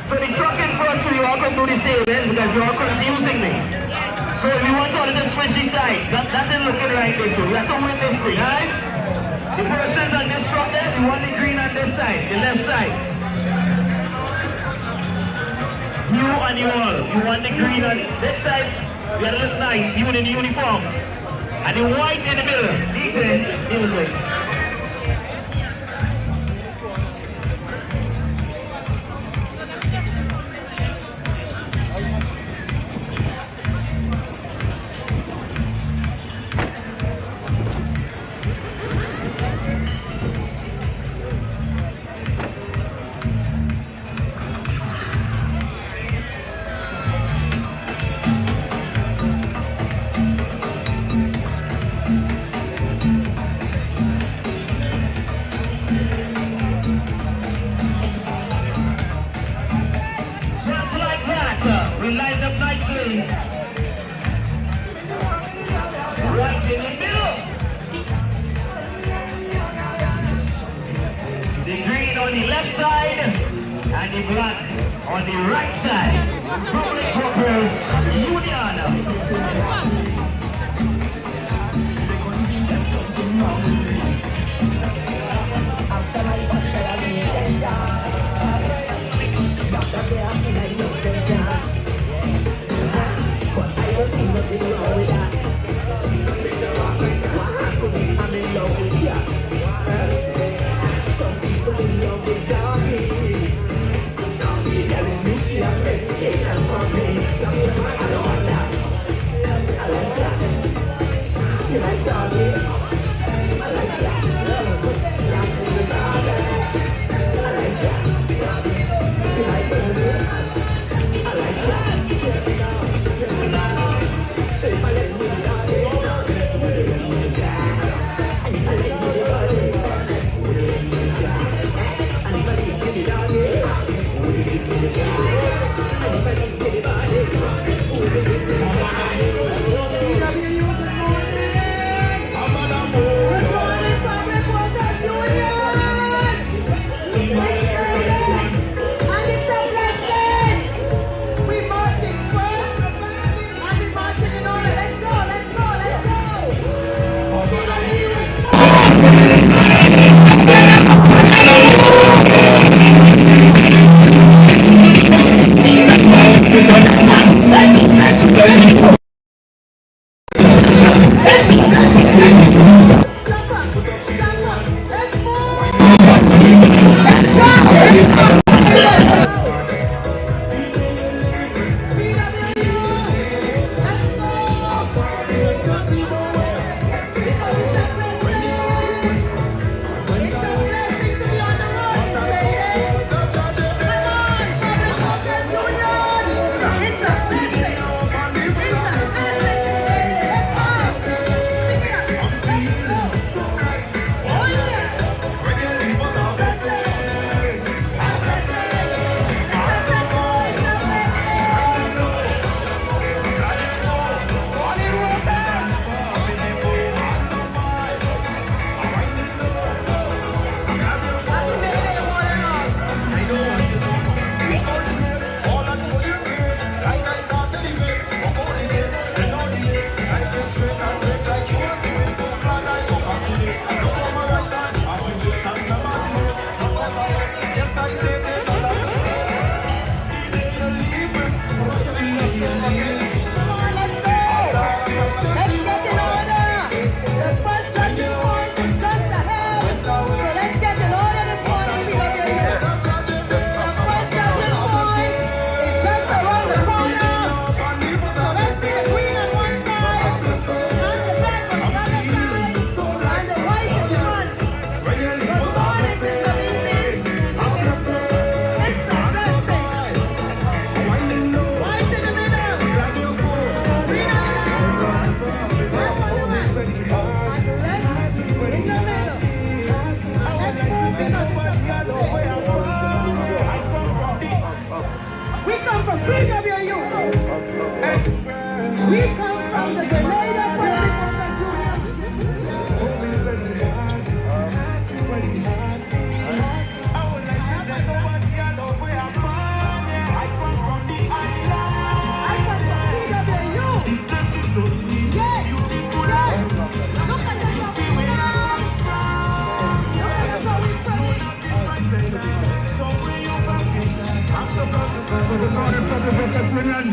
So the truck in front of you all come do the same end because you're all confusing me. So if you want to just switch the side, that isn't looking right this way. We have to win this thing, alright? The person's on this truck there, you want the green on this side, the left side. You and you all, you want the green on this side, you gotta look nice, you in the uniform. And the white in the middle, decent, music. We come from the Grenada So the Northern Public Workers Union,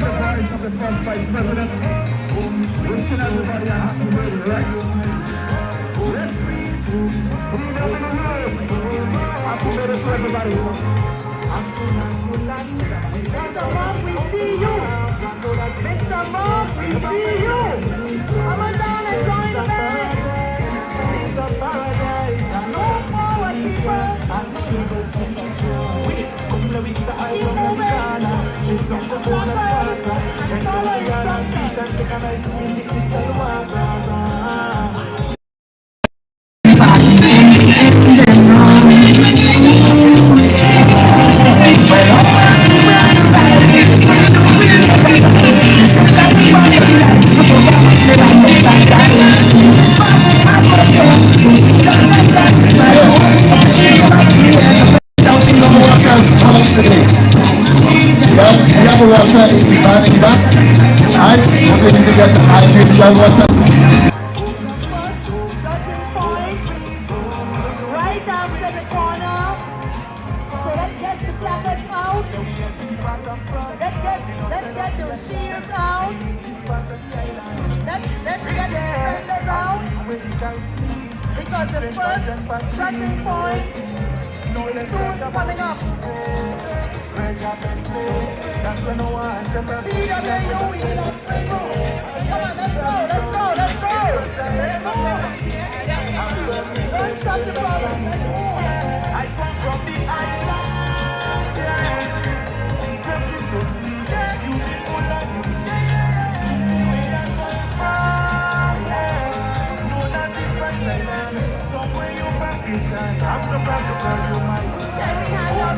the voice of the first Vice President, wishing everybody a happy birthday, right? Yes. Freedom in the world. Happy birthday to everybody. Mr. Mark, we see you. Mr. Mark, we see you. Come on down and join the band. No forward, people. Keep right after the corner. So let's get the placards out. Let's get the shields out. Let's get the defenders out. Because the first tracking point is soon coming up. CWU, come on, let's go. Don't stop the problem. I come from the island. You people like you. No, not different island. Somewhere you vacation. I'm so proud to call you my. Can we have your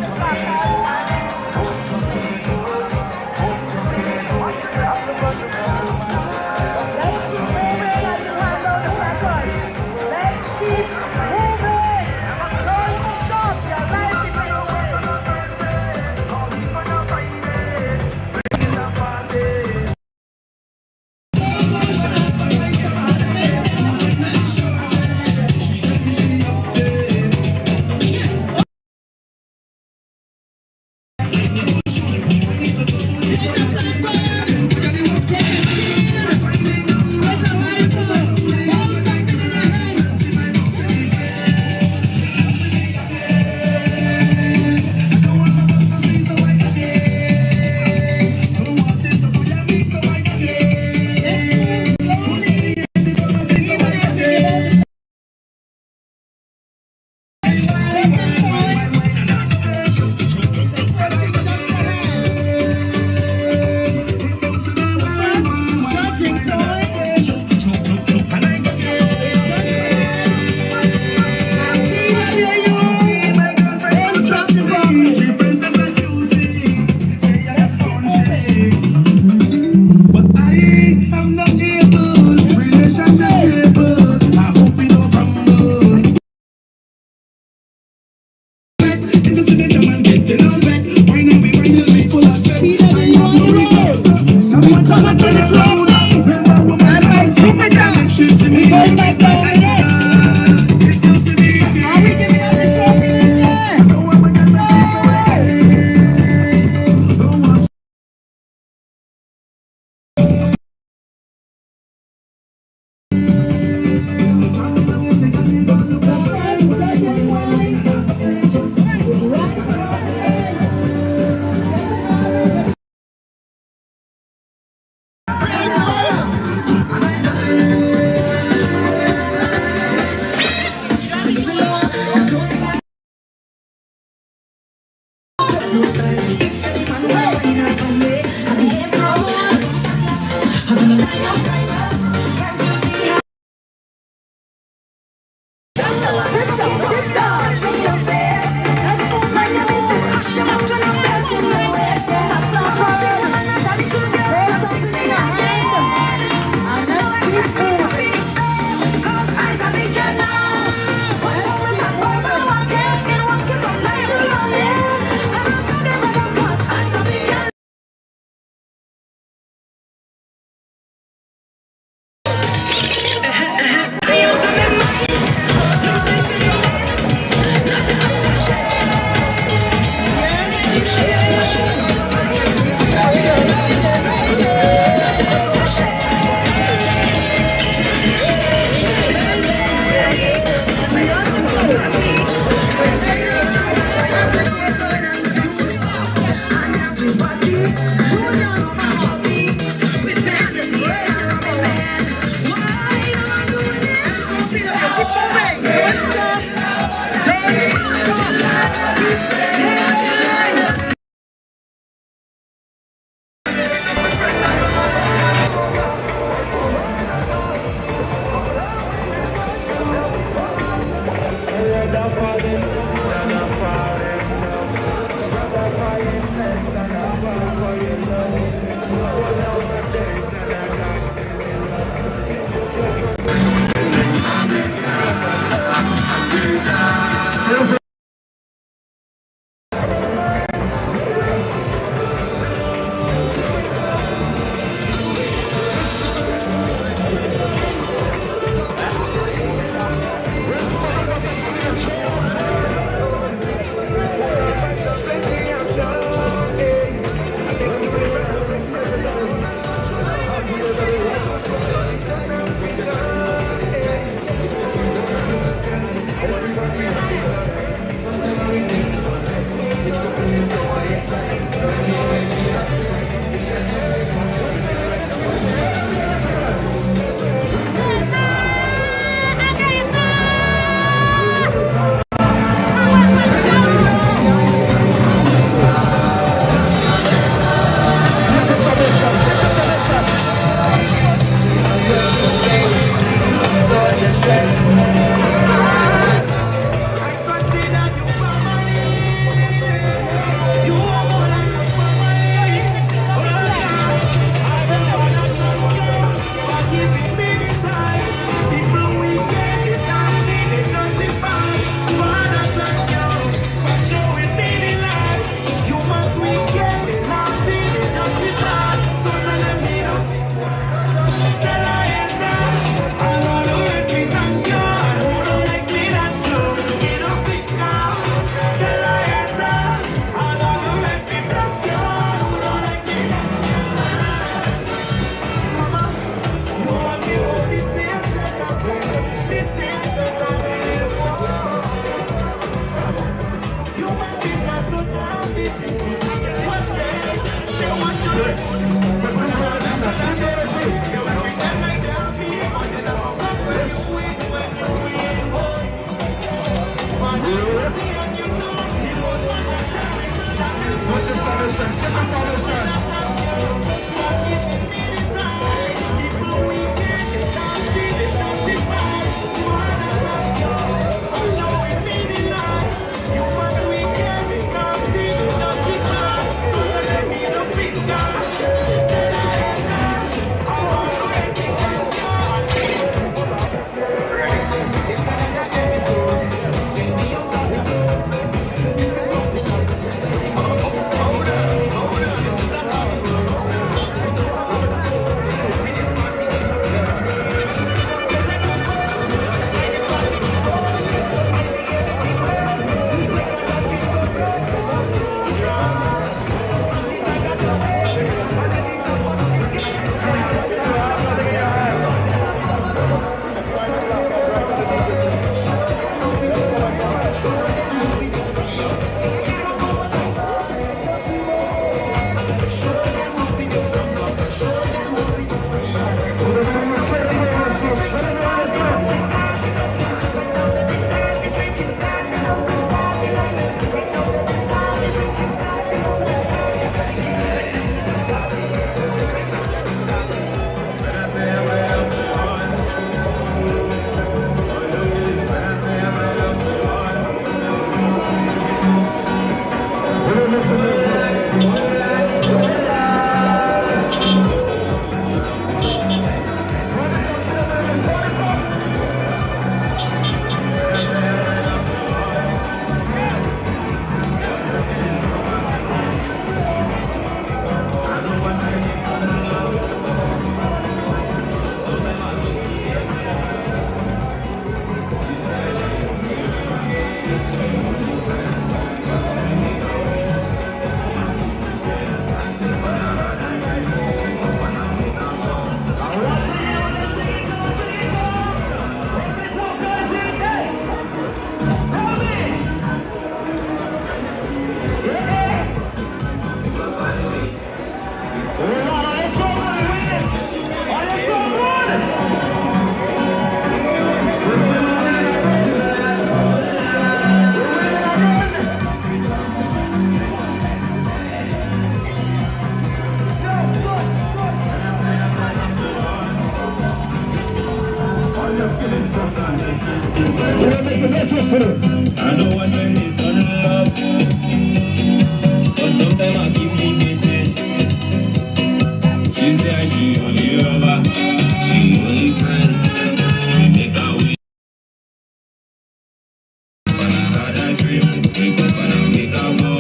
I know what when it's gonna love, but sometimes I keep debating. She said she only lover, she only friend. We make our way, and I had a dream. Wake up and I make a vow.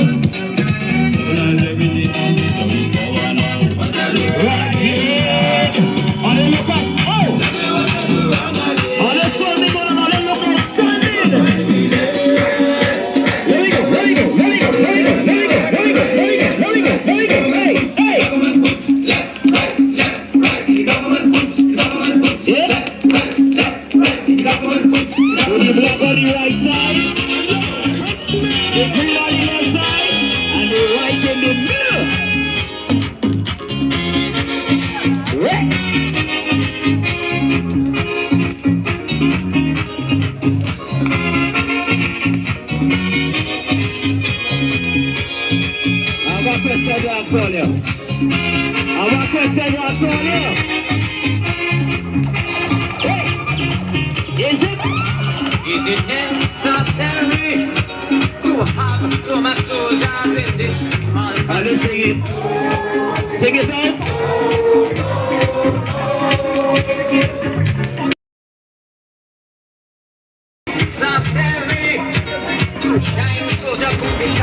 Soon as everything comes, it's so I know what I do right here. On the lookout, oh! Tell me what I do wrong again. On the Sunday morning, on the lookout, standing! Let me go, let me go, let me go, let me go, let me go, let me go, let me go, let me go, let me go, hey, hey! Government puts left, right, the government puts, Yeah? left, right, the government puts Put the black on the right side, the green on the left side, and the white in the middle. Yeah. I've got question to ask all you. I've got question to ask all you. Hey, is it? Is it necessary to have so much soldiers in this small Let's sing it. Sing it out. necessary to shine soldier boots?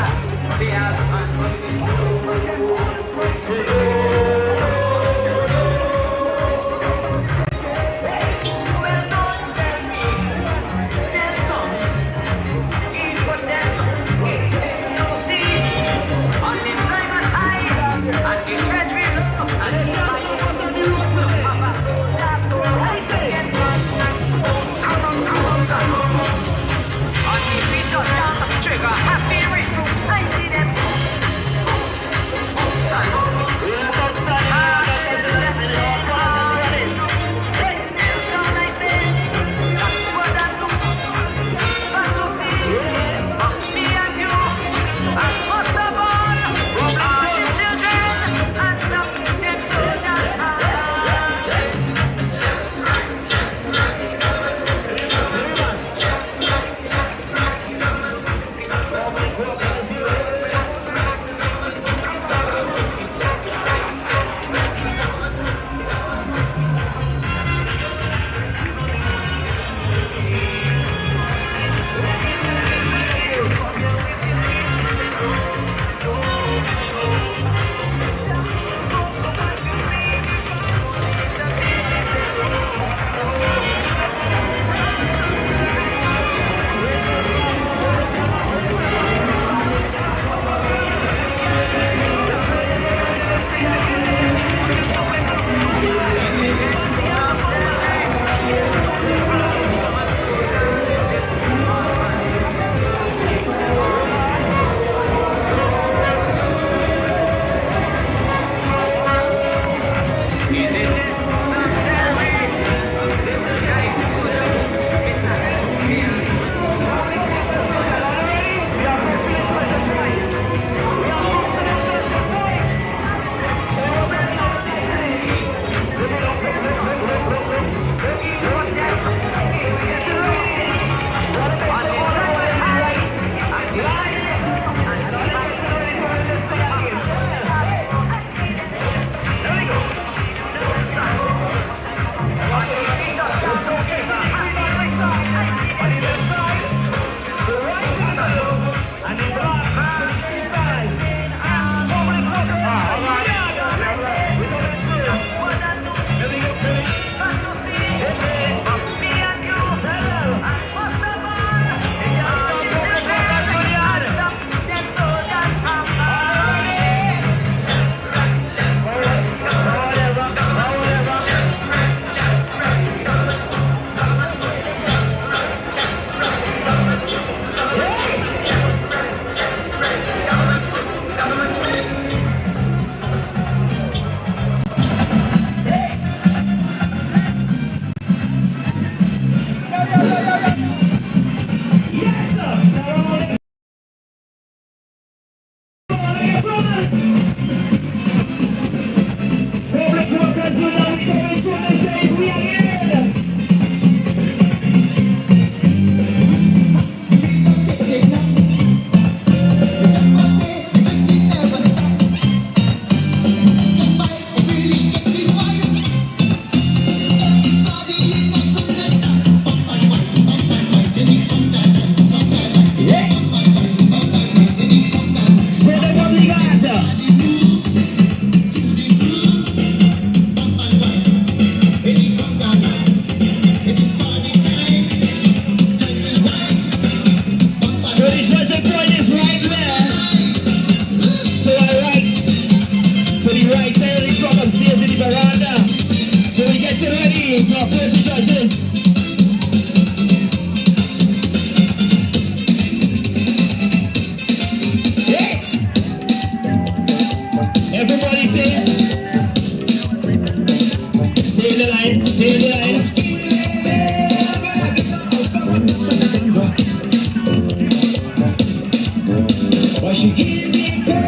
but she give me pain.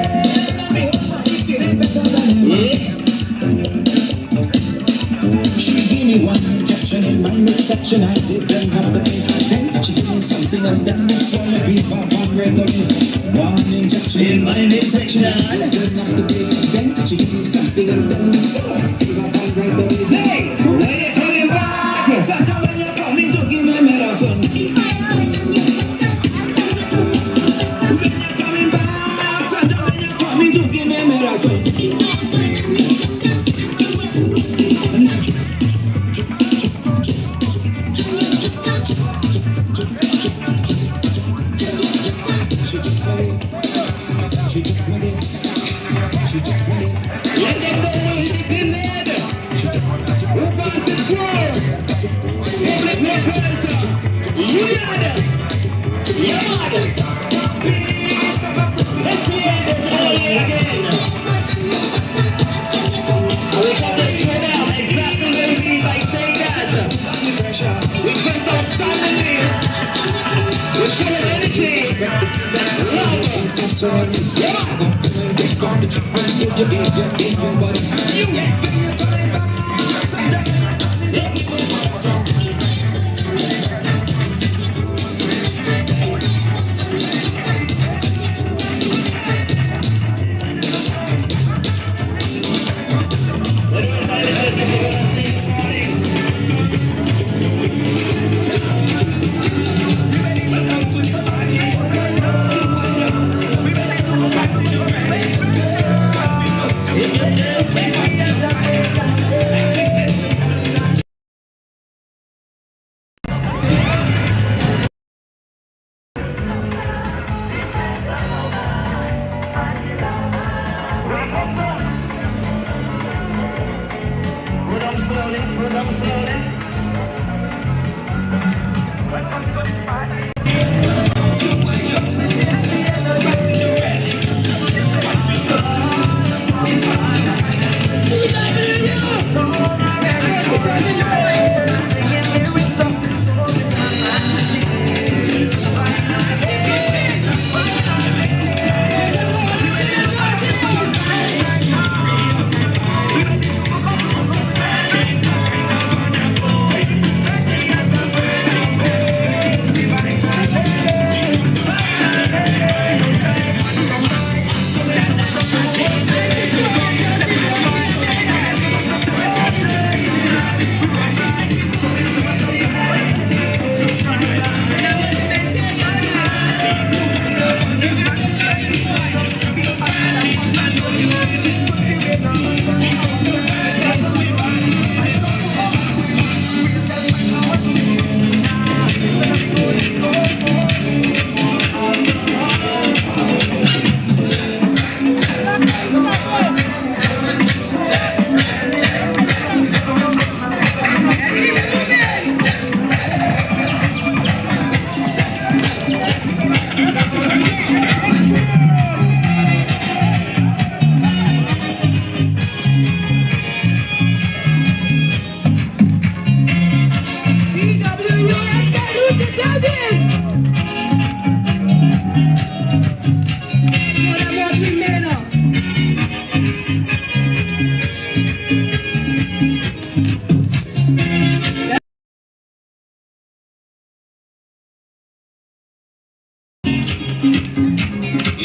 And me hope I keep it better than me. She gave me one injection in my midsection. I didn't have to pay. Then she gave me something and then I swallow fever and right away. One injection in my midsection. I didn't have to pay. Then she gave me something and then I swallow fever and right away. Hey, when you coming back? Santa, when you coming to give me medicine? When you coming back? Santa, when you coming to give me medicine?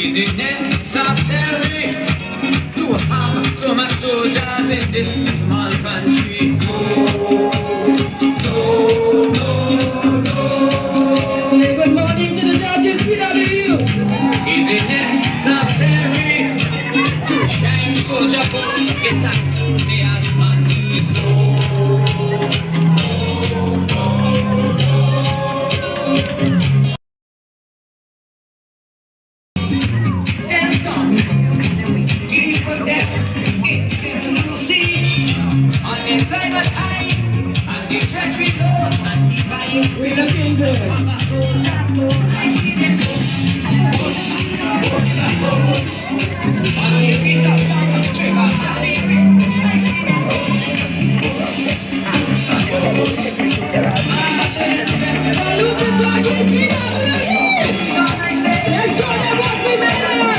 Is it necessary to have so much soldiers in this small country? Good morning to the judges, PW. Is it necessary to shine soldier boots, get taxpayers' money flow? We're looking good. Let's show them what we made of.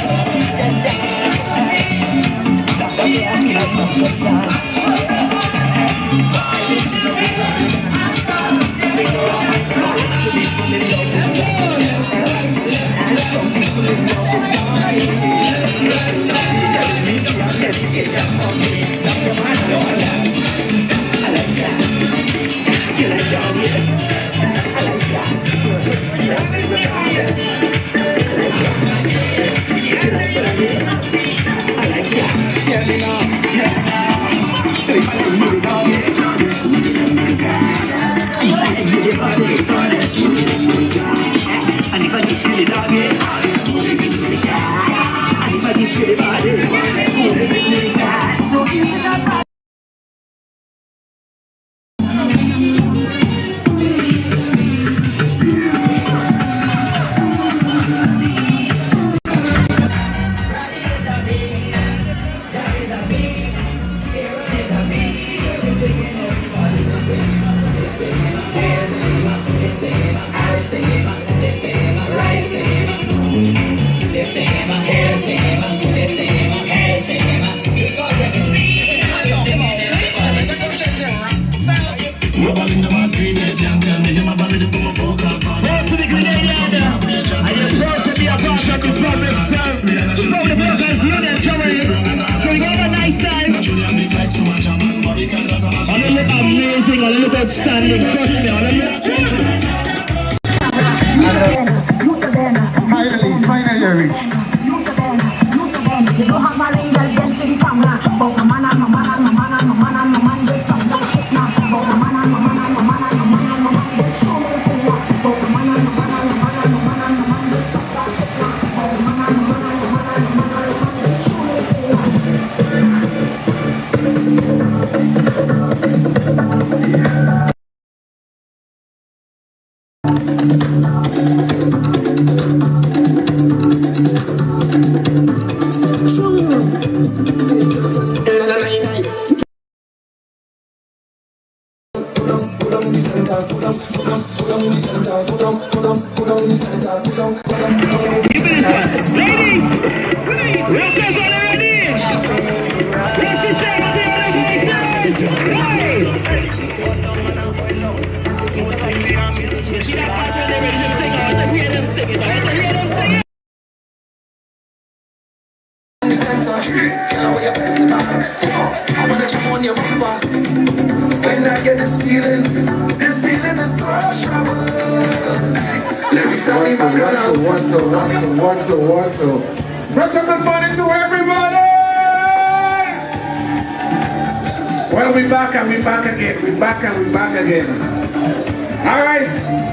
Outstanding, trust me, Finally you reach. When I get this feeling is crushable. Let me start in my one, two. Spread some good money to everybody. Well, we back and we back again. We back and we back again. All right.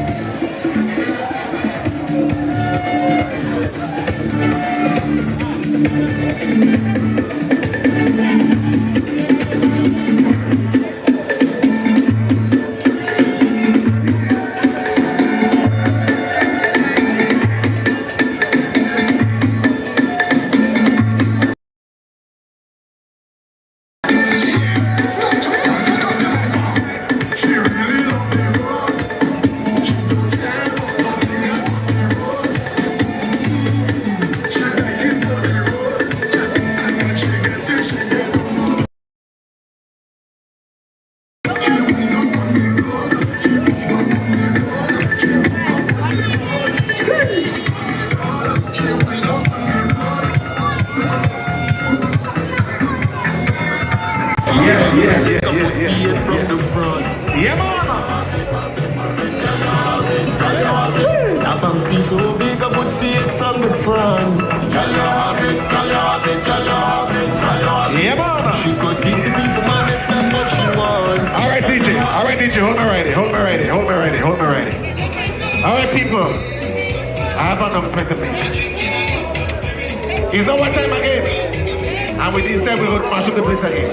Alright people, I have an announcement to make. It's our time again. And with this time we're going to mash up the place again.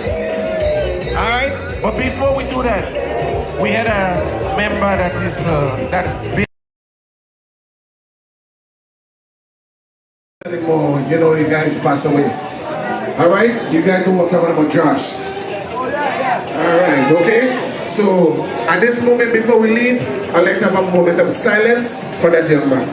Alright? But before we do that, we had a member that is anymore. You know the guys passed away. Alright? You guys know what I'm talking about, Josh. Alright, okay? So at this moment before we leave, I'd like to have a moment of silence for that young man.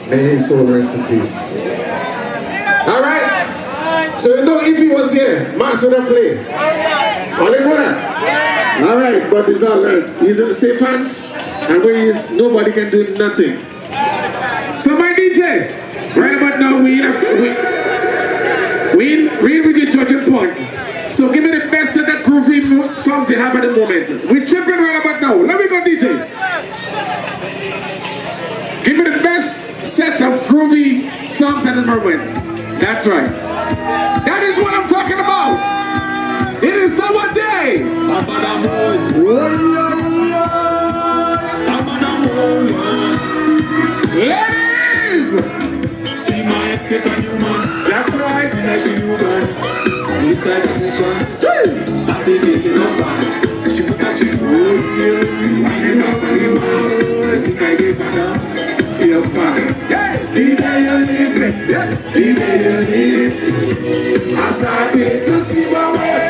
May his soul rest in peace. Alright? So you know if he was here, master the play. All you know that? Alright, but it's all right. He's in the safe hands, and where he is, nobody can do nothing. So my DJ, right about now we reach a judging point. So give me the best of the groovy songs you have at the moment. We're tripping right about now. Let me go, DJ. Give me the best set of groovy songs at the moment. That's right. That is what I'm talking about. It is summer day. Ladies! See my outfit on you, man. That's right. Finish you, man. Inside the session. I take it in a bag. She put that shit on. Winding up on you, man. I think I gave her that. Yeah, man. Yeah. The day you leave me. Yeah. The day you leave. I started to see my way.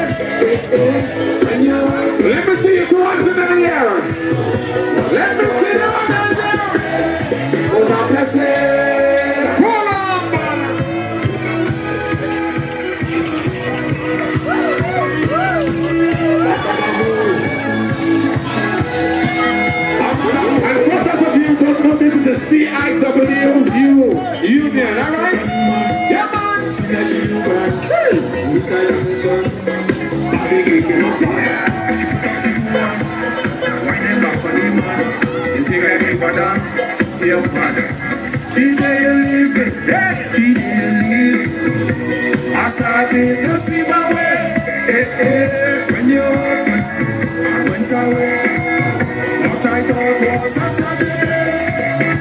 When you want to. Let me see you two hands in the air. Let me see them in the air. Was a blessing. Hold on, man. And for those of you who don't know, this is the CIWU Union, alright? Yeah, man! Cheers! Inside the session. I think it came up fire. She put that shit on. Winding back on you, man. You think I gave her that? Yeah, man. The day you leave me, yeah, the day you leave, I started to see my way. When you hurt me, I went away. What I thought was a tragedy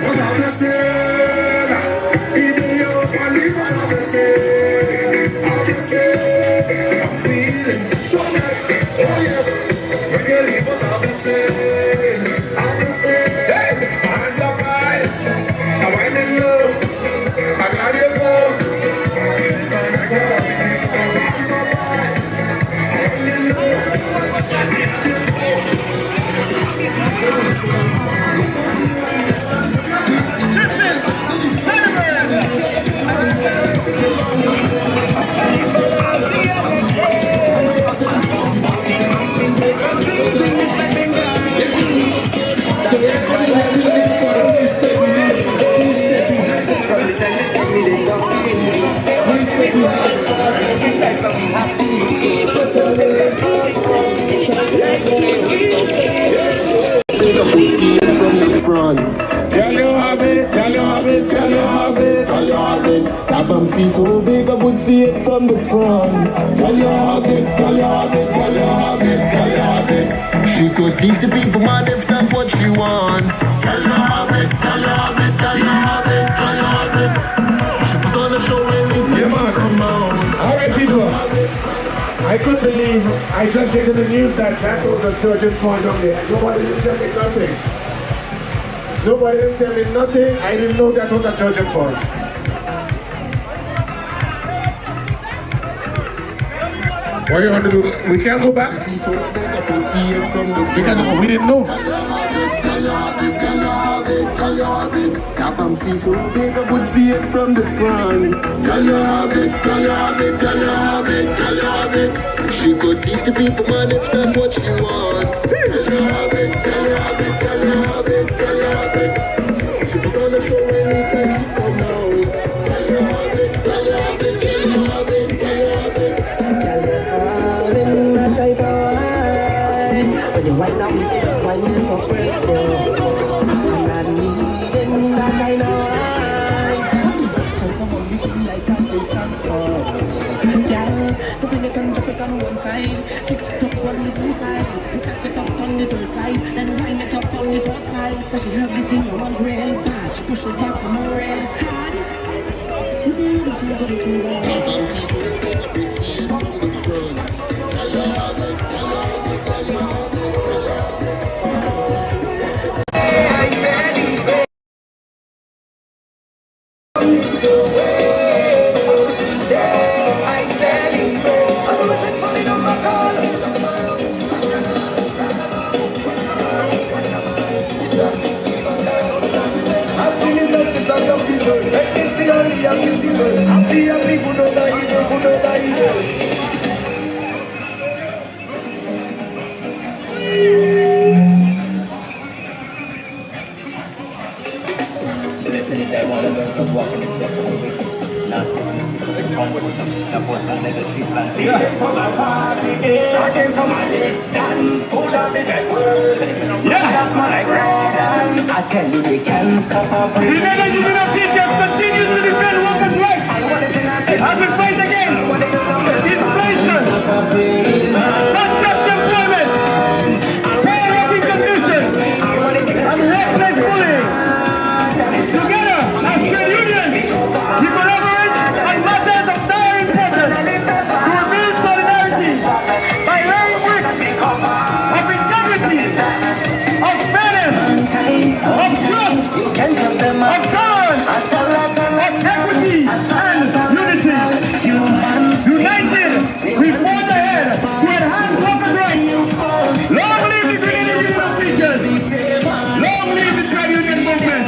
was a blessing. Even you believe was a blessing. A blessing. I'm feeling so blessed. Oh yes, when you leave was a blessing. A blessing. Hey, hands up high. I'm winding low. I got you go. The kind of girl be different. Hands up high. I'm winding low. Tell you have it, tell you have it, tell you have it, tell you have it. That bum see so big I would see it from the front. Tell you have it, tell you have it, tell you have it, tell you have it. She could teach the people, man, if that's what she wants. Tell you have it, tell you have it, tell you have it, tell you have it. She put on a show anytime she come out. Alright, people. I couldn't believe I just get in the news that was a Georgian point on there. Nobody didn't tell me nothing. Nobody didn't tell me nothing. I didn't know that was a Georgian point. What do you want to do? We can't go back? We can't go. We didn't know. Kapam see so big I could see it from the front. Tell you have it, tell you have it, tell you have it, tell you have it. She could teach the people, man, if that's what she wants. Tell you have it, tell you have it, tell you have it, tell you have it. She put on a show anytime she come out. Tell you have it, tell you have it, tell you have it, tell you have it. Tell you have it, that type of wine. When you wind up, it's just winding up right there. I'm not needing that kind of wine. So someone you could be like that, they transform. Yeah, the thing they can drop it on one side, kick it up on the two side, you catch it up on the third side, then wind it up on the fourth side. Cause she have the thing on one real bad, she push it back on her real hard. You do the two, got it too bad. Sometimes she's so big, I can see it from the front. Tell you have it, tell you have it, tell you have it, tell you have it. Walking the steps of the wicked, now sickness, the post and negative. from afar, starting from a distance, could have been that world. That's what I grab. I tell you they can't stop a breeze. Grenada Union of Teachers continues to defend workers' rights. As we fight against inflation, contract employment, poor working conditions, and workplace bullying. Together, as trade unions, we collaborate on matters of dire importance to rebuild solidarity by laying bricks of integrity, of fairness, of trust, of tolerance, of equity and unity. United, we forge ahead to enhance workers' rights. Long live the Grenada Union of Teachers. Long live the trade union movement.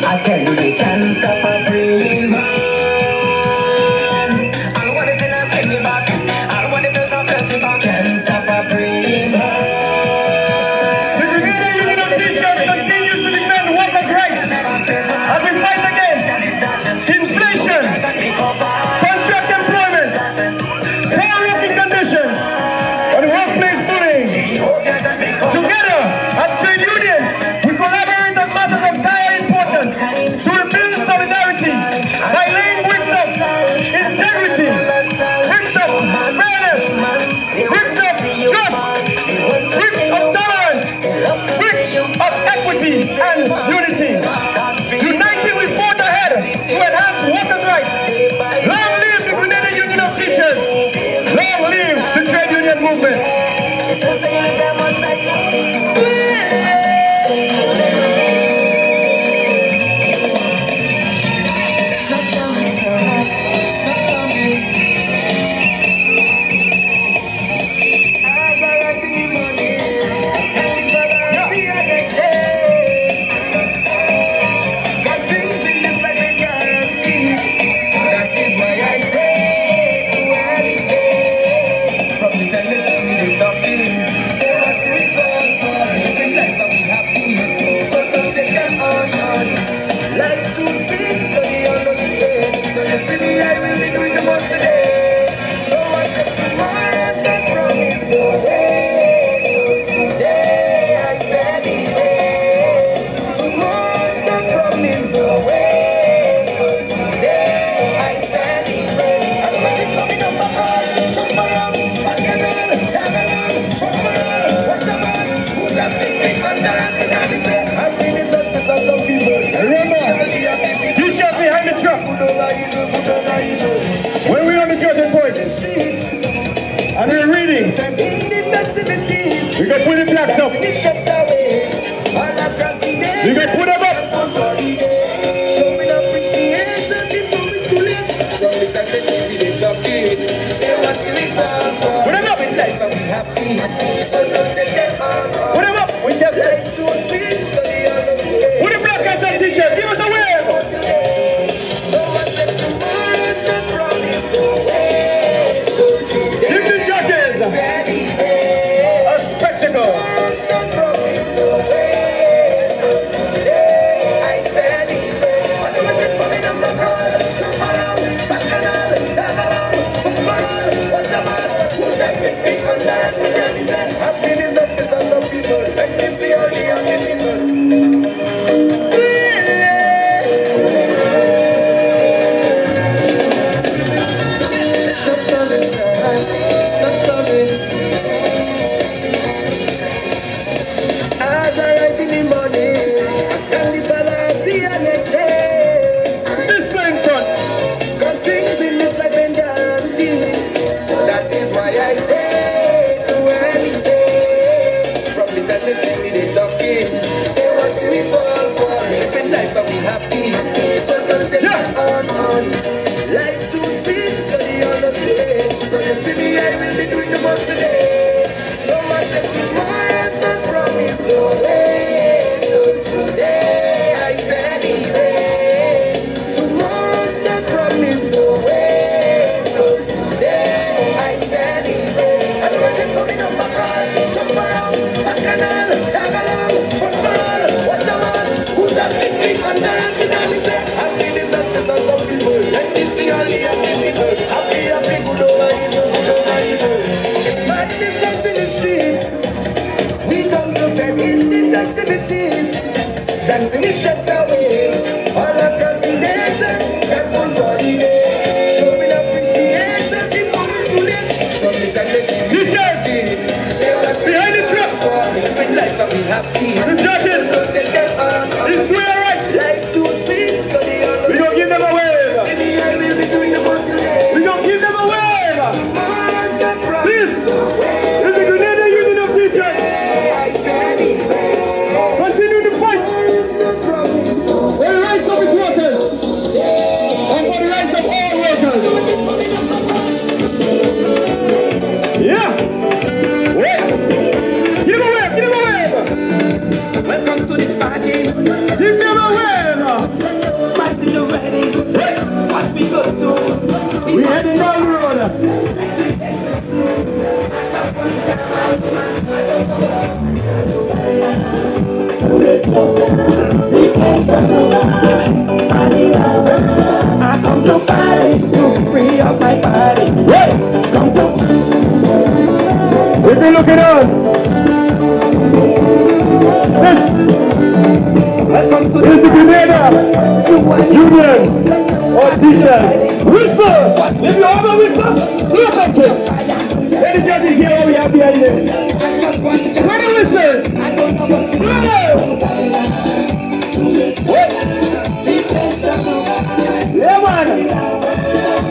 I tell you they can't stop a breeze, man. I want to send me back. I want to build some dirty back. Can't stop a breeze, man. The Grenada Union of Teachers continues to defend workers' rights as we fight against inflation, contract employment, poor working conditions, and workplace bullying. Together, as trade unions, we collaborate on matters of dire importance to rebuild solidarity by laying bricks of integrity, bricks of fairness, bricks of trust, bricks of tolerance, bricks of equity and unity. United, we fought ahead to enhance workers' rights. Long live the Grenada Union of Teachers. Long live the trade union movement. From the Give him a wave, give him a wave. Welcome to this party. Give him a wave. Party, you ready? What we go to? We heading down the road. I come to party to free up my body. Come to. If you're looking on. Welcome to This is the Grenada Union or teacher. Whisper! If you have a whisper, look at it. Let the judges hear what we have behind them. Where the whistles? Yeah, man.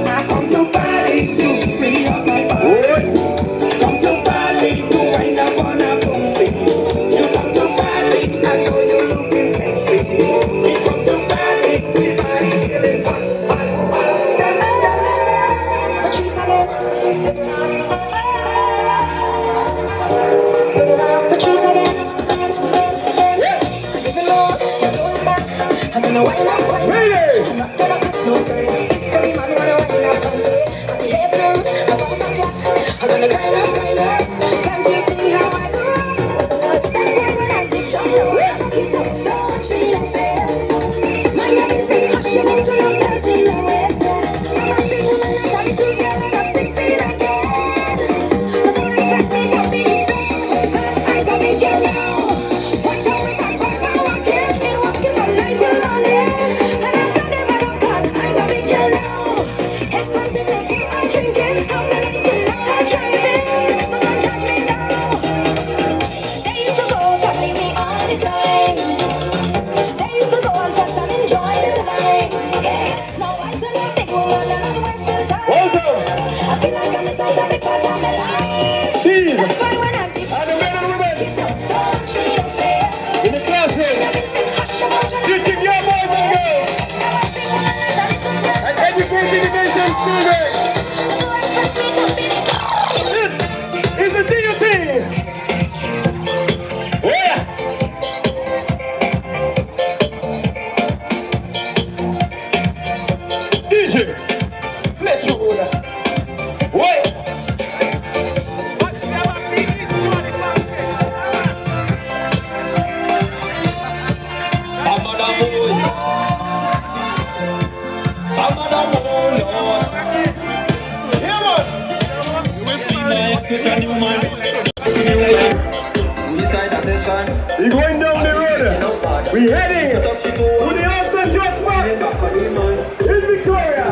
I come to party to free up my body. Come to party to wind up on a bouncy. You come to party, I know you're looking sexy. We come to party, we party feeling hot. We're going down the road. We're heading to the Austin Drug Park in Victoria.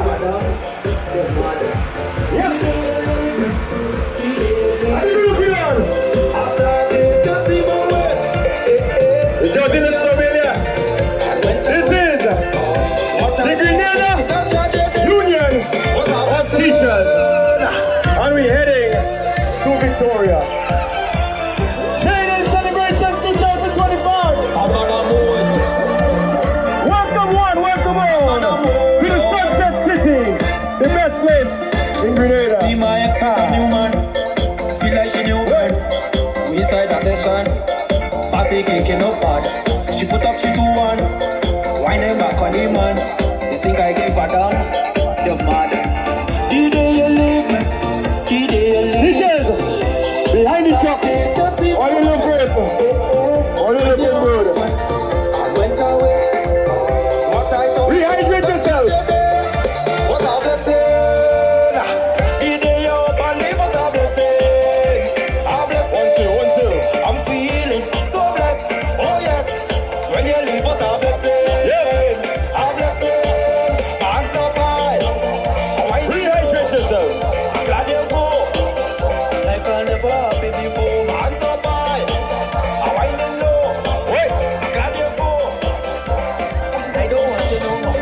Yes. How you looking on? The judge in the Ceremonial. This is the Grenada Union of Teachers. And we're heading to Victoria. May Day Celebration 2025. Welcome one, welcome all to the Sunset City, the best place in Grenada. See my ex new man, feel like she knew her. We inside the session, party kicking up hard. She put up, she do one, whining back on the man. You think I gave her down? You're mad. The day you leave me, the day you leave me. Teachers, behind the truck, all you look great, all you looking good. I went away, what I told you. Rehydrate yourself. Was a blessing. The day you open me was a blessing. A blessing. 1, 2, 1, 2. I'm feeling so blessed. Oh yes. When you leave was a blessing. Yeah. A blessing. I'm so high. Rehydrate yourself. I'm glad you go. Like I never happy before. I'm so high. I'm winding low. Wait. I'm glad you go. I don't want to know more.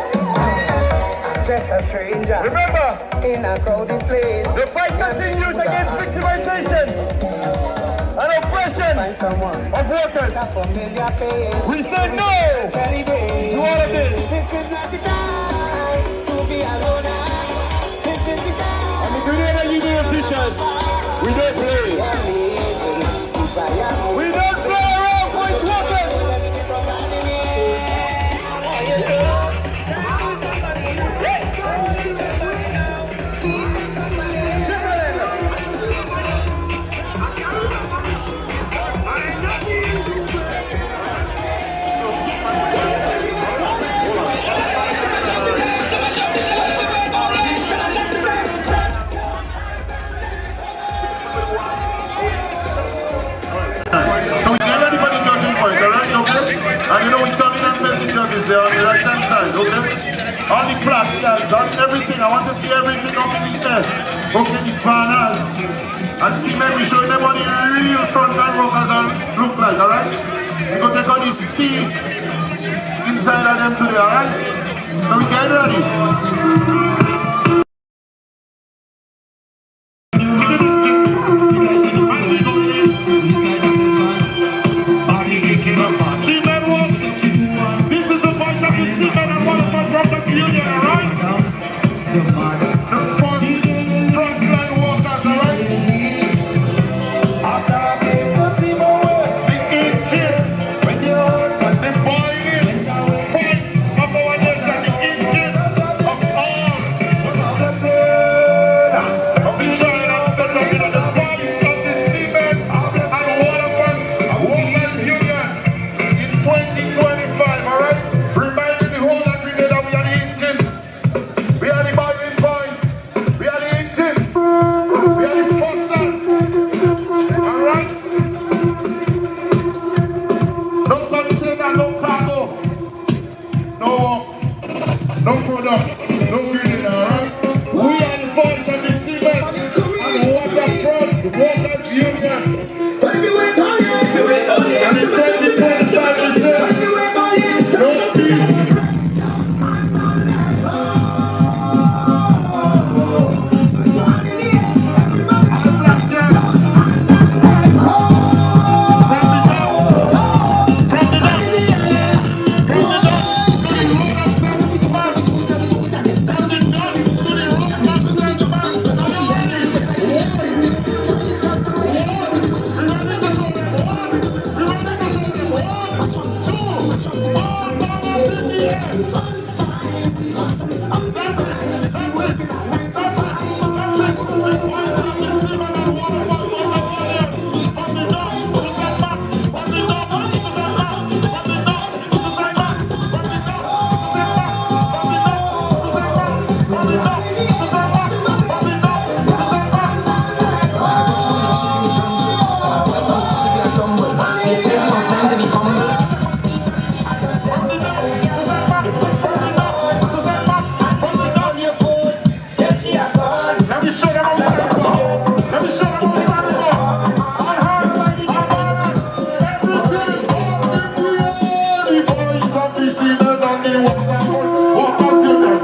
I'm just a stranger Remember, in a crowded place. the fight continues against victimization and oppression Find someone, of workers. a familiar face. We said no Celebrate. to all of this. This is not the time to be alone. This is the time. And the Grenada Union of Teachers We don't play. We don't play around with workers. So we get ready for the judging point, alright, okay? And you know we turn in and face the judges there on the right hand side, okay? On the placards, on everything, I want to see everything up in the air. Okay, the banners. And see maybe showing them what the real frontline workers look like, alright? We're going to take all the C inside of them today, alright? So we get ready. This is the voice of the Seamen and Waterfront Workers Union, alright? The frontline workers, alright? The engine, the boiling point of our nation, the engine of all of the China set up in the voice of the Seamen and Waterfront Workers Union in 2025, alright? Reminding the whole of Grenada we are the engine, we are the boiling point, we are the engine, we are the fossil, alright? No container, no cargo, no work, no product, no Grenada, alright? We are the voice of the Seamen and Waterfront Workers Union. And in 2025 we say, no peace. Let me show them how to stand for. Let me show them how to stand for. On hand, on balance, everything up in the air. The voice of the Seamen and the Waterfront Workers Union.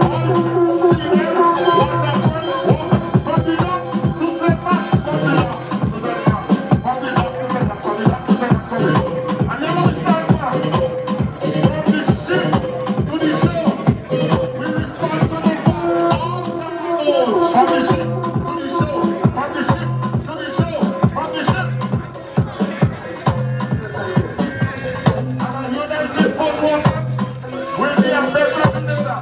Seamen, Waterfront, from the dock to St. Max, from the dock to St. Max, from the dock to St. Max, from the dock to St. Max, from the dock. And you know what we stand for? From the ship to the shore, we're responsible for all cargoes. From the ship to the shore, from the ship to the shore, from the ship. And I hear them say, "Put workers, we're the better than that."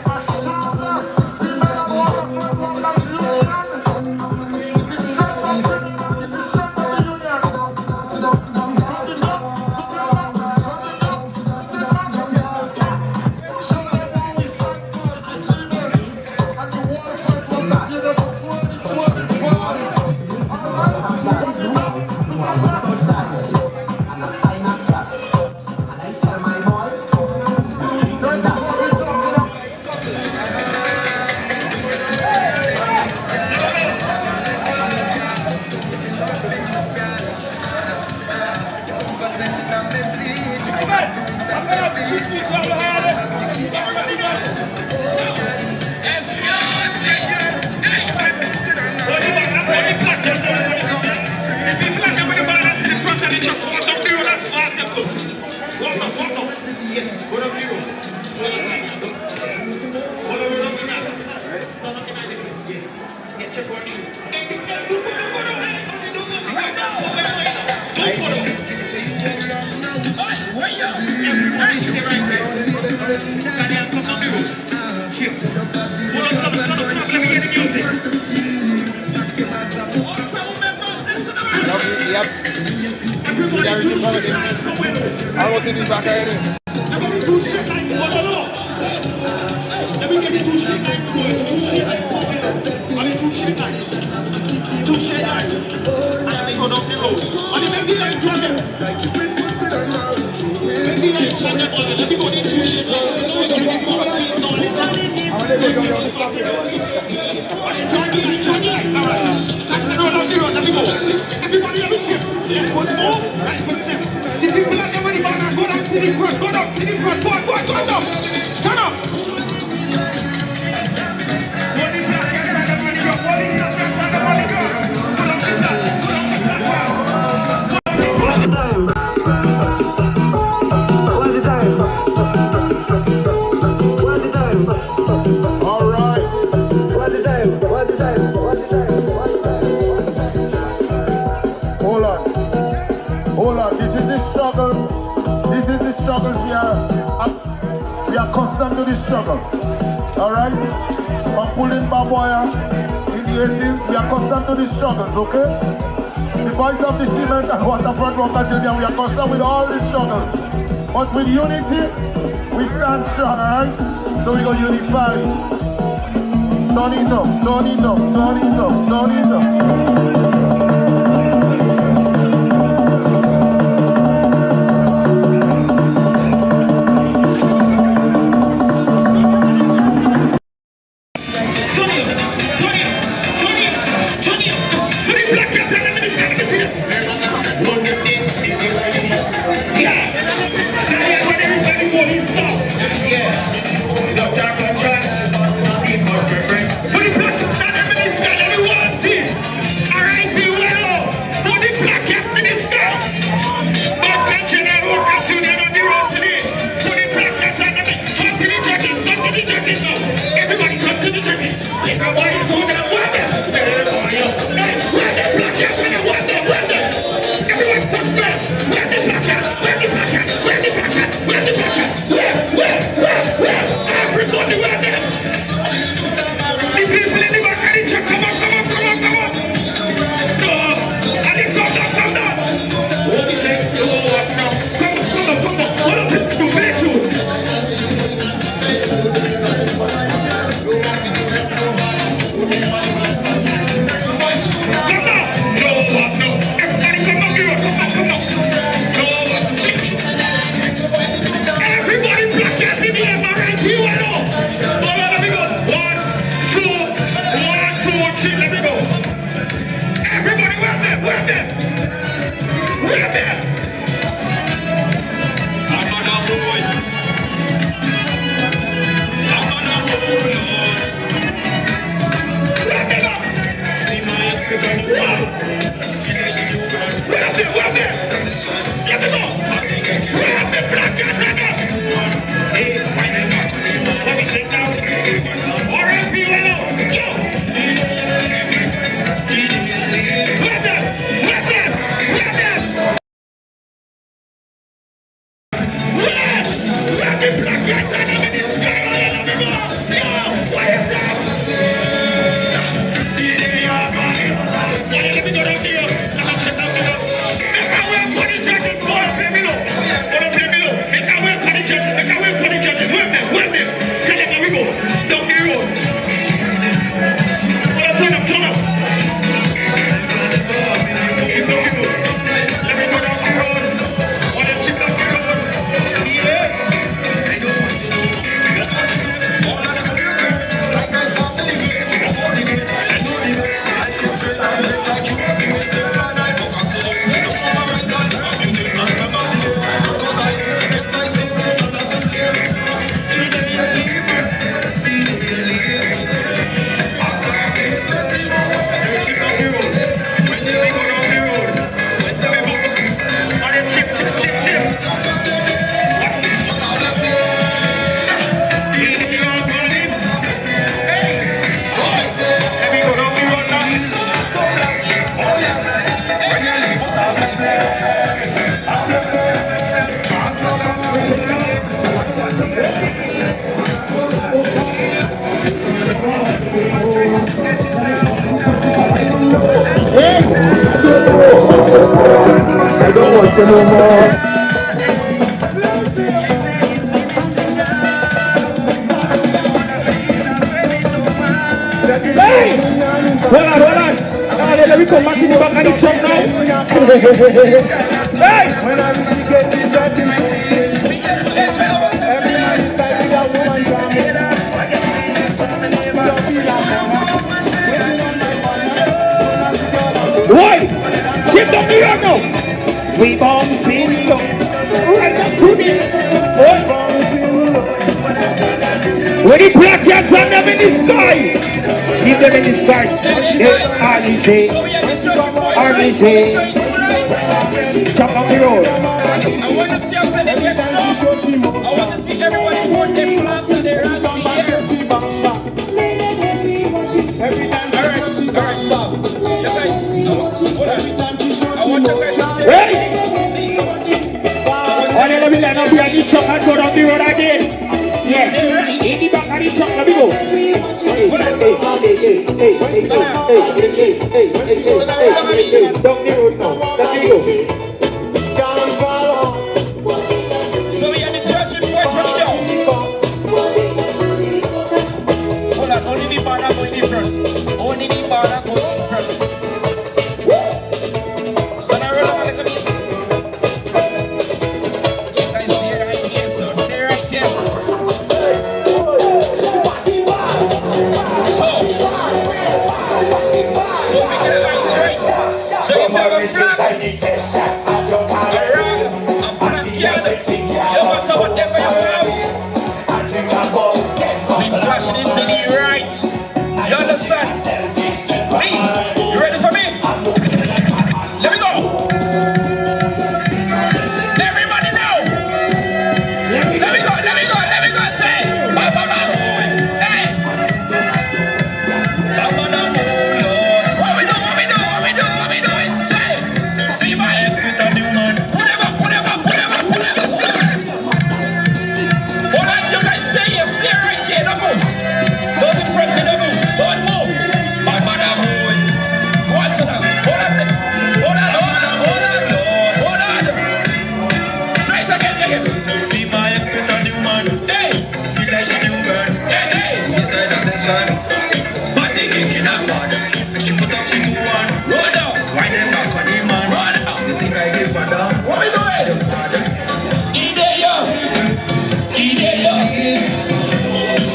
Mashallah, Seamen and Waterfront Workers Union. The strength of Grenada is the strength of the union. From the dock to the dock, from the dock to the dock. Show them how we stand for the Seamen. I was in this back already. We are accustomed to this struggle. Alright? From pulling barbed wire in the 18s, we are accustomed to these struggles, okay? The boys of the cement and Waterfront Workers Union, we are accustomed with all these struggles. But with unity, we stand strong, alright? So we go unify. Turn it up, turn it up, turn it up, turn it up. Alright. you no more. Hey! Hold on. Let me come back to the back of the truck now. Hey! Why? Shift up the road now. We bouncing so right up to the when the black cats run them in the sky, keep them in the sky. RDJ, jump on the road. I want to see how they get stuff. I want to see everybody put their flags and their hands in the air. Alright, stop. I want you guys to stay. Ready? Let me line up behind the truck and go down the road again. Yeah, in the back of the truck, let me go. Down the road now, let me go. So we are the church in Fort Royal. Hold on, only the banner going in front. Only the banner going in front. So now roll on a little bit. You guys stay right here, sir. Stay right here. So we get it right straight. So if you have a flag, flashing into the right. You understand? Me? You ready for me? Let me go. Everybody know. Let me go. Say, Baba Baba. Hey. Baba Baba. What we doing? Say, see my exit on you, man. Put them up. Hold on, you guys stay here. Stay right here. Don't move. Those in front of them move. Don't move. Baba Baba. What's it up? Hold on. Right again. See my exit on you, man. Hey. Feel like she new bird. Hey. Inside the session. Party kicking up hard. She put up, she do one. Roll down. Why them back on him, man? Roll down. You think I give a damn? What we doing? Idea.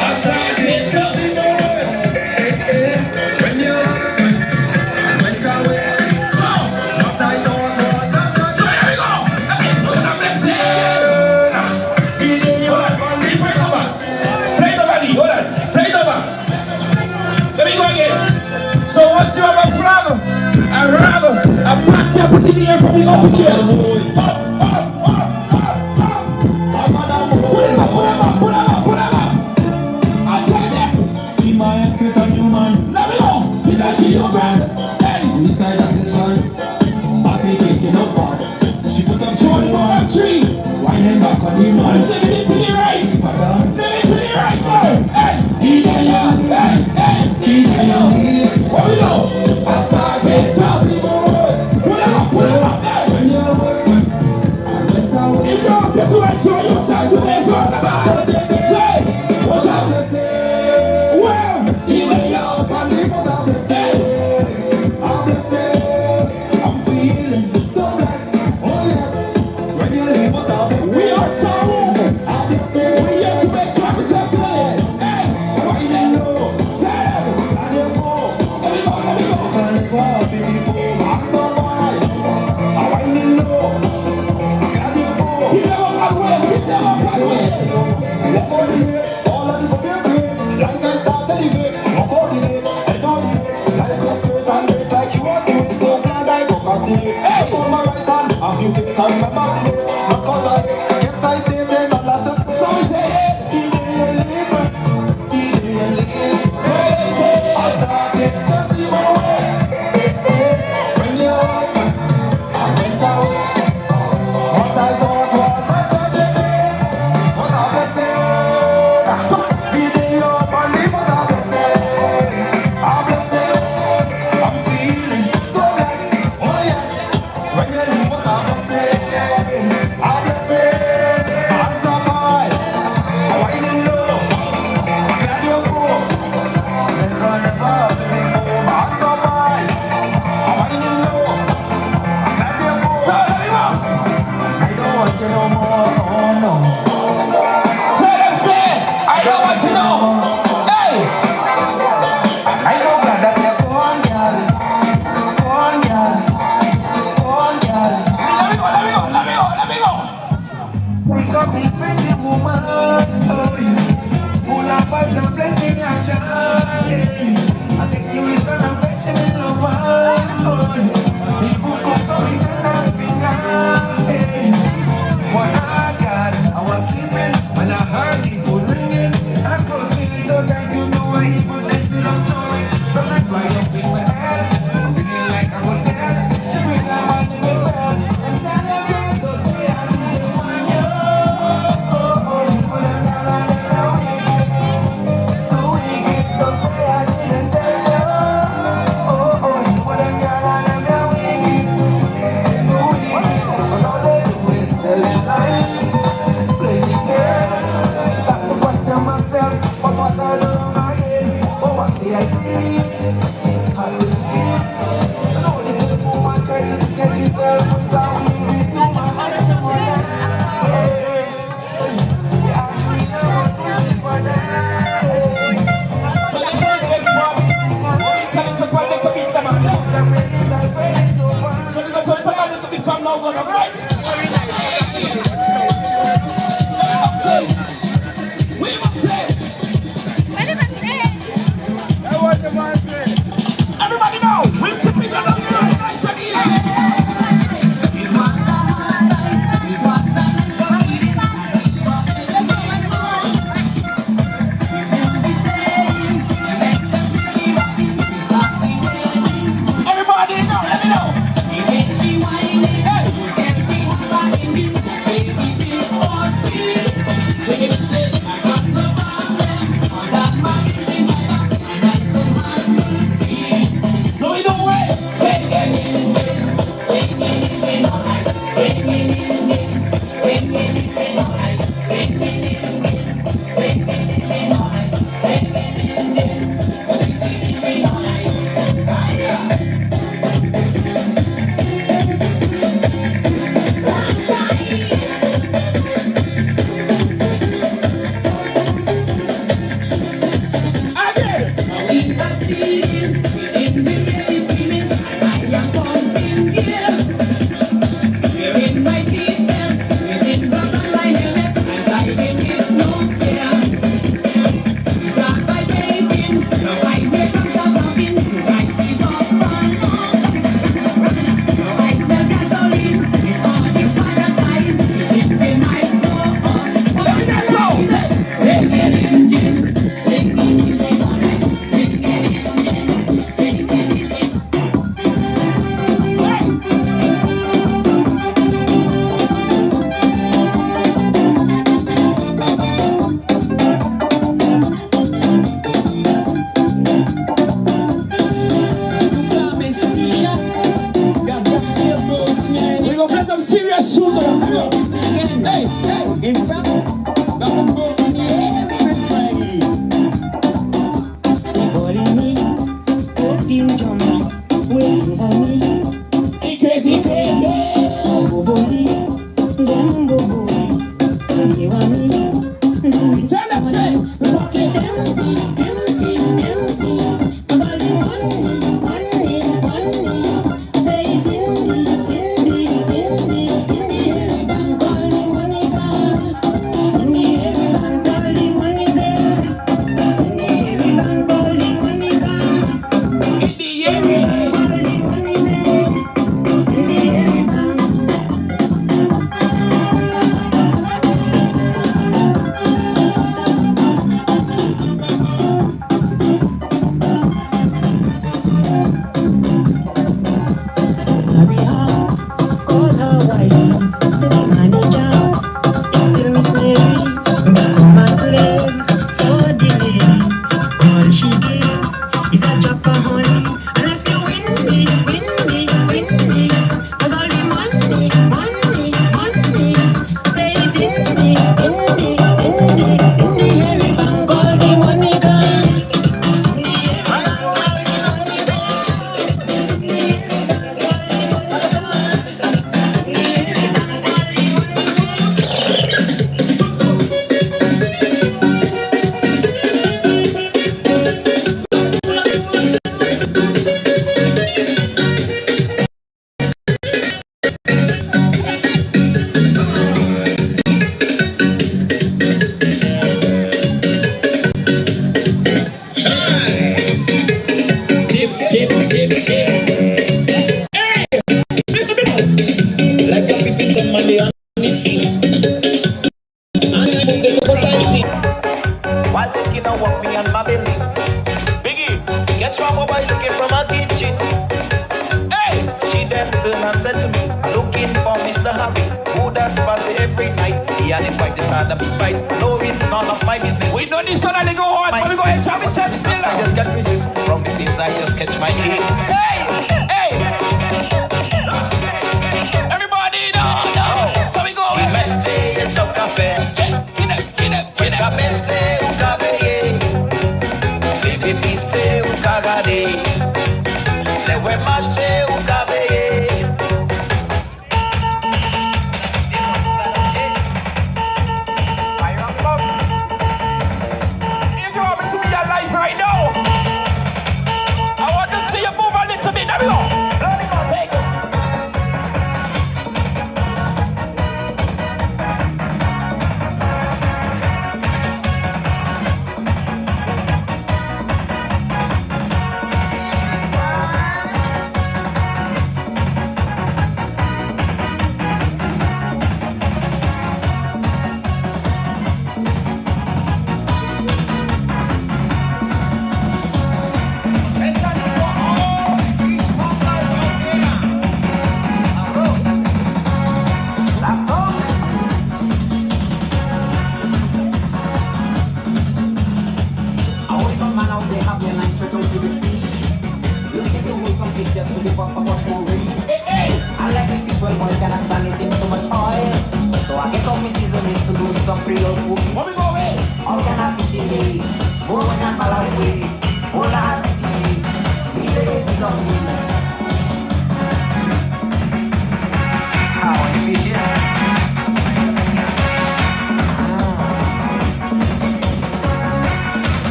I started to see the world. When you went away, what I thought was a church. So here we go. Hey, look at that blessing. Hold on. Play the body. Hold on. Play the bass. Let me go again. So once you have a flag, a rag, a black cap, put it in the air for me up here. Put them up. I tell them. See my exit on you, man. Let me go. See that shit, you man. Hey. Inside the session. Party kicking up hard. She put up, she do one. Tree. Why them back on him, man? Let me to the right. Father. Let me to the right, bro. Hey. What we do? I started to see the world. Put them up. Hey. When you Café, un café, baby, say now they have their lines straight out to the sea. You get to hold some pictures to live up for what more ready. Hey, hey! I like this visual boy, cannot stand it in too much oil. So I get on my seasoning to do some real food. What we go away? All can have fish in me. More than Malawi. More than sea. We say it's on me. How are you fishing?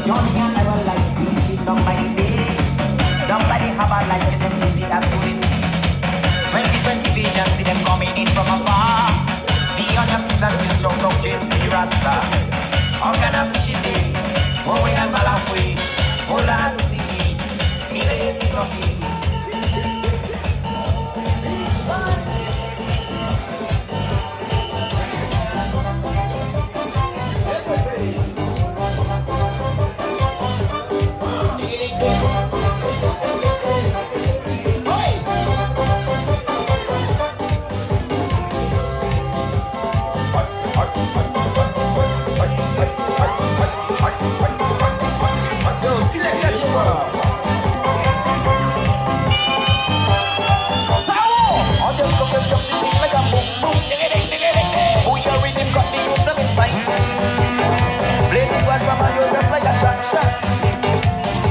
Johnny and I will like fishing down by the bay. Down by the harbor like the music as we see. 2020 vision, see them coming in from afar. Beyond the pizza, the strong of James, the Rasta. All kind of fishing day. Mowing and Malawi. Mola and sea. Even the coffee.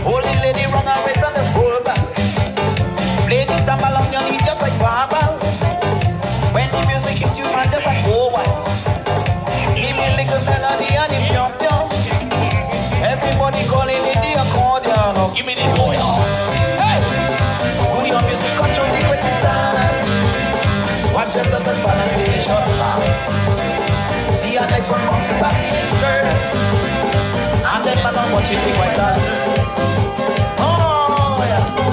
Holy lady run a race on the school back. Play the time along your knee just like Baba. When the music hits you, man, just like oh what. Give me a little melody and it's jump down. Everybody calling it the accordion. Oh, give me the boy. Hey! We obviously control the way time. Watch them the balancing now. See your next one comes back in the skirt. And then man on what you think like that. Oh yeah.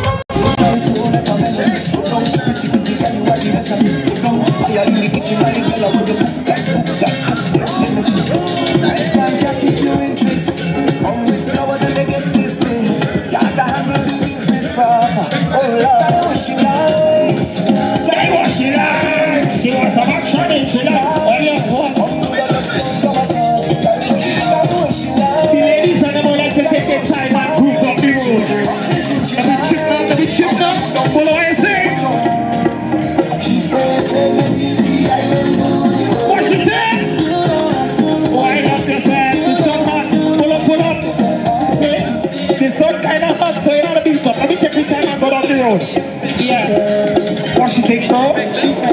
Yeah. What she think, bro? She said,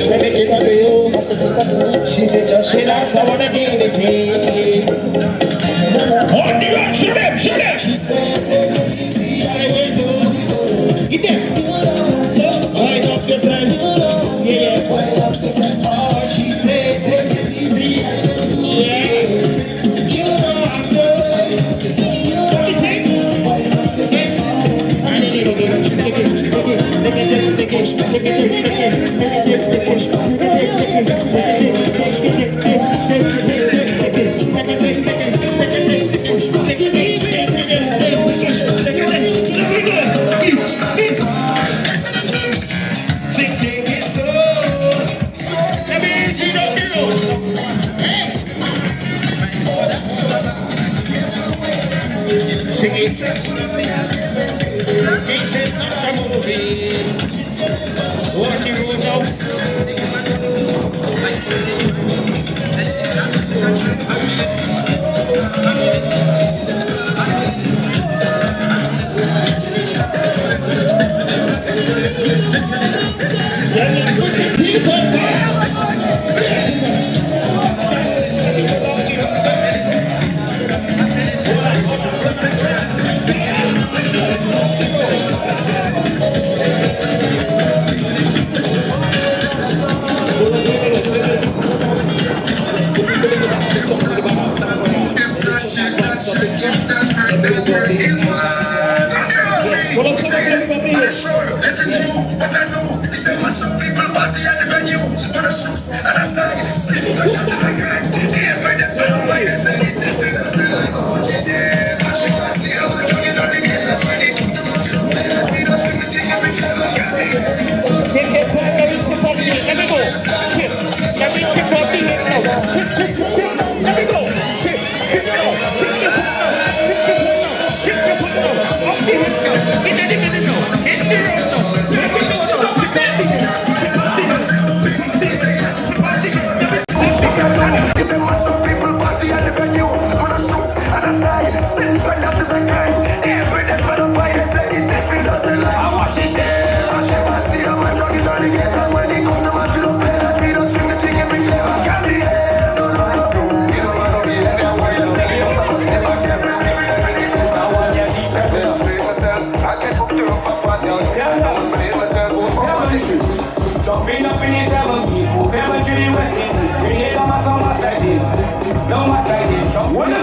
let me take her to you. I said, take her to me. She said, just relax, I wanna give it to you. What do you want? Shoot them, shoot them. She said, take it easy, I will do. Get them. Wind up yourself. Yeah. Wind up yourself hard. She said, take it easy, I will do. Yeah. You don't have to. You don't have to. Wind up yourself hard.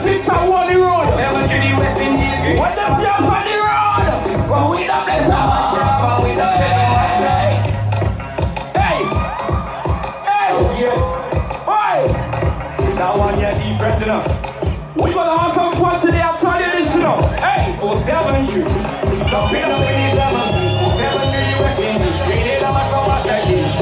things are on the road. Never to the West Indies. What them see us on the road? But we don't bless our job, we don't bless our. Hey! Hey! Yes! Why? That one you're different enough. We're gonna have some fun today, I'm telling you this, you know. Hey, for 7 years. So we don't believe them, for 7 years you were in. We did them so much like this.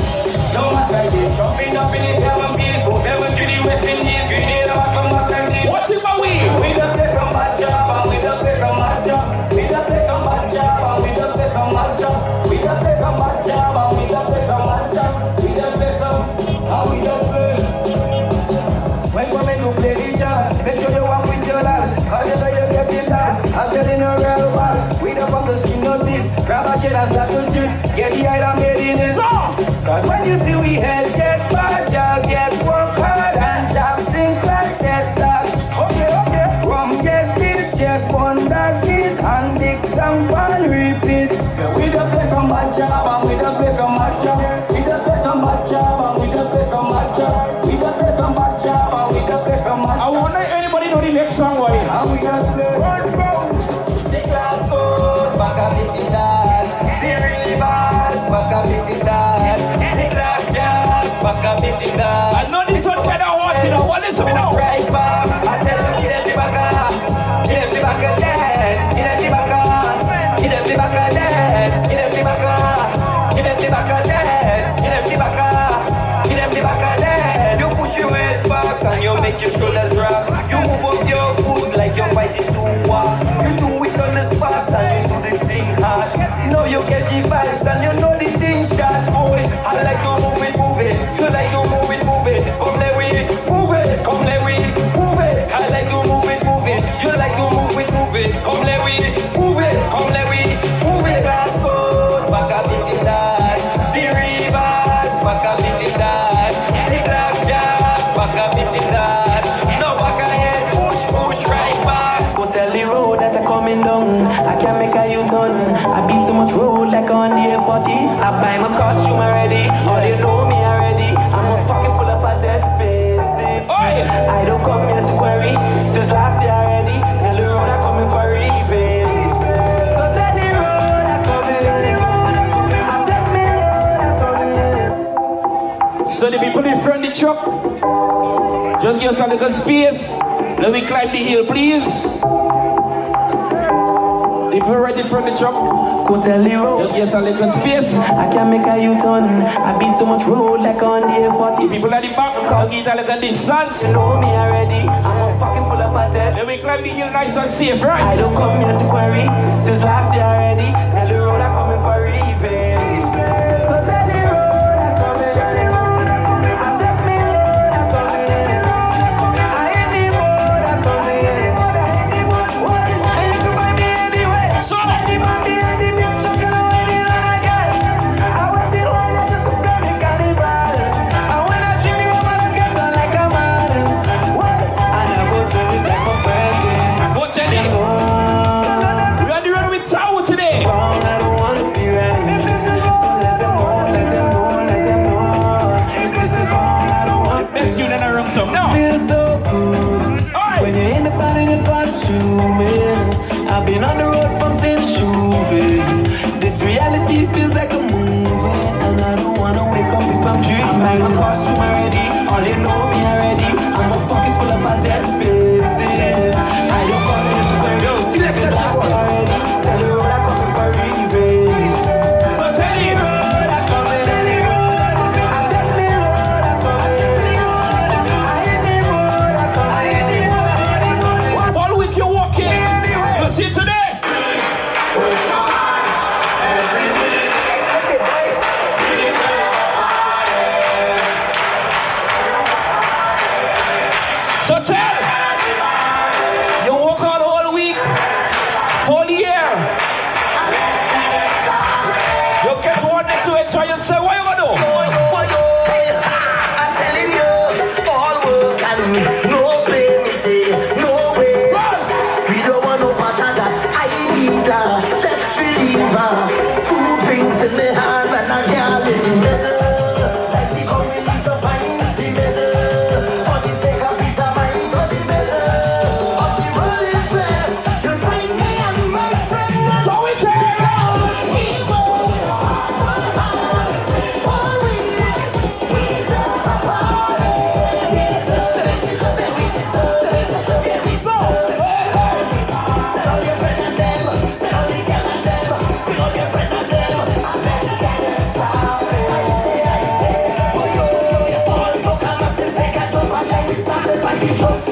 So much like this. Jumping up in the 7 years, for 7 years you were in. We did them so much like this. What's in my way? We just play some bad job, and we just play some bad job. We just play some bad job, and we just play some bad job. We just play some bad job, and we just play some bad job. We just play some, and we just play. When we make you play the job, make sure you walk with your lad. Cause you know you get it done. I'm telling you real bad. We don't want to skin no teeth. Grab a shit and start to drip. Get the item made in this song. Cause when you see we head get bad, y'all get work hard and job things like get that. Okay, okay. From get this, just one that is and dig some one repeat. So we just play some bad job and we just play some bad job. We just play some bad job and we just play some bad job. We just play some bad job. I wonder if anybody know the next song, boy. And we just play the glass food, back up in that. The rivers, back up in that. The glass jar, back up in that. I know this one kind of hot, you know. What is it now? Right back, I tell you, get them the back up. Get them the back up, dance. Get them the back up. Get them the back up, dance. Get them the back up. Get them the back up, dance. Get them the back up. Get them the back up, dance. You push your head back and you make your shoulders drop. You move up your foot like you're fighting to war. You do it on the spot and you do the thing hard. You know you get the vibes and you know the thing shot, boy. I like to move it, move it. You like to move it, move it. Come let we move it. Come let we move it. I like to move it, move it. You like to move it, move it. Come let we move it. Come let we move it. Glass foot, back up in that. The rivers, back up in that. The glass jar, back up in that. No back ahead, push, push right back. Go tell the road that I'm coming down. I can't make a U-turn. I beat so much road like on the A40. I buy my costume already. Oh, they know me already. I'm a pocket full of a dead face. I don't come here to query. Since last year already. Tell the road I'm coming for revenge. So tell the road I'm coming. I tell me road I'm coming. So the people in front of the truck, just give us a little space. Let me climb the hill, please. If you're ready for the truck, go tell the road. Just give us a little space. I can't make a U-turn. I beat so much road like on the A40. People at the back, I'll give a little distance. You know me already. I'm a pocket full of patent. Let me climb the hill nice and safe, right? I don't come here to query. Since last year already. Tell the road I'm coming for revenge. So tell the road I'm coming. I tell me road I'm coming. I ain't the road I'm coming. And you can find me anywhere. So anybody and the music, so can I any line I got. I was the one that just a very carnival. And when I see the woman, I get on like a man. What? And I go to the like a person. What's your name? We're on the road with Tower today.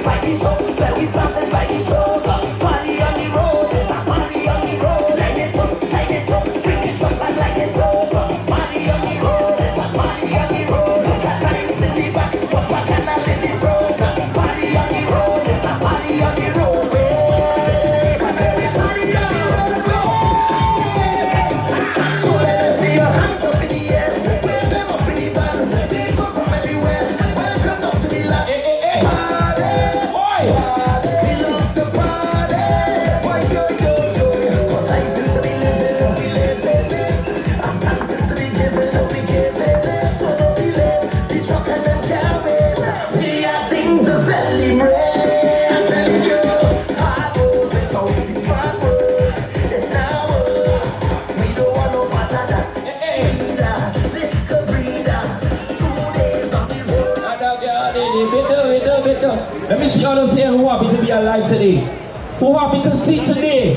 fight it up. Where we started by the doors. Party on the road, it's a party on the road. Light it up, bring it up and light it up. Party on the road, it's a party on the road. Look at times in the back, but what can I live it road? Party on the road, it's a party on the road. Party on the road, so let's see your hands up in the air. Wave them up in the band. People from everywhere. Welcome up to the land. Party, we love to party. Why yo yo yo? 'Cause life is to be living, we live it. And thanks is to be given, so we give it. So don't be late. The truck and them carry. We have things to celebrate. I'm telling you, hard work without the smart work. It's now we don't want no matter that. Breeder, little breeder. 2 days on the road. Let me see all those here who happy to be alive today. Who happy to see today.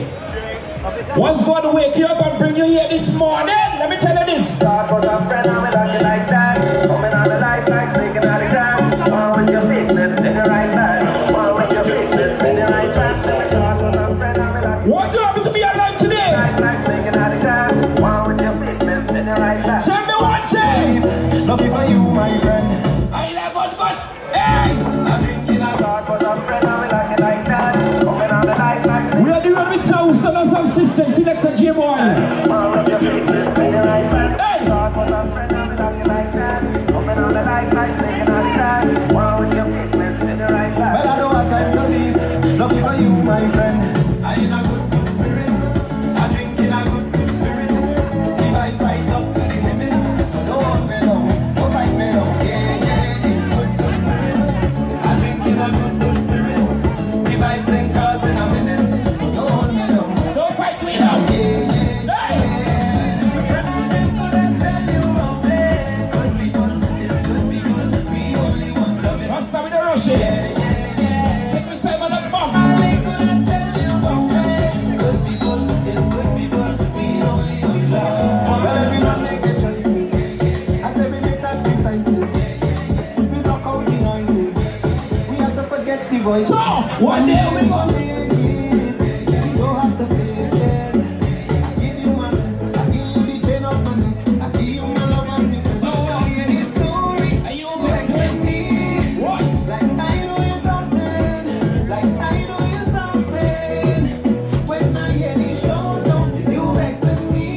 Once God wake you up and bring you here this morning, let me tell you this. God was a friend, I'm lucky like that. Coming on the life like taking out the time. One with your business in the right time. One with your business in the right time. God was a friend, I'm lucky What you happy to be alive today? like taking out the time. One with your business in the right time. Tell me one thing. Lucky for you, my friend. I never got. Hey! I'm drinking a God was a friend, I'm lucky like that. Coming on the life like We are doing with toast and some system. Selector J-Boy. one with your business in the right time. Hey! God was a friend, I'm lucky like that. Coming on the life like taking out the time. One with your business in the right time. Well, I don't have time to leave. Lucky for you, my friend. I in a good spirit. I drink in a good spirit. If I fight up to the limit, don't hold me down, don't fight me down. Yeah, in good spirit. I drink in a good spirit. If I drink cause in a minute, don't hold me down, Don't fight me now. Rasta with the Russian. Take me time on that bomb. So, one day we go. You don't have to feel it. I give you my blessing, I give you the chain of my neck, I give you my love and respect. So I hear this story, Are you like going me. What? Like I know you something, like I know you something. When I hear the showdown, you vexing me.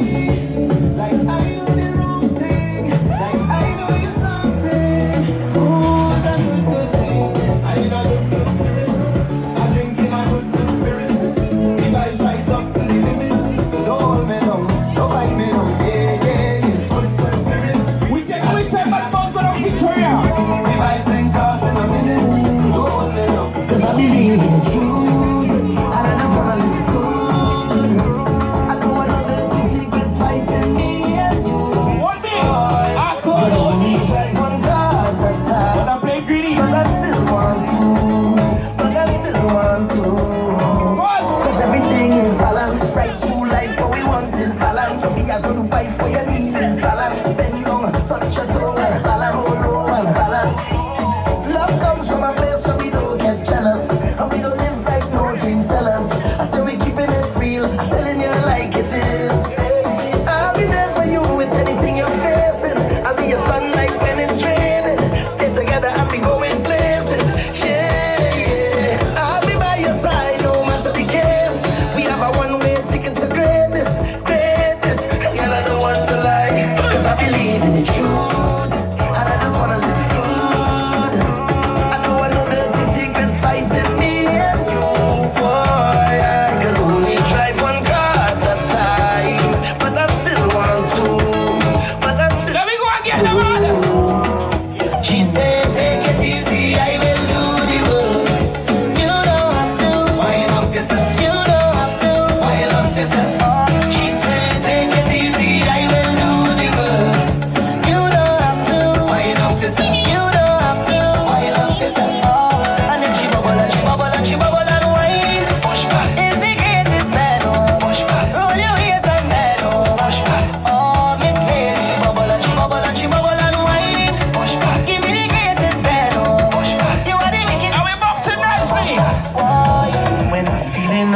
Like I know the wrong thing, like I know you something. Oh, that's a good thing. I know the good spirit. I drink in a good spirit. If I fight up to the limit, so don't hold me down, don't fight me down. Yeah, good spirit. We take our time at Mount Grand Victoria. If I think cause in a minute, so don't hold me down. Cause I believe in the truth, and I just wanna live good. I don't want other secrets fighting me and you. One day, I You call don't on need like one God's when attack. I play greedy. But I still want to, but I still want to. Cause everything is balance, right through life, what we want is balance. Be a good wife for your needs is balance. Bend down, touch your toe and balance, hold low and balance. Love comes from a place where we don't get jealous, and we don't live by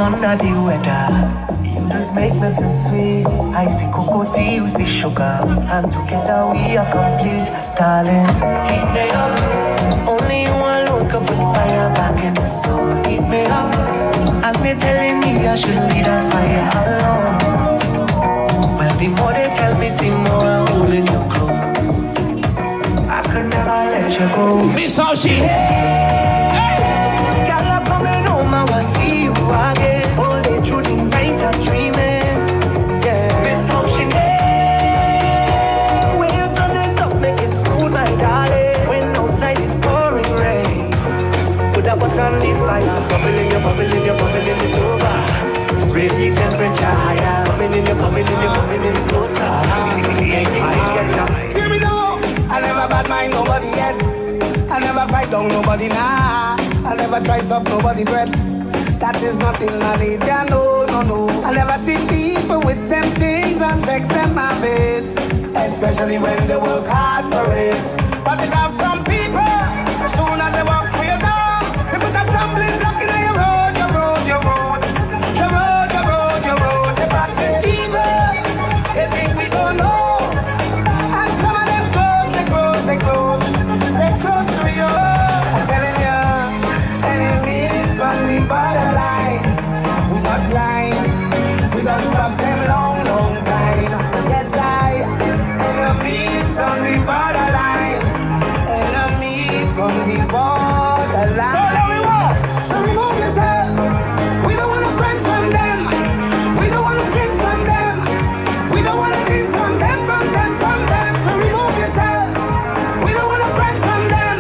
under the weather. You just make me feel sweet. I see cocoa tea, you see sugar, and together we are complete, darling. Heat me up. Only you alone can put fire back in the soul. Heat me up. And they telling me I should lead a fire alone. Well, the more they tell me, the more I'm holding you close. I could never let you go. Miss how she. Girl, I'm coming home, I will see you again. All day through the night, I'm dreaming. Yeah, Miss how she. When you turn it up, make it smooth, my darling. When outside is pouring rain, put that button on the fire. Bubbling, you're bubbling, you're bubbling, it's over. Raise the temperature higher. Coming in, you're coming in, you're coming in closer. Hear me now. I never bad mind nobody yet. I never fight down nobody now. I never try to stop nobody breath. That is nothing I need, yeah, no, no, no. I never see people with them things and vex them habits, especially when they work hard for it. But they have some people, as soon as they walk for your door, they put a stumbling block in your road, your road, your road. Your road, your road, your road. They practice evil, they think we don't know. And some of them close, they close, they close. They close to you. I'm telling you, enemies on the borderline. We not blind, we don't stop them long, long time. Yes, enemies on the borderline. Enemies on the borderline. So there we go. So remove yourself. We don't want to friend from them. We don't want to drink from them. We don't want to drink from them, from them, from them. So remove yourself. We don't want to friend from them.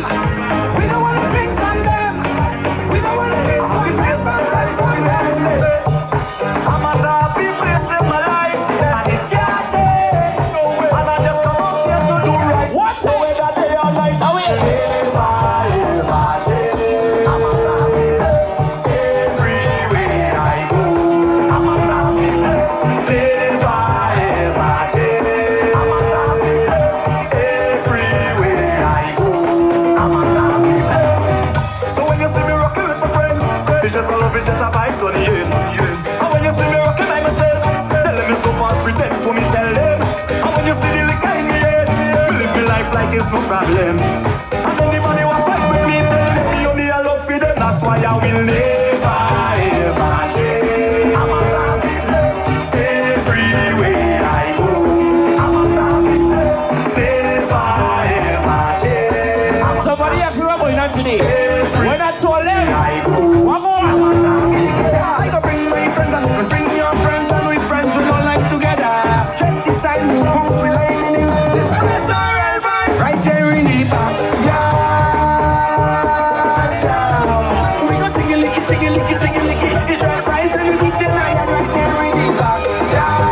We don't want to drink from them. We don't want to drink from them, from them, from them. I'm a happy place in my life, and it can't take no way. And I just come up here to do right. What? So whether day or night, I will. I'm a happy place everywhere I go. I'm a happy place live by my day. I'm a happy place everywhere I go. I'm a happy place. So when you see me rocking with my friends, it's just a love, it's just a vibe, so the ends. And when you see me rocking by myself, tell them it's so far pretend for me, tell them. And when you see the liquor in me head, we live my life like it's no problem. And anybody want fight with me, tell them you me a love for them. That's why I will never ever change. I'm a happy place everywhere I go. I'm a happy place, never ever change. Somebody have to remember you today. When I told them, what more? I go bring my friends and we bring your friends and we friends we all like together. Just decide who wants we like in it. This is our vibe right here in the back. Yeah, we go take a lick it, take a lick it, take a lick it. It's right price and we get it now. Yeah, right here in the back. Yeah,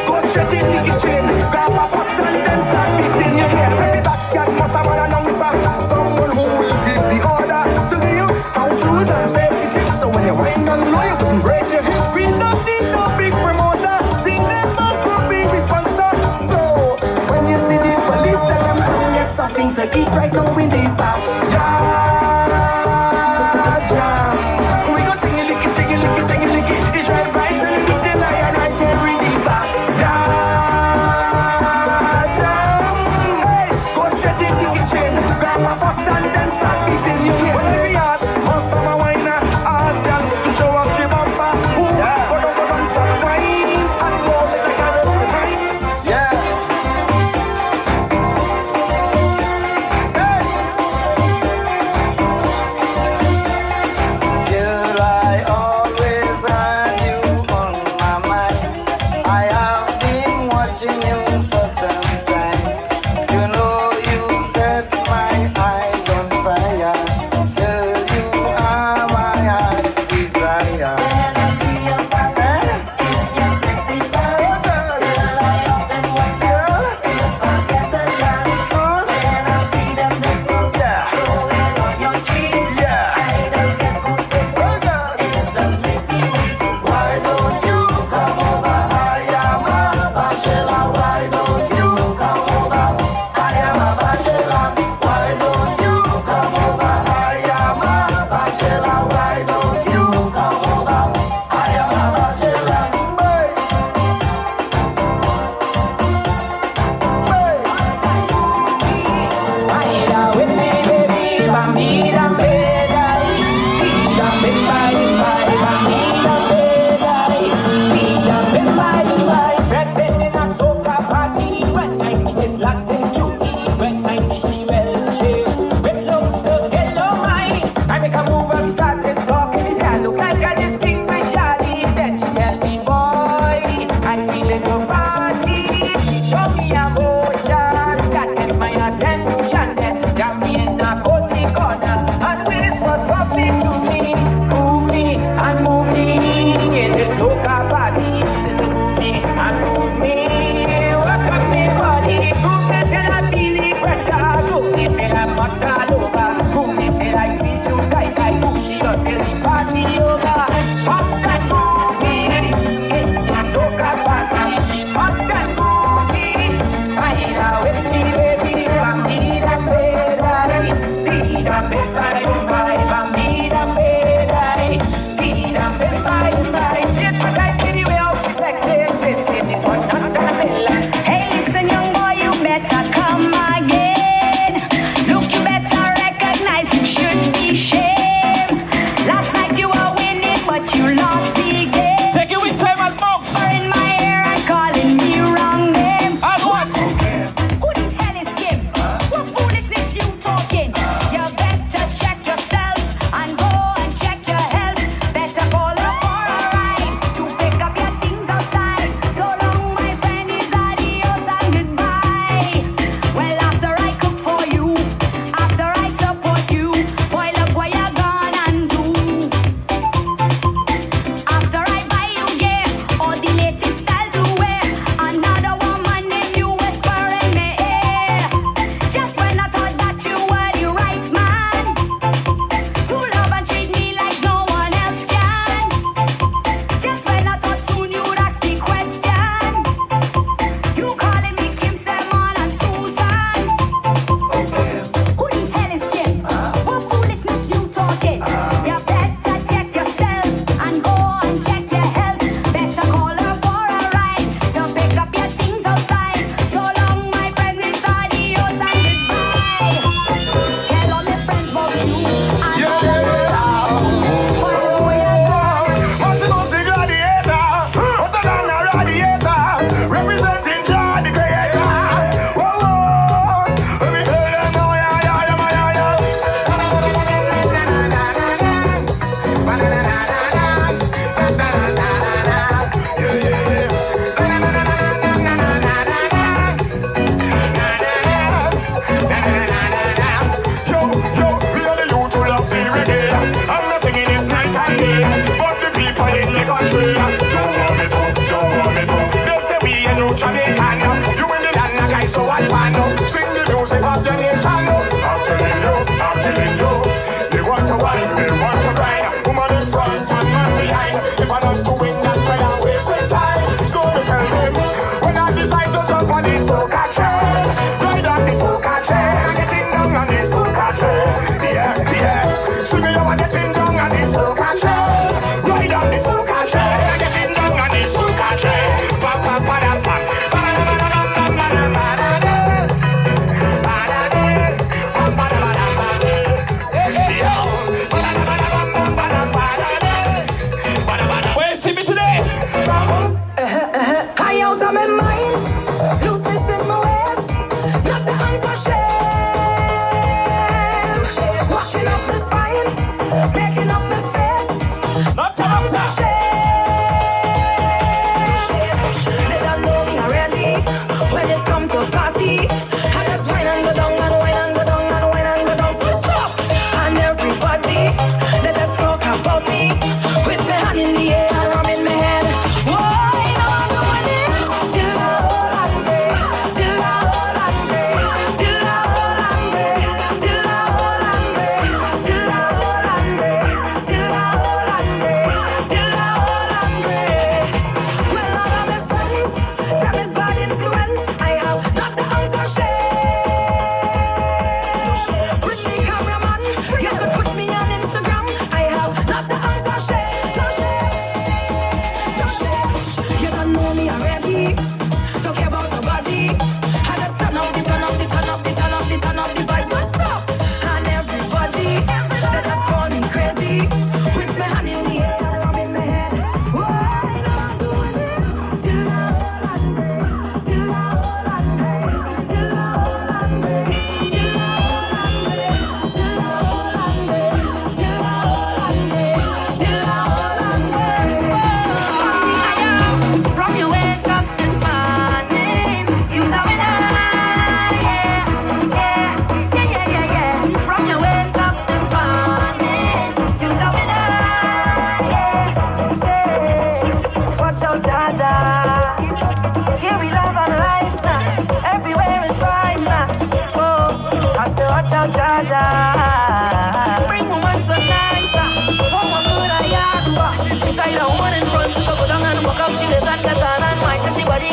go straight in the kitchen, grab a pot and then start beating your head. Every back got must have one on the back. Someone who will give the order to the youth, how shoes and safety tips. So when you wind down low, you couldn't break your hip. We don't need no big promoter. The members will be responsible. So when you see the police, tell them come get something to eat right now in the back. Yeah.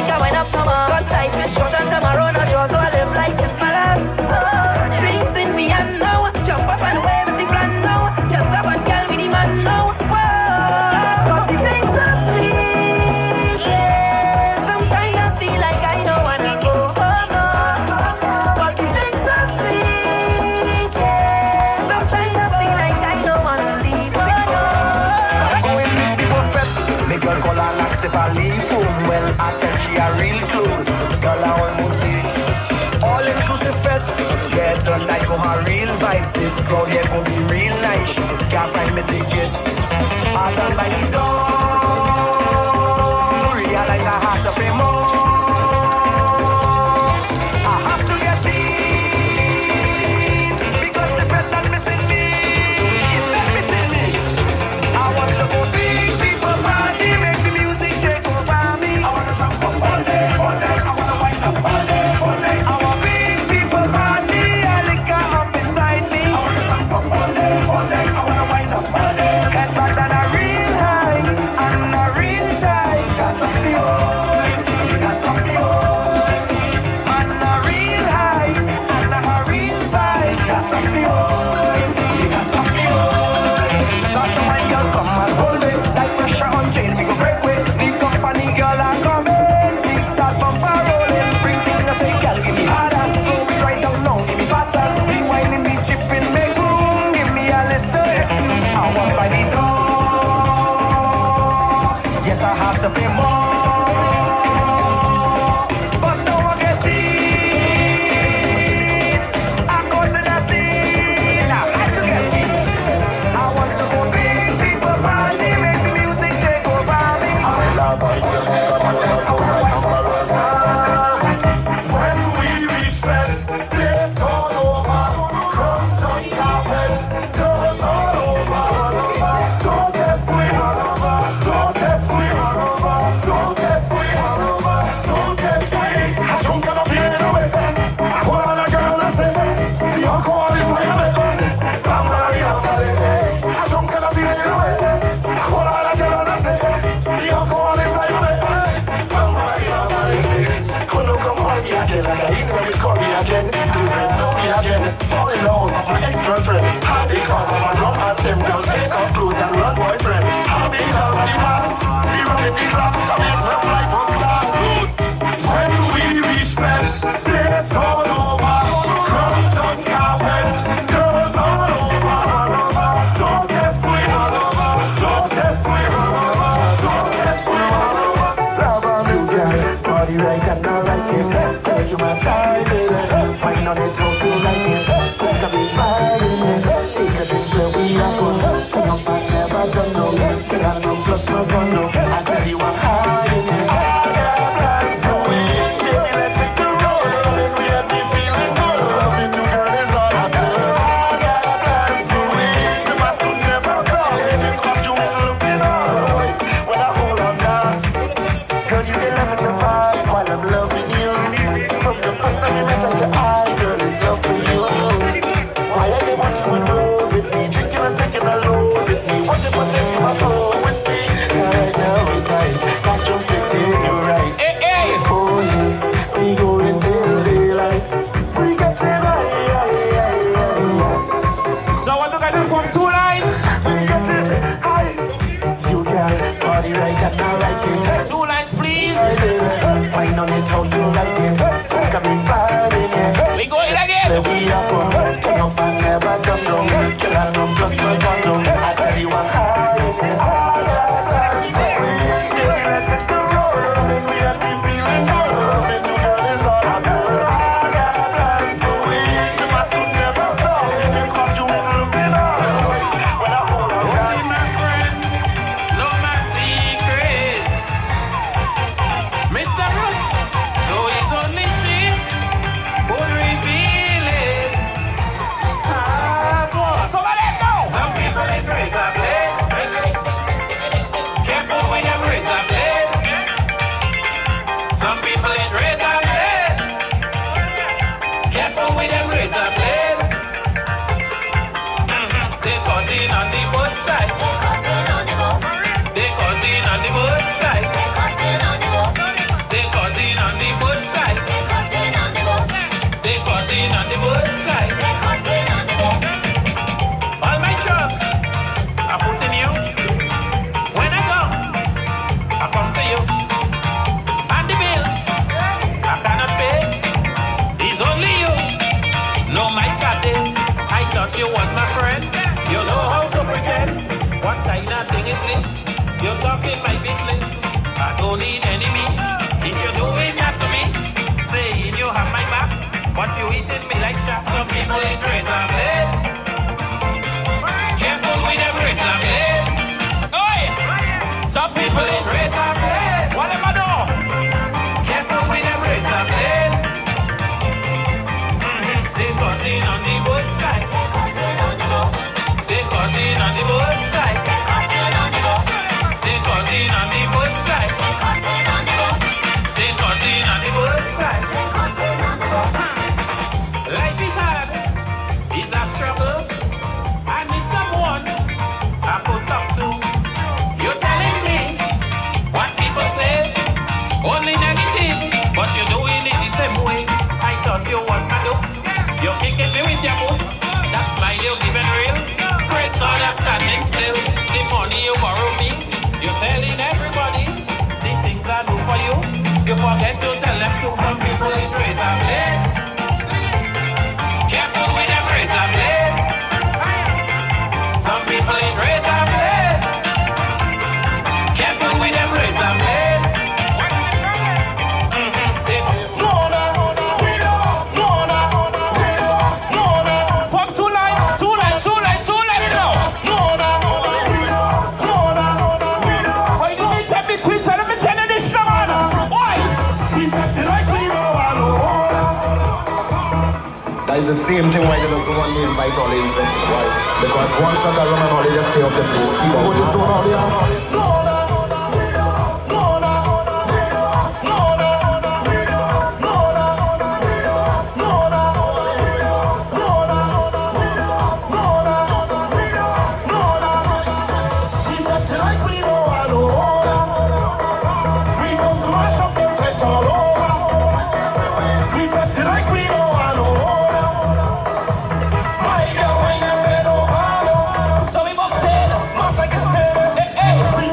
can wind up no more. Cause life is short and tomorrow not sure, so I live like it's my last. Oh, drinks in me and now, jump up and wave the plan now. Just up and girl with the man now. Whoa, cause it takes so sweet, yeah. Sometimes I feel like I don't wanna go home, no. Cause it takes so sweet, yeah. Sometimes I feel like I don't wanna leave, oh no. I'm going to be perfect. Make girl call her like if I leave home. Well, I tell she a real close. Girl, I almost did. All inclusive fest. Get done like go her real vibes. This crowd here gon' be real nice. Can't find me ticket. I done by the door. Realize I have to pay more. I have to get seen. Because the fest not missing me. It's not missing me. I want to go big people party. Make the music take over me. I want to rock up all day, all day. I want to wind up all day, all day. I want big people party. I liquor up inside me. I want to rock up all day, all day. I want to wind up all day. Get back on a real high and a real side. Got some fuel, got some fuel. On a real high and a real side. Got some fuel, got some fuel. Start to wind girl, come and hold it. Like pressure on chain, we go break with. The company girl are coming. Big that bumper rolling. Bring things to say, girl, give me harder. So we right down now, give me faster. We winding, me chipping, make room. Give me a little extra. I want by the door. Yes, I have to pay more. But don't forget it. I'm going to the scene. I had to get it. I want to go big people party. Make the music take over me. I love it. When we reach Fest, it's all over. Crumbs on carpets, girls all over. Don't test me all over. Don't test me all over. Don't test me all over. Don't test me. I don't get up here anyway. I hold on a girl and say, the alcohol is violent. Come on, I don't get up here anyway. I hold on a girl and say, the alcohol is violent. Come on, couldn't come on me again, like I ain't gonna call me again. Do this, know me again. Fall in love with my ex-girlfriend. Happy cause I'm a drum and them girls take off clothes and run boyfriend. Happy cause we pass, we running the class, come in, let's life was class. When we reach Fest, it's all over. Crumbs on carpets, girls all over. Don't test me all over. Don't test me all over. Don't test me all over. Love on this girl, body right and I like it. Tell you my time, baby. Wine on it, don't you like it? Take a big bite in it. Take a drink where we are going. Come up and never done no. Get on no plus no gun no. I tell you I'm high in it. I got plans for we. Baby, let's hit the road. And we have me feeling good. Loving you, girl, is all I do. I got plans for we. The past could never stop. Cause you ain't looking all right. When I hold on down. Girl, you can love in the vibes while I'm loving you. From the first time you met at your eyes, girl, it's love for you. Why are they want you in love with me? Drinking and taking a load with me. Watch it protect my soul with me. Right now it's right. Got you fitting you right. Hey, hey. Oh, yeah. We go until daylight. We get to night. So I want to get them from 2 lines. We get to high. You got body right and I like it. 2 lines, please. Wine on it how you like it. Fuck a big party, yeah. We go in again. Where we are from, turn up and never come down. Kill a no plus no gun down. I tell you I'm high in it. Let's hit the road. And we have me feeling good. Loving you, girl, is all I do. I got plans for we. The past could never stop. Cause you ain't looking all right. talking my business. I don't need enemy. If you're doing that to me, saying you have my back, but you eating me like shark. Some people ain't razor blade. Careful with them razor blade. Oi! Some people ain't razor blade. What am I doing? Careful with them razor blade. They cut in on the both side. They cut in on the both side. They cut in on the both side. They cut in on the both side. Life is hard. It's a struggle. I need someone I could talk to. You're telling me what people say, only negative, but you're doing it the same way. I thought you was my dude. You're kicking me with your boots. That's why you're giving real. Praise God, I'm standing still. The money you borrow me, you're telling everybody the things I do for you. You forget to tell them to. Some people is razor blade. Careful with them razor blade. Some people is razor blade. Careful with them razor blade. Fuck two lines now. Why do they tell me Twitter? Let me tell you this now, man. Why? That is the same thing why they don't want to invite all these things. Why? Because once a government holiday just stay up the place. People just don't know the So we both said, hey, hey.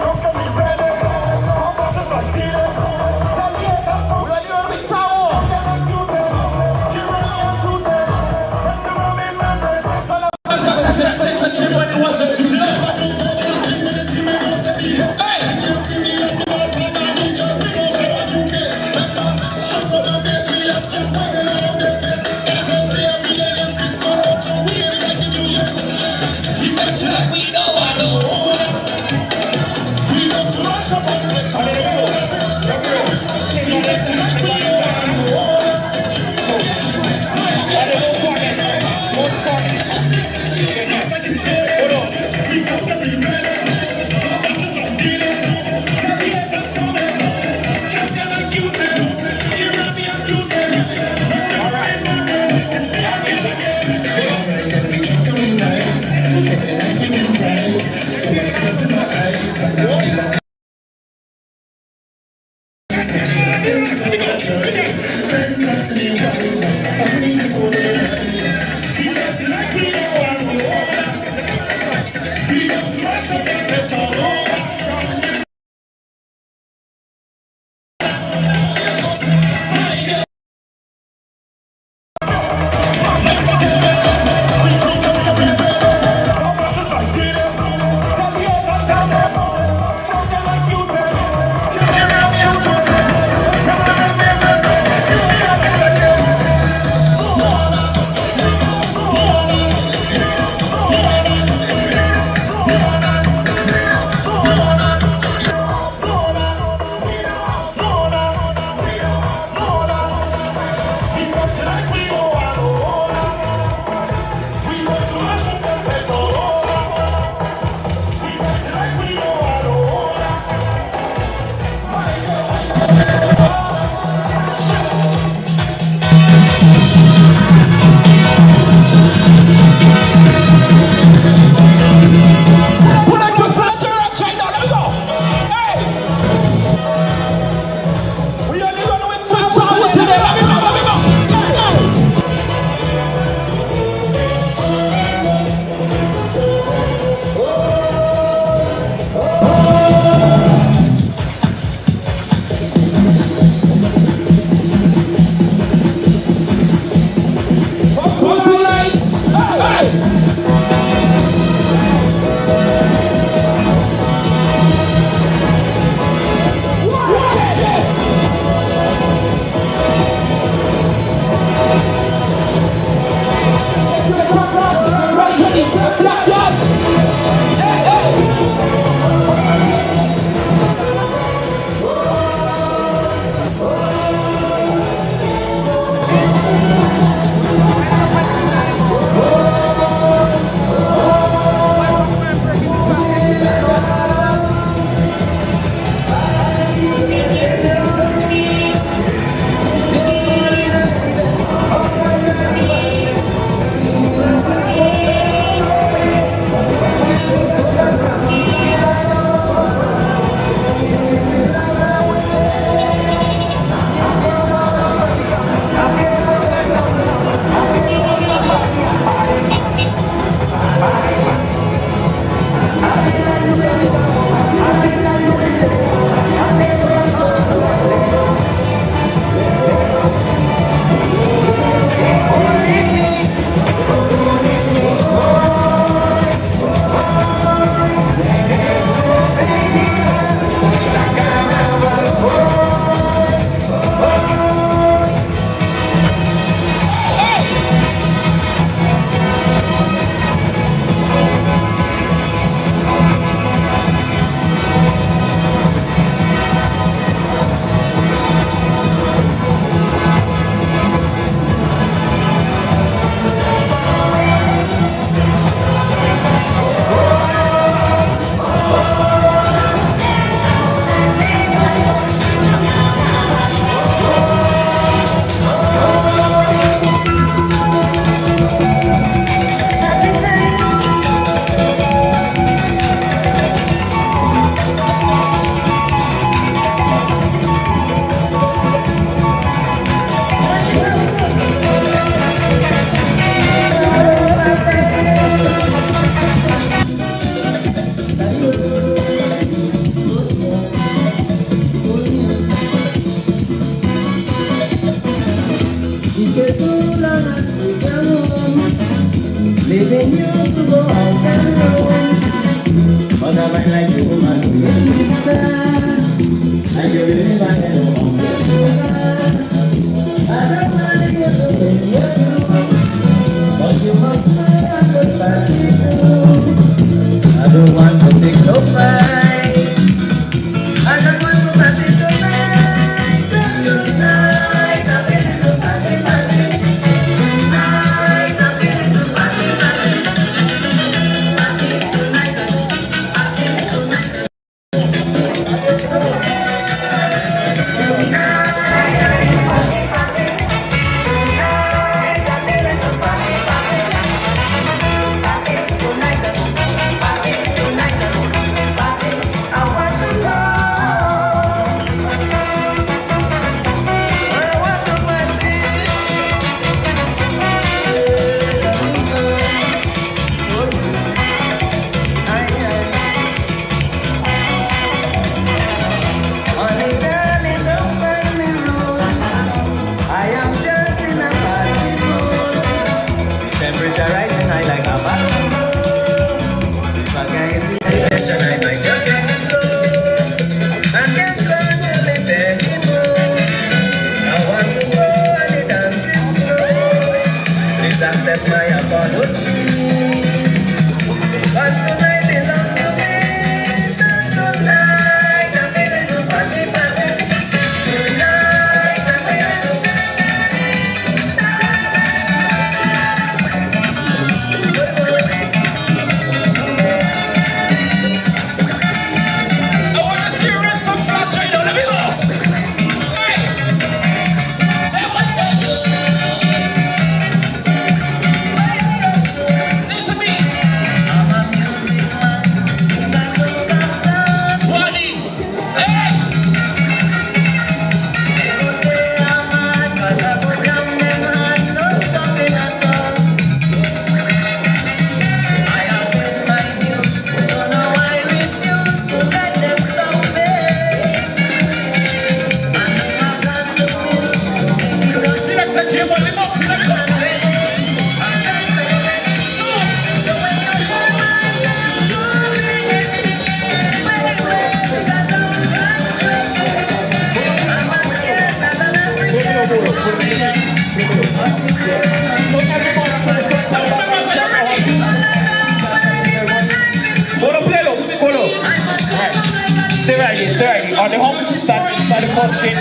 Or the humble stand inside the first chain.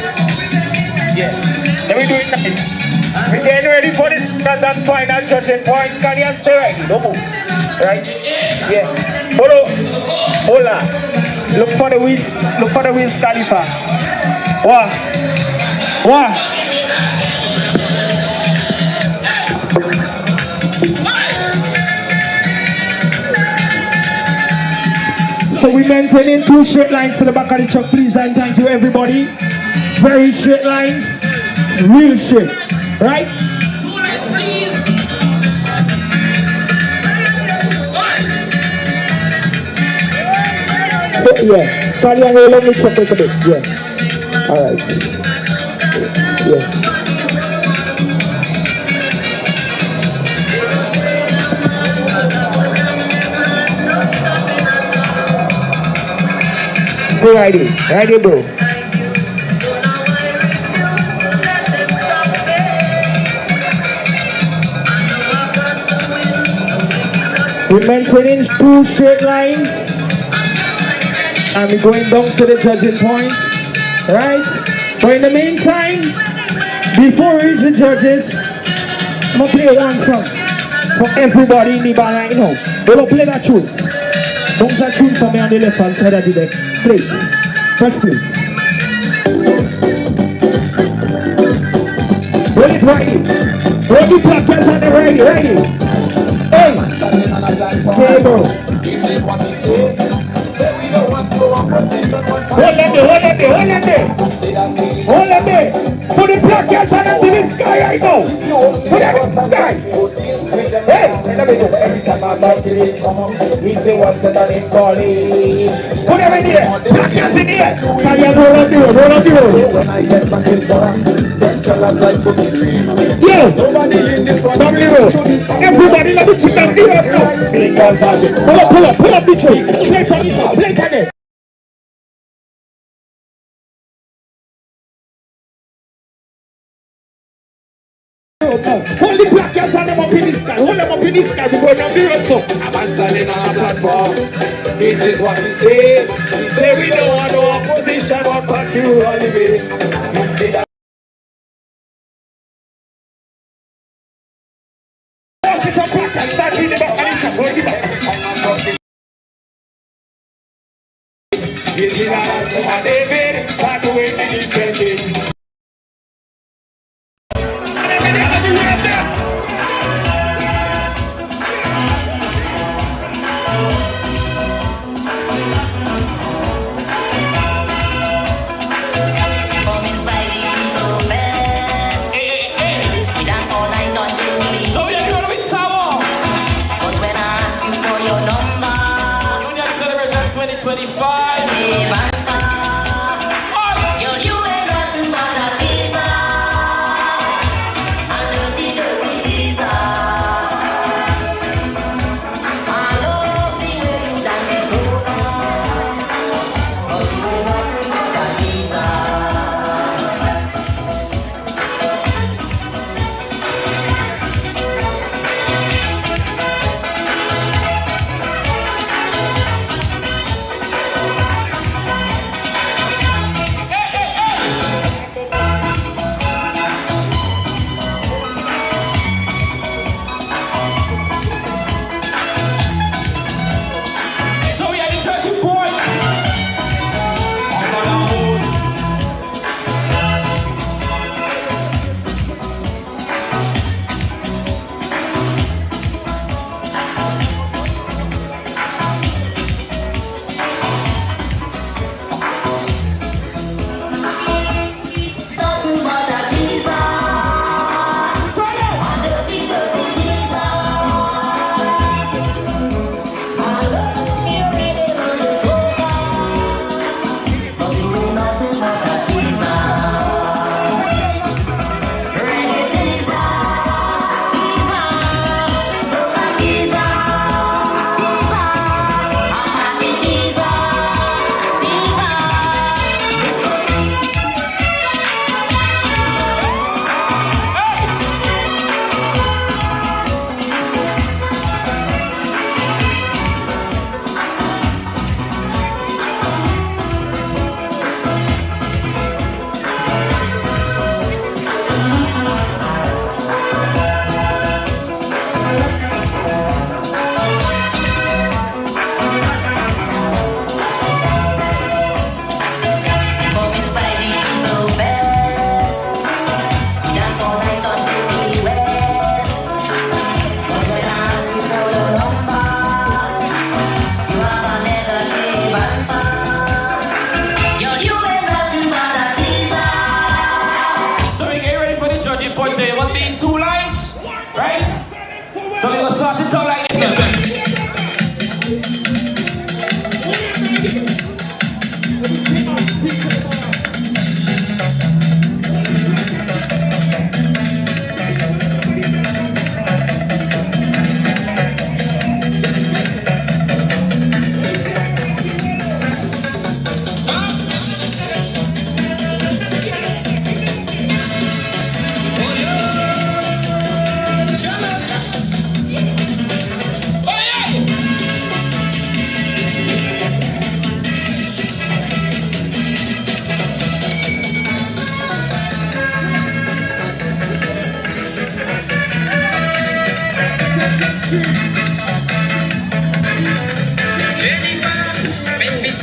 Yeah. Then we do it nice. We're getting ready for this that final judging point. Can you stay right? Don't move. Right? Yeah. Hold on. Look for the wheels. Look for the wheels, Khalifa. What? So we maintaining 2 straight lines to the back of the truck, please, and thank you everybody. Very straight lines, real straight, right? 2 lines, please. Yeah, Charlie and let me check it a bit, yeah. Alright. Yeah. Ready, bro. We're maintaining 2 straight lines, and we're going down to the judging point, right? But in the meantime, before we reach the judges, I'm gonna play one song for everybody in the band right now. We're gonna play that tune. Don't that tune for me on the left hand side of the deck. Play. First please. Hold it ready. Hold the placards on the ready. Hey! Hey bro. Hold on there. Put the placards on the sky right now. Put it in the sky. Hey! Every time I'm back to it, come on. We say what's the name calling. Put them in there. Placards in there. Can you roll up the road? When I get back in the them fellas like to be dream. Yeah. Nobody in this one. Everybody let me check that video now. Pull up the tree. Play on it. Hold the placards and them up in the sky. Hold them up in the sky before them be run so. I'm standing on a platform. This is what we say. We say we don't want no opposition, but fuck you all the way. We say that. Sit up back and start in the back and come. Hold the back. Yes, you are David. Start to win the defending.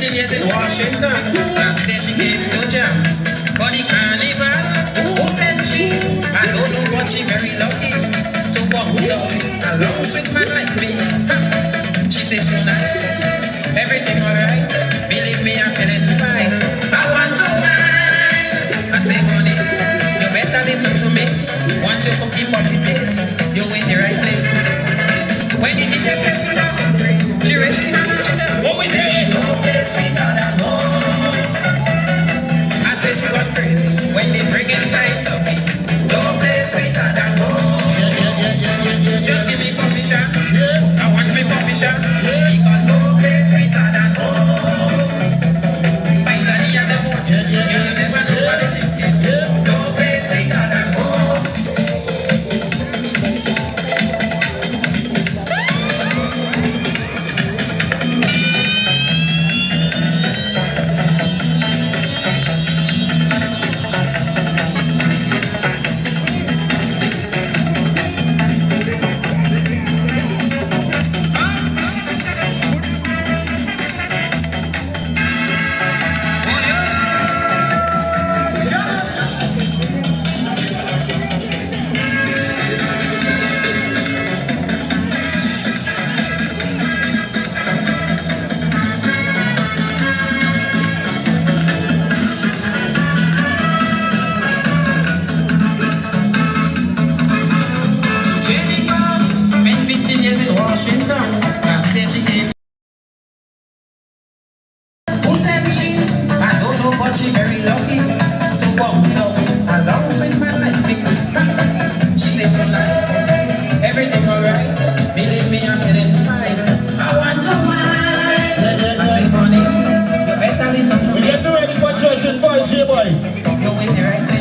15 years in Washington. Last day she came to jam. For the carnival, who said she? I don't know, but she very lucky to walk along with my like me. She said so nice, everything alright. Believe me, I'm feeling fine. I want to wine. I say, honey, you better listen to me. Once you come keep on the place, you're in the right place. When the DJ plays down, she raised her hand. What we say? No place sweeter than home. I say she was crazy when they bring it nice up. No place sweeter than home. Just give me coffee shop. I want me coffee shop. Because no place sweeter than home. By the end of the morning, you never know what it is. No place sweeter than home.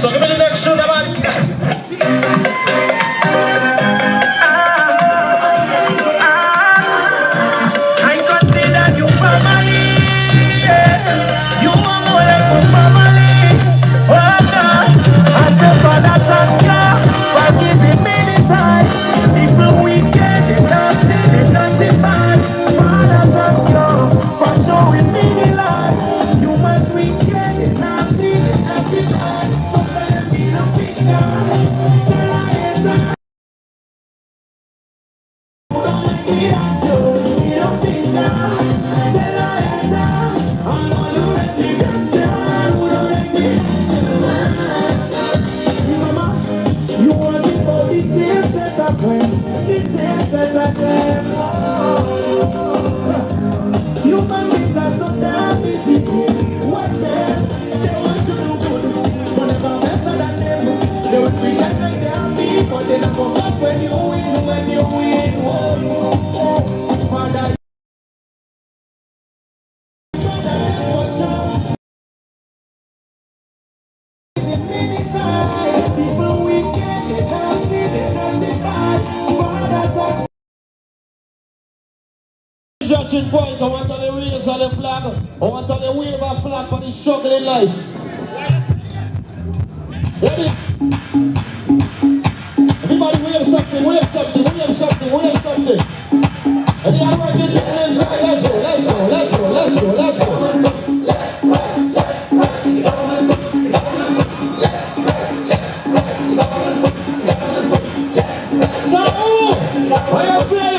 So give me the next sugar man. I consider you family. You are more like my family. Oh God, I say Father thank you for giving me this time. People wicked, they nasty, they nothing bad. Father thank you for showing me the light. You must wicked, they nasty, they nothing bad. Sometimes be the finger. Tell I hate that. When you win, oh, Father. Judging point, I want to raise on the flag. I want to wave a flag for the struggle in life. Ready? Everybody wave something, wave something, wave something, wave something. And the other get the hands up. Let's go, let's go, let's go, let's go, let's go. So, what you say?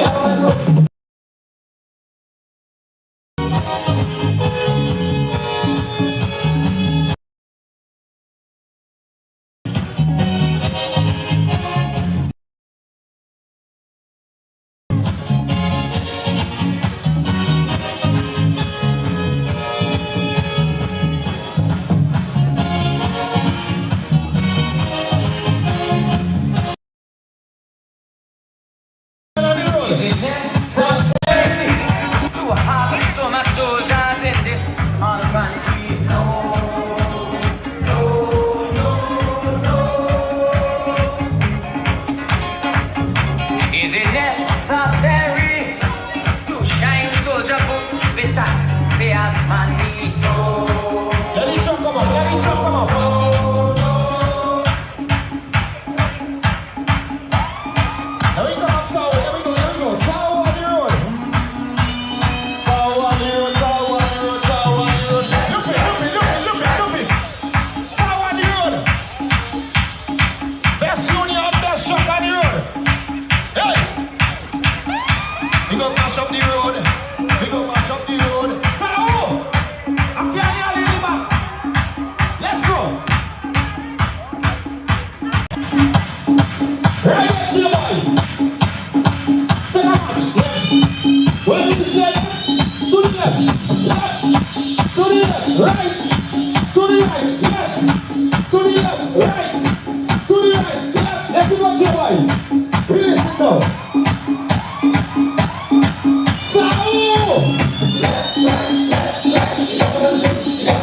say to the left, left, to the left, right, to the right, left, to the left, right, to the right, left. Let me watch your way. Release it now.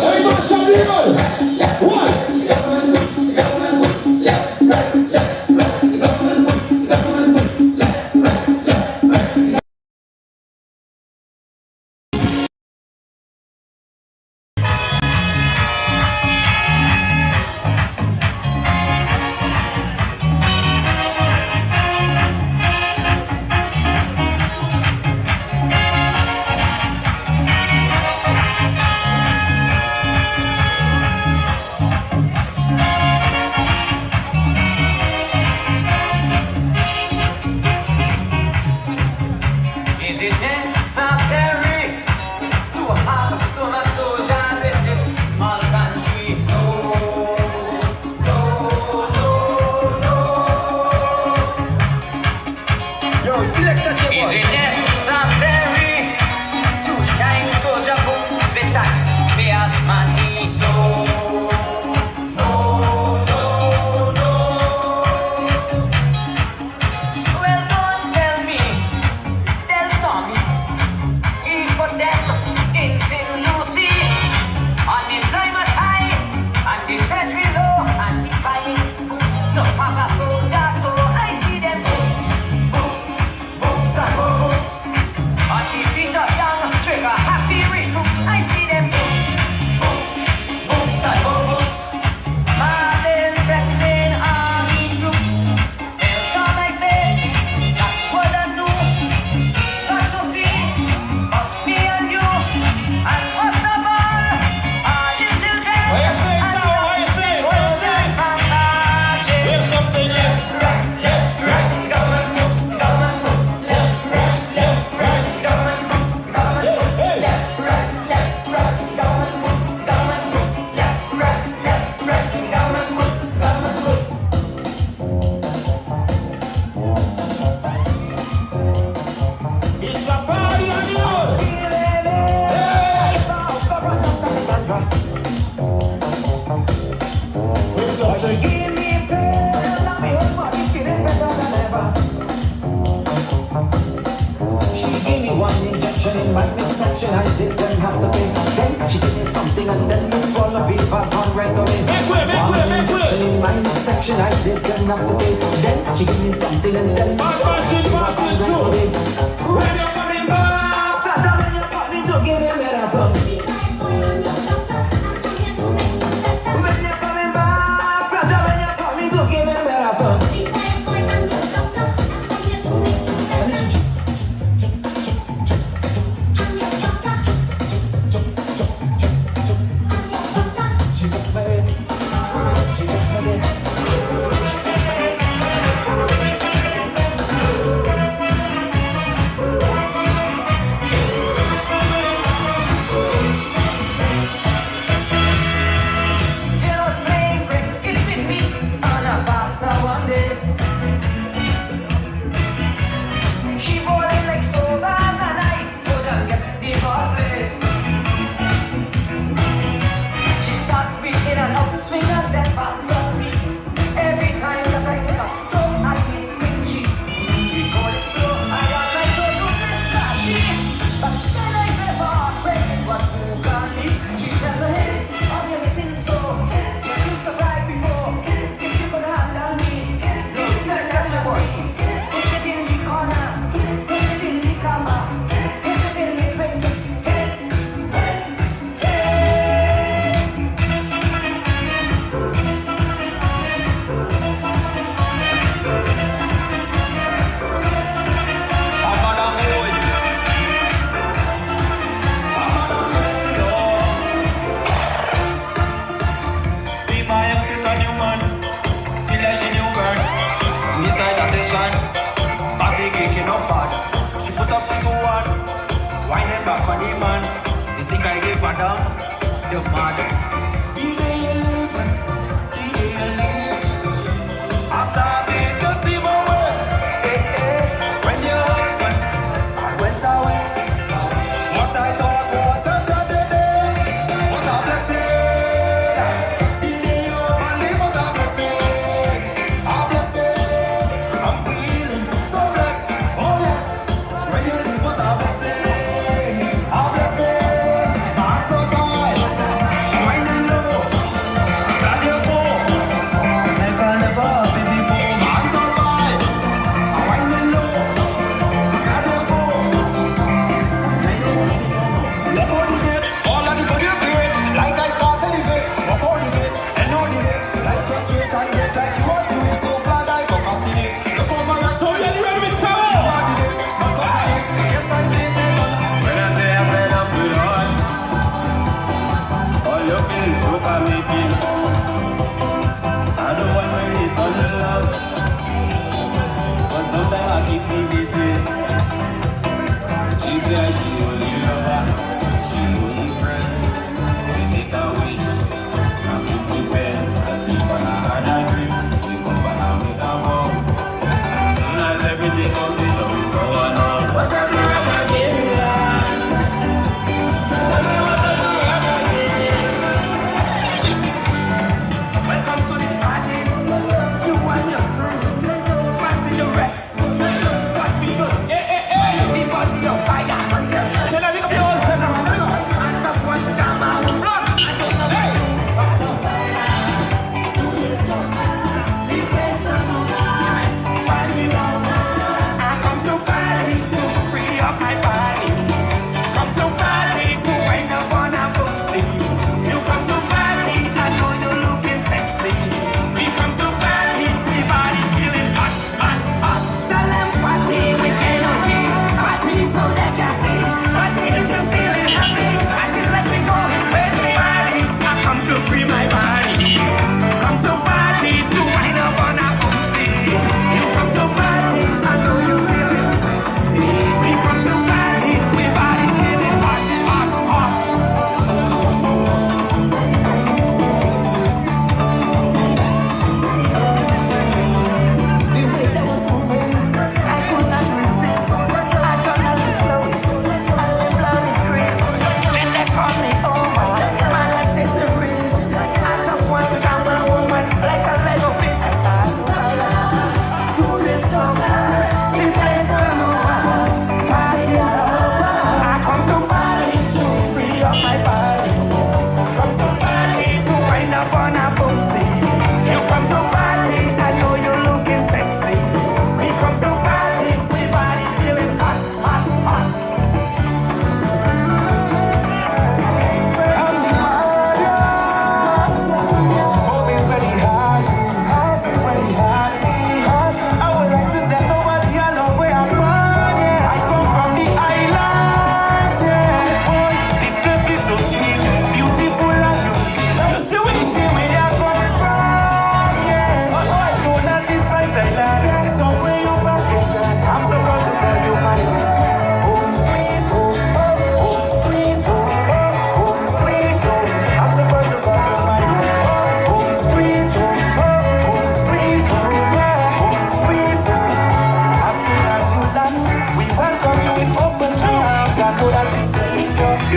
Everybody shout the roll. One.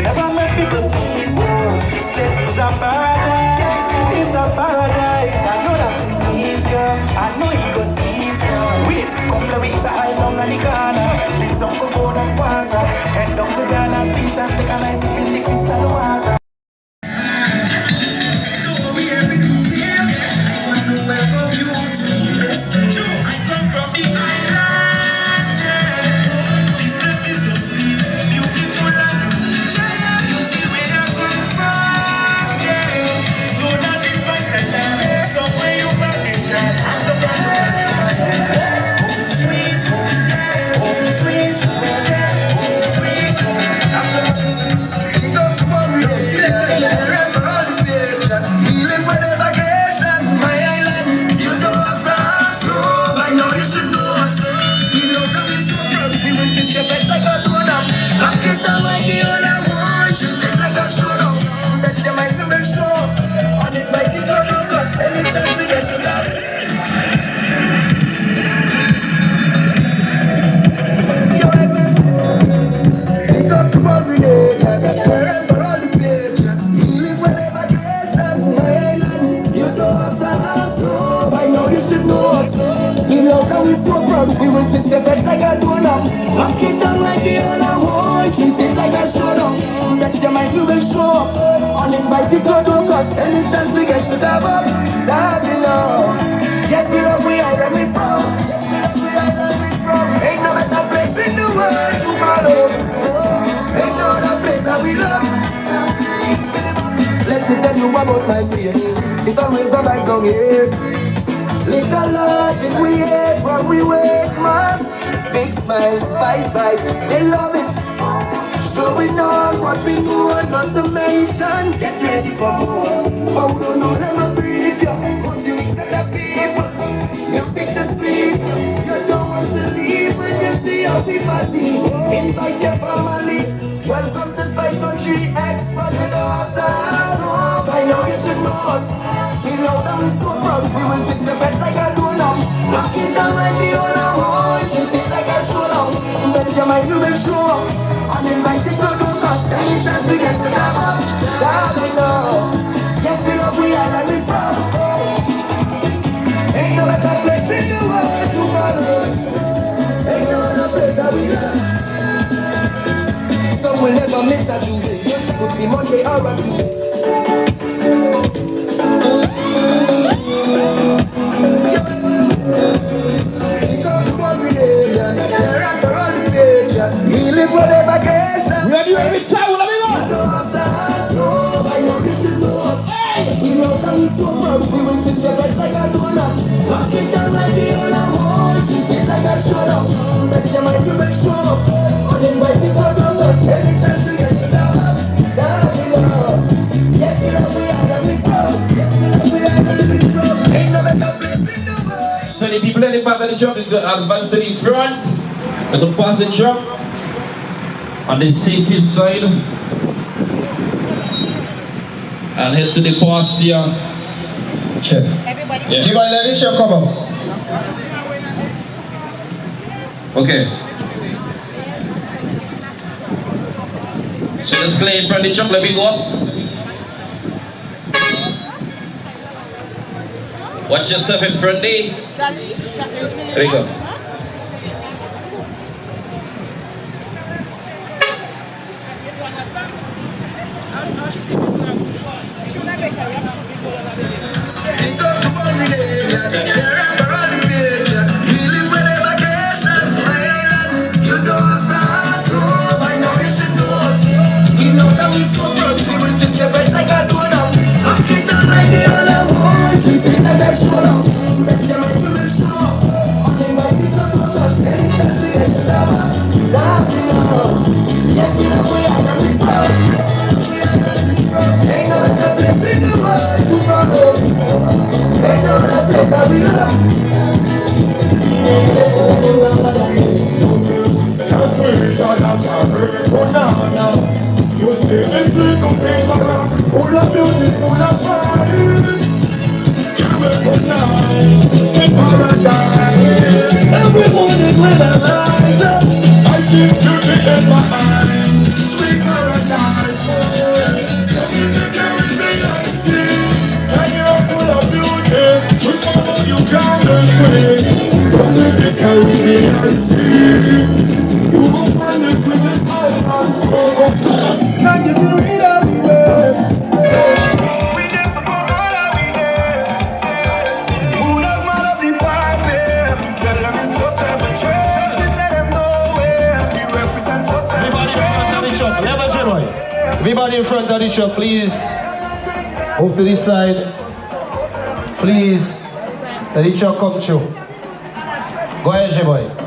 You never met people before. This is a paradise. It's a paradise. I know that he needs you. I know he got needs you. Wait, come to me, high down on the corner. Sing some cocoa and water. Head down to Ghana beach and take a nice dip in the crystal water. Welcome you to this show. I come from the island. This place is so sweet, beautiful and unique. You see where I come from, yeah. No, that is my celeb. Somewhere you vacation. I'm so proud to have you, my head. Home sweet home, home sweet home, home sweet home. I'm so proud to come to Mario. Select the children for all the patrons. We live for the vacation, my island. You don't have to ask, no. By now you should know us. We love that we so proud. We will kiss your bed like a donut. Lock it down like the other one. Treat it like a showdown. That's your mind to make sure. On it like it's a focus. Any chance we get to that. Yo, pick up tomorrow day. Parents for all the patrons. We live with a vacation, my island. You don't have to ask, no. By now you should know us. We love that we so proud. We will kiss the bed like a donut. Lock it down like the other one. Treat it like a showdown. That's your mind to make sure. Uninvited so don't cost. Any chance we get to dab up, dab it up. Yes, we love we island, we proud. Yes, we love we island, we proud. Ain't no better place in the world to follow. Ain't no other place that we love. Let me tell you about my place. It always arrives down here. Little lodging we hate from we wake months. Big smiles, spice vibes, they love it. Showing all what we know, not to mention. Get ready for more. But we don't know them a brief you. Once you accept the people, you pick the street. You don't want to leave when you see how we party. Invite your family. Welcome to Spice Country X, but you don't have to ask. Oh, by now you should know us. We know that we're so proud. We will fix the bed like a donut. Lock it down like the other one. Treat it like a showdown. Let your mind to make sure. Uninvited so don't cost. Any chance we get to dab up, dab it up. Yes, we love we island, we proud. Ain't no better place in the world to follow. Ain't no other place that we love. Some will never miss that you will. Could be Monday or a Tuesday. We live for the vacation. Ready every time, let me go. You don't have to ask, no. By now you should know us. We love that we so proud. We will kiss your bed like a donut. Lock it down like the other one. Treat it like a showdown. Make your mind to make sure. Uninvited so don't us. Any chance we get to dab it up. Yes, we love we island, we proud. Yes, we love we island, we proud. Ain't no better place in the world. So the people in the back of the truck is going to advance to the front. Let them pass the truck on the safest side and head to the pasture. Check. Everybody. Yeah. Jimmy, let this show come up. Okay. So let's play in front of the truck. Let me go up. Watch yourself in front there. There you go. Every morning when I rise up, I see beauty in my eyes. Sweet paradise. on, boy. Everybody in front of the truck, please. Move to this side. Please. Let the truck come through. Go ahead, J-boy.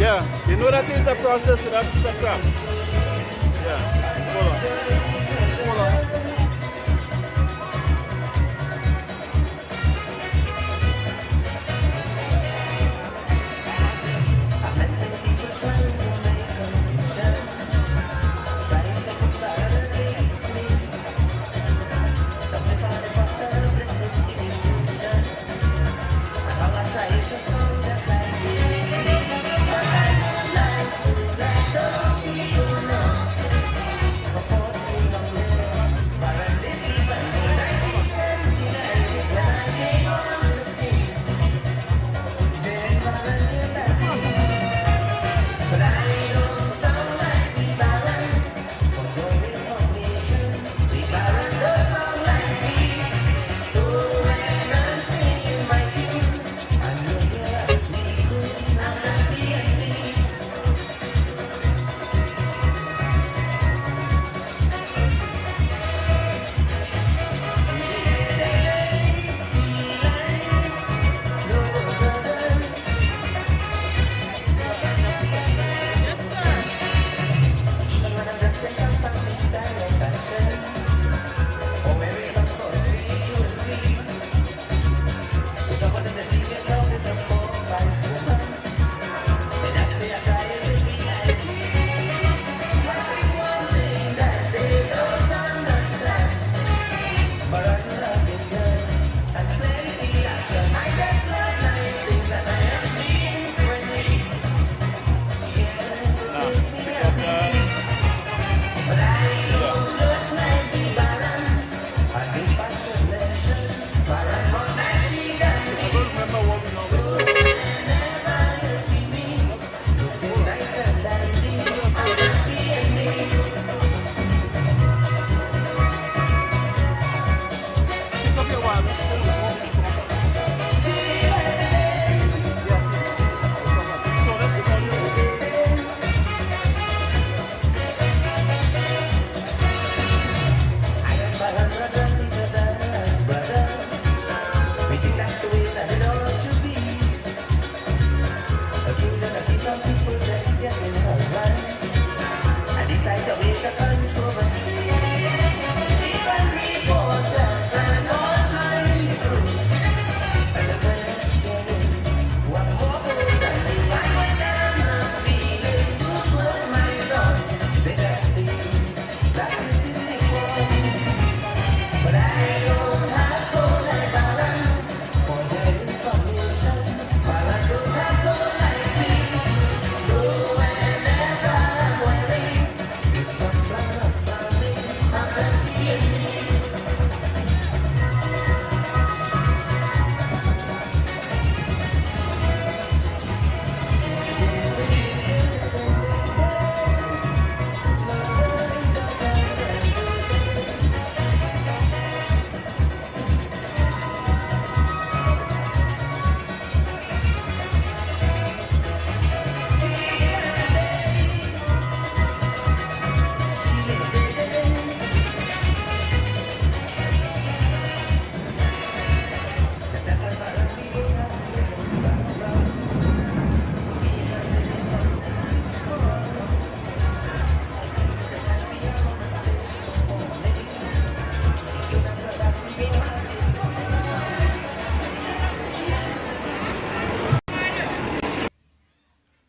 Yeah, you know that is a process, so that's the craft. Yeah, hold on. Hold on.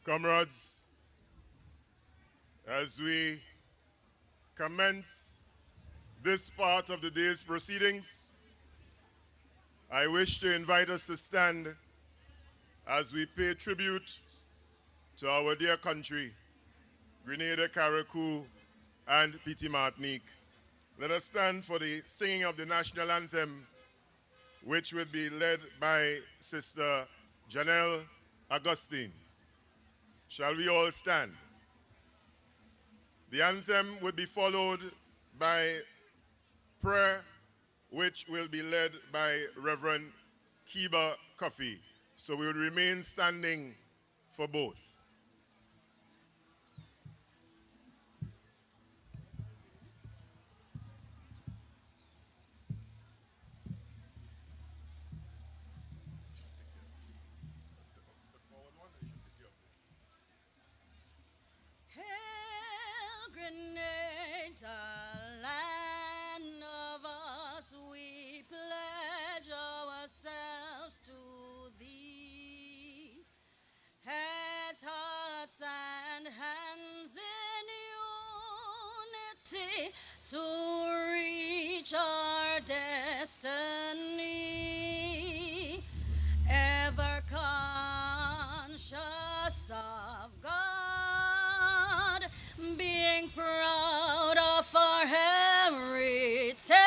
Comrades, as we commence this part of the day's proceedings, I wish to invite us to stand as we pay tribute to our dear country, Grenada, Carriacou, and Petit Martinique. Let us stand for the singing of the national anthem, which will be led by Sister Janelle Augustine. Shall we all stand? The anthem will be followed by prayer, which will be led by Reverend Kiba Coffey. So we will remain standing for both. to reach our destiny, ever conscious of God, being proud of our heritage.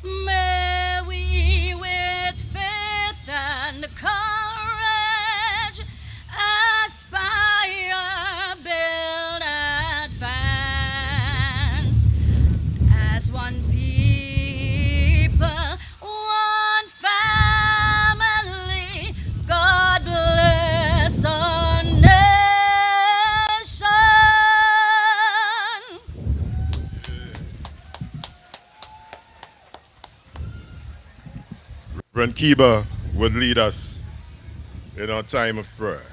May we with faith and courage aspire, build, advance as one people, one family. God bless our nation. Reverend Kiba would lead us in our time of prayer.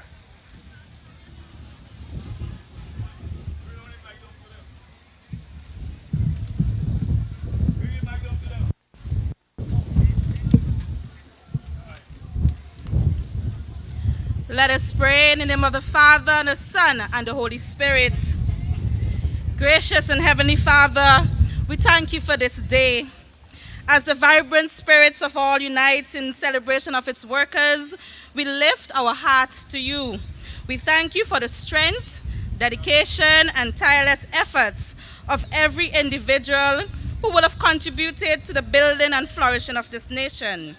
Let us pray in the name of the Father, and the Son, and the Holy Spirit. Gracious and Heavenly Father, we thank you for this day. As the vibrant spirits of all unite in celebration of its workers, we lift our hearts to you. We thank you for the strength, dedication, and tireless efforts of every individual who would have contributed to the building and flourishing of this nation.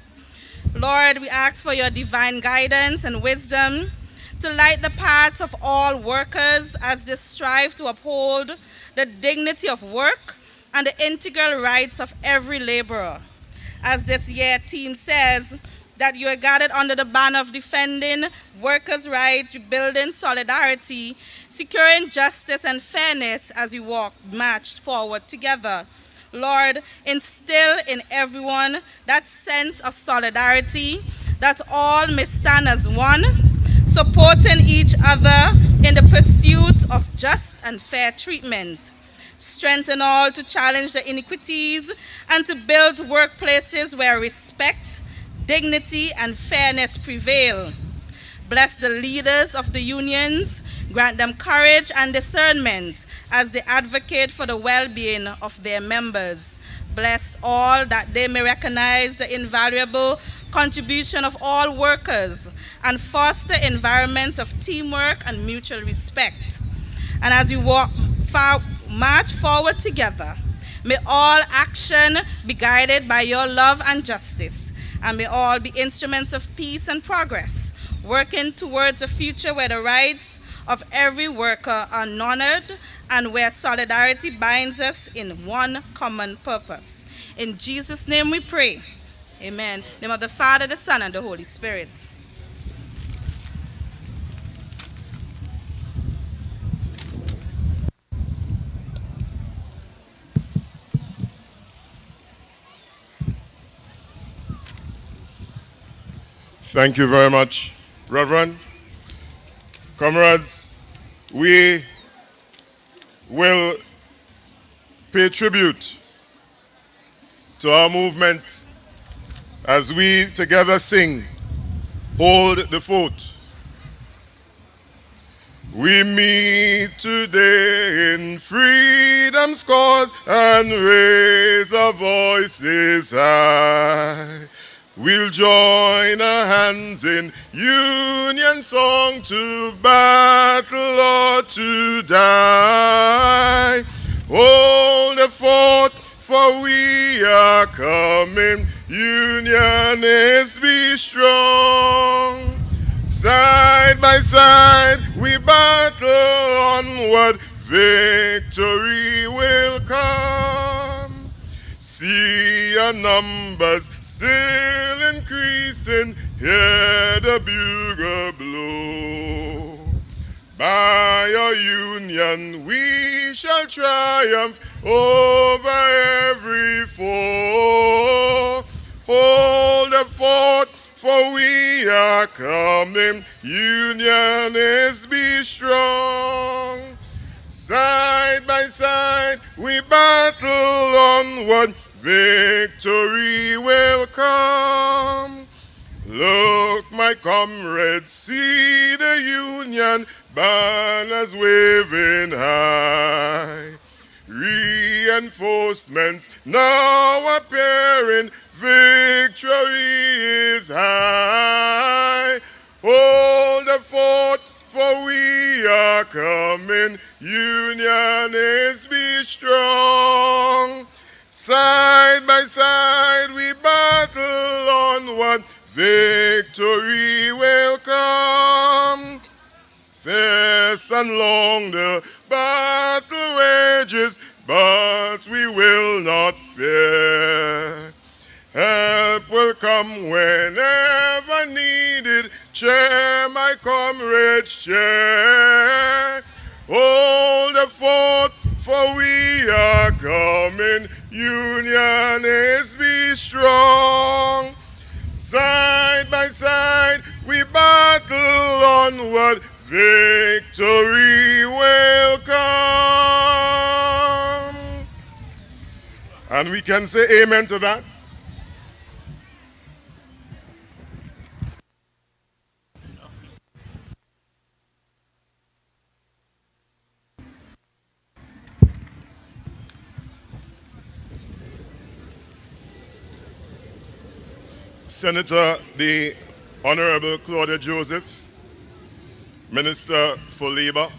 Lord, we ask for your divine guidance and wisdom to light the paths of all workers as they strive to uphold the dignity of work and the integral rights of every laborer. As this year theme says, that you are gathered under the banner of defending workers' rights, rebuilding solidarity, securing justice and fairness as we march forward together. Lord, instill in everyone that sense of solidarity, that all may stand as one, supporting each other in the pursuit of just and fair treatment. Strengthen all to challenge the inequities and to build workplaces where respect, dignity, and fairness prevail. Bless the leaders of the unions, grant them courage and discernment as they advocate for the well-being of their members. Bless all that they may recognize the invaluable contribution of all workers and foster environments of teamwork and mutual respect. And as we march forward together, may all action be guided by your love and justice, and may all be instruments of peace and progress, working towards a future where the rights of every worker are honored and where solidarity binds us in one common purpose. In Jesus' name we pray. Amen. In the name of the Father, the Son, and the Holy Spirit. Thank you very much, Reverend. Comrades, we will pay tribute to our movement as we together sing, Hold the Fort. We meet today in freedom's cause and raise our voices high. We'll join our hands in union song to battle or to die. Hold the fort, for we are coming. Unionists, be strong. Side by side, we battle onward. Victory will come. See our numbers still increasing, hear the bugle blow. By our union we shall triumph over every foe. Hold the fort, for we are coming. Unionists, be strong. Side by side we battle onward. Victory will come. Look, my comrades, see the union banners waving high. reinforcements now appearing, victory is high. Hold the fort, for we are coming, union is be strong. Side by side we battle onward, victory will come. Fierce and long the battle wages, but we will not fear. Help will come whenever needed. Cheer, my comrades, cheer. Hold the fort, for we are coming. Union is be strong. Side by side we battle onward. Victory will come. And we can say amen to that. Senator, the Honorable Claudia Joseph, Minister for Labor,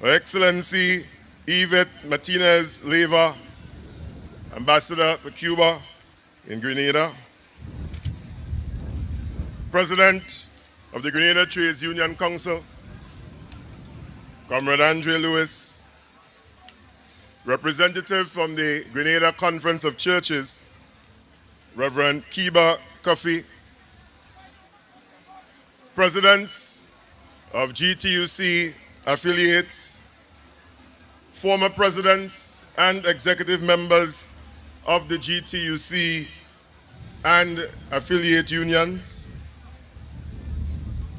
Her Excellency Yvette Martinez Leyva, Ambassador for Cuba in Grenada, President of the Grenada Trades Union Council, Comrade Andre Lewis, representative from the Grenada Conference of Churches, Reverend Kiba Kofi, presidents of GTUC affiliates, former presidents and executive members of the GTUC and affiliate unions,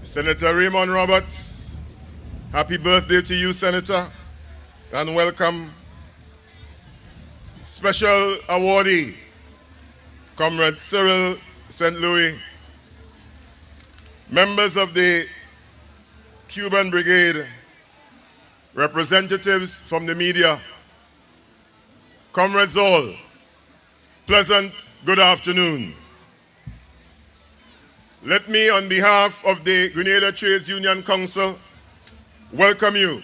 Senator Raymond Roberts, happy birthday to you, Senator, and welcome. Special awardee, Comrade Cyril St. Louis, members of the Cuban Brigade, representatives from the media, comrades all, pleasant good afternoon. Let me, on behalf of the Grenada Trades Union Council, welcome you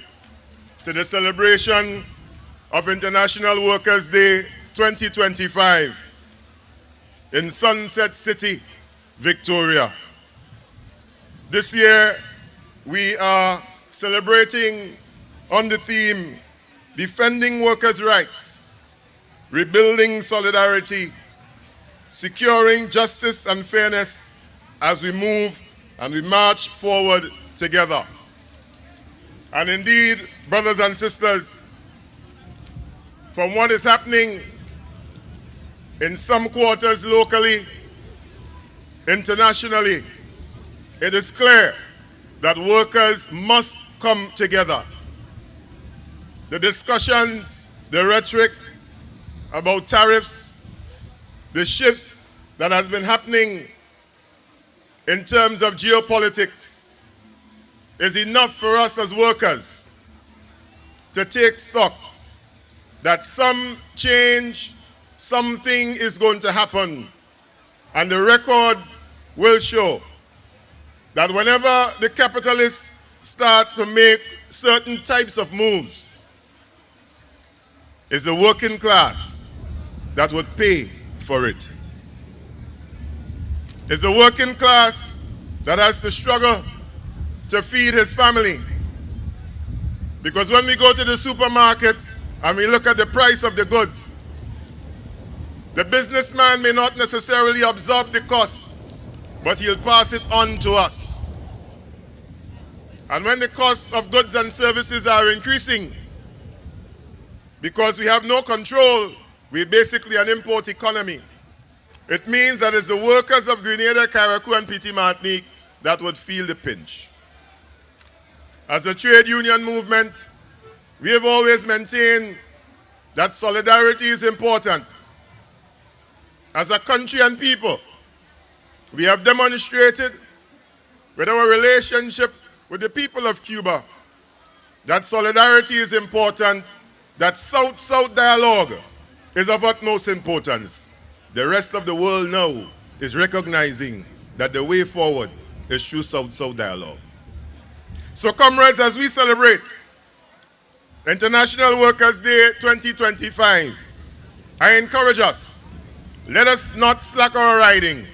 to the celebration of International Workers' Day 2025 in Sunset City, Victoria. This year, we are celebrating on the theme, defending workers' rights, rebuilding solidarity, securing justice and fairness as we move and we march forward together. And indeed, brothers and sisters, from what is happening in some quarters locally, internationally, it is clear that workers must come together. The discussions, the rhetoric about tariffs, the shifts that has been happening in terms of geopolitics is enough for us as workers to take stock that some change, something is going to happen, and the record will show that whenever the capitalists start to make certain types of moves, it's the working class that would pay for it. It's the working class that has to struggle to feed his family. Because when we go to the supermarket and we look at the price of the goods, the businessman may not necessarily absorb the cost, but he'll pass it on to us. And when the costs of goods and services are increasing, because we have no control, we're basically an import economy. It means that it's the workers of Grenada, Carriacou, and Petit Martinique that would feel the pinch. As a trade union movement, we have always maintained that solidarity is important. As a country and people, we have demonstrated with our relationship with the people of Cuba that solidarity is important, that South-South dialogue is of utmost importance. The rest of the world now is recognizing that the way forward is through South-South dialogue. So comrades, as we celebrate International Workers' Day 2025, I encourage us, let us not slack our riding,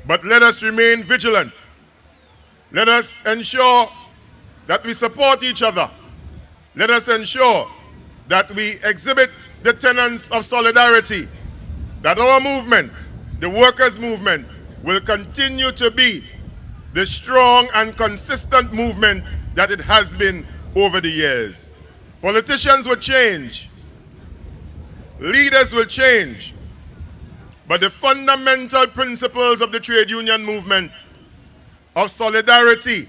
but let us remain vigilant. Let us ensure that we support each other. Let us ensure that we exhibit the tenets of solidarity, that our movement, the workers' movement, will continue to be the strong and consistent movement that it has been over the years. Politicians will change, leaders will change, but the fundamental principles of the trade union movement of solidarity,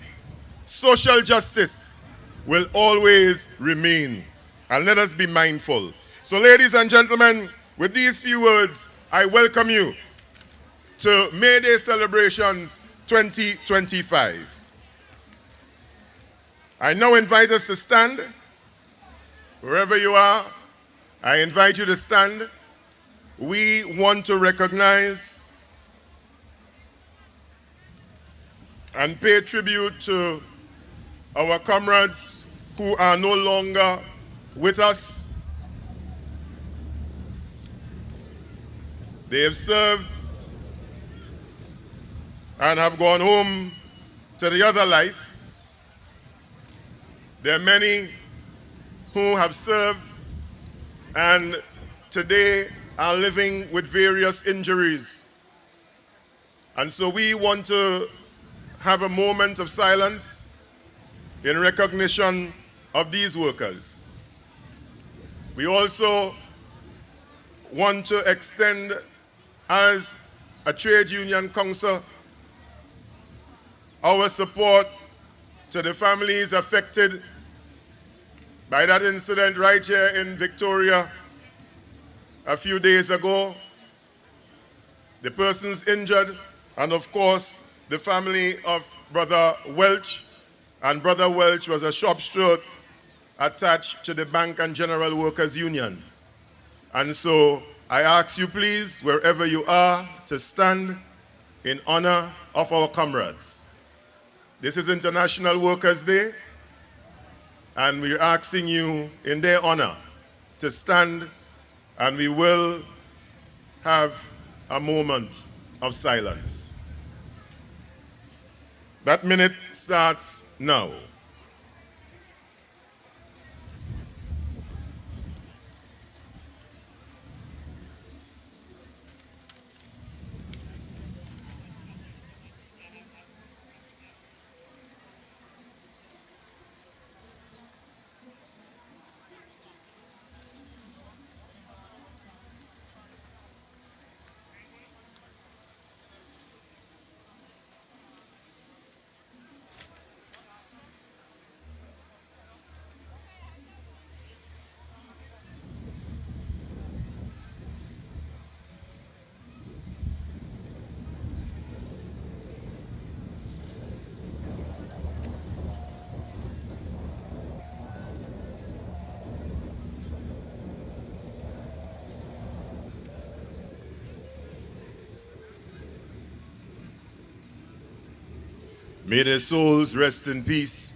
social justice will always remain. And let us be mindful. So ladies and gentlemen, with these few words, I welcome you to May Day Celebrations 2025. I now invite us to stand. Wherever you are, I invite you to stand. We want to recognize and pay tribute to our comrades who are no longer with us. They have served and have gone home to the other life. There are many who have served and today are living with various injuries. And so we want to have a moment of silence in recognition of these workers. We also want to extend, as a trade union council, our support to the families affected by that incident right here in Victoria a few days ago, the persons injured, and of course, the family of Brother Welch. And Brother Welch was a shop steward attached to the Bank and General Workers Union. And so I ask you please, wherever you are, to stand in honor of our comrades. This is International Workers' Day, and we're asking you in their honor to stand, and we will have a moment of silence. That minute starts now. May their souls rest in peace,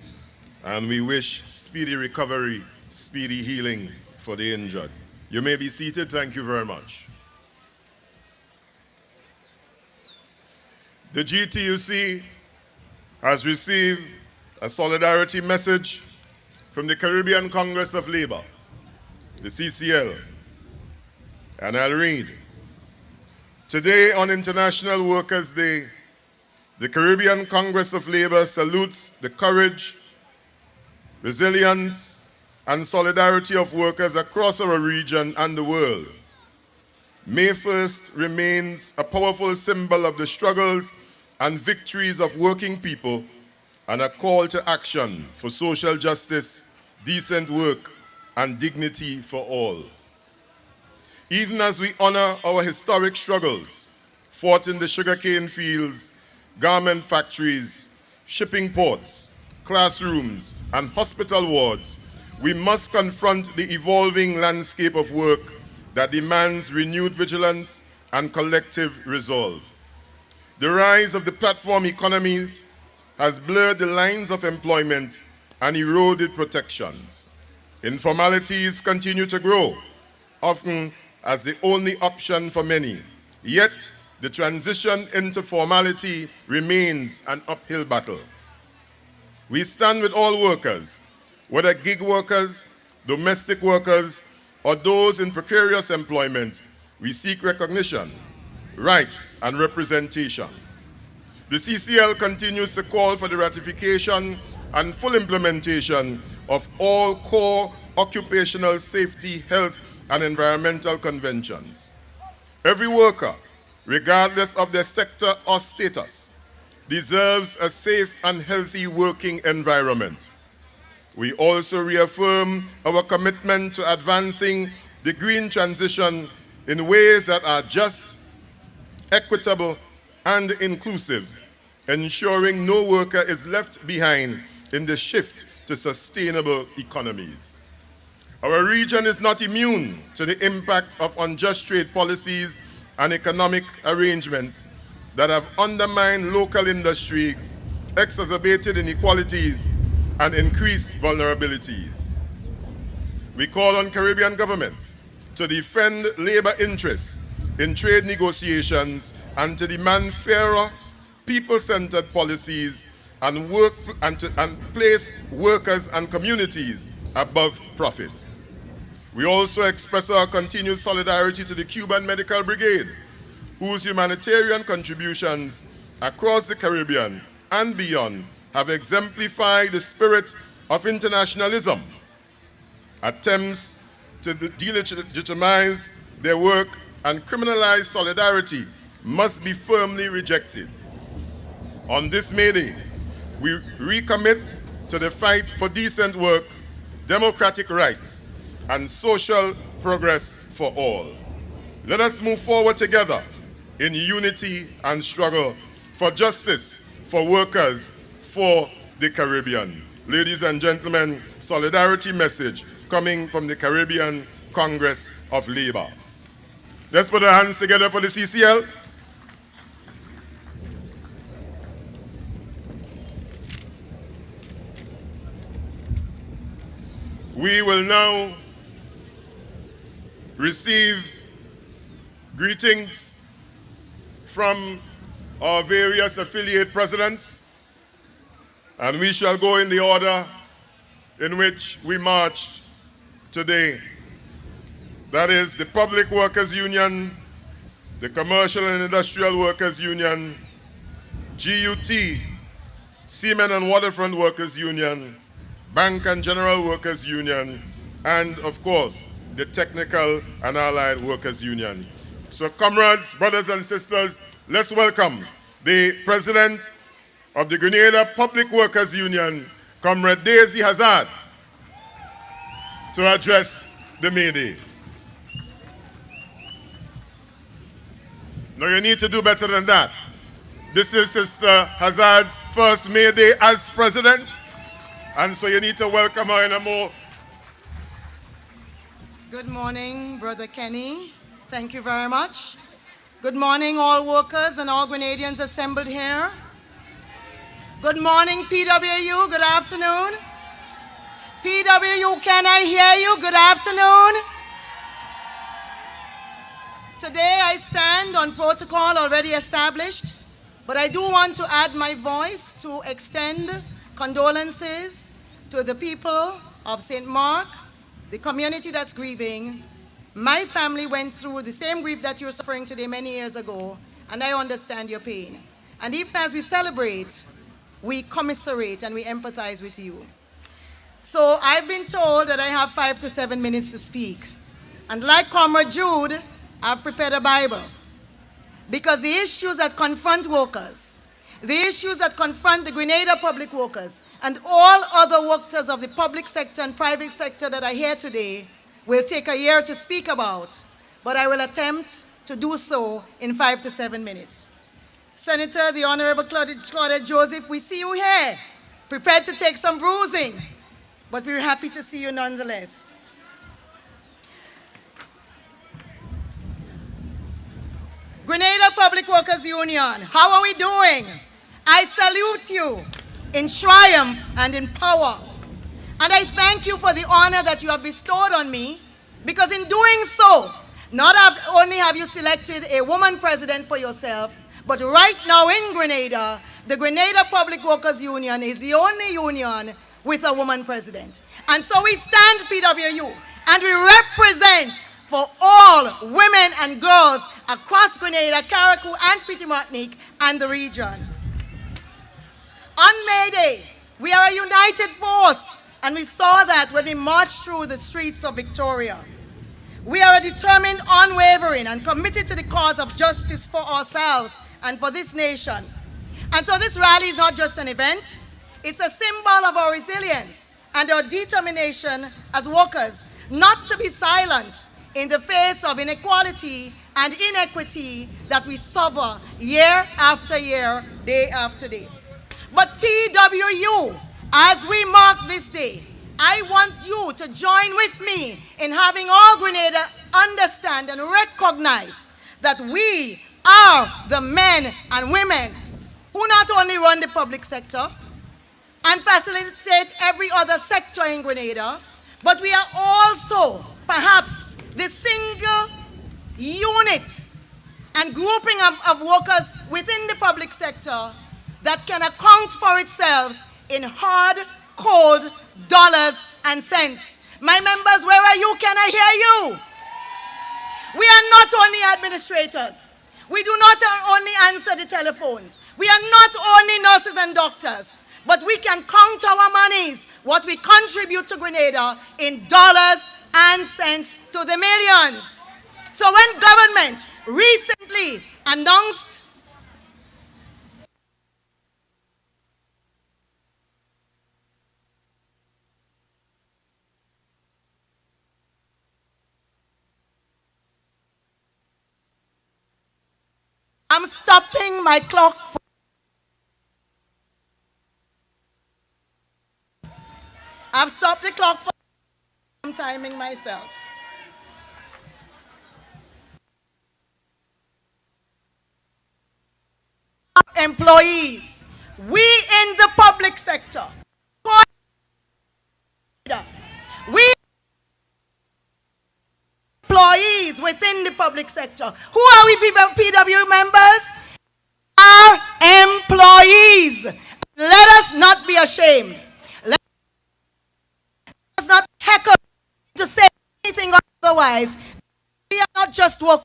and we wish speedy recovery, speedy healing for the injured. You may be seated. Thank you very much. The GTUC has received a solidarity message from the Caribbean Congress of Labor, the CCL, and I'll read. Today on International Workers' Day, the Caribbean Congress of Labor salutes the courage, resilience, and solidarity of workers across our region and the world. May 1st remains a powerful symbol of the struggles and victories of working people and a call to action for social justice, decent work, and dignity for all. Even as we honor our historic struggles, fought in the sugarcane fields, garment factories, shipping ports, classrooms, and hospital wards, we must confront the evolving landscape of work that demands renewed vigilance and collective resolve. The rise of the platform economies has blurred the lines of employment and eroded protections. Informalities continue to grow, often as the only option for many. Yet, the transition into formality remains an uphill battle. We stand with all workers, whether gig workers, domestic workers, or those in precarious employment. We seek recognition, rights, and representation. The CCL continues to call for the ratification and full implementation of all core occupational safety, health, and environmental conventions. Every worker, regardless of their sector or status, deserves a safe and healthy working environment. We also reaffirm our commitment to advancing the green transition in ways that are just, equitable, and inclusive, ensuring no worker is left behind in the shift to sustainable economies. Our region is not immune to the impact of unjust trade policies and economic arrangements that have undermined local industries, exacerbated inequalities, and increased vulnerabilities. We call on Caribbean governments to defend labor interests in trade negotiations and to demand fairer, people-centered policies and place workers and communities above profit. We also express our continued solidarity to the Cuban Medical Brigade, whose humanitarian contributions across the Caribbean and beyond have exemplified the spirit of internationalism. Attempts to delegitimize their work and criminalize solidarity must be firmly rejected. On this May Day, we recommit to the fight for decent work, democratic rights, and social progress for all. Let us move forward together in unity and struggle for justice, for workers, for the Caribbean. Ladies and gentlemen, solidarity message coming from the Caribbean Congress of Labor. Let's put our hands together for the CCL. We will now receive greetings from our various affiliate presidents, and we shall go in the order in which we marched today. That is the Public Workers Union, the Commercial and Industrial Workers Union, GUT, Seamen and Waterfront Workers Union, Bank and General Workers Union, and of course, the Technical and Allied Workers Union. So comrades, brothers and sisters, let's welcome the President of the Grenada Public Workers Union, Comrade Daisy Hazard, to address the May Day. No, you need to do better than that. This is Sister Hazard's first May Day as President, and so you need to welcome her in a more... Good morning, Brother Kenny. Thank you very much. Good morning, all workers and all Grenadians assembled here. Good morning, PWU. Good afternoon. PWU, can I hear you? Good afternoon. Today I stand on protocol already established, but I do want to add my voice to extend condolences to the people of St. Mark, the community that's grieving. My family went through the same grief that you're suffering today many years ago, and I understand your pain. And even as we celebrate, we commiserate and we empathize with you. So I've been told that I have 5 to 7 minutes to speak. And like Comrade Jude, I've prepared a Bible. Because the issues that confront workers, the issues that confront the Grenada public workers, and all other workers of the public sector and private sector that are here today will take a year to speak about, but I will attempt to do so in 5 to 7 minutes. Senator, the Honorable Claudette Joseph, we see you here. prepared to take some bruising, but we're happy to see you nonetheless. Grenada Public Workers Union, how are we doing? I salute you in triumph and in power. And I thank you for the honor that you have bestowed on me, because in doing so, not only have you selected a woman president for yourself, but right now in Grenada, the Grenada Public Workers Union is the only union with a woman president. And so we stand PWU, and we represent for all women and girls across Grenada, Carriacou, and Petite Martinique, and the region. On May Day, we are a united force, and we saw that when we marched through the streets of Victoria. We are determined, unwavering, and committed to the cause of justice for ourselves and for this nation. And so this rally is not just an event, it's a symbol of our resilience and our determination as workers not to be silent in the face of inequality and inequity that we suffer year after year, day after day. But PWU, as we mark this day, I want you to join with me in having all Grenada understand and recognize that we are the men and women who not only run the public sector and facilitate every other sector in Grenada, but we are also perhaps the single unit and grouping of workers within the public sector that can account for itself in hard, cold dollars and cents. My members, where are you? Can I hear you? We are not only administrators. We do not only answer the telephones. We are not only nurses and doctors, but we can count our monies, what we contribute to Grenada, in dollars and cents to the millions. So when government recently announced I'm stopping my clock. I've stopped the clock for I'm timing myself. Employees, we in the public sector, we employees within the public sector. Who are we PW members? Our employees. Let us not be ashamed. Let us not heckle to say anything otherwise. We are not just workers.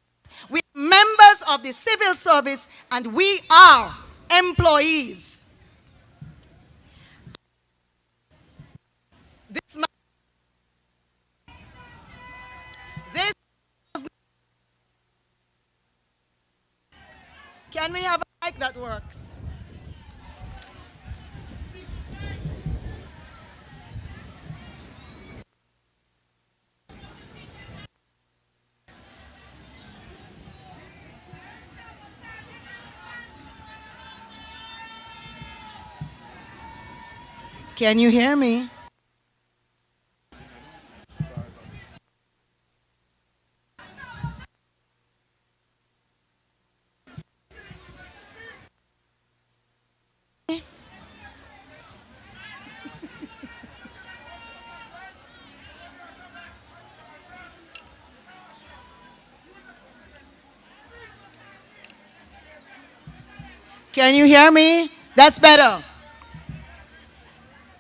We are members of the civil service, and we are employees. This can we have a mic that works? Can you hear me? Can you hear me? That's better.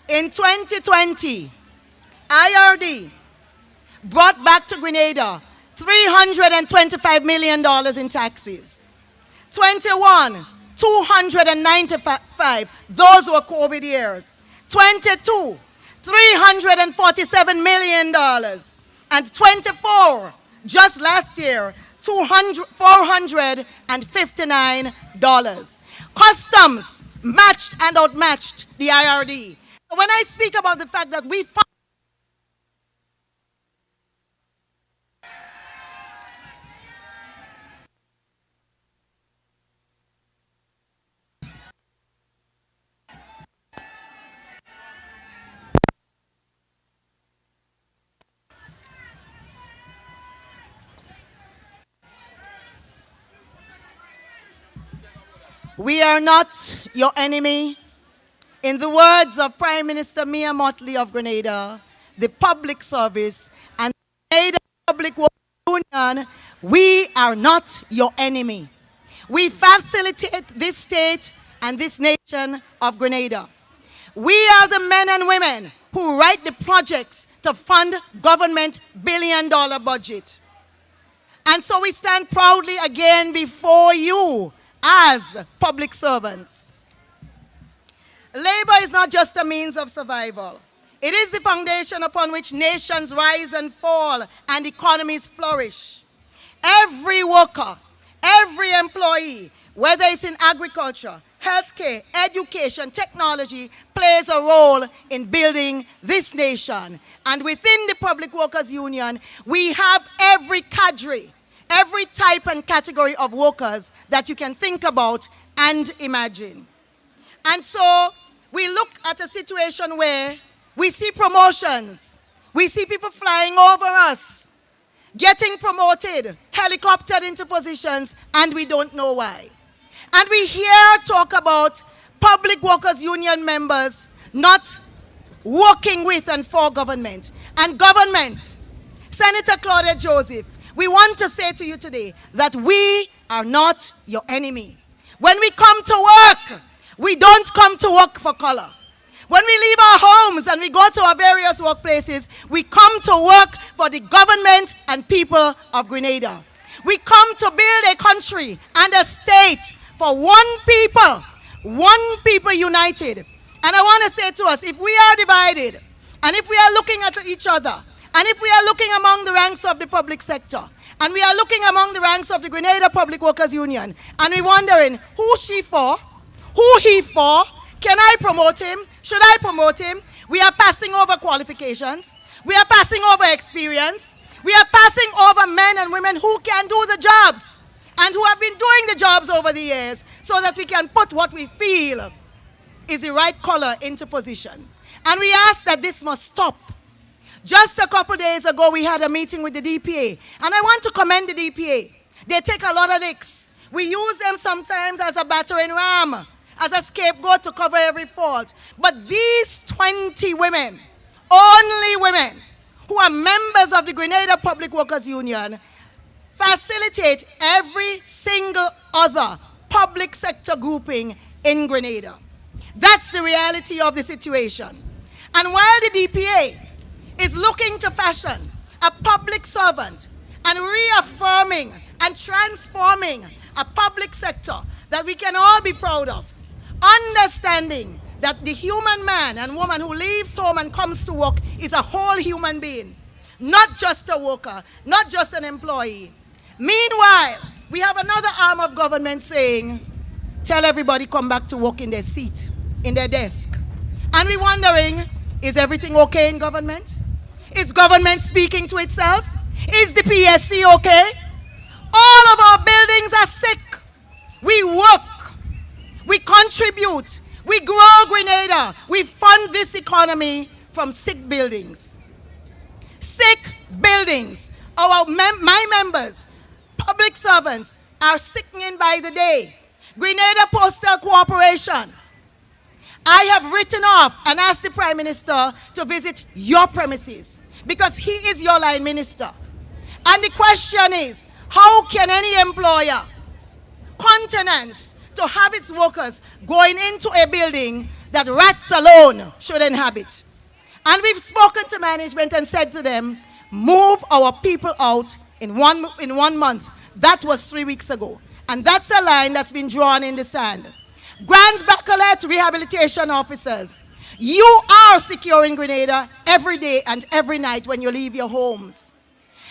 In 2020, IRD brought back to Grenada $325 million in taxes. 21, 295, those were COVID years. 22, $347 million. And 24, just last year, $459. Customs matched and outmatched the IRD. When I speak about the fact that we found We are not your enemy. In the words of Prime Minister Mia Mottley of Grenada, the public service and Grenada Public Works Union, we are not your enemy. We facilitate this state and this nation of Grenada. We are the men and women who write the projects to fund government billion-dollar budget. And so we stand proudly again before you as public servants. Labor is not just a means of survival. It is the foundation upon which nations rise and fall and economies flourish. Every worker, every employee, whether it's in agriculture, healthcare, education, technology, plays a role in building this nation. And within the Public Workers Union, we have every cadre, every type and category of workers that you can think about and imagine. And so we look at a situation where we see promotions, we see people flying over us, getting promoted, helicoptered into positions, and we don't know why. And we hear talk about Public Workers Union members not working with and for government. And government, Senator Claudette Joseph, we want to say to you today that we are not your enemy. When we come to work, we don't come to work for color. When we leave our homes and we go to our various workplaces, we come to work for the government and people of Grenada. We come to build a country and a state for one people united. And I want to say to us, if we are divided, and if we are looking at each other, and if we are looking among the ranks of the public sector, and we are looking among the ranks of the Grenada Public Workers Union, and we're wondering, who she for? Who he for? Can I promote him? Should I promote him? We are passing over qualifications. We are passing over experience. We are passing over men and women who can do the jobs and who have been doing the jobs over the years so that we can put what we feel is the right color into position. And we ask that this must stop. Just a couple days ago, we had a meeting with the DPA, and I want to commend the DPA. They take a lot of licks. We use them sometimes as a battering ram, as a scapegoat to cover every fault. But these 20 women, only women, who are members of the Grenada Public Workers Union, facilitate every single other public sector grouping in Grenada. That's the reality of the situation. And while the DPA is looking to fashion a public servant and reaffirming and transforming a public sector that we can all be proud of, understanding that the human man and woman who leaves home and comes to work is a whole human being, not just a worker, not just an employee. Meanwhile, we have another arm of government saying, tell everybody come back to work in their seat, in their desk. And we're wondering, is everything okay in government? Is government speaking to itself? Is the PSC okay? All of our buildings are sick. We work, we contribute, we grow Grenada, we fund this economy from sick buildings. Sick buildings. My members, public servants, are sickening by the day. Grenada Postal Corporation, I have written off and asked the Prime Minister to visit your premises because he is your line minister. And the question is, how can any employer countenance to have its workers going into a building that rats alone should inhabit? And we've spoken to management and said to them, move our people out in one month. That was 3 weeks ago. And that's a line that's been drawn in the sand. Grand Bacolet rehabilitation officers, you are securing Grenada every day and every night when you leave your homes.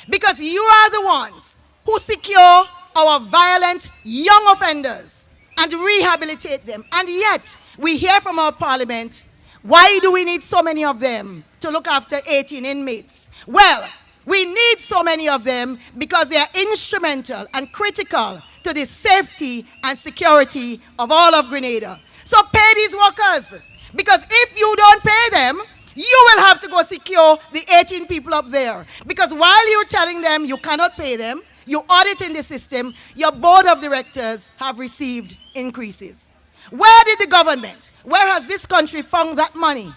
Because you are the ones who secure our violent young offenders and rehabilitate them. And yet, we hear from our parliament, why do we need so many of them to look after 18 inmates? Well, we need so many of them because they are instrumental and critical to the safety and security of all of Grenada. So pay these workers, because if you don't pay them, you will have to go secure the 18 people up there. Because while you're telling them you cannot pay them, you audit in the system, your board of directors have received increases. Where did the government, where has this country found that money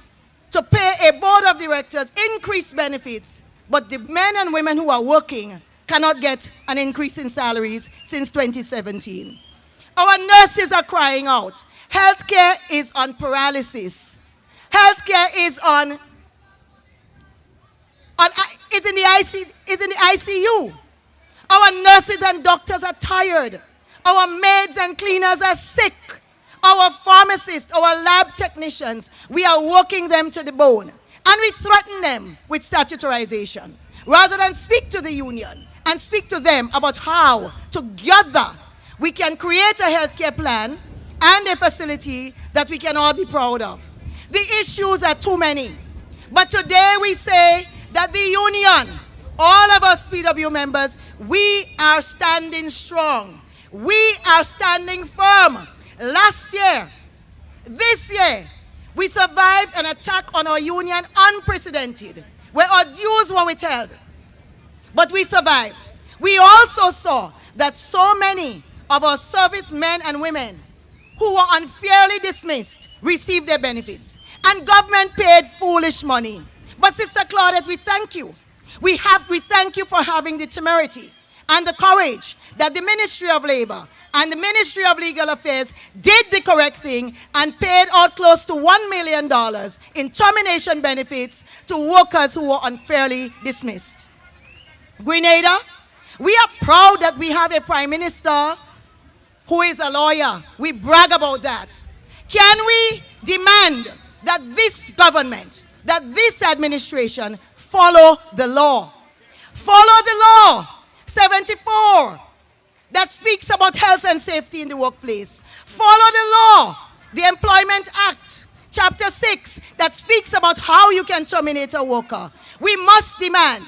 to pay a board of directors increased benefits, but the men and women who are working cannot get an increase in salaries since 2017? Our nurses are crying out. Healthcare is on paralysis. Healthcare is is in the ICU. Our nurses and doctors are tired. Our maids and cleaners are sick. Our pharmacists, our lab technicians, we are working them to the bone. And we threaten them with statutorization, rather than speak to the union and speak to them about how together we can create a healthcare plan and a facility that we can all be proud of. The issues are too many. But today we say that the union, all of us PW members, we are standing strong. We are standing firm. Last year, this year, we survived an attack on our union unprecedented, where our dues were withheld. But we survived. We also saw that so many of our servicemen and women who were unfairly dismissed received their benefits. And government paid foolish money. But Sister Claudette, we thank you. We thank you for having the temerity and the courage that the Ministry of Labor and the Ministry of Legal Affairs did the correct thing and paid out close to $1 million in termination benefits to workers who were unfairly dismissed. Grenada, we are proud that we have a Prime Minister who is a lawyer. We brag about that. Can we demand that this government, that this administration follow the law? Follow the law 74 that speaks about health and safety in the workplace. Follow the law, the Employment Act, Chapter 6, that speaks about how you can terminate a worker. We must demand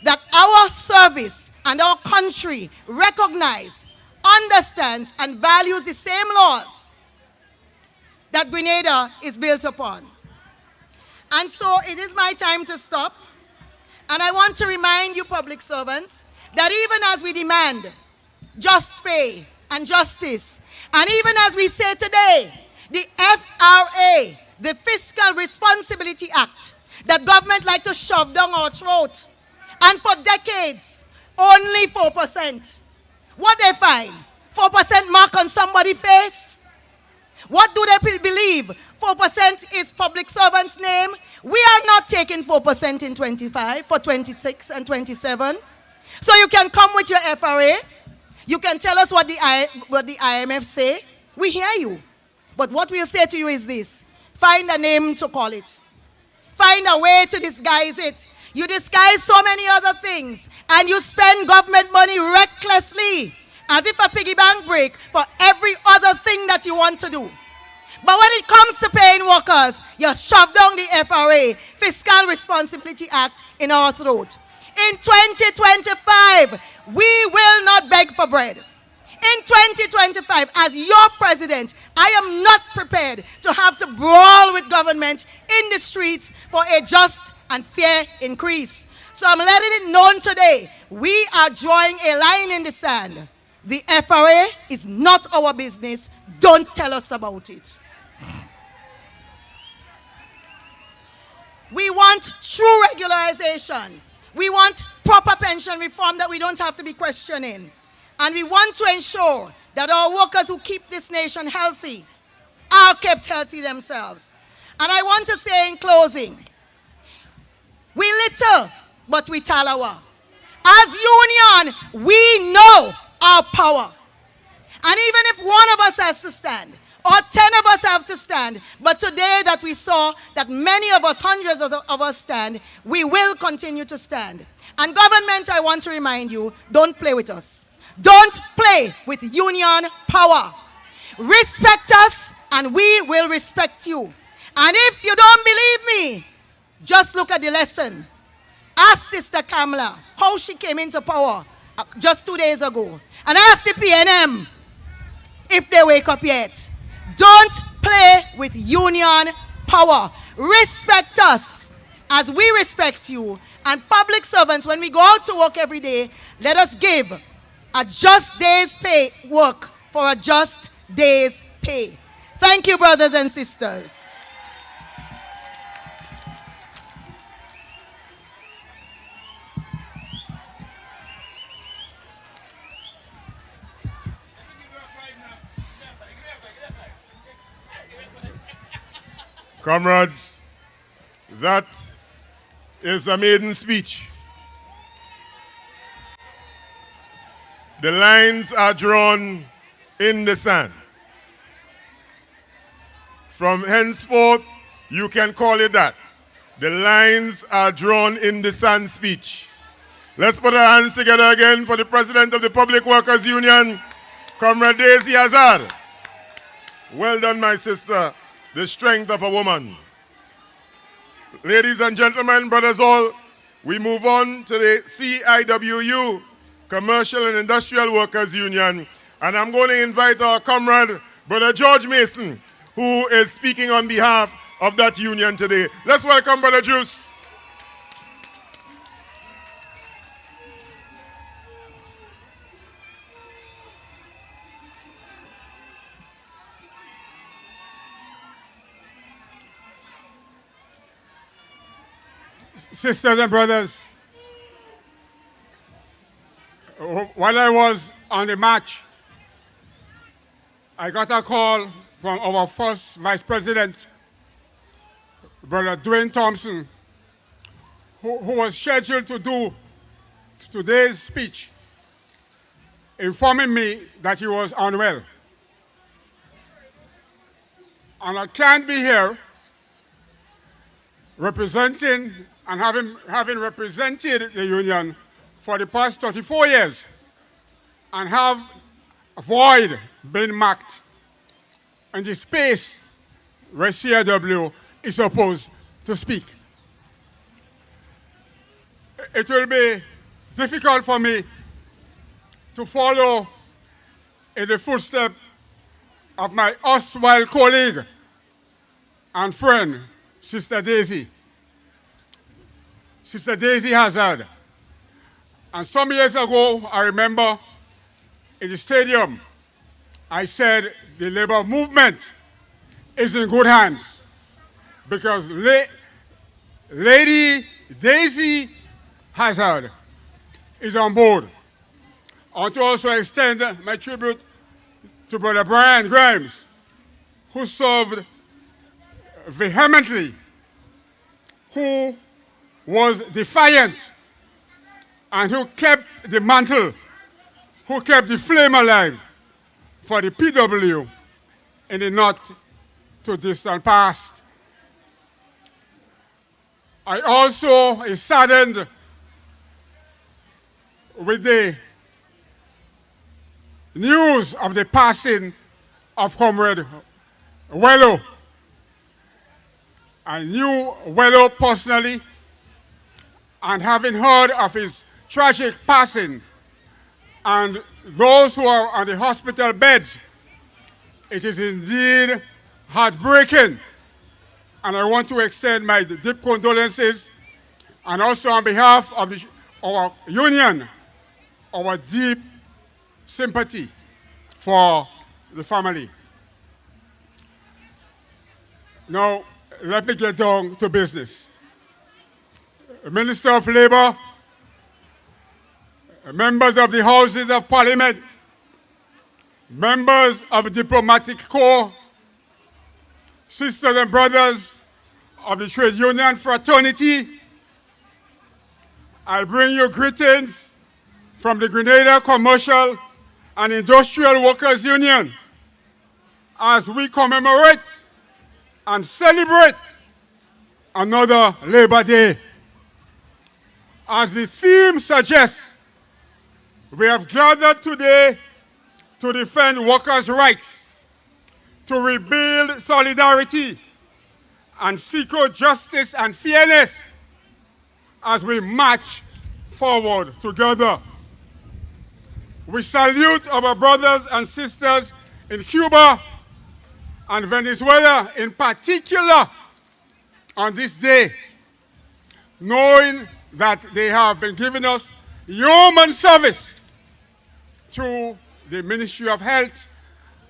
that our service and our country recognize, understands, and values the same laws that Grenada is built upon. And so it is my time to stop. And I want to remind you, public servants, that even as we demand just pay and justice, and even as we say today, the FRA, the Fiscal Responsibility Act, that government like to shove down our throat, and for decades, only 4%. What they find? 4% mark on somebody's face? What do they believe? 4% is public servants' name? We are not taking 4% in 25, for 26 and 27. So you can come with your FRA. You can tell us what the IMF say. We hear you. But what we'll say to you is this. Find a name to call it. Find a way to disguise it. You disguise so many other things, and you spend government money recklessly, as if a piggy bank break for every other thing that you want to do. But when it comes to paying workers, you shove down the FRA, Fiscal Responsibility Act, in our throat. In 2025, we will not beg for bread. In 2025, as your president, I am not prepared to have to brawl with government in the streets for a just and fair increase. So I'm letting it known today, we are drawing a line in the sand. The FRA is not our business. Don't tell us about it. We want true regularization. We want proper pension reform that we don't have to be questioning. And we want to ensure that our workers who keep this nation healthy are kept healthy themselves. And I want to say in closing, we little, but we talawa. As union, we know our power. And even if one of us has to stand, or 10 of us have to stand, but today that we saw that many of us, hundreds of us stand, we will continue to stand. And government, I want to remind you, don't play with us. Don't play with union power. Respect us, and we will respect you. And if you don't believe me, just look at the lesson. Ask Sister Kamala how she came into power just 2 days ago. And ask the PNM if they wake up yet. Don't play with union power. Respect us as we respect you. And public servants, when we go out to work every day, let us give a just day's pay, work for a just day's pay. Thank you, brothers and sisters. Comrades, that is a maiden speech. The lines are drawn in the sand. From henceforth, you can call it that. The lines are drawn in the sand speech. Let's put our hands together again for the President of the Public Workers Union, Comrade Daisy Hazard. Well done, my sister. The strength of a woman. Ladies and gentlemen, brothers all, we move on to the CIWU, Commercial and Industrial Workers Union, and I'm going to invite our comrade, Brother George Mason, who is speaking on behalf of that union today. Let's welcome Brother Juice. Sisters and brothers, while I was on the march, I got a call from our first Vice President, Brother Dwayne Thompson, who was scheduled to do today's speech, informing me that he was unwell. And I can't be here representing and having represented the union for the past 34 years and have a void been marked in the space where CIW is supposed to speak. It will be difficult for me to follow in the footsteps of my erstwhile colleague and friend, Sister Daisy. Sister Daisy Hazard. And some years ago, I remember in the stadium, I said the labor movement is in good hands because Lady Daisy Hazard is on board. I want to also extend my tribute to Brother Brian Grimes, who served vehemently, who was defiant, and who kept the mantle, who kept the flame alive for the PW in the not too distant past. I also is saddened with the news of the passing of Comrade Wello. I knew Wello personally, and having heard of his tragic passing and those who are on the hospital beds, it is indeed heartbreaking. And I want to extend my deep condolences and also on behalf of our union, our deep sympathy for the family. Now, let me get down to business. Minister of Labor, members of the Houses of Parliament, members of the Diplomatic Corps, sisters and brothers of the Trade Union Fraternity, I bring you greetings from the Grenada Commercial and Industrial Workers Union as we commemorate and celebrate another Labor Day. As the theme suggests, we have gathered today to defend workers' rights, to rebuild solidarity, and seek out justice and fairness as we march forward together. We salute our brothers and sisters in Cuba and Venezuela in particular on this day, knowing that they have been giving us human service through the Ministry of Health,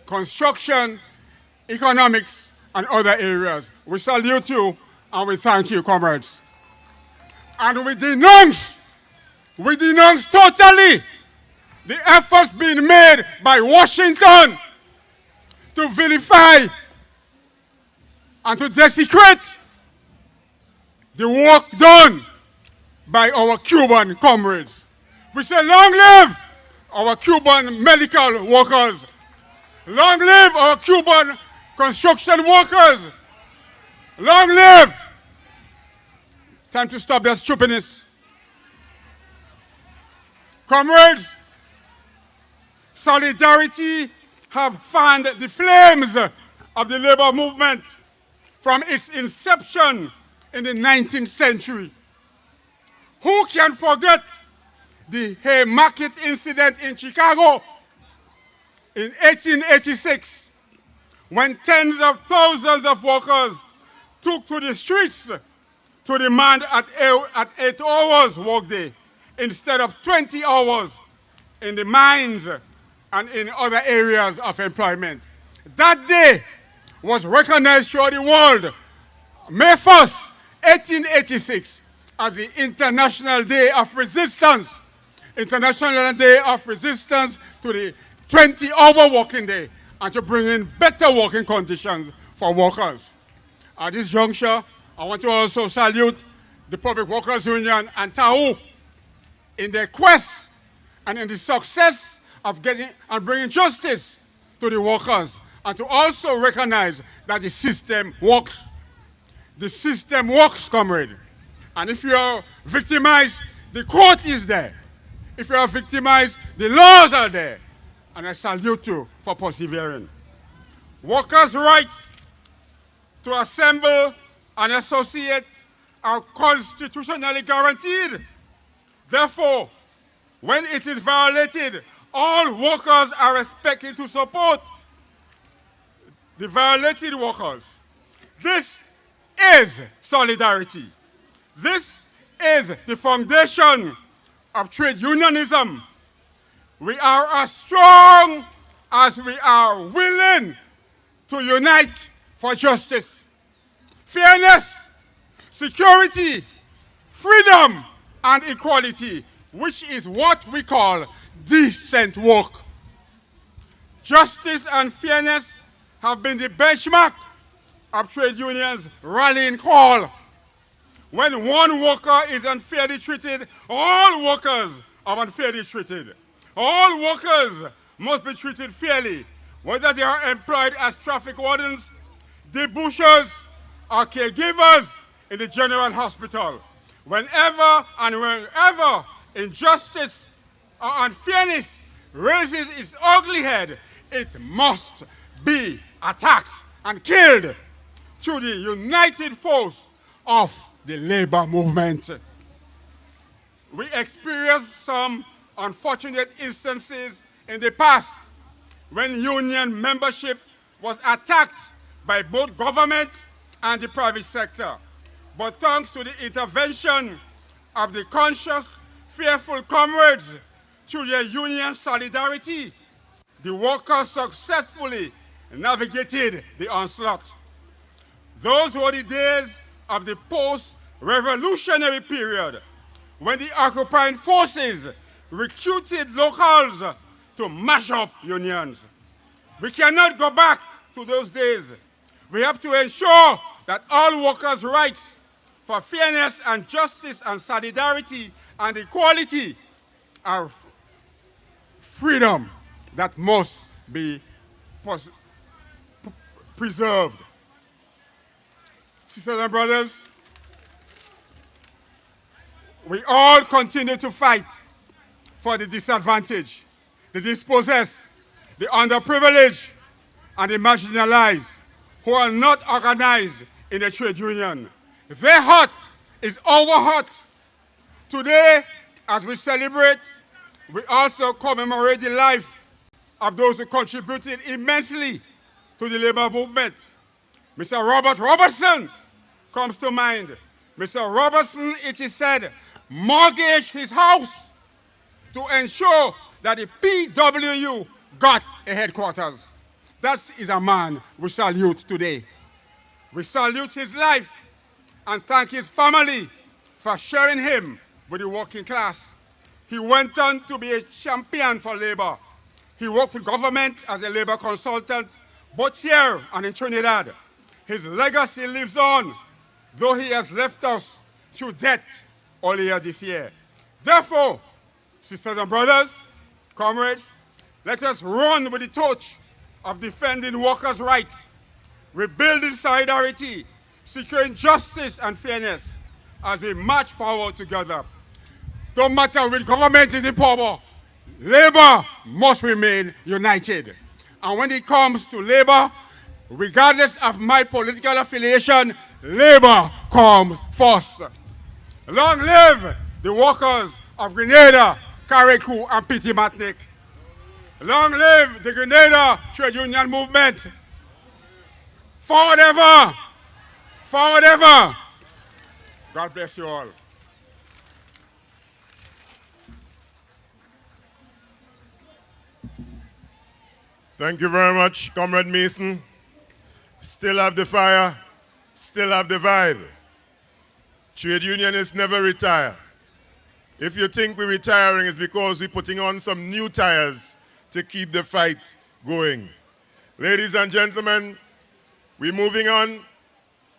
Construction, Economics, and other areas. We salute you and we thank you, comrades. And we denounce totally the efforts being made by Washington to vilify and to desecrate the work done by our Cuban comrades. We say, long live our Cuban medical workers. Long live our Cuban construction workers. Long live. Time to stop their stupidness. Comrades, solidarity have fanned the flames of the labor movement from its inception in the 19th century. Who can forget the Haymarket incident in Chicago in 1886, when tens of thousands of workers took to the streets to demand at 8 hours workday instead of 20 hours in the mines and in other areas of employment. That day was recognized throughout the world, May 1st, 1886, as the International Day of Resistance. International Day of Resistance to the 20-hour working day and to bring in better working conditions for workers. At this juncture, I want to also salute the Public Workers Union and TAU in their quest and in the success of getting and bringing justice to the workers, and to also recognize that the system works. The system works, comrade. And if you are victimized, the court is there. If you are victimized, the laws are there. And I salute you for persevering. Workers' rights to assemble and associate are constitutionally guaranteed. Therefore, when it is violated, all workers are expected to support the violated workers. This is solidarity. This is the foundation of trade unionism. We are as strong as we are willing to unite for justice, fairness, security, freedom, and equality, which is what we call decent work. Justice and fairness have been the benchmark of trade unions' rallying call. When one worker is unfairly treated, all workers are unfairly treated. All workers must be treated fairly, whether they are employed as traffic wardens, debushers, or caregivers in the general hospital. Whenever and wherever injustice or unfairness raises its ugly head, it must be attacked and killed through the united force of the labor movement. We experienced some unfortunate instances in the past when union membership was attacked by both government and the private sector. But thanks to the intervention of the conscious, fearful comrades through their union solidarity, the workers successfully navigated the onslaught. Those were the days of the post-revolutionary period when the occupying forces recruited locals to mash up unions. We cannot go back to those days. We have to ensure that all workers' rights for fairness and justice and solidarity and equality are freedom that must be preserved. Sisters and brothers, we all continue to fight for the disadvantaged, the dispossessed, the underprivileged, and the marginalized who are not organized in a trade union. Their heart is our heart. Today, as we celebrate, we also commemorate the life of those who contributed immensely to the labor movement. Mr. Robert Robertson comes to mind. Mr. Robertson, it is said, mortgaged his house to ensure that the PWU got a headquarters. That is a man we salute today. We salute his life and thank his family for sharing him with the working class. He went on to be a champion for labor. He worked with government as a labor consultant, both here and in Trinidad. His legacy lives on, though he has left us through death earlier this year. Therefore, sisters and brothers, comrades, let us run with the torch of defending workers' rights, rebuilding solidarity, securing justice and fairness as we march forward together. Don't matter which government is in power, labor must remain united. And when it comes to labor, regardless of my political affiliation, labor comes first. Long live the workers of Grenada, Carriacou, and Petit Matnik. Long live the Grenada trade union movement. Forward ever! Forward ever! God bless you all. Thank you very much, Comrade Mason. Still have the fire, still have the vibe. Trade unionists never retire. If you think we're retiring, it's because we're putting on some new tires to keep the fight going. Ladies and gentlemen, we're moving on,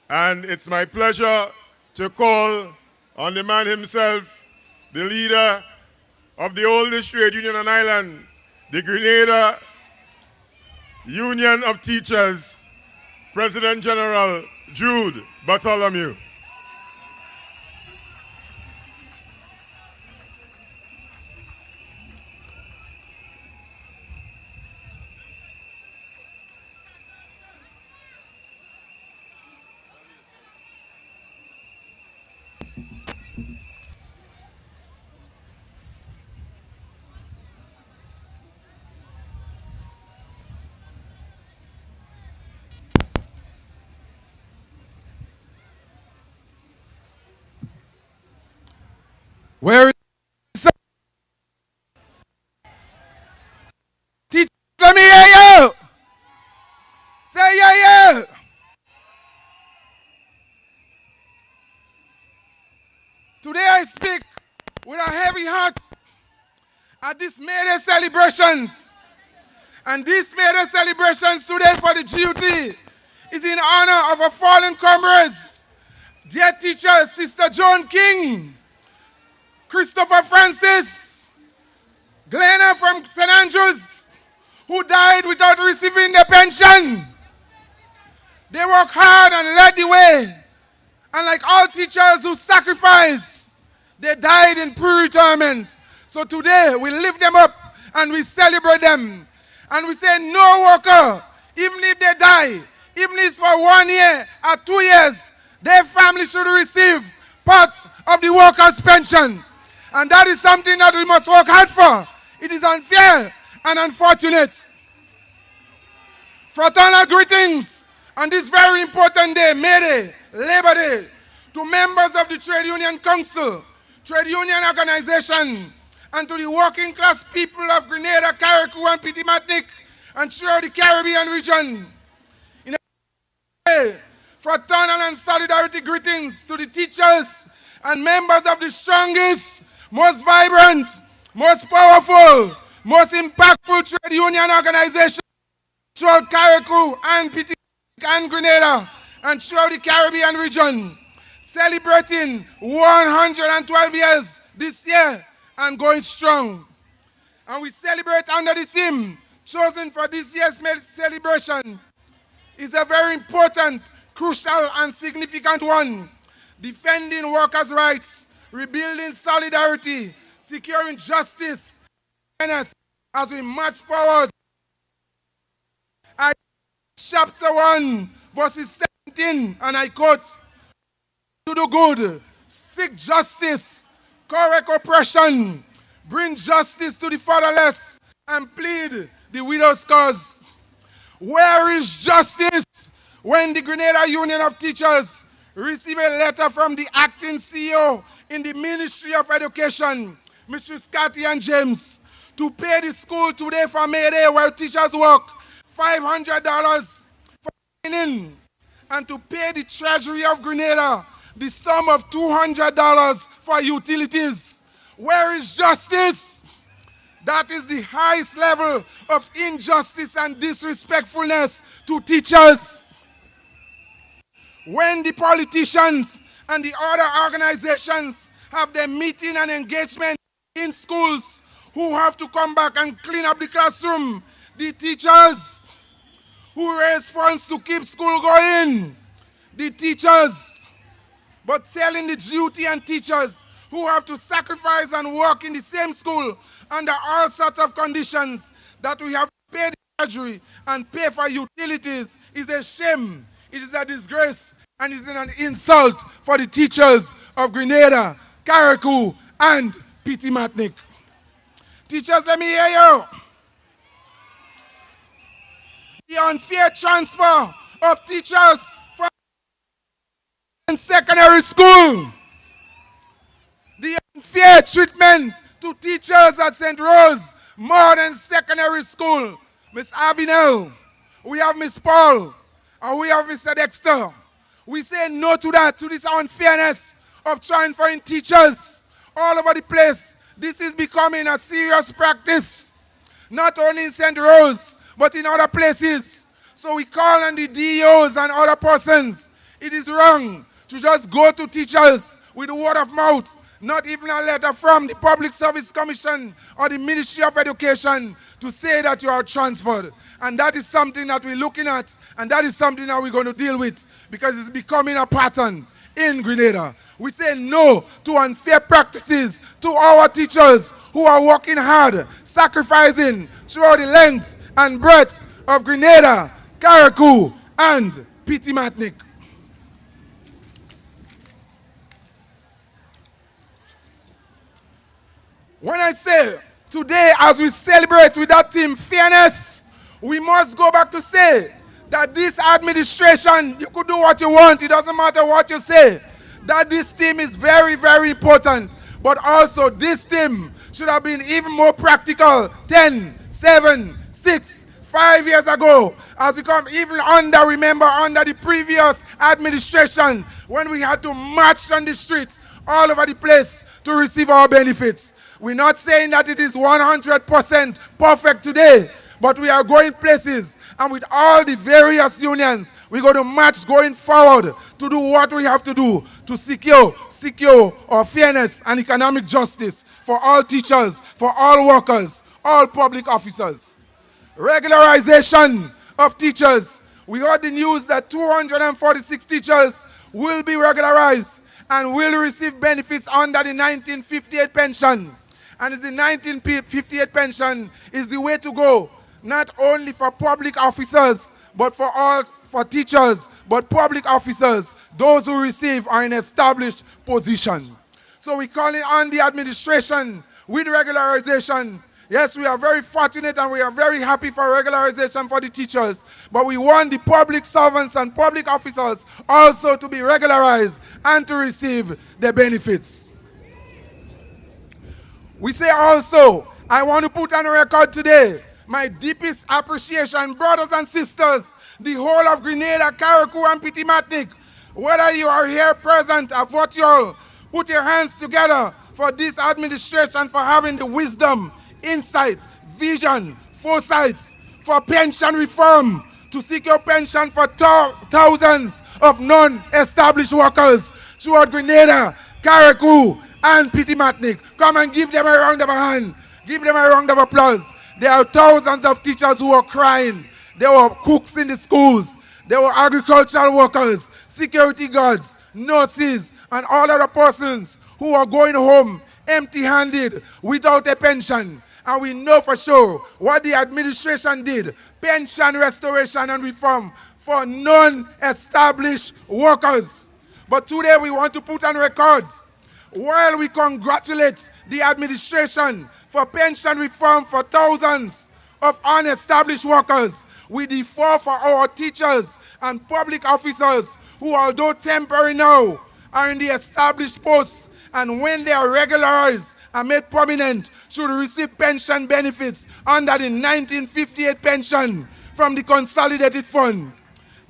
and it's my pleasure to call on the man himself, the leader of the oldest trade union on island, the Grenada Union of Teachers, President General Jude Bartholomew. Where is teacher? Let me hear you. Say yeah. Today I speak with a heavy heart at this May Day celebrations. And this May Day celebrations today for the GUT is in honor of our fallen comrades, dear teacher, Sister Joan King, Christopher Francis, Glenna from St. Andrews, who died without receiving their pension. They worked hard and led the way. And like all teachers who sacrificed, they died in pre-retirement. So today we lift them up and we celebrate them. And we say no worker, even if they die, even if it's for 1 year or 2 years, their family should receive part of the workers' pension. And that is something that we must work hard for. It is unfair and unfortunate. Fraternal greetings on this very important day, May Day, Labor Day, to members of the Trade Union Council, Trade Union Organization, and to the working class people of Grenada, Carriacou, and Petit Matnik, and throughout the Caribbean region. In a way, fraternal and solidarity greetings to the teachers and members of the strongest, most vibrant, most powerful, most impactful trade union organization throughout Carriacou and Petit and Grenada and throughout the Caribbean region, celebrating 112 years this year and going strong. And we celebrate under the theme chosen for this year's celebration is a very important, crucial, and significant one: defending workers' rights, rebuilding solidarity, securing justice and fairness as we march forward. Chapter 1, verses 17, and I quote, "To do good, seek justice, correct oppression, bring justice to the fatherless, and plead the widow's cause." Where is justice when the Grenada Union of Teachers received a letter from the acting CEO in the Ministry of Education, Mr. Scotty and James, to pay the school today for May Day where teachers work, $500 for training, and to pay the Treasury of Grenada the sum of $200 for utilities. Where is justice? That is the highest level of injustice and disrespectfulness to teachers. When the politicians and the other organizations have their meeting and engagement in schools, who have to come back and clean up the classroom? The teachers. Who raise funds to keep school going? The teachers. But telling the duty and teachers who have to sacrifice and work in the same school under all sorts of conditions that we have to pay the treasury and pay for utilities is a shame. It is a disgrace and it is an insult for the teachers of Grenada, Carriacou, and Petit-Martinique. Teachers, let me hear you. The unfair transfer of teachers from secondary school. The unfair treatment to teachers at St. Rose Modern Secondary School. Miss Avinel, we have Miss Paul, and we have Mr. Dexter. We say no to that, to this unfairness of trying to find teachers all over the place. This is becoming a serious practice, not only in St. Rose, but in other places. So we call on the DEOs and other persons. It is wrong to just go to teachers with word of mouth, not even a letter from the Public Service Commission or the Ministry of Education to say that you are transferred. And that is something that we're looking at, and that is something that we're going to deal with, because it's becoming a pattern in Grenada. We say no to unfair practices to our teachers who are working hard, sacrificing throughout the length and breadth of Grenada, Carriacou, and Petit-Martinique. When I say today, as we celebrate with that team, fairness, we must go back to say that this administration, you could do what you want, it doesn't matter what you say, that this team is very, very important. But also this team should have been even more practical 10, 7, 6, 5 years ago, as we come even under the previous administration, when we had to march on the street all over the place to receive our benefits. We're not saying that it is 100% perfect today, but we are going places, and with all the various unions, we're going to march going forward to do what we have to do to secure our fairness and economic justice for all teachers, for all workers, all public officers. Regularization of teachers. We heard the news that 246 teachers will be regularized and will receive benefits under the 1958 pension. And the 1958 pension is the way to go, not only for public officers, but for teachers, but public officers, those who receive are in established position. So we call it on the administration with regularization. Yes, we are very fortunate and we are very happy for regularization for the teachers, but we want the public servants and public officers also to be regularized and to receive the benefits. We say also, I want to put on record today my deepest appreciation, brothers and sisters, the whole of Grenada, Carriacou, and Petit-Martinique. Whether you are here present or virtual, put your hands together for this administration for having the wisdom, insight, vision, foresight for pension reform, to secure pension for thousands of non-established workers throughout Grenada, Carriacou, and Petit-Martinique. Come and give them a round of a hand. Give them a round of applause. There are thousands of teachers who are crying. There were cooks in the schools. There were agricultural workers, security guards, nurses, and all other persons who are going home empty-handed without a pension. And we know for sure what the administration did, pension restoration and reform for non-established workers. But today we want to put on record, while we congratulate the administration for pension reform for thousands of unestablished workers, we defer for our teachers and public officers who, although temporary now, are in the established posts and when they are regularized and made prominent, should receive pension benefits under the 1958 pension from the Consolidated Fund.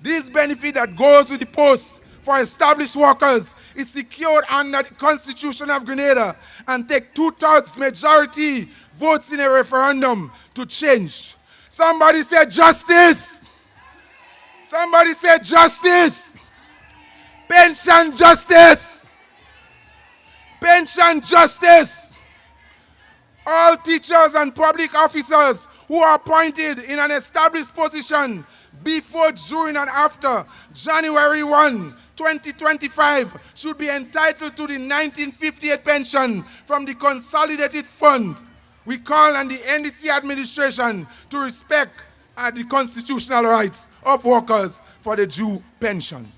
This benefit that goes with the post for established workers is secured under the Constitution of Grenada and take 2/3 majority votes in a referendum to change. Somebody said justice. Somebody said justice. Pension justice. Pension justice. All teachers and public officers who are appointed in an established position before, during, and after January 1, 2025 should be entitled to the 1958 pension from the Consolidated Fund. We call on the NDC administration to respect the constitutional rights of workers for the due pension.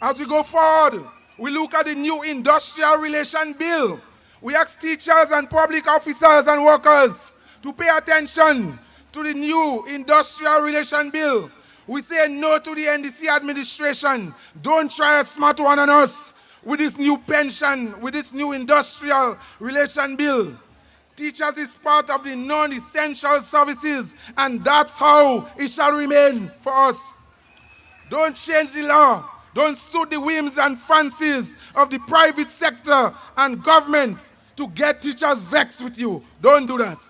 As we go forward, we look at the new Industrial Relation Bill. We ask teachers and public officers and workers to pay attention to the new Industrial Relation Bill. We say no to the NDC administration. Don't try a smart one on us with this new pension, with this new Industrial Relation Bill. Teachers is part of the non-essential services, and that's how it shall remain for us. Don't change the law. Don't suit the whims and fancies of the private sector and government to get teachers vexed with you. Don't do that.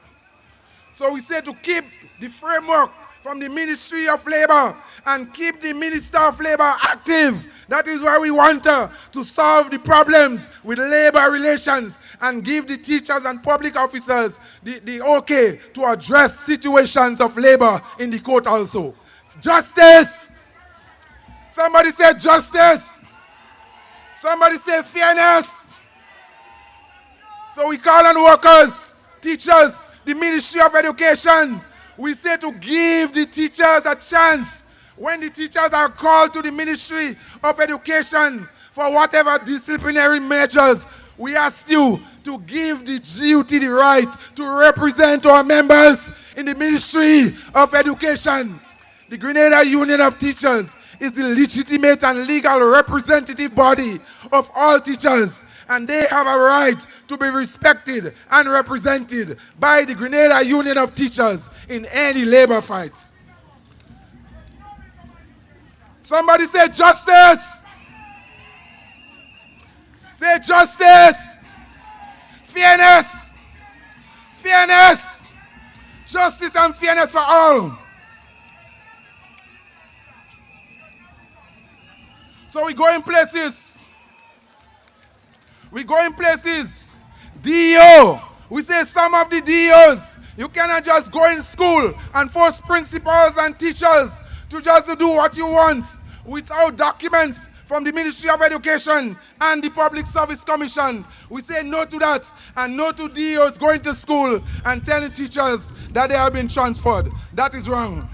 So we say to keep the framework from the Ministry of Labor and keep the Minister of Labor active. That is where we want her to solve the problems with labor relations and give the teachers and public officers the okay to address situations of labor in the court also. Justice. Somebody say justice. Somebody say fairness. So we call on workers, teachers, the Ministry of Education. We say to give the teachers a chance when the teachers are called to the Ministry of Education for whatever disciplinary measures. We ask you to give the GTUC the right to represent our members in the Ministry of Education. The Grenada Union of Teachers is the legitimate and legal representative body of all teachers, and they have a right to be respected and represented by the Grenada Union of Teachers in any labor fights. Somebody say justice. Say justice. Fairness. Fairness. Justice and fairness for all. So we go in places. We go in places. DEO. We say some of the DEOs, you cannot just go in school and force principals and teachers to just do what you want without documents from the Ministry of Education and the Public Service Commission. We say no to that, and no to DEOs going to school and telling teachers that they have been transferred. That is wrong.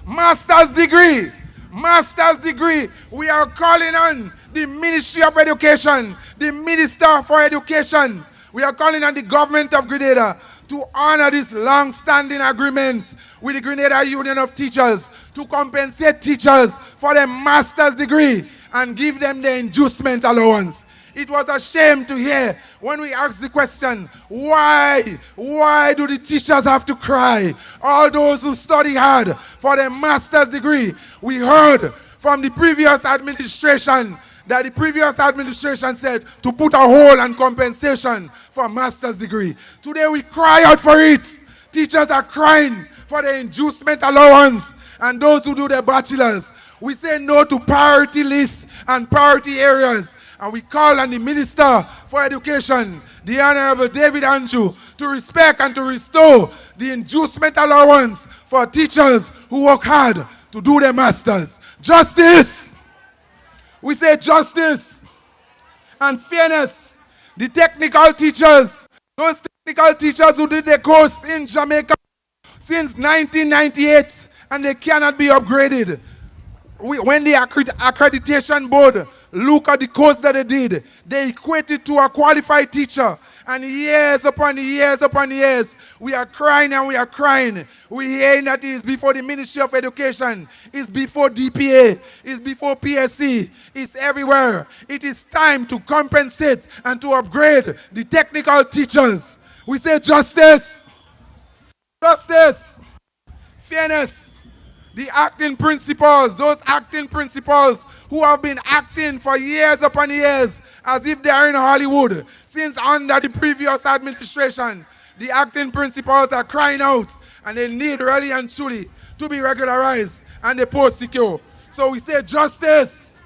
Master's degree. Master's degree. We are calling on the Ministry of Education, the Minister for Education. We are calling on the government of Grenada to honor this long-standing agreement with the Grenada Union of Teachers to compensate teachers for their master's degree and give them the inducement allowance. It was a shame to hear when we asked the question, why do the teachers have to cry? All those who study hard for their master's degree. We heard from the previous administration that the previous administration said to put a hold on compensation for a master's degree. Today we cry out for it. Teachers are crying for the inducement allowance, and those who do their bachelors. We say no to priority lists and priority areas, and we call on the Minister for Education, the Honorable David Andrew, to respect and to restore the inducement allowance for teachers who work hard to do their masters. Justice. We say justice and fairness. The technical teachers, those technical teachers who did the course in Jamaica since 1998 and they cannot be upgraded. When the accreditation board look at the course that they did, they equate it to a qualified teacher And years upon years upon years, we are crying and we are crying. We hear that it is before the Ministry of Education, it's before DPA, it's before PSC, it's everywhere. It is time to compensate and to upgrade the technical teachers. We say justice, justice, fairness. The acting principals, those acting principals who have been acting for years upon years as if they are in Hollywood since under the previous administration. The acting principals are crying out and they need really and truly to be regularized and they post secure. So we say justice,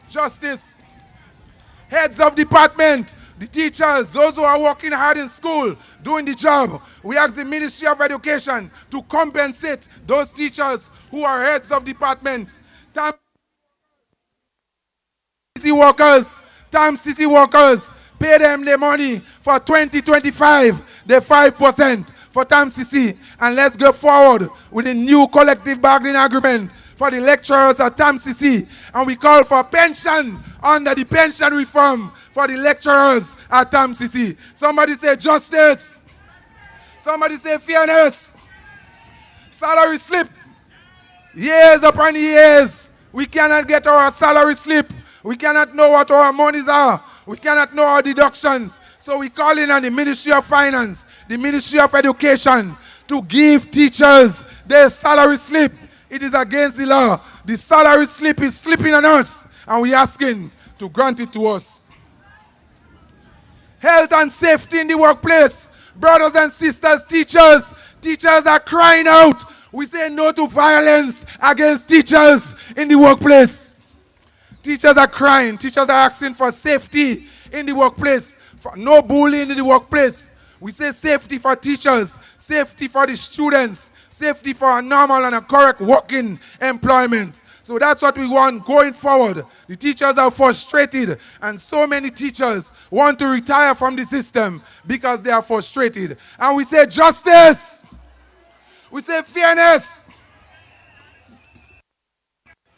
justice. Heads of department, the teachers, those who are working hard in school, doing the job. We ask the Ministry of Education to compensate those teachers who are heads of department. City workers, city workers, pay them the money for 2025, the 5% for TAMCC, and let's go forward with a new collective bargaining agreement for the lecturers at TAMCC, and we call for pension under the pension reform for the lecturers at TAMCC. Somebody say justice. Somebody say fairness. Salary slip. Years upon years, we cannot get our salary slip. We cannot know what our monies are. We cannot know our deductions. So we call in on the Ministry of Finance, the Ministry of Education to give teachers their salary slip. It is against the law. The salary slip is slipping on us, and we're asking to grant it to us. Health and safety in the workplace. Brothers and sisters, teachers are crying out. We say no to violence against teachers in the workplace. Teachers are crying. Teachers are asking for safety in the workplace. For no bullying in the workplace. We say safety for teachers, safety for the students, safety for a normal and a correct working employment. So that's what we want going forward. The teachers are frustrated, and so many teachers want to retire from the system because they are frustrated. And we say justice. We say fairness.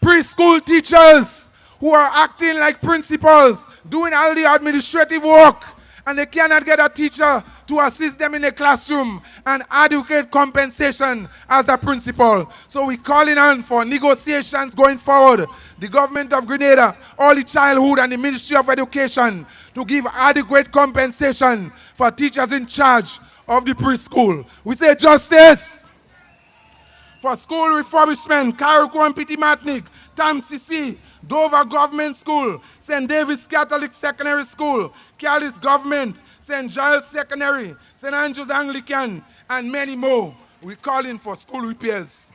Preschool teachers who are acting like principals, doing all the administrative work, and they cannot get a teacher to assist them in a classroom and adequate compensation as a principal. So we're calling on for negotiations going forward. The government of Grenada, Early Childhood and the Ministry of Education to give adequate compensation for teachers in charge of the preschool. We say justice. For school refurbishment, Carriacou and Petit-Martinique, TAMCC, Dover Government School, St. David's Catholic Secondary School, Calais Government, St. Giles Secondary, St. Andrew's Anglican, and many more. We're calling for school repairs.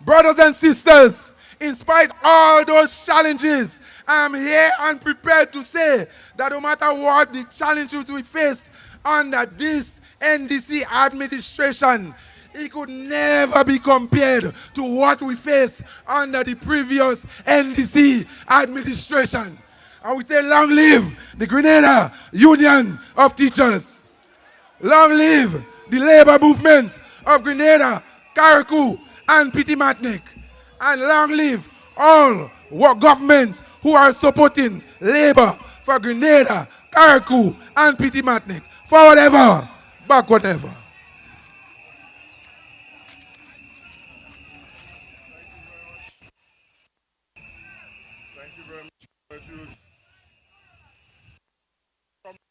Brothers and sisters, in spite of all those challenges, I'm here and prepared to say that no matter what the challenges we face under this NDC administration, it could never be compared to what we faced under the previous NDC administration. And we say, long live the Grenada Union of Teachers. Long live the labor movement of Grenada, Carriacou, and Petit-Martinique. And long live all governments who are supporting labor for Grenada, Carriacou, and Petit-Martinique. Forward ever, backward never.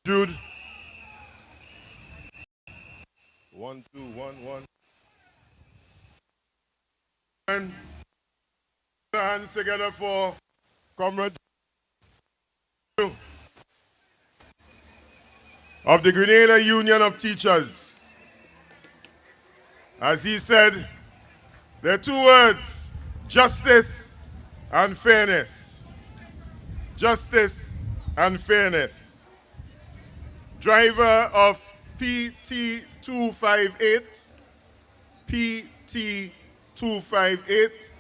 Jude. 1, 2, 1, 1. And hands together for Comrade of the Grenada Union of Teachers. As he said, there are two words: justice and fairness. Justice and fairness. Driver of PT258, PT258,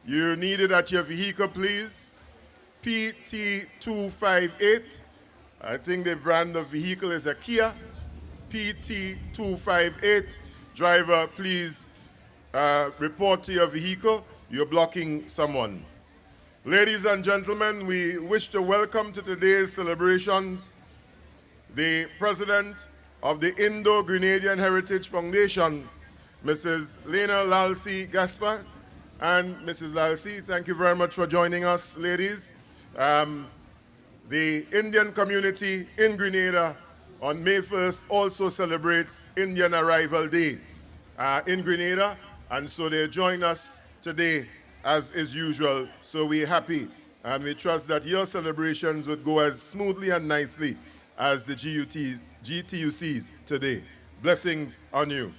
you're needed at your vehicle, please. PT258, I think the brand of vehicle is a Kia. PT258, driver, please report to your vehicle. You're blocking someone. Ladies and gentlemen, we wish to welcome to today's celebrations the president of the Indo-Grenadian Heritage Foundation, Mrs. Lena Lalsi Gaspar. And Mrs. Lalsi, thank you very much for joining us, ladies. The Indian community in Grenada on May 1st also celebrates Indian Arrival Day in Grenada, and so they join us today as is usual. So we're happy, and we trust that your celebrations would go as smoothly and nicely as the GTUC's today. Blessings on you.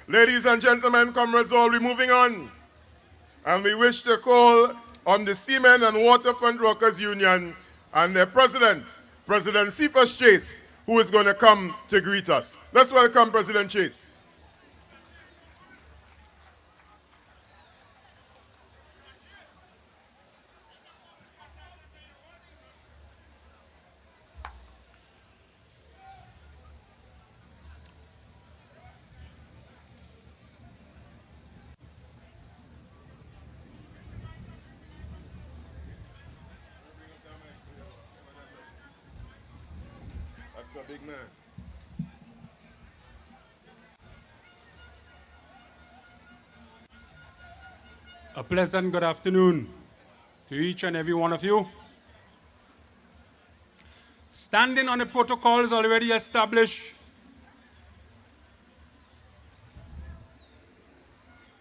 Ladies and gentlemen, comrades all, we're moving on. And we wish to call on the Seamen and Waterfront Workers Union and their president, President Cephas Chase, who is going to come to greet us. Let's welcome President Chase. That's a big man. A pleasant good afternoon to each and every one of you. Standing on the protocols already established,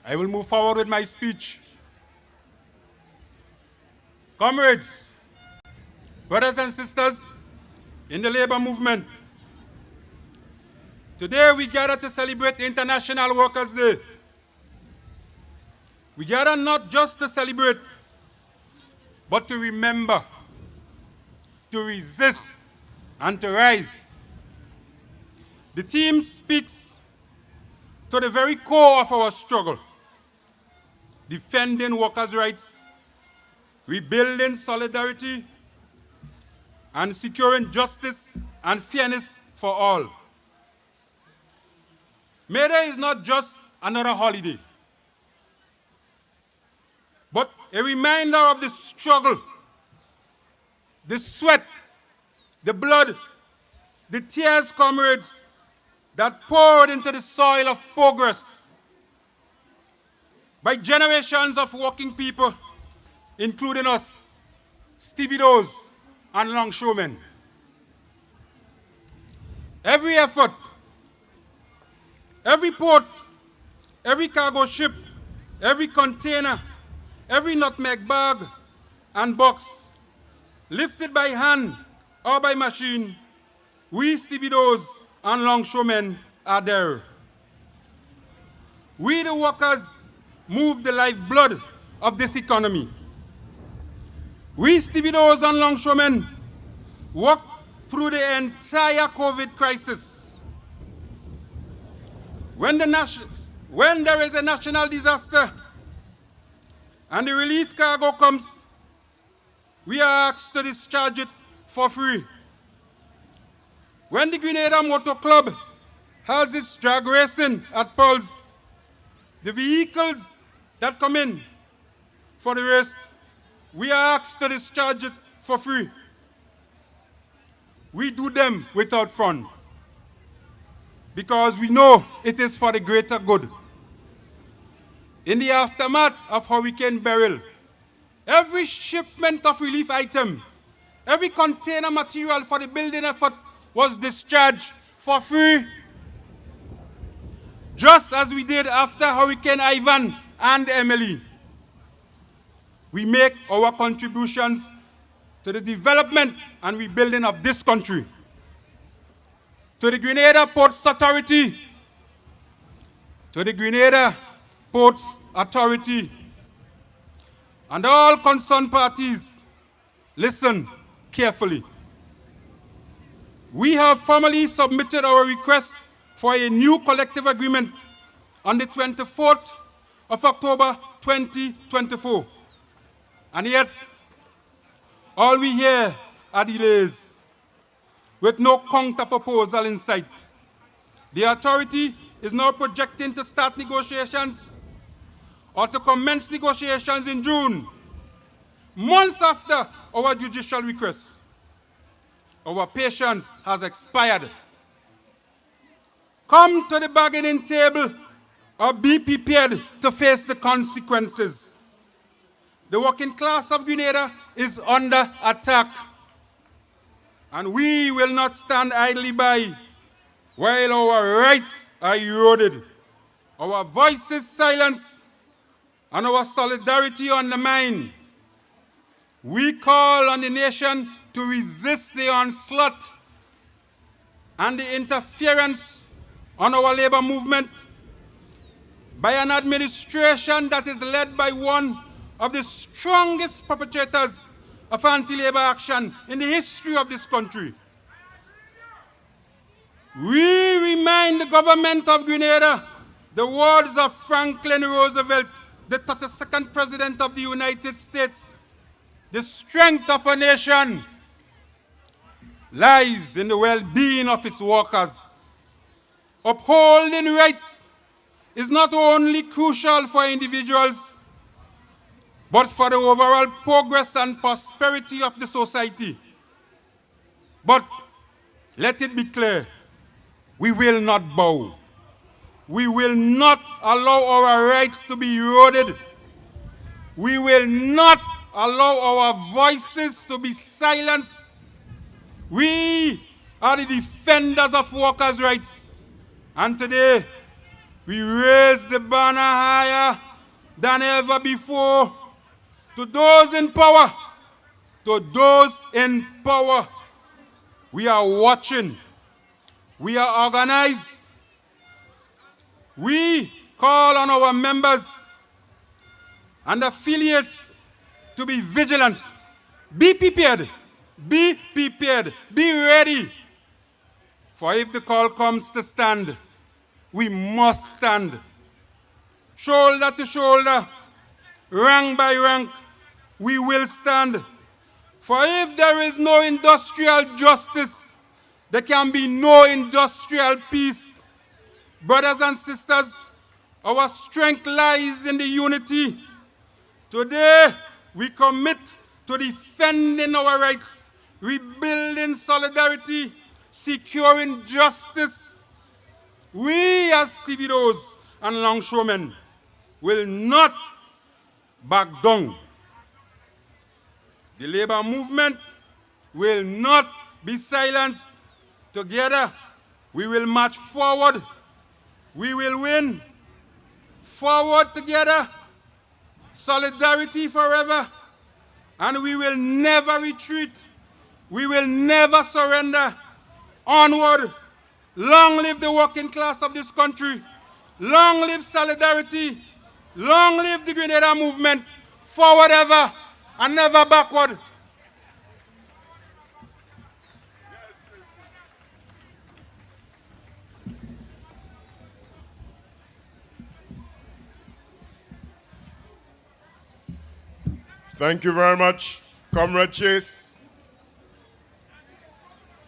I will move forward with my speech. Comrades, brothers and sisters in the labor movement, today we gather to celebrate International Workers' Day. We gather not just to celebrate, but to remember, to resist, and to rise. The theme speaks to the very core of our struggle: defending workers' rights, rebuilding solidarity, and securing justice and fairness for all. May Day is not just another holiday, but a reminder of the struggle, the sweat, the blood, the tears, comrades, that poured into the soil of progress by generations of working people, including us, stevedores and longshoremen. Every effort, every port, every cargo ship, every container, every nutmeg bag and box, lifted by hand or by machine, we stevedores and longshoremen are there. We, the workers, move the lifeblood of this economy. We stevedores and longshoremen walk through the entire COVID crisis. When there is a national disaster and the relief cargo comes, we are asked to discharge it for free. When the Grenada Motor Club has its drag racing at Pulse, the vehicles that come in for the race, we are asked to discharge it for free. We do them without fund, because we know it is for the greater good. In the aftermath of Hurricane Beryl, every shipment of relief item, every container material for the building effort was discharged for free, just as we did after Hurricane Ivan and Emily. We make our contributions to the development and rebuilding of this country. To the Grenada Ports Authority, to the Grenada Ports Authority, and all concerned parties, listen carefully. We have formally submitted our request for a new collective agreement on the 24th of October 2024. And yet, all we hear are delays, with no counter proposal in sight. The authority is now projecting to start negotiations or to commence negotiations in June, months after our judicial request. our patience has expired. Come to the bargaining table or be prepared to face the consequences. The working class of Grenada is under attack, and we will not stand idly by while our rights are eroded, our voices silenced, and our solidarity undermined. We call on the nation to resist the onslaught and the interference on our labor movement by an administration that is led by one of the strongest perpetrators of anti-labor action in the history of this country. We remind the government of Grenada the words of Franklin Roosevelt, the 32nd President of the United States. The strength of a nation lies in the well-being of its workers. Upholding rights is not only crucial for individuals, but for the overall progress and prosperity of the society. But let it be clear, we will not bow. We will not allow our rights to be eroded. We will not allow our voices to be silenced. We are the defenders of workers' rights. And today, we raise the banner higher than ever before. To those in power, to those in power, we are watching. We are organized. We call on our members and affiliates to be vigilant. Be prepared. Be prepared. Be ready. For if the call comes to stand, we must stand. Shoulder to shoulder, rank by rank, we will stand. For if there is no industrial justice, there can be no industrial peace. Brothers and sisters, our strength lies in the unity. Today, we commit to defending our rights, rebuilding solidarity, securing justice. We as stevedores and longshoremen will not back down. The labor movement will not be silenced. Together, we will march forward. We will win. Forward together. Solidarity forever. And we will never retreat. We will never surrender. Onward. Long live the working class of this country. Long live solidarity. Long live the Grenada movement. Forward ever and never backward. Thank you very much, Comrade Chase,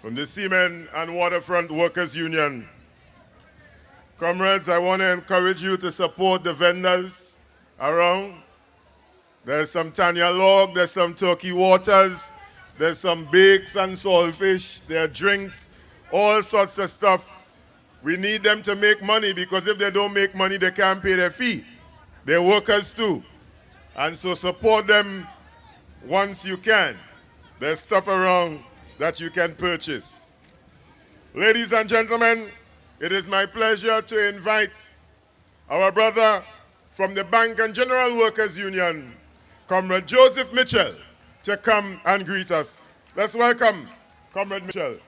from the Seamen and Waterfront Workers Union. Comrades, I want to encourage you to support the vendors around. There's some Tanya log, there's some turkey waters, there's some bakes and saltfish, there are drinks, all sorts of stuff. We need them to make money, because if they don't make money, they can't pay their fee. They're workers too. And so support them once you can. There's stuff around that you can purchase. Ladies and gentlemen, it is my pleasure to invite our brother from the Bank and General Workers Union, Comrade Joseph Mitchell, to come and greet us. Let's welcome Comrade Mitchell.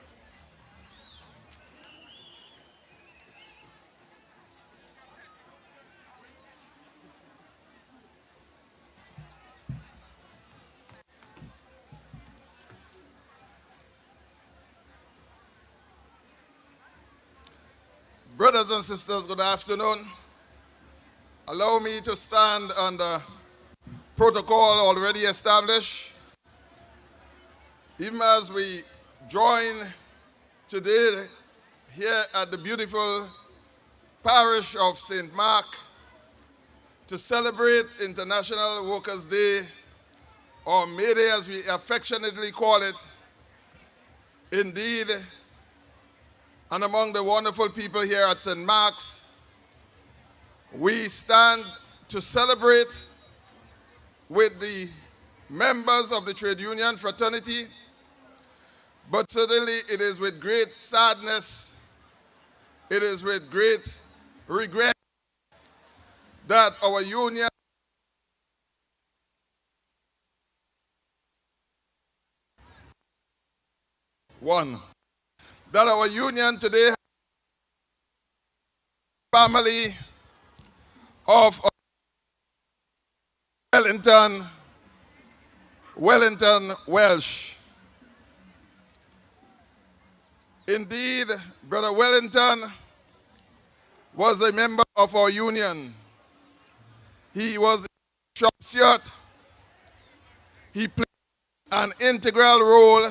Brothers and sisters, good afternoon. Allow me to stand on the protocol already established. Even as we join today here at the beautiful parish of St. Mark to celebrate International Workers' Day, or May Day as we affectionately call it, Indeed, and among the wonderful people here at St. Mark's, we stand to celebrate with the members of the trade union fraternity, but certainly it is with great sadness, it is with great regret that our union today has a family of Wellington Welsh. Indeed, Brother Wellington was a member of our union. He was a shop steward. He played an integral role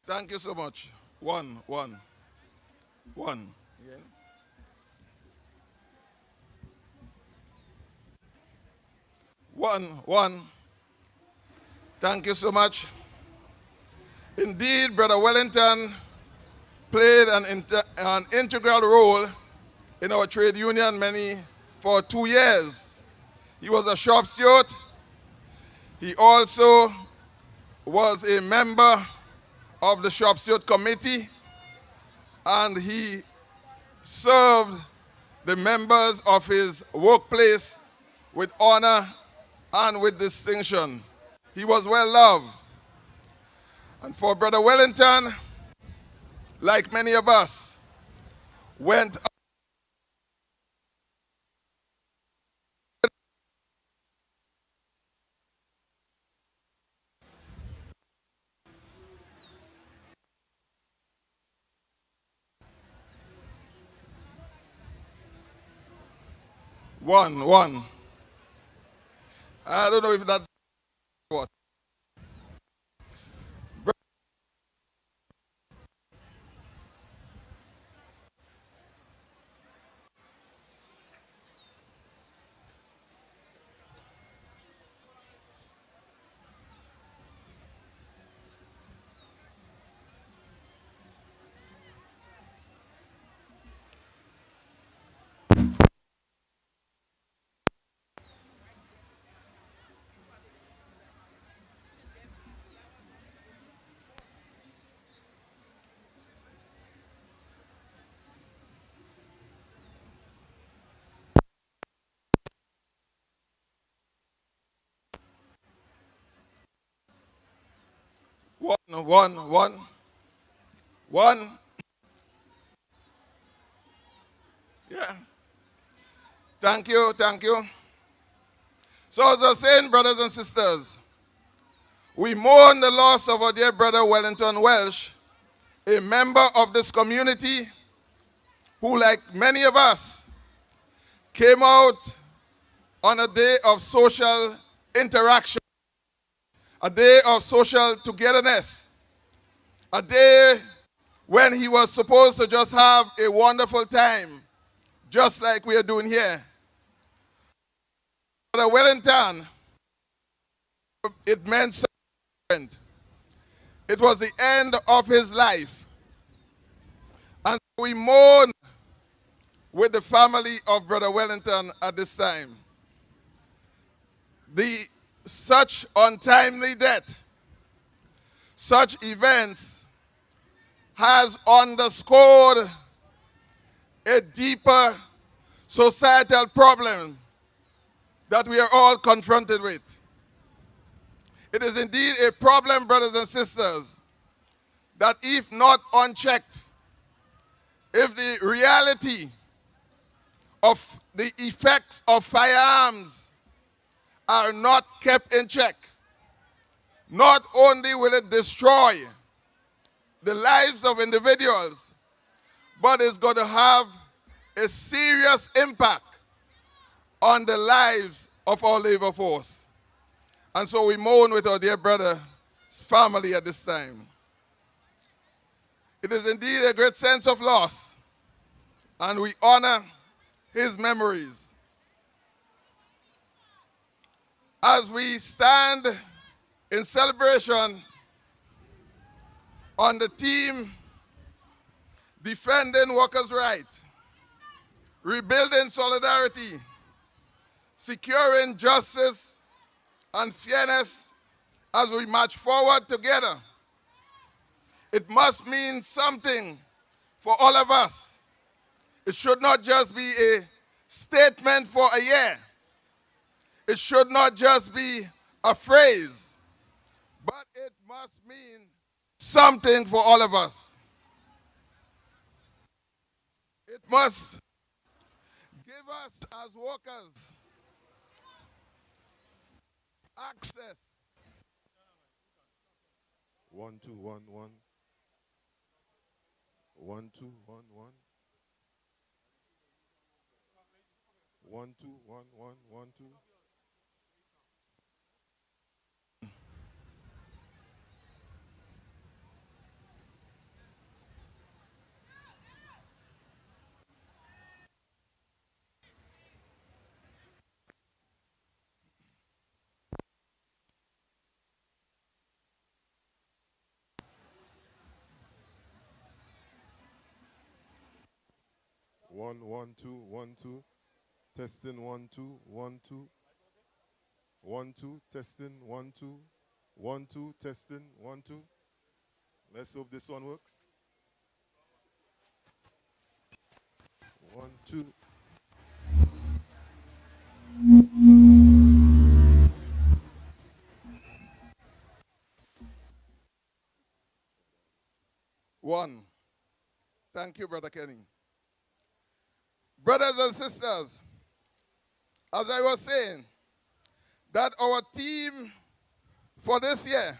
Thank you so much. One. Again. One. Thank you so much. Indeed, Brother Wellington played an integral role in our trade union for 2 years. He was a shop steward. He also was a member of the shop steward committee, and he served the members of his workplace with honor and with distinction. He was well loved. And for Brother Wellington, like many of us, went One. I don't know if that's what. One. Yeah. Thank you. So as I was saying, brothers and sisters, we mourn the loss of our dear brother Wellington Welsh, a member of this community who, like many of us, came out on a day of social interaction, a day of social togetherness, a day when he was supposed to just have a wonderful time, just like we are doing here. Brother Wellington, it meant something. It was the end of his life. And we mourn with the family of Brother Wellington at this time. Such untimely death, such events has underscored a deeper societal problem that we are all confronted with. It is indeed a problem, brothers and sisters, that if not unchecked, if the reality of the effects of firearms are not kept in check, not only will it destroy the lives of individuals, but it's going to have a serious impact on the lives of our labor force. And so we mourn with our dear brother's family at this time. It is indeed a great sense of loss, and we honor his memories. As we stand in celebration on the theme, defending workers' rights, rebuilding solidarity, securing justice and fairness as we march forward together, it must mean something for all of us. It should not just be a statement for a year. It should not just be a phrase, but it must mean something for all of us. It must give us as workers access. 1 2 1 1 1 2 1 1 1 2 1 1 1 2 1 1 2 1 2 testing 1 2 1 2 1 2 testing 1 2 1 2 testing 1 2. Let's hope this one works. 1 2. One. Thank you, Brother Kenny. Brothers and sisters, as I was saying, that our theme for this year,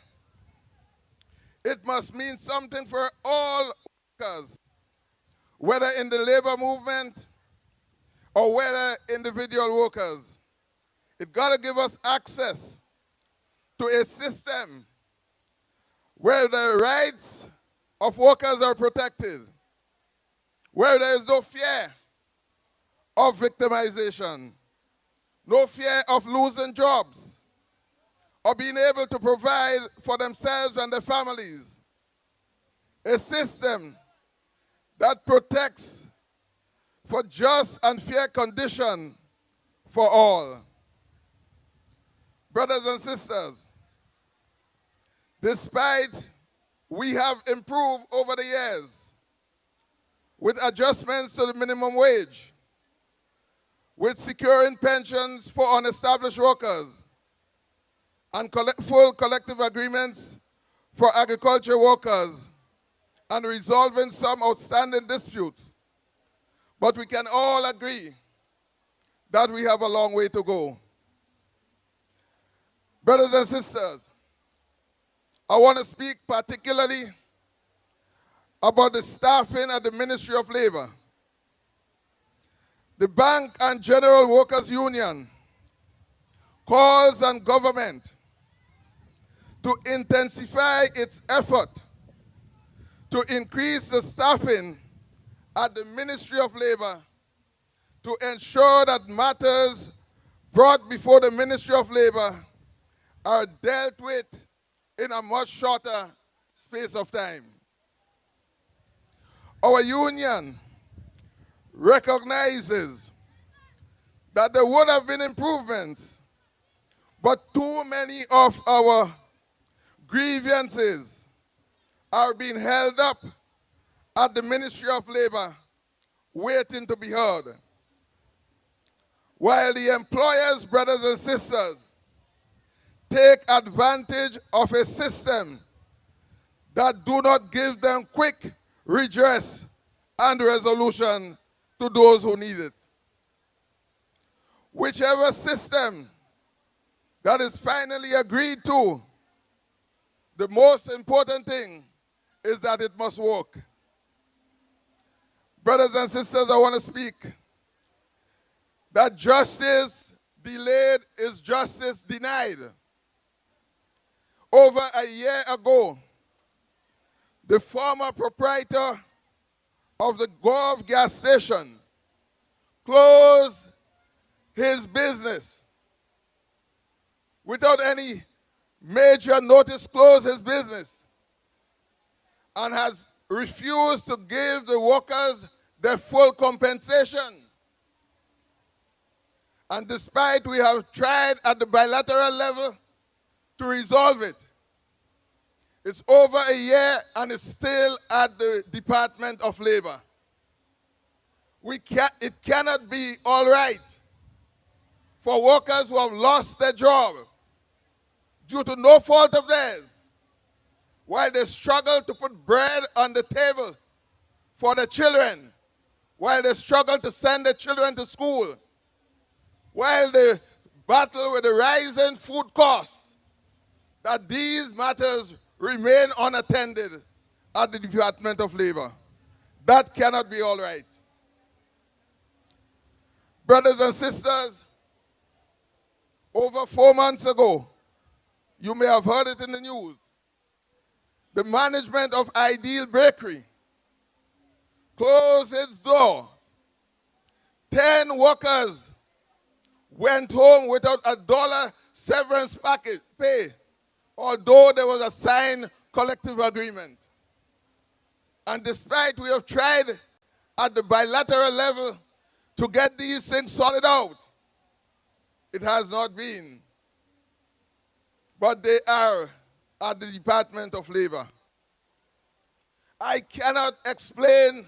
it must mean something for all workers, whether in the labor movement or whether individual workers. It got to give us access to a system where the rights of workers are protected, where there is no fear of victimization, no fear of losing jobs, or being able to provide for themselves and their families. A system that protects for just and fair condition for all. Brothers and sisters, despite we have improved over the years with adjustments to the minimum wage, with securing pensions for unestablished workers, and full collective agreements for agriculture workers, and resolving some outstanding disputes. But we can all agree that we have a long way to go. Brothers and sisters, I want to speak particularly about the staffing at the Ministry of Labor. The Bank and General Workers Union calls on government to intensify its effort to increase the staffing at the Ministry of Labor to ensure that matters brought before the Ministry of Labor are dealt with in a much shorter space of time. Our union recognizes that there would have been improvements, but too many of our grievances are being held up at the Ministry of Labor, waiting to be heard. While the employers, brothers and sisters, take advantage of a system that do not give them quick redress and resolution to those who need it. Whichever system that is finally agreed to, the most important thing is that it must work. Brothers and sisters, I want to speak that justice delayed is justice denied. Over a year ago, the former proprietor of the Gulf gas station closed his business without any major notice, closed his business, and has refused to give the workers their full compensation. And despite we have tried at the bilateral level to resolve it, it's over a year and it's still at the Department of Labor. It cannot be all right for workers who have lost their job due to no fault of theirs, while they struggle to put bread on the table for their children, while they struggle to send their children to school, while they battle with the rising food costs, that these matters remain unattended at the Department of Labor. That cannot be all right. Brothers and sisters, over 4 months ago, you may have heard it in the news, the management of Ideal Bakery closed its doors. 10 workers went home without $1 severance package pay, although there was a signed collective agreement. And despite we have tried at the bilateral level to get these things sorted out, it has not been. But they are at the Department of Labor. I cannot explain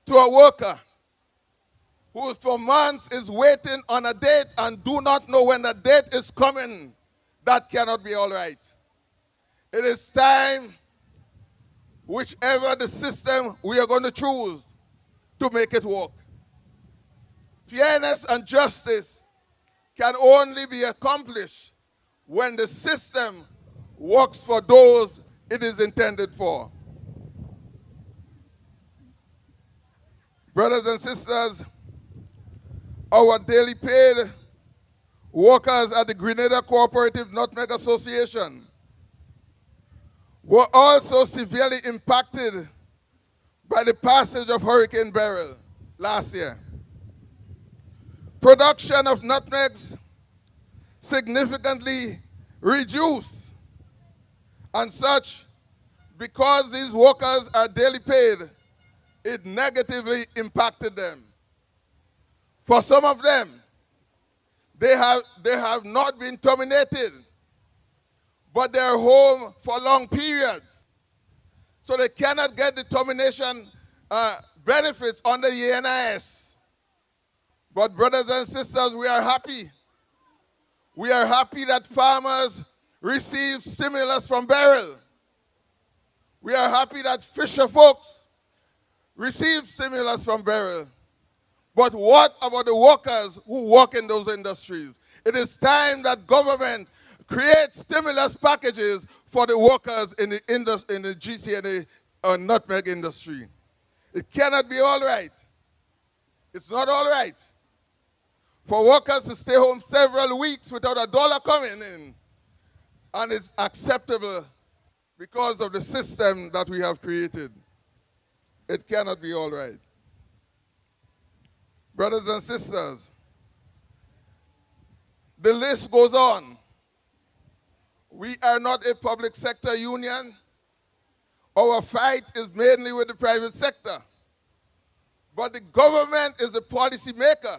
to a worker who for months is waiting on a date and do not know when the date is coming. That cannot be all right. It is time, whichever the system we are going to choose, to make it work. Fairness and justice can only be accomplished when the system works for those it is intended for. Brothers and sisters, our daily paid workers at the Grenada Cooperative Nutmeg Association were also severely impacted by the passage of Hurricane Beryl last year. Production of nutmegs significantly reduced, and such, because these workers are daily paid, it negatively impacted them. For some of them, they have not been terminated, but they're home for long periods. So they cannot get the termination benefits under the NIS. But brothers and sisters, we are happy. We are happy that farmers receive stimulus from Beryl. We are happy that fisher folks receive stimulus from Beryl. But what about the workers who work in those industries? It is time that government creates stimulus packages for the workers in the GCNA nutmeg industry. It cannot be all right. It's not all right for workers to stay home several weeks without $1 coming in. And it's acceptable because of the system that we have created. It cannot be all right. Brothers and sisters, the list goes on. We are not a public sector union. Our fight is mainly with the private sector. But the government is the policy maker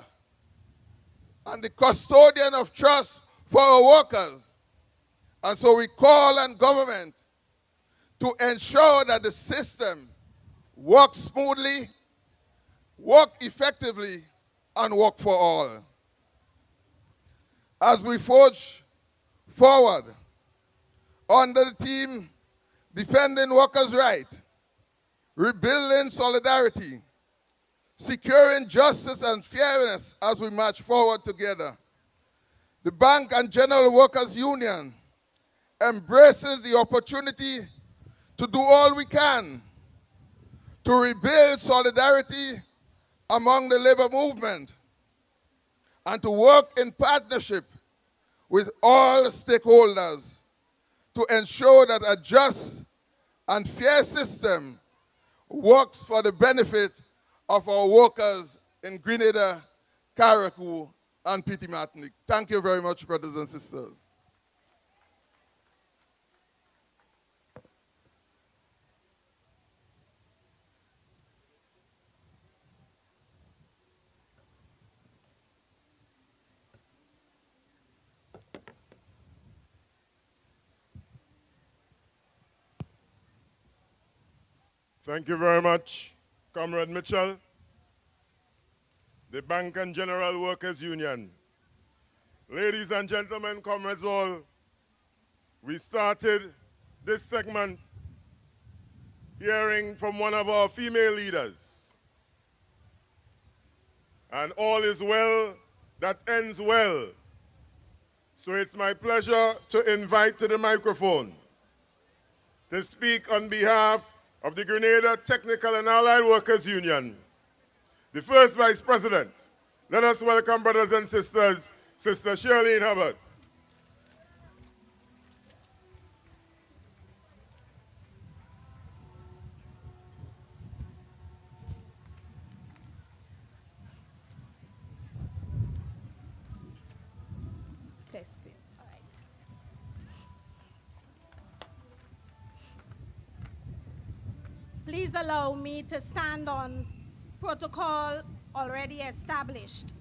and the custodian of trust for our workers. And so we call on government to ensure that the system works smoothly, work effectively, and work for all. As we forge forward under the theme, defending workers' rights, rebuilding solidarity, securing justice and fairness as we march forward together, the Bank and General Workers Union embraces the opportunity to do all we can to rebuild solidarity among the labor movement and to work in partnership with all stakeholders to ensure that a just and fair system works for the benefit of our workers in Grenada, Carriacou, and Petite Martinique. Thank you very much, brothers and sisters. Thank you very much, Comrade Mitchell. The Bank and General Workers Union. Ladies and gentlemen, comrades all, we started this segment hearing from one of our female leaders. And all is well that ends well. So it's my pleasure to invite to the microphone to speak on behalf of the Grenada Technical and Allied Workers Union, the first Vice President. Let us welcome, brothers and sisters, Sister Shirlene Hubbard. Testing. All right. Please allow me to stand on protocol already established.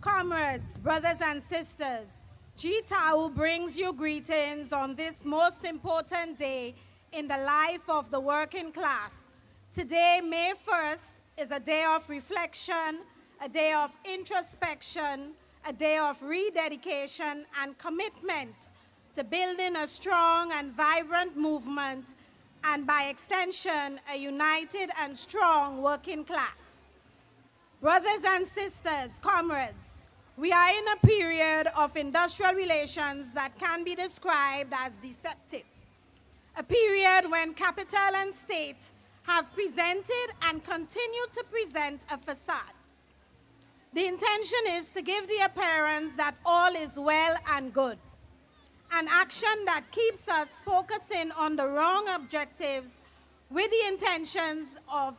Comrades, brothers and sisters, GTUC brings you greetings on this most important day in the life of the working class. Today, May 1st, is a day of reflection, a day of introspection, a day of rededication and commitment to building a strong and vibrant movement, and by extension, a united and strong working class. Brothers and sisters, comrades, we are in a period of industrial relations that can be described as deceptive. A period when capital and state have presented and continue to present a facade. The intention is to give the appearance that all is well and good, an action that keeps us focusing on the wrong objectives with the intentions of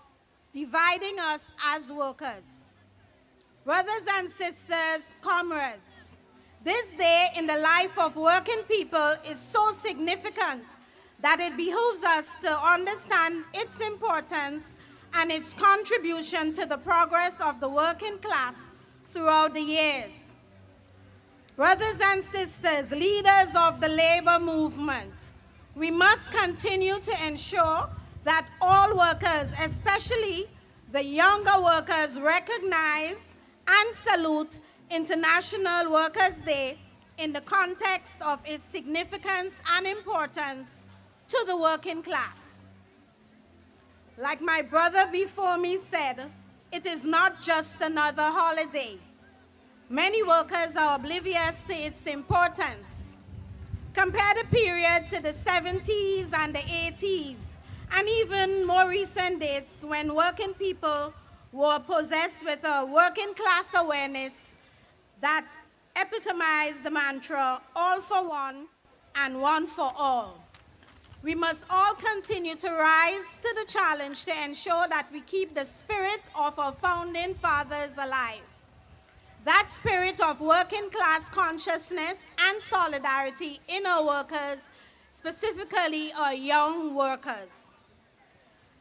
dividing us as workers. Brothers and sisters, comrades, this day in the life of working people is so significant that it behooves us to understand its importance and its contribution to the progress of the working class throughout the years. Brothers and sisters, leaders of the labor movement, we must continue to ensure that all workers, especially the younger workers, recognize and salute International Workers' Day in the context of its significance and importance to the working class. Like my brother before me said, it is not just another holiday. Many workers are oblivious to its importance. Compare the period to the 70s and the 80s, and even more recent dates when working people were possessed with a working class awareness that epitomized the mantra, all for one and one for all. We must all continue to rise to the challenge to ensure that we keep the spirit of our founding fathers alive. That spirit of working class consciousness and solidarity in our workers, specifically our young workers.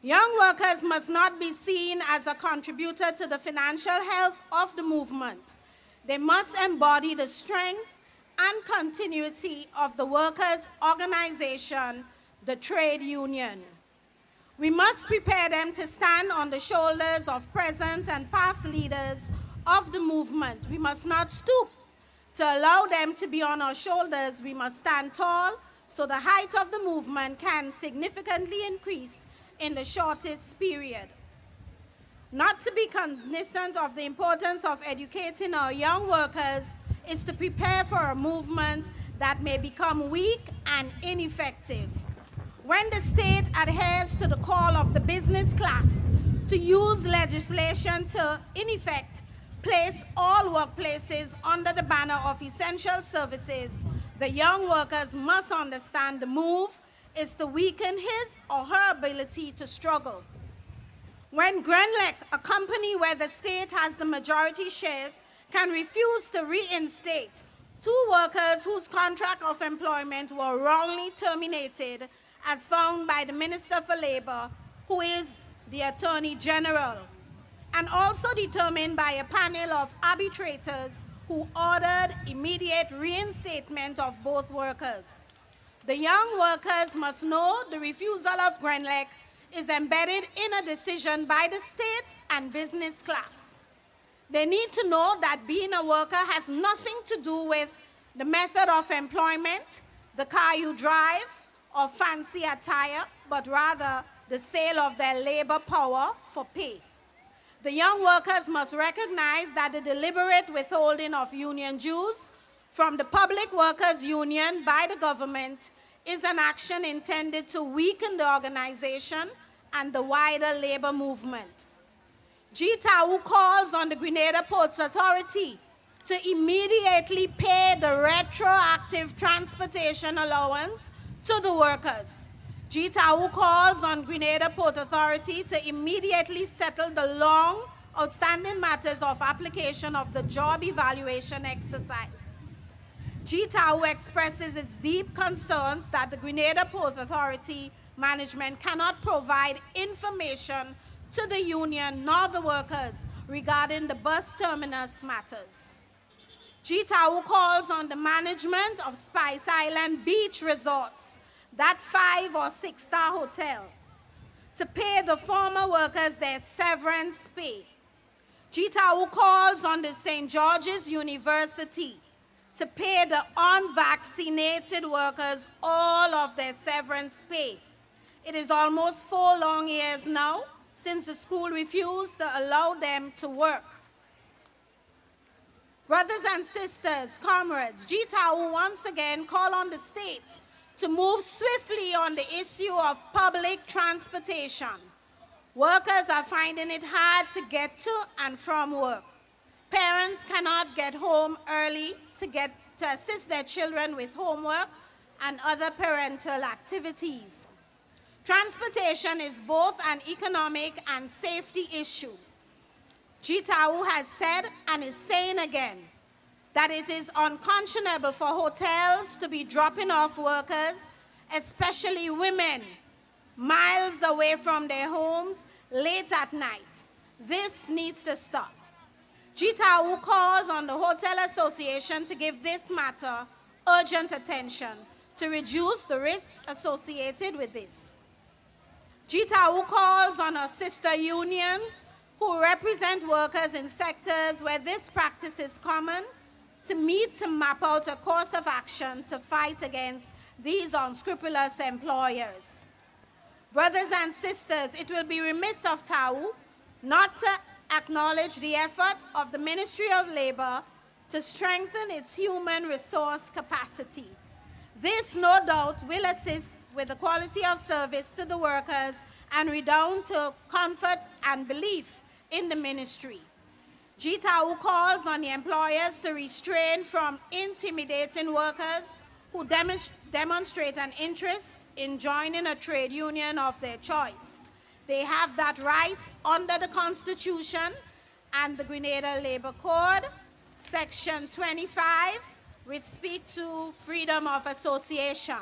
Young workers must not be seen as a contributor to the financial health of the movement. They must embody the strength and continuity of the workers' organization, the trade union. We must prepare them to stand on the shoulders of present and past leaders of the movement. We must not stoop to allow them to be on our shoulders. We must stand tall so the height of the movement can significantly increase in the shortest period. Not to be cognizant of the importance of educating our young workers is to prepare for a movement that may become weak and ineffective. When the state adheres to the call of the business class to use legislation to, in effect, place all workplaces under the banner of essential services, The young workers must understand the move is to weaken his or her ability to struggle. When Grenada, a company where the state has the majority shares, can refuse to reinstate 2 workers whose contract of employment were wrongly terminated, as found by the Minister for Labor, who is the Attorney General, and also determined by a panel of arbitrators who ordered immediate reinstatement of both workers. The young workers must know the refusal of Grenada is embedded in a decision by the state and business class. They need to know that being a worker has nothing to do with the method of employment, the car you drive, or fancy attire, but rather the sale of their labor power for pay. The young workers must recognize that the deliberate withholding of union dues from the Public Workers Union by the government is an action intended to weaken the organization and the wider labor movement. GTUC calls on the Grenada Ports Authority to immediately pay the retroactive transportation allowance to the workers. GTUC calls on Grenada Port Authority to immediately settle the long outstanding matters of application of the job evaluation exercise. GTUC expresses its deep concerns that the Grenada Port Authority management cannot provide information to the union nor the workers regarding the bus terminus matters. GTUC calls on the management of Spice Island Beach Resorts, that 5- or 6-star hotel, to pay the former workers their severance pay. GTUC calls on the St. George's University to pay the unvaccinated workers all of their severance pay. It is almost 4 long years now since the school refused to allow them to work. Brothers and sisters, comrades, GTUC once again call on the state to move swiftly on the issue of public transportation. Workers are finding it hard to get to and from work. Parents cannot get home early to assist their children with homework and other parental activities. Transportation is both an economic and safety issue. GTUC has said and is saying again that it is unconscionable for hotels to be dropping off workers, especially women, miles away from their homes late at night. This needs to stop. GTUC calls on the Hotel Association to give this matter urgent attention to reduce the risks associated with this. GTUC calls on our sister unions who represent workers in sectors where this practice is common to meet to map out a course of action to fight against these unscrupulous employers. Brothers and sisters, it will be remiss of TAU not to acknowledge the effort of the Ministry of Labor to strengthen its human resource capacity. This, no doubt, will assist with the quality of service to the workers and redound to comfort and belief in the ministry. GTUC calls on the employers to restrain from intimidating workers who demonstrate an interest in joining a trade union of their choice. They have that right under the Constitution and the Grenada Labor Code, Section 25, which speaks to freedom of association.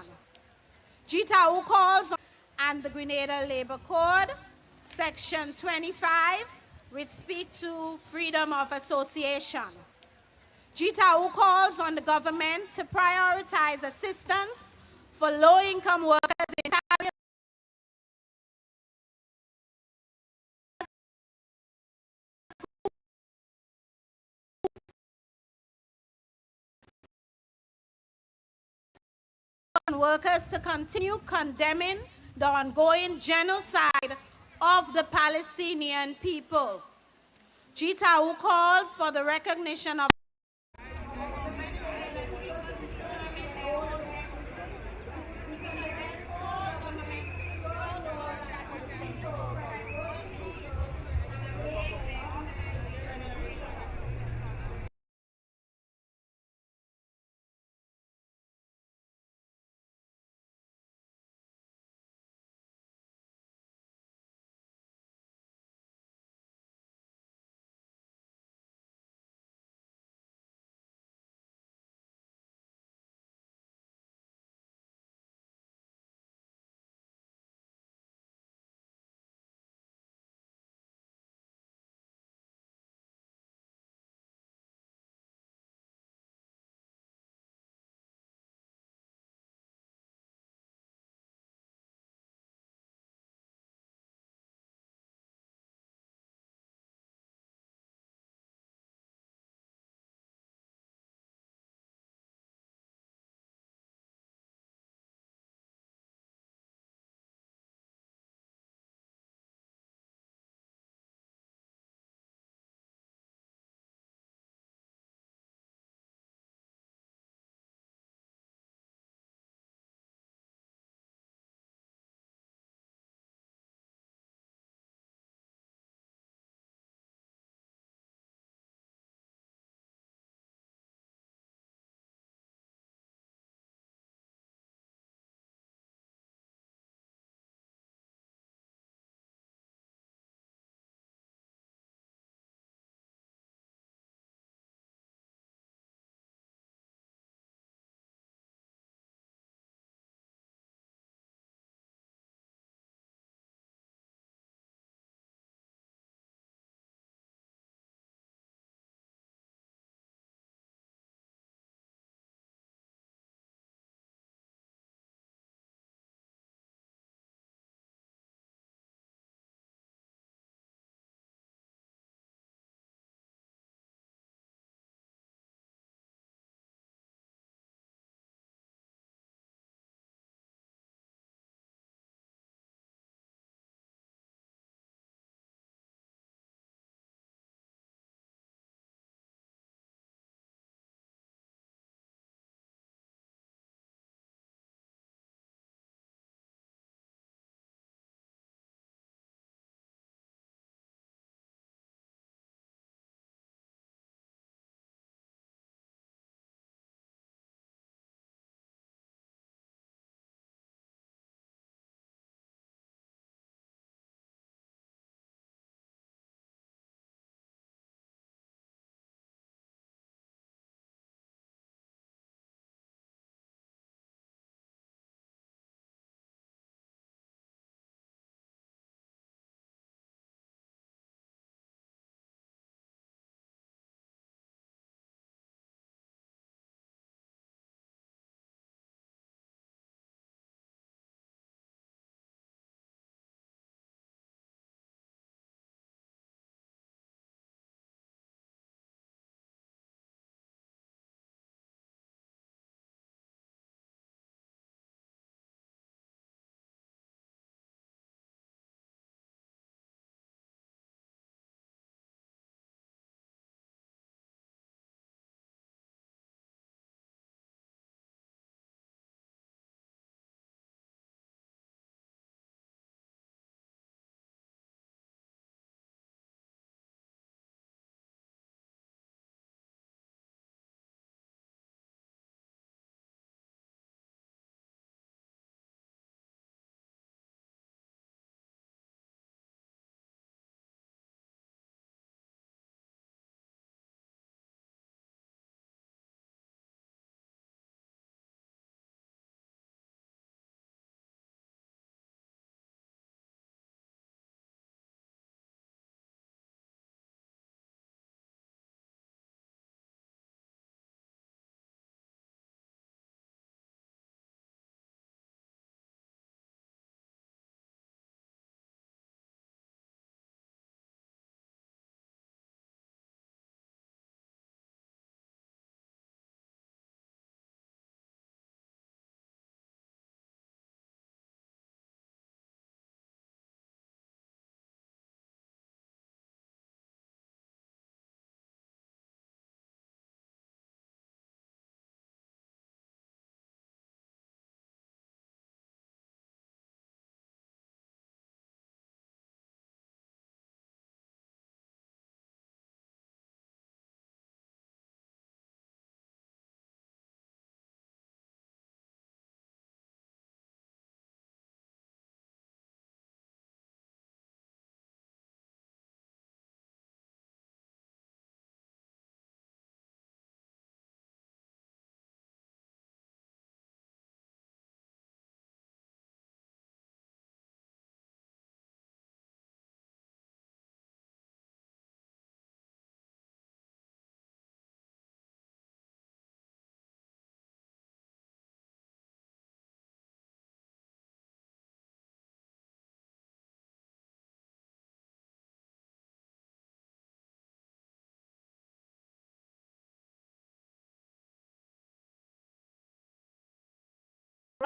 GTUC calls on the Grenada Labor Code, Section 25, which speaks to freedom of association. GTUC calls on the government to prioritize assistance for low-income workers in workers to continue condemning the ongoing genocide of the Palestinian people. GTUC calls for the recognition of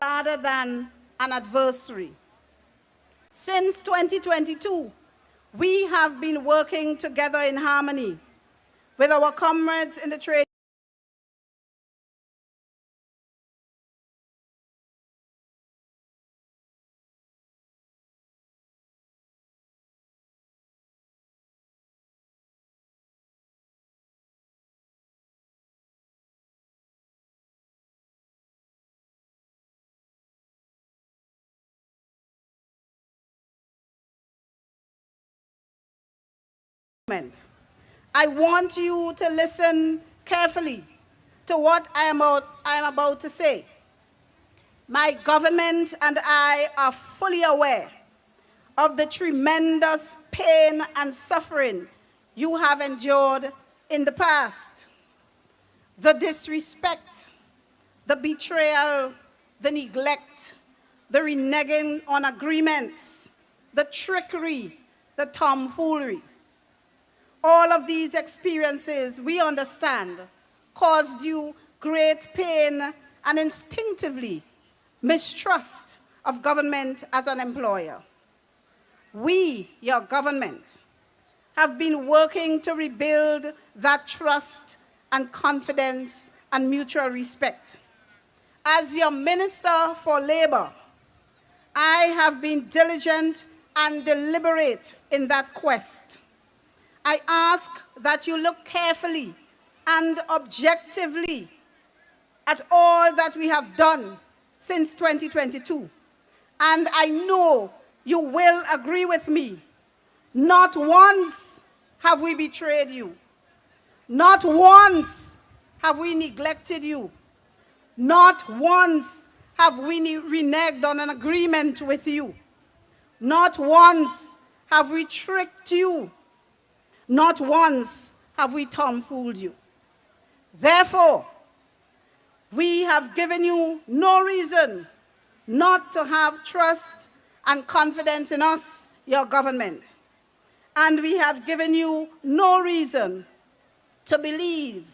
rather than an adversary. Since 2022, we have been working together in harmony with our comrades in the trade movement. I want you to listen carefully to what I am about to say. My government and I are fully aware of the tremendous pain and suffering you have endured in the past. The disrespect, the betrayal, the neglect, the reneging on agreements, the trickery, the tomfoolery. All of these experiences, we understand, caused you great pain and instinctively mistrust of government as an employer. We, your government, have been working to rebuild that trust and confidence and mutual respect. As your Minister for Labor, I have been diligent and deliberate in that quest. I ask that you look carefully and objectively at all that we have done since 2022. And I know you will agree with me. Not once have we betrayed you. Not once have we neglected you. Not once have we reneged on an agreement with you. Not once have we tricked you. Not once have we tomfooled you. Therefore, we have given you no reason not to have trust and confidence in us, your government. And we have given you no reason to believe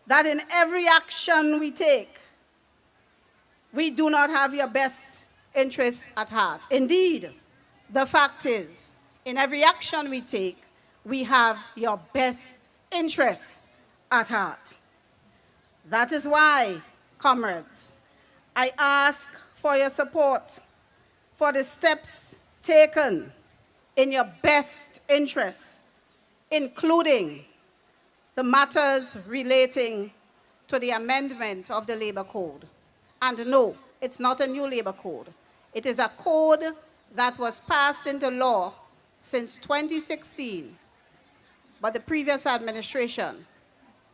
that in every action we take, we do not have your best interests at heart. Indeed, the fact is, in every action we take, we have your best interests at heart. That is why, comrades, I ask for your support for the steps taken in your best interests, including the matters relating to the amendment of the Labor Code. And no, it's not a new Labor Code. It is a code that was passed into law since 2016, but the previous administration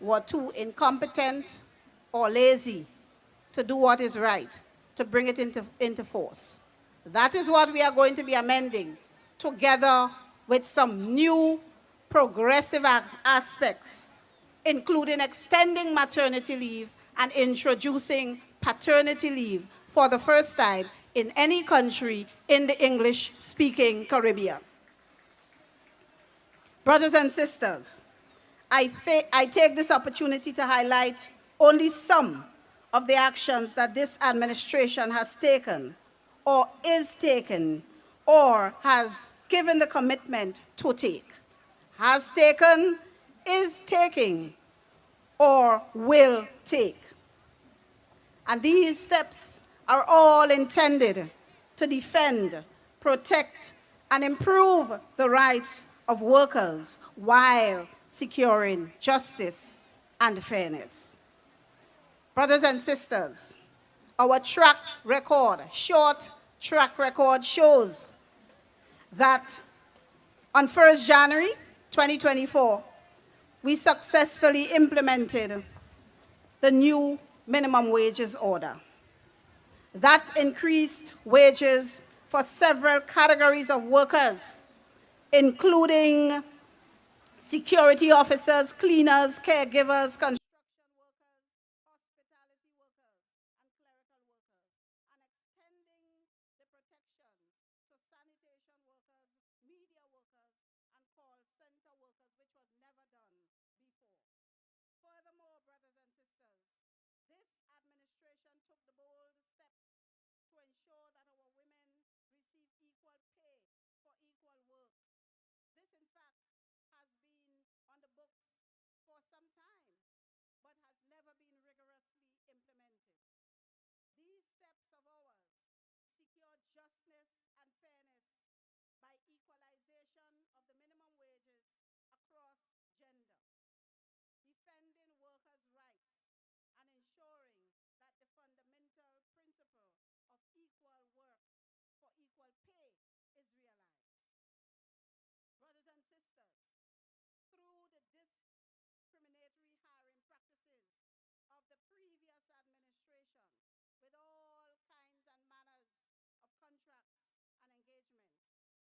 were too incompetent or lazy to do what is right, to bring it into force. That is what we are going to be amending, together with some new progressive aspects, including extending maternity leave and introducing paternity leave for the first time in any country in the English-speaking Caribbean. Brothers and sisters, I take this opportunity to highlight only some of the actions that this administration has taken, or is taking, or has given the commitment to take. Has taken, is taking, or will take. And these steps are all intended to defend, protect, and improve the rights of workers while securing justice and fairness. Brothers and sisters, our track record, short track record, shows that on 1st January 2024, we successfully implemented the new minimum wages order. That increased wages for several categories of workers, including security officers, cleaners, caregivers, construction workers, hospitality workers, and clerical workers, and extending the protections to sanitation workers, media workers, and call center workers, which was never done before. Furthermore, brothers and sisters, this administration took the bold step the minimum wages across gender, defending workers' rights, and ensuring that the fundamental principle of equal work for equal pay is realized. Brothers and sisters, through the discriminatory hiring practices of the previous administration, with all kinds and manners of contracts and engagement,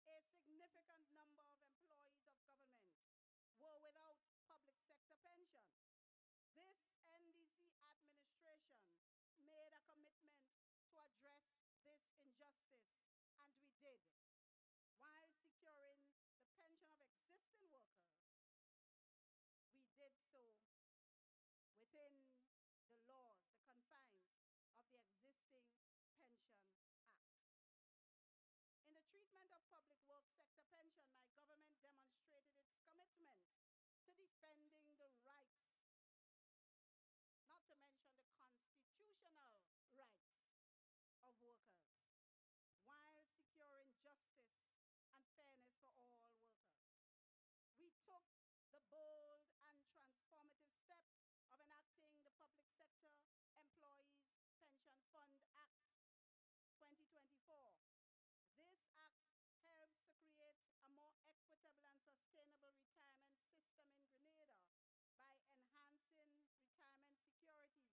a significant number of employees of government were without public sector pension. This NDC administration made a commitment to address this injustice, and we did, while securing the pension of existing workers. We did so within the laws, the confines of the existing Pension Act. In the treatment of public work sector pension, my government demonstrated its commitment to defending the rights, not to mention the constitutional rights of workers, while securing justice and fairness for all workers. We took the bold and transformative step of enacting the Public Sector Employees Pension Fund Act 2024. This act helps to create a more equitable and sustainable retirement system in Grenada by enhancing retirement security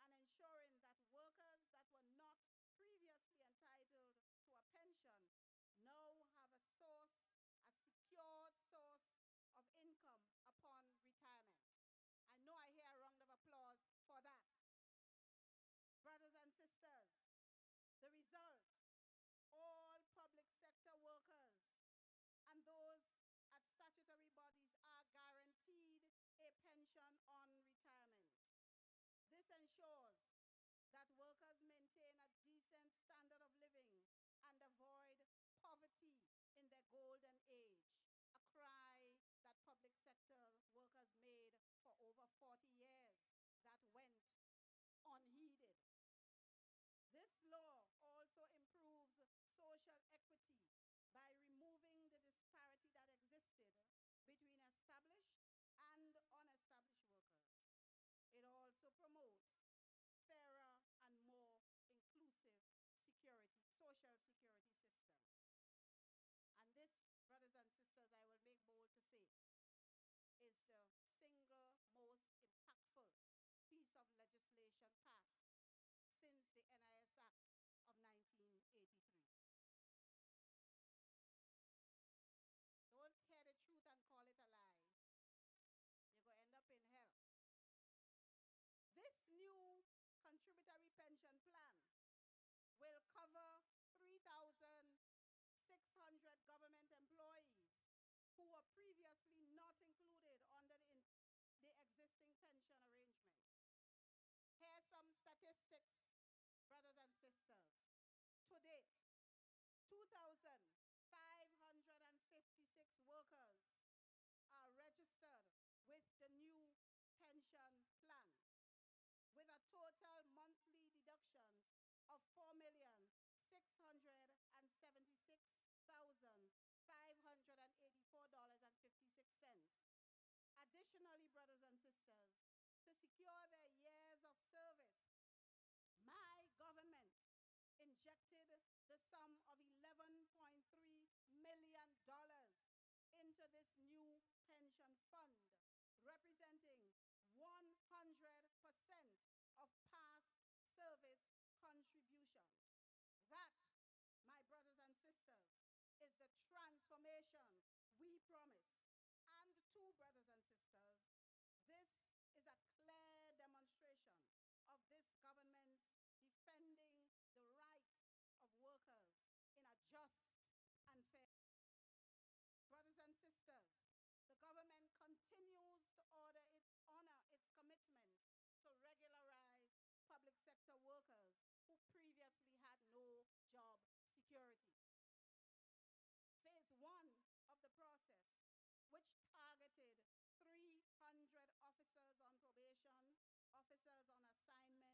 and ensuring that workers that were not previously entitled to a pension now have a secured source of income upon retirement. I know I hear a round of applause for that. Brothers and sisters, the result, all public sector workers and those at statutory bodies are guaranteed a pension on retirement. This ensures that workers maintain a decent standard of living and avoid poverty in their golden age, a cry that public sector workers made for over 40 years that went unheeded. This law also improves social equity by removing the disparity that existed between established and unestablished workers. It also promotes fairer and more inclusive social security system. And this, brothers and sisters, I will make bold to say, is the single most impactful piece of legislation passed since the NIS Act of 1983. Don't hear the truth and call it a lie. You're going to end up in hell. This new contributory pension plan will cover 3,600 government employees who were previously not included under the existing pension arrangement. Here's some statistics, brothers and sisters. To date, 2,556 workers are registered with the new pension plan, with a total monthly deductions of $4,676,584.56. Additionally, brothers and sisters, to secure their years of service, my government injected the sum of $11.3 million into this new pension fund, representing 100% of past service contributions. That, my brothers and sisters, is the transformation we promise. And to brothers and sisters, this is a clear demonstration of this government's defending the right of workers in a just and fair. Brothers and sisters, the government continues to honor its commitment to regularize public sector workers who previously had no job security. Phase 1 of the process, which targeted 300 officers on probation, officers on assignment,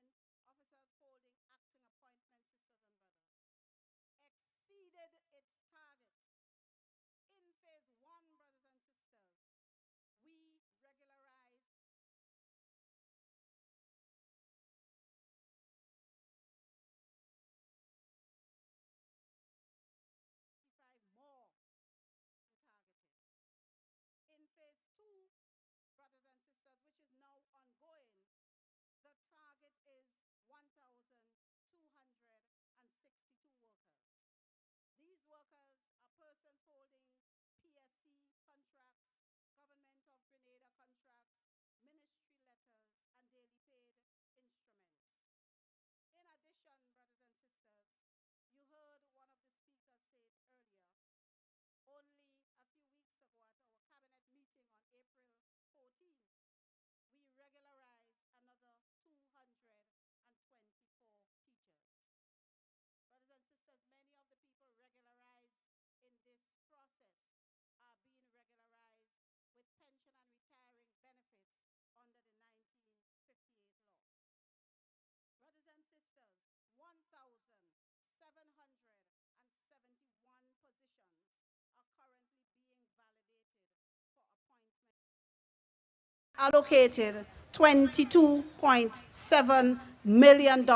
officers holding acting appointments, sisters and brothers, exceeded its target. In phase 1, workers are persons holding PSC contracts, Government of Grenada contracts, ministry letters, and daily paid instruments. In addition, brothers and sisters, you heard one of the speakers say it earlier. Only a few weeks ago at our cabinet meeting on April 14th, we regularized another 224 teachers. Brothers and sisters, many of the people regularized in this process are being regularized with pension and retiring benefits under the 1958 law. Brothers and sisters, 1,771 positions are currently being validated for appointment. Allocated $22.7 million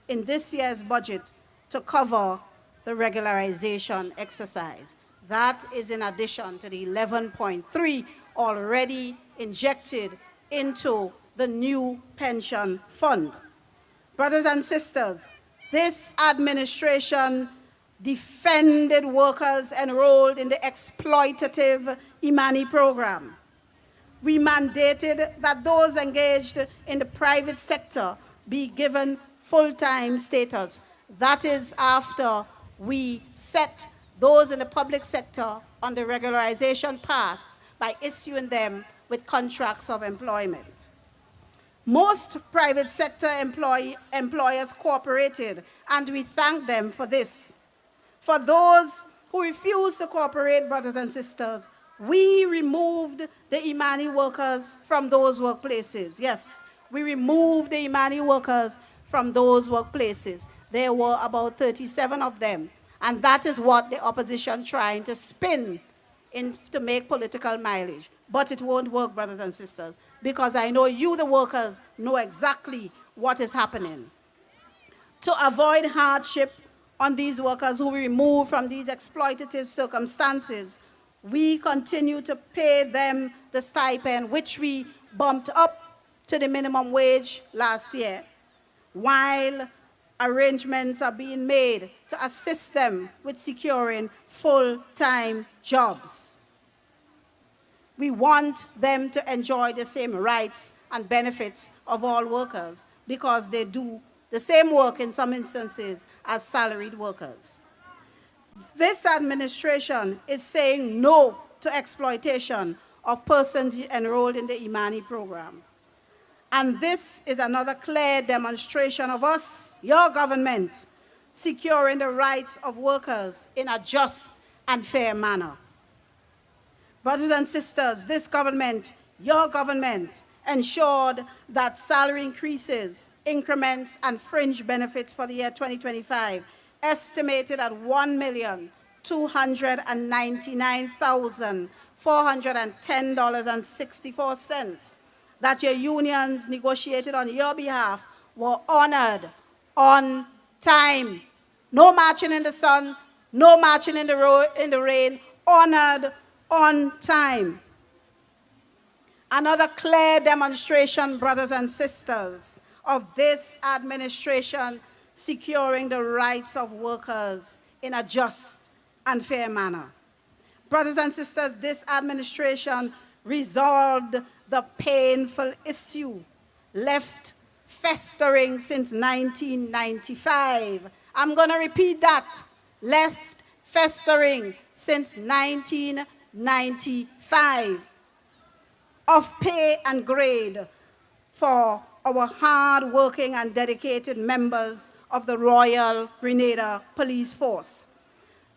in this year's budget to cover the regularization exercise. That is in addition to the 11.3 already injected into the new pension fund. Brothers and sisters, this administration defended workers enrolled in the exploitative Imani program. We mandated that those engaged in the private sector be given full-time status. That is after we set those in the public sector on the regularization path by issuing them with contracts of employment. Most private sector employers cooperated, and we thank them for this. For those who refuse to cooperate, brothers and sisters, we removed the Imani workers from those workplaces. Yes, we removed the Imani workers from those workplaces. There were about 37 of them, and that is what the opposition trying to spin to make political mileage. But it won't work, brothers and sisters, because I know you, the workers, know exactly what is happening. To avoid hardship on these workers who we remove from these exploitative circumstances, we continue to pay them the stipend, which we bumped up to the minimum wage last year, while arrangements are being made to assist them with securing full-time jobs. We want them to enjoy the same rights and benefits of all workers because they do the same work in some instances as salaried workers. This administration is saying no to exploitation of persons enrolled in the Imani program. And this is another clear demonstration of us, your government, securing the rights of workers in a just and fair manner. Brothers and sisters, this government, your government, ensured that salary increases, increments, and fringe benefits for the year 2025 estimated at $1,299,410.64 that your unions negotiated on your behalf were honored on time. No marching in the sun, no marching in the rain, honored on time. Another clear demonstration, brothers and sisters, of this administration securing the rights of workers in a just and fair manner. Brothers and sisters, this administration resolved the painful issue left festering since 1995. I'm going to repeat that. Left festering since 1995 of pay and grade for our hard-working and dedicated members of the Royal Grenada Police Force.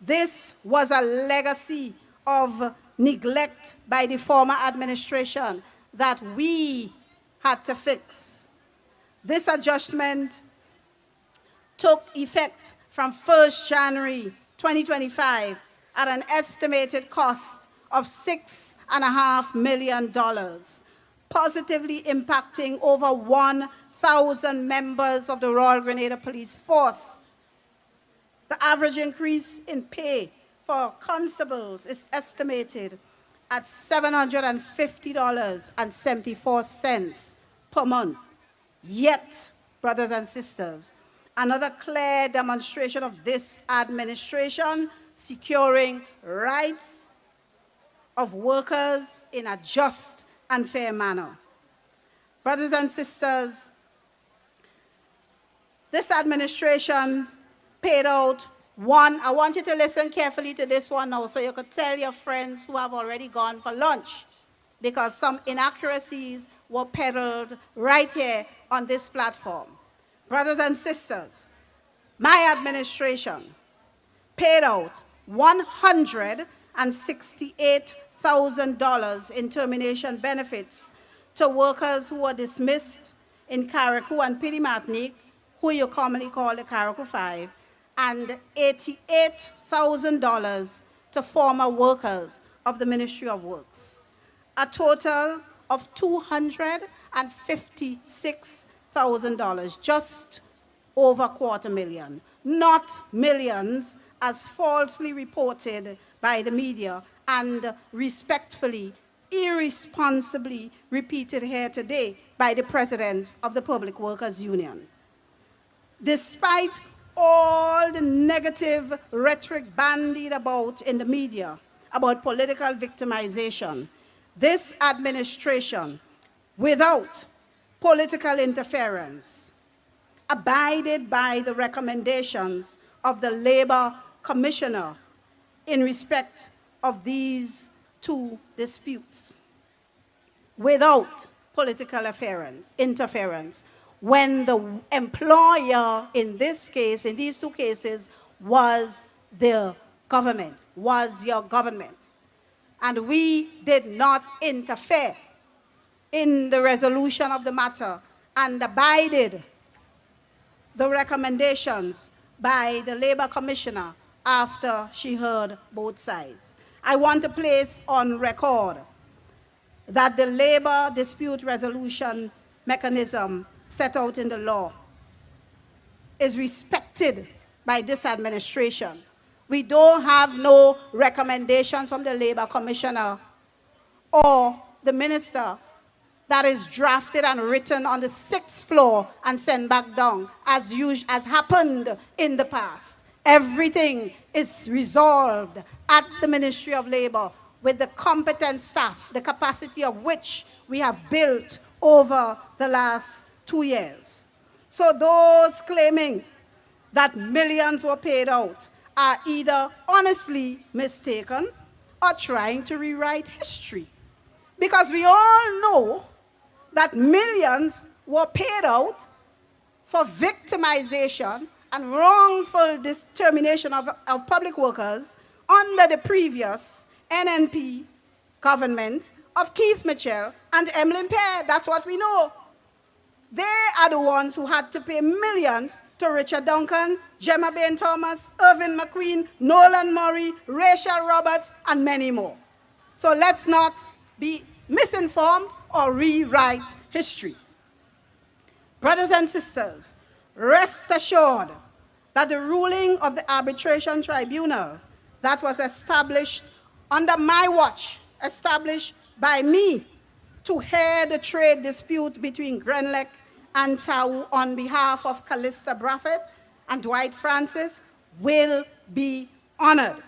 This was a legacy of neglect by the former administration that we had to fix. This adjustment took effect from 1st January 2025 at an estimated cost of $6.5 million, positively impacting over 1,000 members of the Royal Grenada Police Force. The average increase in pay for constables is estimated at $750.74 per month. Yet, brothers and sisters, another clear demonstration of this administration securing rights of workers in a just and fair manner. Brothers and sisters, this administration paid out I want you to listen carefully to this one now so you could tell your friends who have already gone for lunch, because some inaccuracies were peddled right here on this platform. Brothers and sisters, my administration paid out $168,000 in termination benefits to workers who were dismissed in Carriacou and Pidi-Martinique, who you commonly call the Carriacou Five, and $88,000 to former workers of the Ministry of Works. A total of $256,000, just over $250,000, not millions as falsely reported by the media and respectfully, irresponsibly repeated here today by the President of the Public Workers Union. Despite all the negative rhetoric bandied about in the media about political victimization, this administration, without political interference, abided by the recommendations of the Labor Commissioner in respect of these two disputes, without political interference, when the employer in this case, in these two cases, was the government, was your government. And we did not interfere in the resolution of the matter and abided the recommendations by the Labor Commissioner after she heard both sides. I want to place on record that the labor dispute resolution mechanism set out in the law is respected by this administration. We don't have no recommendations from the Labor Commissioner or the minister that is drafted and written on the 6th floor and sent back down, as happened in the past. Everything is resolved at the Ministry of Labor with the competent staff, the capacity of which we have built over the last 2 years. So those claiming that millions were paid out are either honestly mistaken or trying to rewrite history. Because we all know that millions were paid out for victimization and wrongful termination of public workers under the previous NNP government of Keith Mitchell and Emmeline Pear. That's what we know. They are the ones who had to pay millions to Richard Duncan, Gemma Bain Thomas, Irvin McQueen, Nolan Murray, Rachel Roberts, and many more. So let's not be misinformed or rewrite history. Brothers and sisters, rest assured that the ruling of the arbitration tribunal that was established under my watch, established by me to hear the trade dispute between Grenlec and Tau on behalf of Callista Braffett and Dwight Francis, will be honored.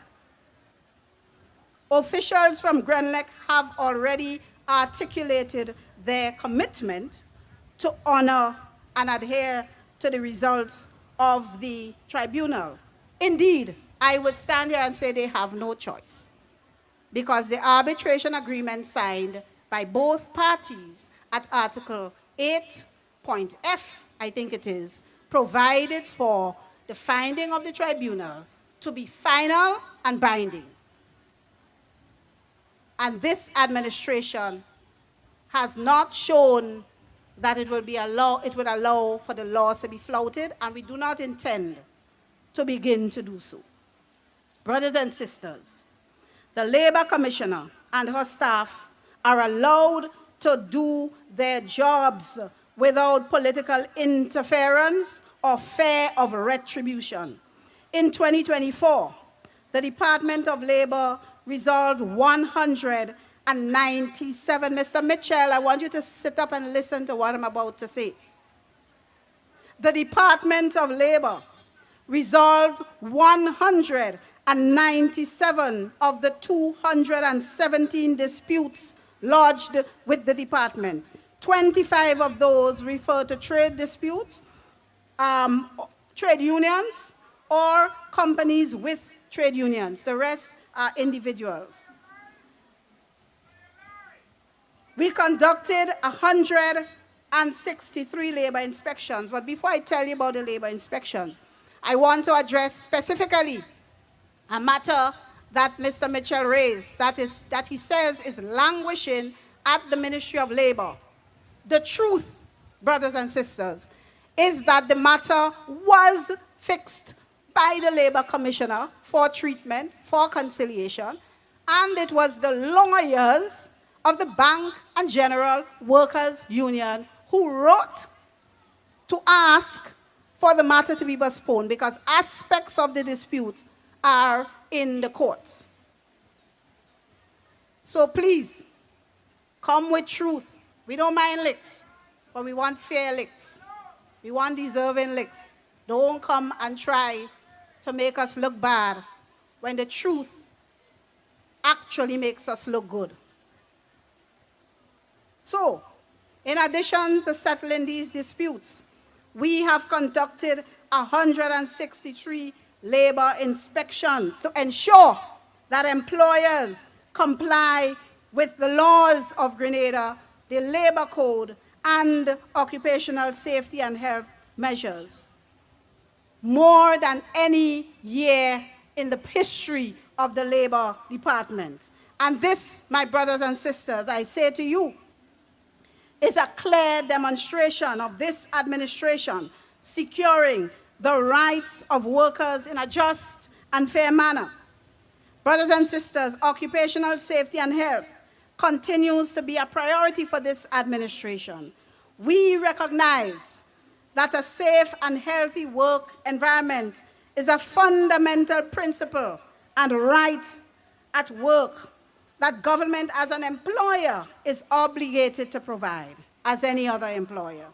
Officials from Grenlec have already articulated their commitment to honor and adhere to the results of the tribunal. Indeed, I would stand here and say they have no choice, because the arbitration agreement signed by both parties at Article 8.f, I think it is, provided for the finding of the tribunal to be final and binding. And this administration has not shown that it would allow for the laws to be flouted, and we do not intend to begin to do so. Brothers and sisters, the Labor Commissioner and her staff are allowed to do their jobs without political interference or fear of retribution. In 2024, the Department of Labor resolved 197. Mr. Mitchell, I want you to sit up and listen to what I'm about to say. The Department of Labor resolved 197 and 97 of the 217 disputes lodged with the department. 25 of those refer to trade disputes, trade unions, or companies with trade unions. The rest are individuals. We conducted 163 labor inspections, but before I tell you about the labor inspections, I want to address specifically a matter that Mr. Mitchell raised, that he says is languishing at the Ministry of Labor. The truth, brothers and sisters, is that the matter was fixed by the Labor Commissioner for treatment, for conciliation, and it was the lawyers of the Bank and General Workers Union who wrote to ask for the matter to be postponed because aspects of the dispute are in the courts. So please, come with truth. We don't mind licks, but we want fair licks. We want deserving licks. Don't come and try to make us look bad when the truth actually makes us look good. So, in addition to settling these disputes, we have conducted 163 labor inspections to ensure that employers comply with the laws of Grenada, the labor code, and occupational safety and health measures. More than any year in the history of the Labor Department. And this, my brothers and sisters, I say to you, is a clear demonstration of this administration securing the rights of workers in a just and fair manner. Brothers and sisters, occupational safety and health continues to be a priority for this administration. We recognize that a safe and healthy work environment is a fundamental principle and right at work that government as an employer is obligated to provide as any other employer.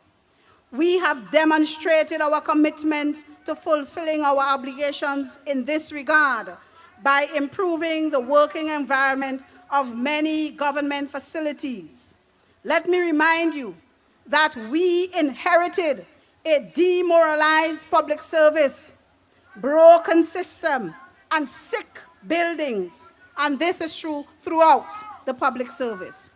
We have demonstrated our commitment to fulfilling our obligations in this regard by improving the working environment of many government facilities. Let me remind you that we inherited a demoralized public service, broken system, and sick buildings, and this is true throughout the public service.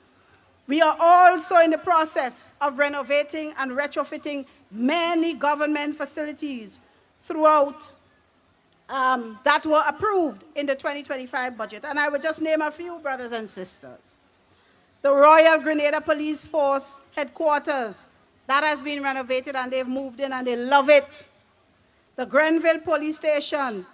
We are also in the process of renovating and retrofitting many government facilities throughout that were approved in the 2025 budget. And I will just name a few, brothers and sisters. The Royal Grenada Police Force headquarters, that has been renovated and they've moved in and they love it. The Grenville Police Station,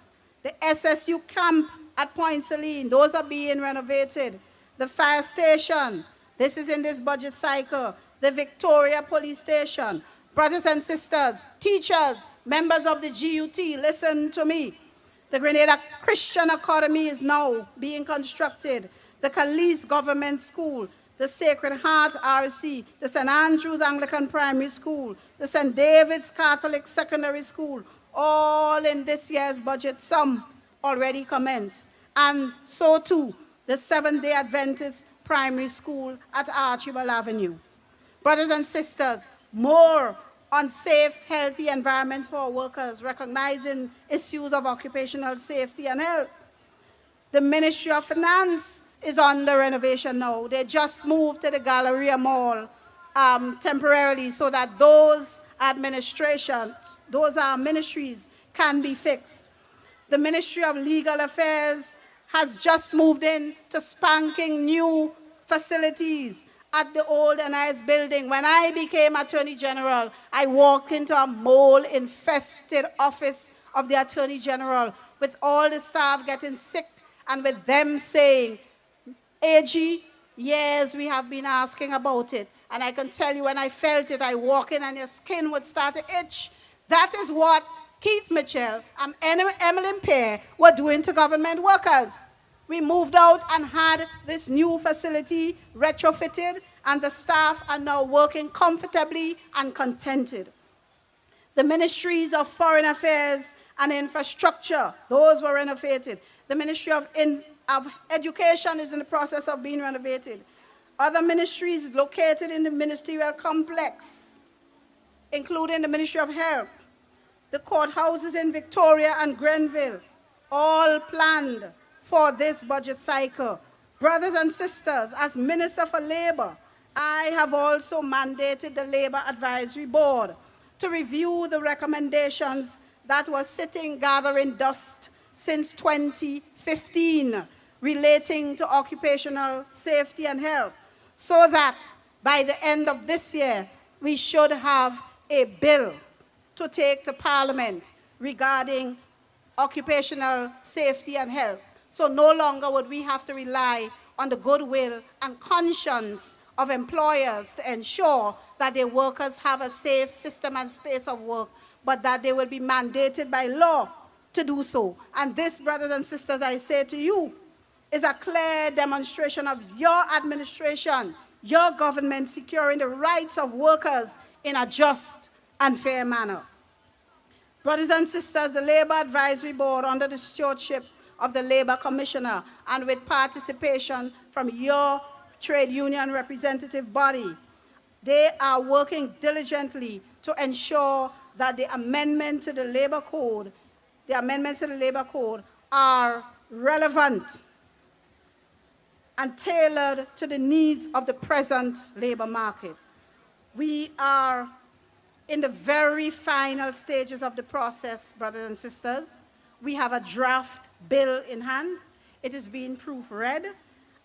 the SSU camp at Point Celine, those are being renovated. The fire station, this is in this budget cycle. The Victoria Police Station. Brothers and sisters, teachers, members of the GUT, listen to me. The Grenada Christian Academy is now being constructed. The Calise Government School, the Sacred Heart RC, the St. Andrews Anglican Primary School, the St. David's Catholic Secondary School, all in this year's budget, some already commenced. And so too, the Seventh-day Adventist Primary School at Archibald Avenue. Brothers and sisters, more on safe, healthy environments for workers, recognizing issues of occupational safety and health. The Ministry of Finance is under renovation now. They just moved to the Galleria Mall temporarily so that those administrations, those ministries can be fixed. The Ministry of Legal Affairs has just moved in to spanking new facilities at the old NIS building. When I became Attorney General, I walked into a mold-infested office of the Attorney General with all the staff getting sick and with them saying, AG, yes, we have been asking about it. And I can tell you when I felt it, I walk in and your skin would start to itch. That is what Keith Mitchell and Emmeline Pear were doing to government workers. We moved out and had this new facility retrofitted, and the staff are now working comfortably and contented. The Ministries of Foreign Affairs and Infrastructure, those were renovated. The Ministry of Education is in the process of being renovated. Other ministries located in the ministerial complex, including the Ministry of Health, the courthouses in Victoria and Grenville, all planned for this budget cycle. Brothers and sisters, as Minister for Labor, I have also mandated the Labor Advisory Board to review the recommendations that were sitting gathering dust since 2015 relating to occupational safety and health, so that by the end of this year, we should have a bill to take to Parliament regarding occupational safety and health. So no longer would we have to rely on the goodwill and conscience of employers to ensure that their workers have a safe system and space of work, but that they will be mandated by law to do so. And this, brothers and sisters, I say to you, is a clear demonstration of your administration, your government securing the rights of workers in a just and fair manner. Brothers and sisters, the Labor Advisory Board, under the stewardship of the Labor Commissioner and with participation from your trade union representative body, they are working diligently to ensure that the amendments to the Labor Code are relevant and tailored to the needs of the present labor market. We are in the very final stages of the process, brothers and sisters. We have a draft bill in hand. It is being proofread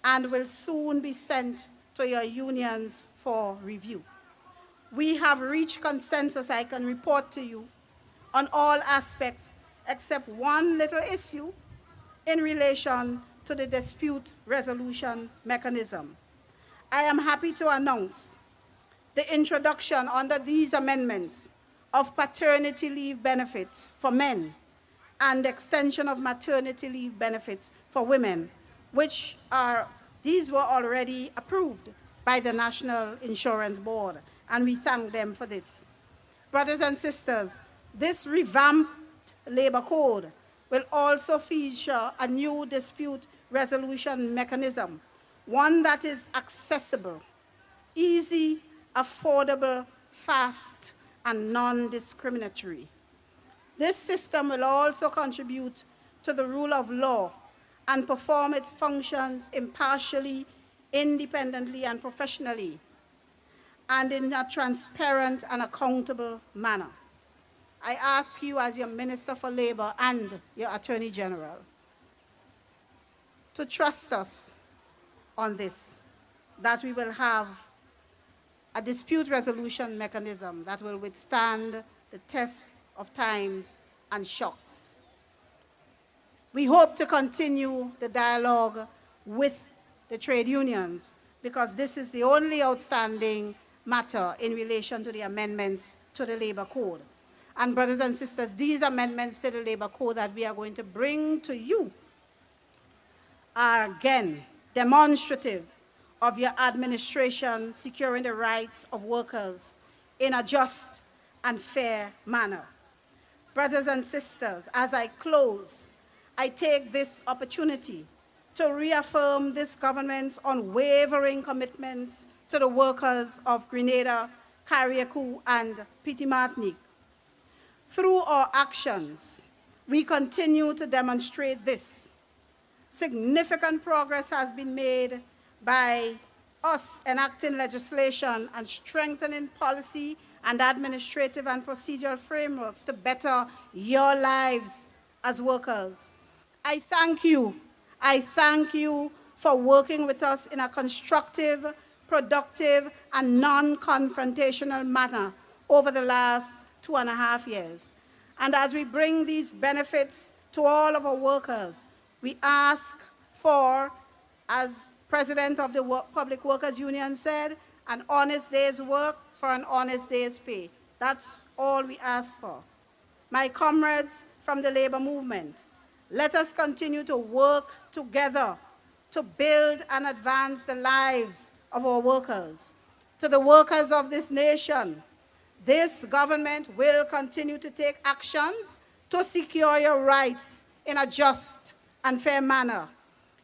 and will soon be sent to your unions for review. We have reached consensus, I can report to you, on all aspects except one little issue in relation to the dispute resolution mechanism. I am happy to announce the introduction under these amendments of paternity leave benefits for men and extension of maternity leave benefits for women, these were already approved by the National Insurance Board, and we thank them for this. Brothers and sisters, this revamped labor code will also feature a new dispute resolution mechanism, one that is accessible, easy, affordable, fast, and non-discriminatory. This system will also contribute to the rule of law and perform its functions impartially, independently, and professionally, and in a transparent and accountable manner. I ask you as your Minister for Labor and your Attorney General to trust us on this, that we will have a dispute resolution mechanism that will withstand the test of times and shocks. We hope to continue the dialogue with the trade unions because this is the only outstanding matter in relation to the amendments to the Labor Code. And brothers and sisters, these amendments to the Labor Code that we are going to bring to you are again demonstrative of your administration securing the rights of workers in a just and fair manner. Brothers and sisters, as I close, I take this opportunity to reaffirm this government's unwavering commitments to the workers of Grenada, Carriacou, and Petit Martinique. Through our actions, we continue to demonstrate this. Significant progress has been made by us enacting legislation and strengthening policy and administrative and procedural frameworks to better your lives as workers. I thank you for working with us in a constructive, productive, and non-confrontational manner over the last 2.5 years. And as we bring these benefits to all of our workers, we ask for, as President of the Public Workers Union said, an honest day's work for an honest day's pay. That's all we ask for. My comrades from the labor movement, let us continue to work together to build and advance the lives of our workers. To the workers of this nation, this government will continue to take actions to secure your rights in a just and fair manner,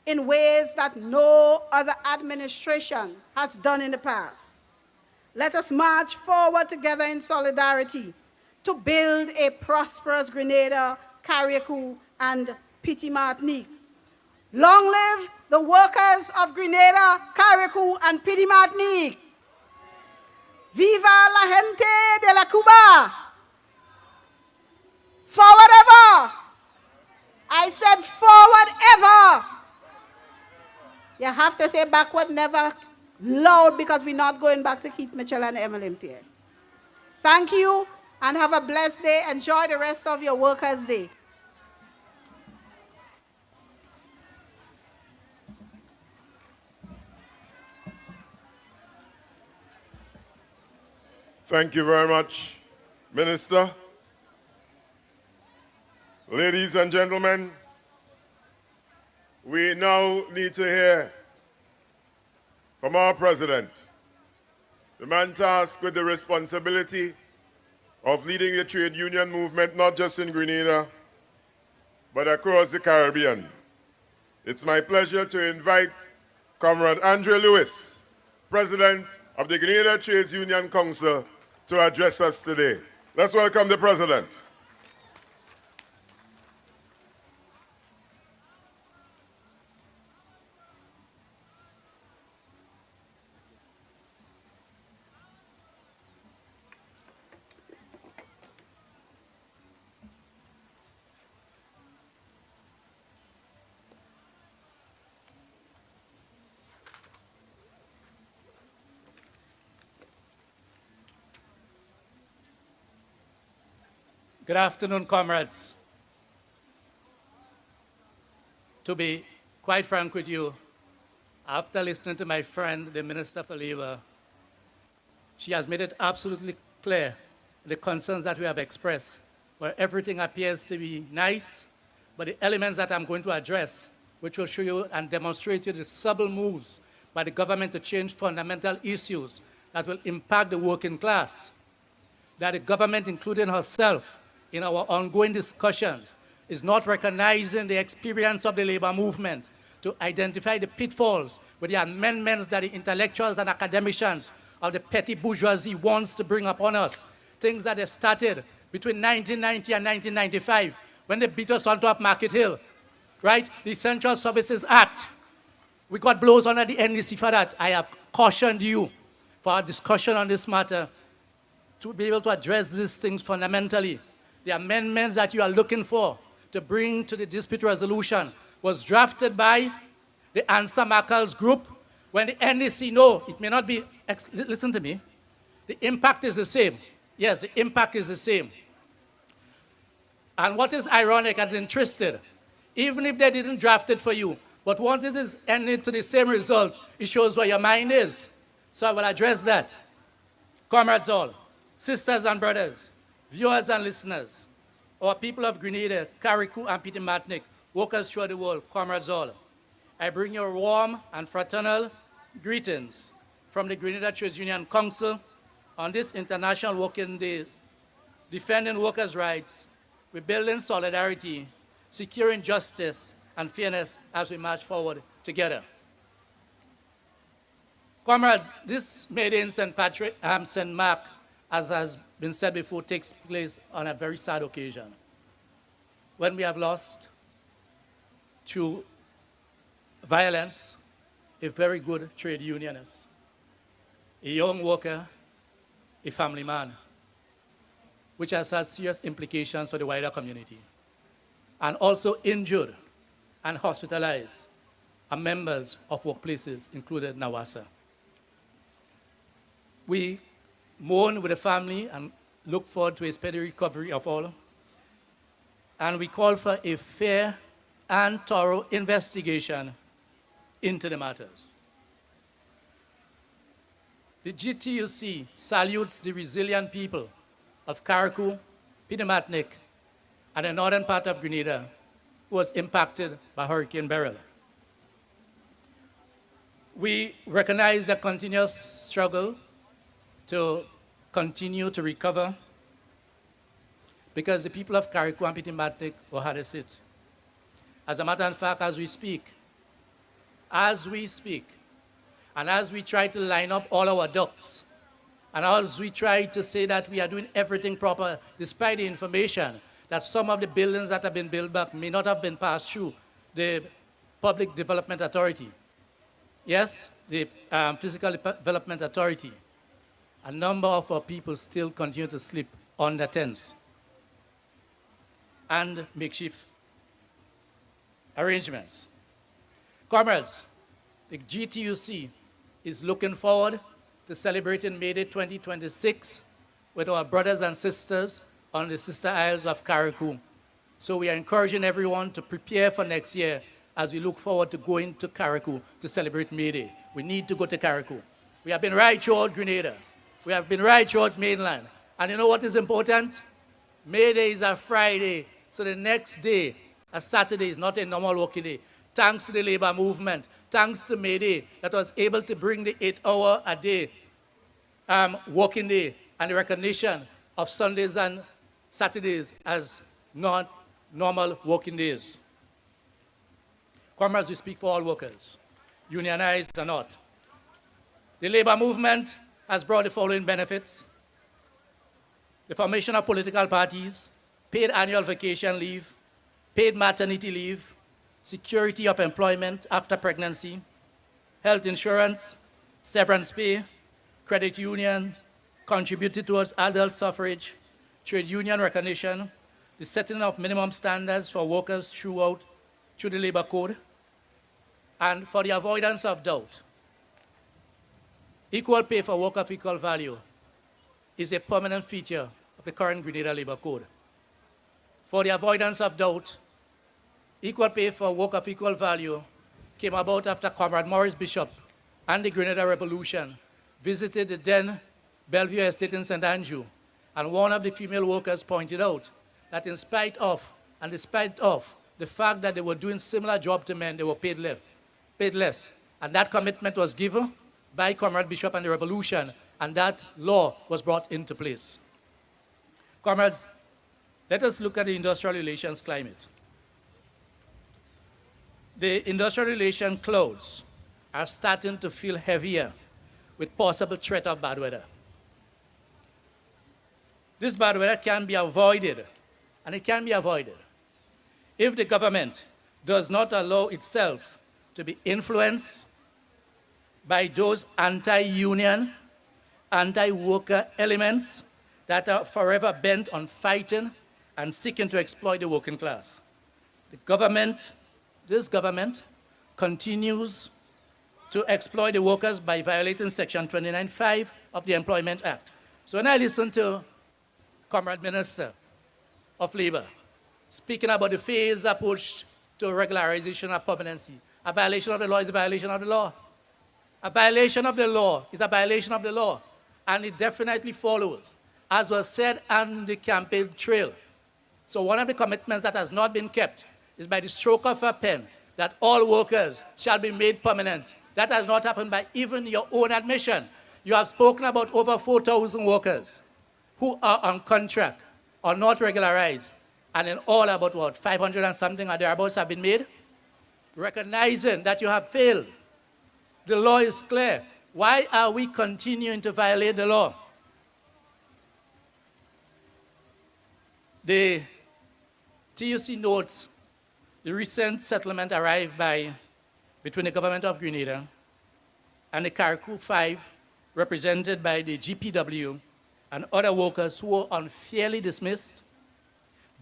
in ways that no other administration has done in the past. Let us march forward together in solidarity to build a prosperous Grenada, Carriacou, and Petite Martinique. Long live the workers of Grenada, Carriacou, and Petite Martinique. Viva la gente de la Cuba. Forward ever. I said forward ever. You have to say backward never loud, because we're not going back to Keith Mitchell and Emmeline Pierre. Thank you and have a blessed day. Enjoy the rest of your Workers' Day. Thank you very much, Minister. Ladies and gentlemen, we now need to hear from our president, the man tasked with the responsibility of leading the trade union movement, not just in Grenada, but across the Caribbean. It's my pleasure to invite Comrade Andre Lewis, President of the Grenada Trades Union Council, to address us today. Let's welcome the President. Good afternoon, comrades. To be quite frank with you, after listening to my friend, the Minister for Labor, she has made it absolutely clear the concerns that we have expressed, where everything appears to be nice, but the elements that I'm going to address, which will show you and demonstrate you the subtle moves by the government to change fundamental issues that will impact the working class, that the government, including herself, in our ongoing discussions, is not recognizing the experience of the labor movement to identify the pitfalls with the amendments that the intellectuals and academicians of the petty bourgeoisie wants to bring upon us. Things that have started between 1990 and 1995 when they beat us on top Market Hill, right? The Essential Services Act. We got blows under the NDC for that. I have cautioned you for our discussion on this matter to be able to address these things fundamentally. The amendments that you are looking for to bring to the dispute resolution was drafted by the Answer Markles group when the NDC, no, it may not be, listen to me, the impact is the same. Yes, the impact is the same. And what is ironic and interesting, even if they didn't draft it for you, but once it is ending to the same result, it shows where your mind is. So I will address that. Comrades all, sisters and brothers, viewers and listeners, our people of Grenada, Carriacou, and Petite Martinique, workers throughout the world, comrades all, I bring you warm and fraternal greetings from the Grenada Trades Union Council on this International Working Day, defending workers' rights, we're building solidarity, securing justice and fairness as we march forward together. Comrades, this May Day in St. Mark, as has been said before, takes place on a very sad occasion when we have lost, through violence, a very good trade unionist, a young worker, a family man, which has had serious implications for the wider community, and also injured and hospitalized are members of workplaces, including Nawasa. We mourn with the family and look forward to a speedy recovery of all. And we call for a fair and thorough investigation into the matters. The GTUC salutes the resilient people of Carriacou, Petite Martinique, and the northern part of Grenada who was impacted by Hurricane Beryl. We recognize the continuous struggle to continue to recover because the people of Carriacou and Petit-Matic were hard to hit. As a matter of fact, as we speak, and as we try to line up all our ducks, and as we try to say that we are doing everything proper, despite the information that some of the buildings that have been built back may not have been passed through the Public Development Authority. Yes, the Physical Development Authority. A number of our people still continue to sleep under tents and makeshift arrangements. Comrades, the GTUC is looking forward to celebrating May Day 2026 with our brothers and sisters on the Sister Isles of Carriacou. So we are encouraging everyone to prepare for next year as we look forward to going to Carriacou to celebrate May Day. We need to go to Carriacou. We have been right throughout Grenada. We have been right throughout mainland. And you know what is important? May Day is a Friday, so the next day, a Saturday, is not a normal working day. Thanks to the labor movement, thanks to May Day, that was able to bring the 8-hour-a-day working day and the recognition of Sundays and Saturdays as not normal working days. Comrades, we speak for all workers, unionized or not. The labor movement has brought the following benefits: the formation of political parties, paid annual vacation leave, paid maternity leave, security of employment after pregnancy, health insurance, severance pay, credit unions, contributed towards adult suffrage, trade union recognition, the setting of minimum standards for workers through the labor code, and for the avoidance of doubt, equal pay for work of equal value is a permanent feature of the current Grenada labor code. For the avoidance of doubt, equal pay for work of equal value came about after Comrade Maurice Bishop and the Grenada Revolution visited the then Bellevue Estate in St. Andrew, and one of the female workers pointed out that in spite of the fact that they were doing similar job to men, they were paid less. And that commitment was given by Comrade Bishop and the Revolution, and that law was brought into place. Comrades, let us look at the industrial relations climate. The industrial relation clouds are starting to feel heavier with possible threat of bad weather. This bad weather can be avoided, and it can be avoided if the government does not allow itself to be influenced by those anti-union, anti-worker elements that are forever bent on fighting and seeking to exploit the working class. This government continues to exploit the workers by violating Section 29(5) of the Employment Act. So when I listen to Comrade Minister of Labor speaking about the phased approach to regularization of permanency, a violation of the law is a violation of the law. A violation of the law is a violation of the law, and it definitely follows, as was said on the campaign trail. So one of the commitments that has not been kept is by the stroke of a pen that all workers shall be made permanent. That has not happened by even your own admission. You have spoken about over 4,000 workers who are on contract or not regularized, and in all about what, 500 and something or thereabouts have been made? Recognizing that you have failed. The law is clear. Why are we continuing to violate the law? The TUC notes the recent settlement arrived between the government of Grenada and the Carriacou 5, represented by the GPW and other workers who were unfairly dismissed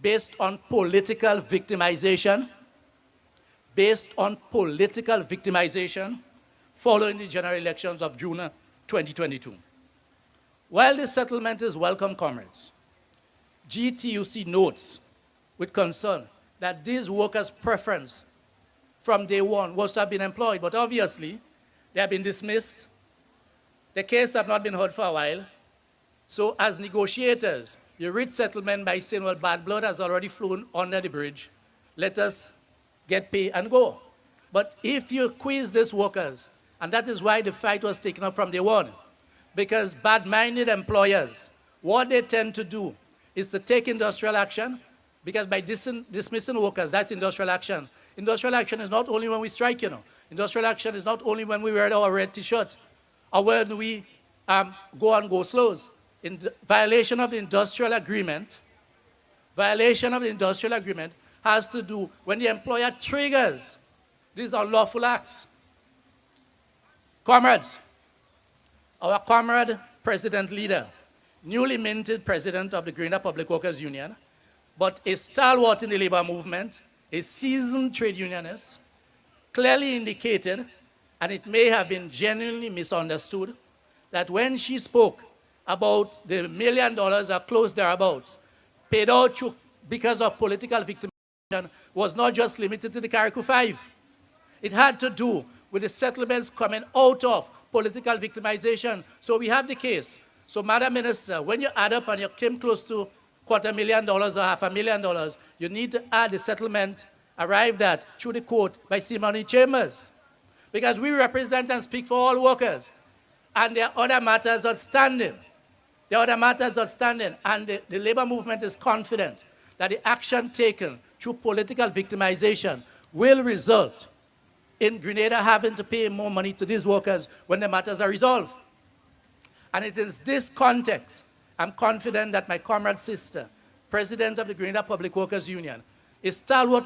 based on political victimization, following the general elections of June 2022. While this settlement is welcome, comrades, GTUC notes with concern that these workers' preference from day one was to have been employed, but obviously they have been dismissed. The case have not been heard for a while. So as negotiators, you reach settlement by saying, well, bad blood has already flown under the bridge. Let us get pay and go. But if you quiz these workers, and that is why the fight was taken up from day one, because bad-minded employers, what they tend to do is to take industrial action, because by dismissing workers, that's industrial action. Industrial action is not only when we strike, you know. Industrial action is not only when we wear our red T-shirt or when we go on go-slows. In violation of the industrial agreement, has to do when the employer triggers these unlawful acts. Comrades, our comrade, president leader, newly minted president of the Grenada Public Workers Union, but a stalwart in the labor movement, a seasoned trade unionist, clearly indicated, and it may have been genuinely misunderstood, that when she spoke about the $1 million or close thereabouts, paid out because of political victimization, was not just limited to the Carriacou 5. It had to do with the settlements coming out of political victimization. So we have the case. So, Madam Minister, when you add up and you came close to $250,000 or $500,000, you need to add the settlement arrived at through the court by Ceremonial Chambers. Because we represent and speak for all workers. And there are other matters outstanding. And the labor movement is confident that the action taken through political victimization will result in Grenada having to pay more money to these workers when the matters are resolved. And it is this context, I'm confident that my comrade sister, president of the Grenada Public Workers Union, is stalwart.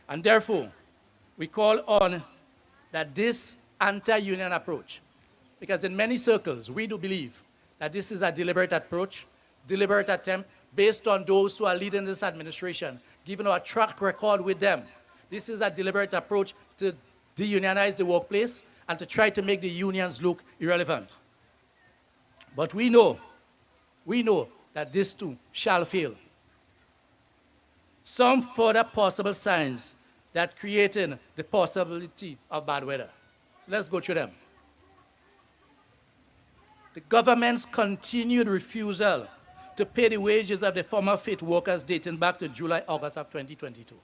And therefore, we call on that this anti-union approach, because in many circles, we do believe that this is a deliberate approach, deliberate attempt based on those who are leading this administration, given our track record with them. This is a deliberate approach to deunionize the workplace and to try to make the unions look irrelevant. But we know that this too shall fail. Some further possible signs that creating the possibility of bad weather. So let's go through them. The government's continued refusal to pay the wages of the former faith workers dating back to July, August of 2022.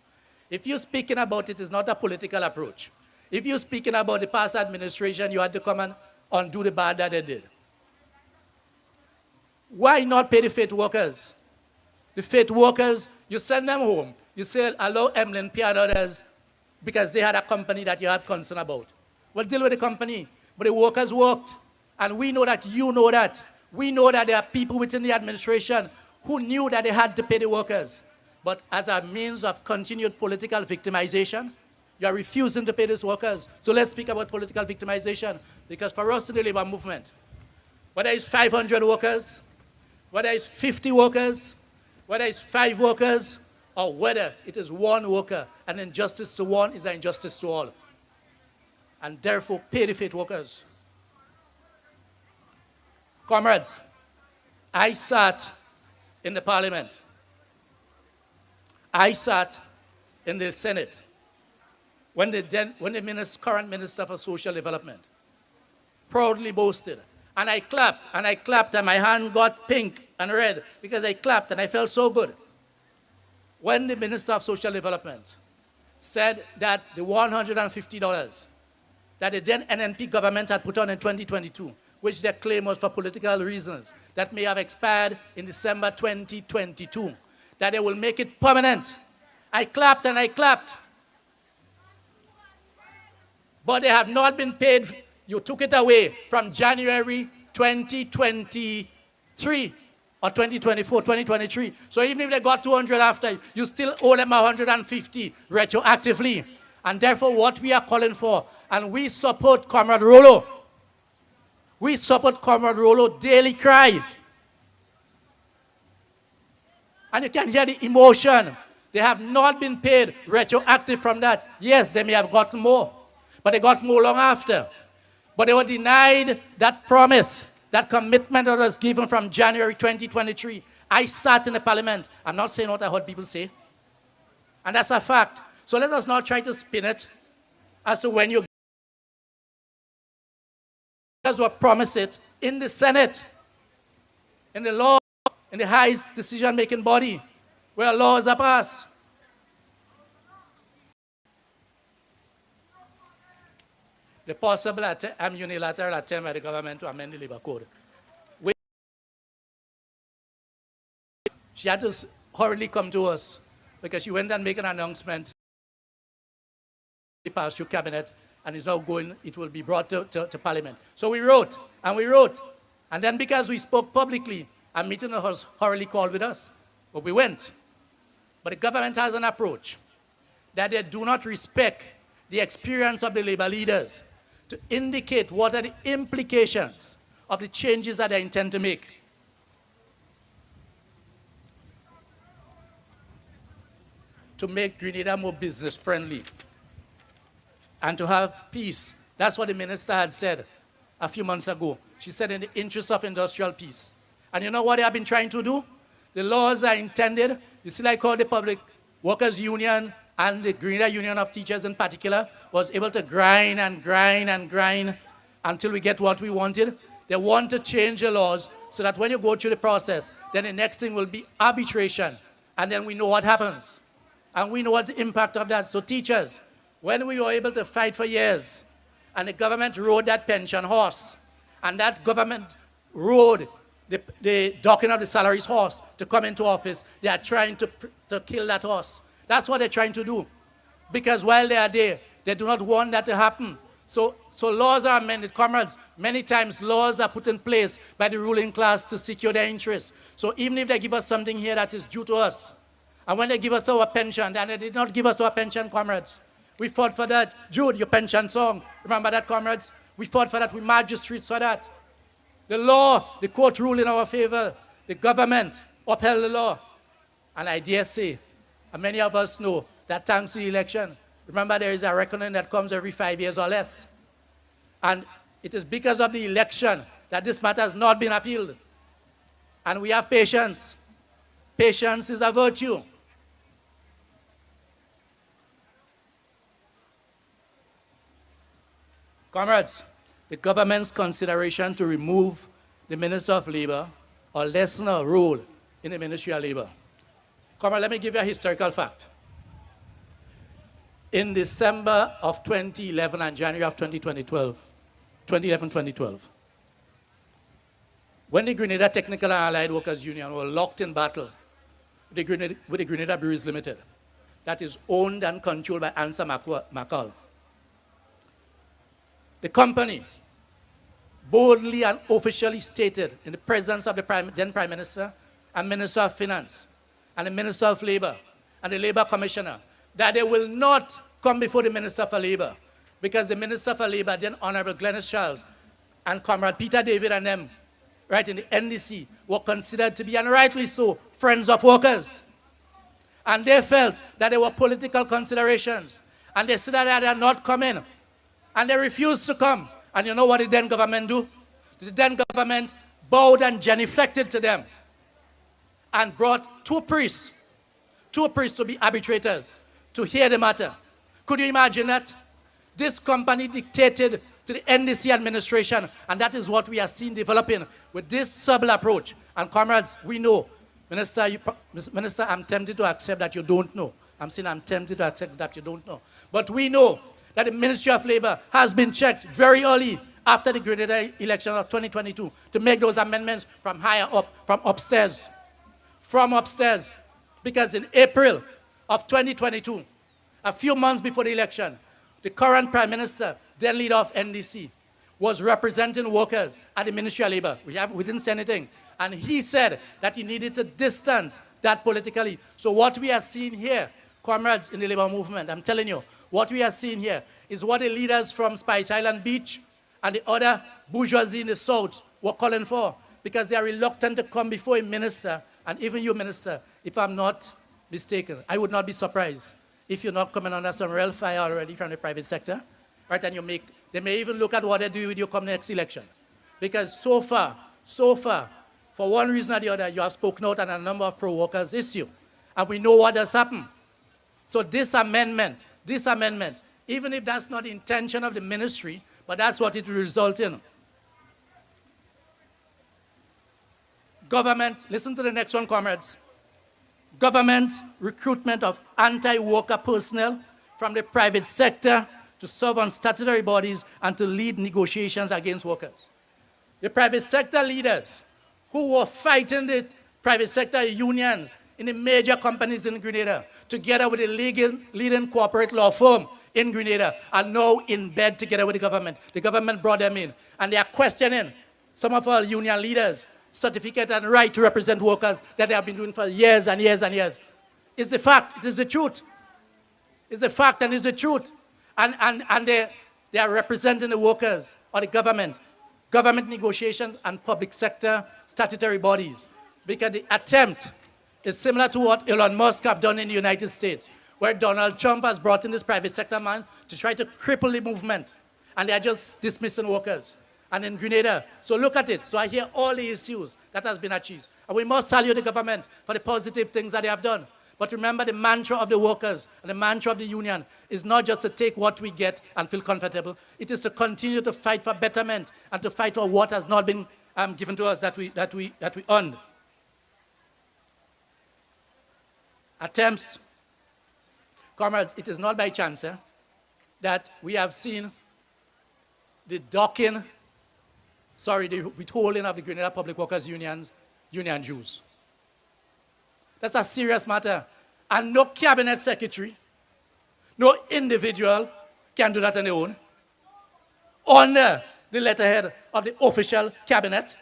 If you're speaking about it, it's not a political approach. If you're speaking about the past administration, you had to come and undo the bad that they did. Why not pay the faith workers? The faith workers, you send them home. You say, allow Emlyn pay others because they had a company that you have concern about. Well, deal with the company. But the workers worked. And we know that you know that. We know that there are people within the administration who knew that they had to pay the workers. But as a means of continued political victimization, you are refusing to pay these workers. So let's speak about political victimization. Because for us in the labor movement, whether it's 500 workers, whether it's 50 workers, whether it's 5 workers, or whether it is 1 worker, an injustice to one is an injustice to all. And therefore, pay the faith workers. Comrades, I sat in the parliament. I sat in the Senate when the current Minister for Social Development proudly boasted. And I clapped, and my hand got pink and red because I clapped, and I felt so good. When the Minister of Social Development said that the $150 that the then NNP government had put on in 2022, which their claim was for political reasons, that may have expired in December 2022, that they will make it permanent. I clapped and I clapped. But they have not been paid. You took it away from January 2023 or 2024, 2023. So even if they got 200 after, you still owe them 150 retroactively. And therefore what we are calling for, and we support Comrade Rollo. We support Comrade Rollo daily cry. And you can hear the emotion. They have not been paid retroactive from that. Yes, they may have gotten more, but they got more long after. But they were denied that promise, that commitment that was given from January 2023. I sat in the parliament. I'm not saying what I heard people say. And that's a fact. So let us not try to spin it as to when you were promised it in the Senate, in the law, in the highest decision-making body, where laws are passed. The possible unilateral attempt by the government to amend the labor code. She had to hurriedly come to us because she went and made an announcement. It passed through cabinet and is now going, it will be brought to Parliament. So we wrote, and we wrote. And then because we spoke publicly, a meeting was hurriedly called with us. But we went. But the government has an approach that they do not respect the experience of the labor leaders to indicate what are the implications of the changes that they intend to make. To make Grenada more business friendly and to have peace. That's what the minister had said a few months ago. She said in the interest of industrial peace. And you know what they have been trying to do? The laws are intended, you see like how the Public Workers Union and the Grenada Union of Teachers in particular was able to grind and grind and grind until we get what we wanted. They want to change the laws so that when you go through the process, then the next thing will be arbitration. And then we know what happens. And we know what's the impact of that. So teachers, when we were able to fight for years, and the government rode that pension horse, and that government rode the docking of the salaries horse to come into office, they are trying to kill that horse. That's what they're trying to do. Because while they are there, they do not want that to happen. So laws are amended. Comrades, many times laws are put in place by the ruling class to secure their interests. So even if they give us something here that is due to us, and when they give us our pension, and they did not give us our pension, comrades, we fought for that. Jude, your pension song. Remember that, comrades? We fought for that. We marched the streets for that. The law, the court ruled in our favor. The government upheld the law. And I dare say, and many of us know that thanks to the election, remember there is a reckoning that comes every 5 years or less. And it is because of the election that this matter has not been appealed. And we have patience. Patience is a virtue. Comrades, the government's consideration to remove the Minister of Labor or lessen her role in the Ministry of Labor. Comrade, let me give you a historical fact. In December of 2011 and January of 2011-2012, when the Grenada Technical and Allied Workers Union were locked in battle with the Grenada Breweries Limited, that is owned and controlled by Ansa McCall, the company boldly and officially stated in the presence of the then Prime Minister and Minister of Finance and the Minister of Labor and the Labor Commissioner that they will not come before the Minister for Labor because the Minister for Labor, then Honorable Glennis Charles and Comrade Peter David and them, right in the NDC, were considered to be, and rightly so, friends of workers. And they felt that there were political considerations. And they said that they had not come in. And they refused to come. And you know what the then government do? The then government bowed and genuflected to them and brought two priests to be arbitrators to hear the matter. Could you imagine that? This company dictated to the NDC administration, and that is what we are seeing developing with this subtle approach. And comrades, we know, Minister, I'm tempted to accept that you don't know. I'm saying I'm tempted to accept that you don't know. But we know that the Ministry of Labor has been checked very early after the Grenada election of 2022 to make those amendments from higher up, from upstairs. From upstairs. Because in April of 2022, a few months before the election, the current Prime Minister, then leader of NDC, was representing workers at the Ministry of Labor. We didn't say anything. And he said that he needed to distance that politically. So what we are seeing here, comrades in the labor movement, I'm telling you, what we are seeing here is what the leaders from Spice Island Beach and the other bourgeoisie in the South were calling for, because they are reluctant to come before a minister, and even you, minister, if I'm not mistaken, I would not be surprised if you're not coming under some real fire already from the private sector, right? And they may even look at what they do with you come next election. Because so far, for one reason or the other, you have spoken out on a number of pro-workers issue, and we know what has happened. So this amendment, even if that's not the intention of the ministry, but that's what it will result in. Government, listen to the next one, comrades. Government's recruitment of anti-worker personnel from the private sector to serve on statutory bodies and to lead negotiations against workers. The private sector leaders who were fighting the private sector unions in the major companies in Grenada, together with the leading corporate law firm in Grenada, are now in bed together with the government. The government brought them in, and they are questioning some of our union leaders' certificate and right to represent workers that they have been doing for years and years and years. It's the fact, it is the truth. It's the fact and it's the truth. And they are representing the workers or the government negotiations and public sector statutory bodies. Because the attempt is similar to what Elon Musk have done in the United States, where Donald Trump has brought in this private sector man to try to cripple the movement. And they are just dismissing workers. And in Grenada, so look at it. So I hear all the issues that has been achieved. And we must salute the government for the positive things that they have done. But remember, the mantra of the workers and the mantra of the union is not just to take what we get and feel comfortable. It is to continue to fight for betterment and to fight for what has not been given to us that we earned. Attempts. Comrades, it is not by chance that we have seen the withholding of the Grenada Public Workers Union dues. That's a serious matter. And no cabinet secretary, no individual can do that on their own. Honor the letterhead of the official cabinet.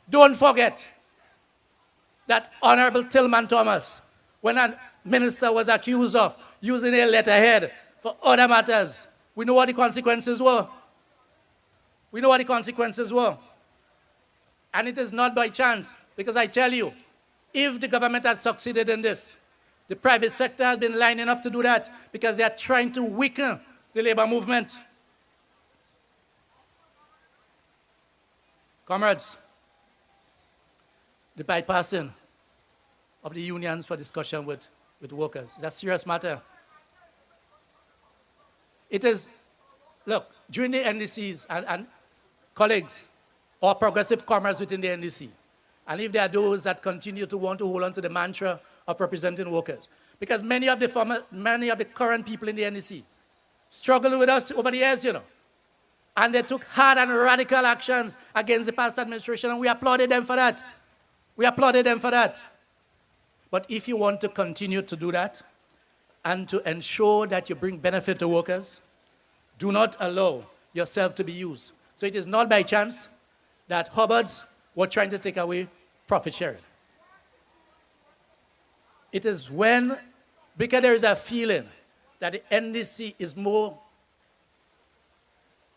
Don't forget that Honorable Tillman Thomas, when a minister was accused of using a letterhead for other matters, we know what the consequences were. We know what the consequences were. And it is not by chance, because I tell you, if the government had succeeded in this, the private sector has been lining up to do that because they are trying to weaken the labor movement. Comrades, the bypassing of the unions for discussion with workers is a serious matter. It is, look, during the NDCs and colleagues or progressive comrades within the NDC, and if there are those that continue to want to hold on to the mantra of representing workers, because many of the current people in the NDC struggled with us over the years, you know, and they took hard and radical actions against the past administration, and we applauded them for that. We applauded them for that. But if you want to continue to do that and to ensure that you bring benefit to workers, do not allow yourself to be used. So it is not by chance that Hubbards were trying to take away profit sharing. It is when, because there is a feeling that the NDC is more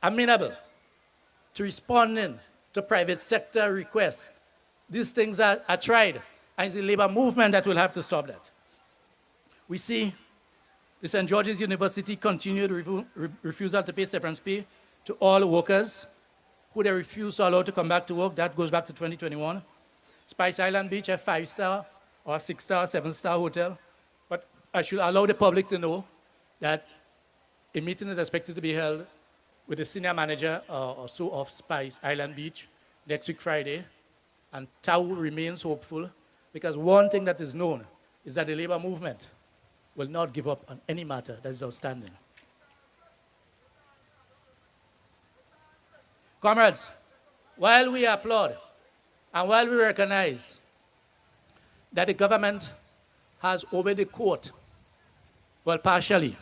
amenable to responding to private sector requests. These things are tried, and it's the labor movement that will have to stop that. We see the St. George's University continued refusal to pay severance pay to all workers who they refuse to allow to come back to work. That goes back to 2021. Spice Island Beach, a 5-star or 6-star, 7-star hotel. But I should allow the public to know that a meeting is expected to be held with the senior manager or so of Spice Island Beach next week Friday. And Tau remains hopeful, because one thing that is known is that the labor movement will not give up on any matter that is outstanding. Comrades, while we applaud and while we recognize that the government has obeyed the court, well, partially,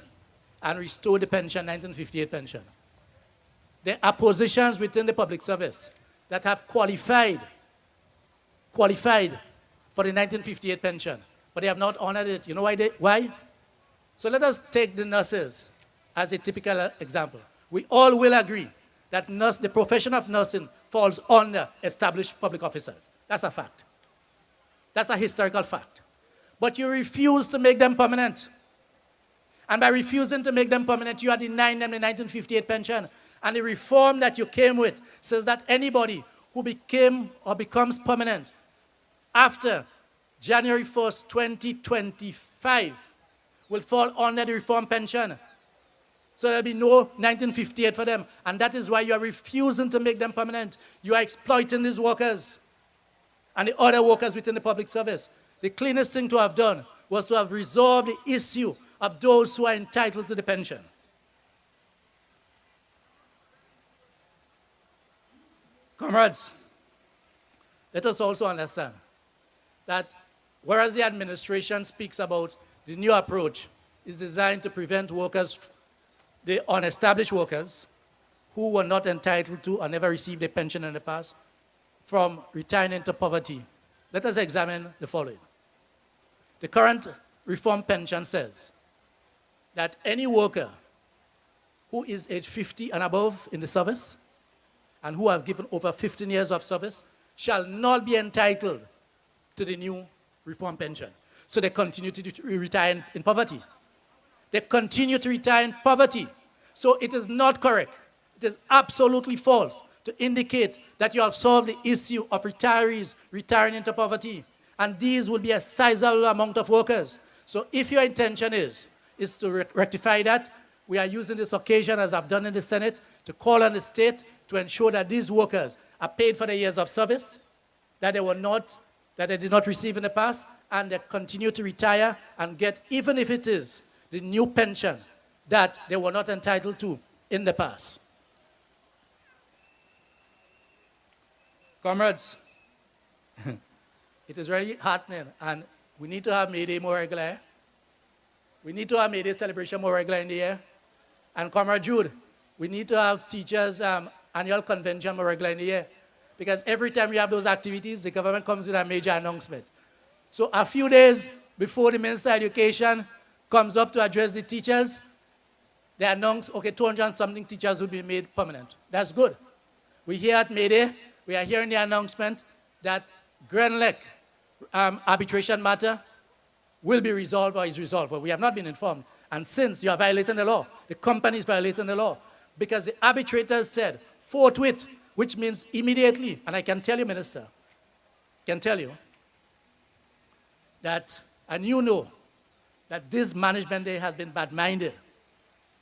and restored the pension, 1958 pension, there are positions within the public service that have qualified for the 1958 pension, but they have not honored it. You know why? So let us take the nurses as a typical example. We all will agree that the profession of nursing falls under established public officers. That's a fact. That's a historical fact. But you refuse to make them permanent. And by refusing to make them permanent, you are denying them the 1958 pension. And the reform that you came with says that anybody who became or becomes permanent after January 1st, 2025 will fall under the reform pension. So there'll be no 1958 for them. And that is why you are refusing to make them permanent. You are exploiting these workers and the other workers within the public service. The cleanest thing to have done was to have resolved the issue of those who are entitled to the pension. Comrades, let us also understand that whereas the administration speaks about the new approach is designed to prevent workers, the unestablished workers who were not entitled to or never received a pension in the past, from retiring into poverty, let us examine the following. The current reform pension says that any worker who is age 50 and above in the service and who have given over 15 years of service shall not be entitled to the new reform pension. So they continue to retire in poverty. They continue to retire in poverty. So it is not correct. It is absolutely false to indicate that you have solved the issue of retirees retiring into poverty. And these will be a sizable amount of workers. So if your intention is to rectify that, we are using this occasion, as I've done in the Senate, to call on the state to ensure that these workers are paid for their years of service, that they did not receive in the past, and they continue to retire and get, even if it is the new pension that they were not entitled to in the past. Comrades, it is very heartening, and we need to have May Day more regular. We need to have May Day celebration more regular in the year. And Comrade Jude, we need to have teachers' annual convention more regular in the year. Because every time we have those activities, the government comes with a major announcement. So a few days before the Minister of Education comes up to address the teachers, they announce, okay, 200-something teachers will be made permanent. That's good. We here at May Day, we are hearing the announcement that Grenada arbitration matter will be resolved or is resolved, but we have not been informed. And since you are violating the law, the company is violating the law, because the arbitrators said forthwith which means immediately, and I can tell you, Minister, can tell you that, and you know, that this management there has been bad-minded,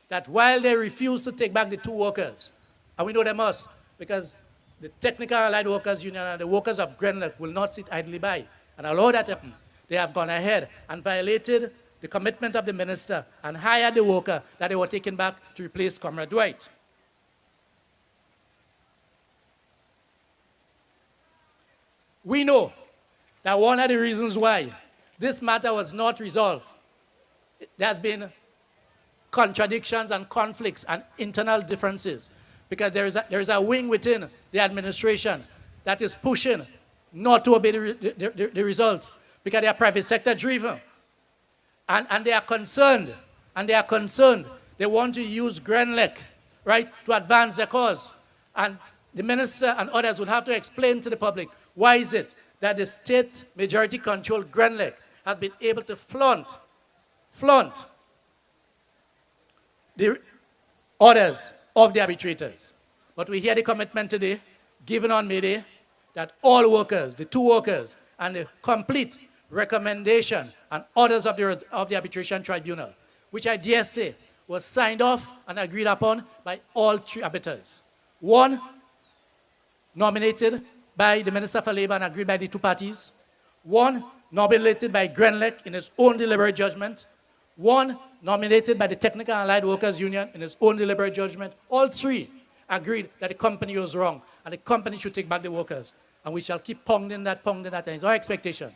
that while they refuse to take back the 2 workers, and we know they must, because the Technical Allied Workers Union and the workers of Grenada will not sit idly by and allow that to happen. They have gone ahead and violated the commitment of the minister and hired the worker that they were taking back to replace Comrade Dwight. We know that one of the reasons why this matter was not resolved, there has been contradictions and conflicts and internal differences, because there is a wing within the administration that is pushing not to obey the results, because they are private sector driven. And they are concerned, they want to use Grenlec, right, to advance their cause. And the minister and others would have to explain to the public, why is it that the state majority controlled Grenlec has been able to flaunt the orders of the arbitrators. But we hear the commitment today, given on May Day, that all workers, the 2 workers, and the complete recommendation and orders of the arbitration tribunal, which I dare say was signed off and agreed upon by all 3 arbiters. 1, nominated by the Minister for Labor and agreed by the 2 parties. 1, nominated by Grenlec in its own deliberate judgment. 1, nominated by the Technical Allied Workers Union in its own deliberate judgment. All 3 agreed that the company was wrong and the company should take back the workers. And we shall keep pounding that, and it's our expectation.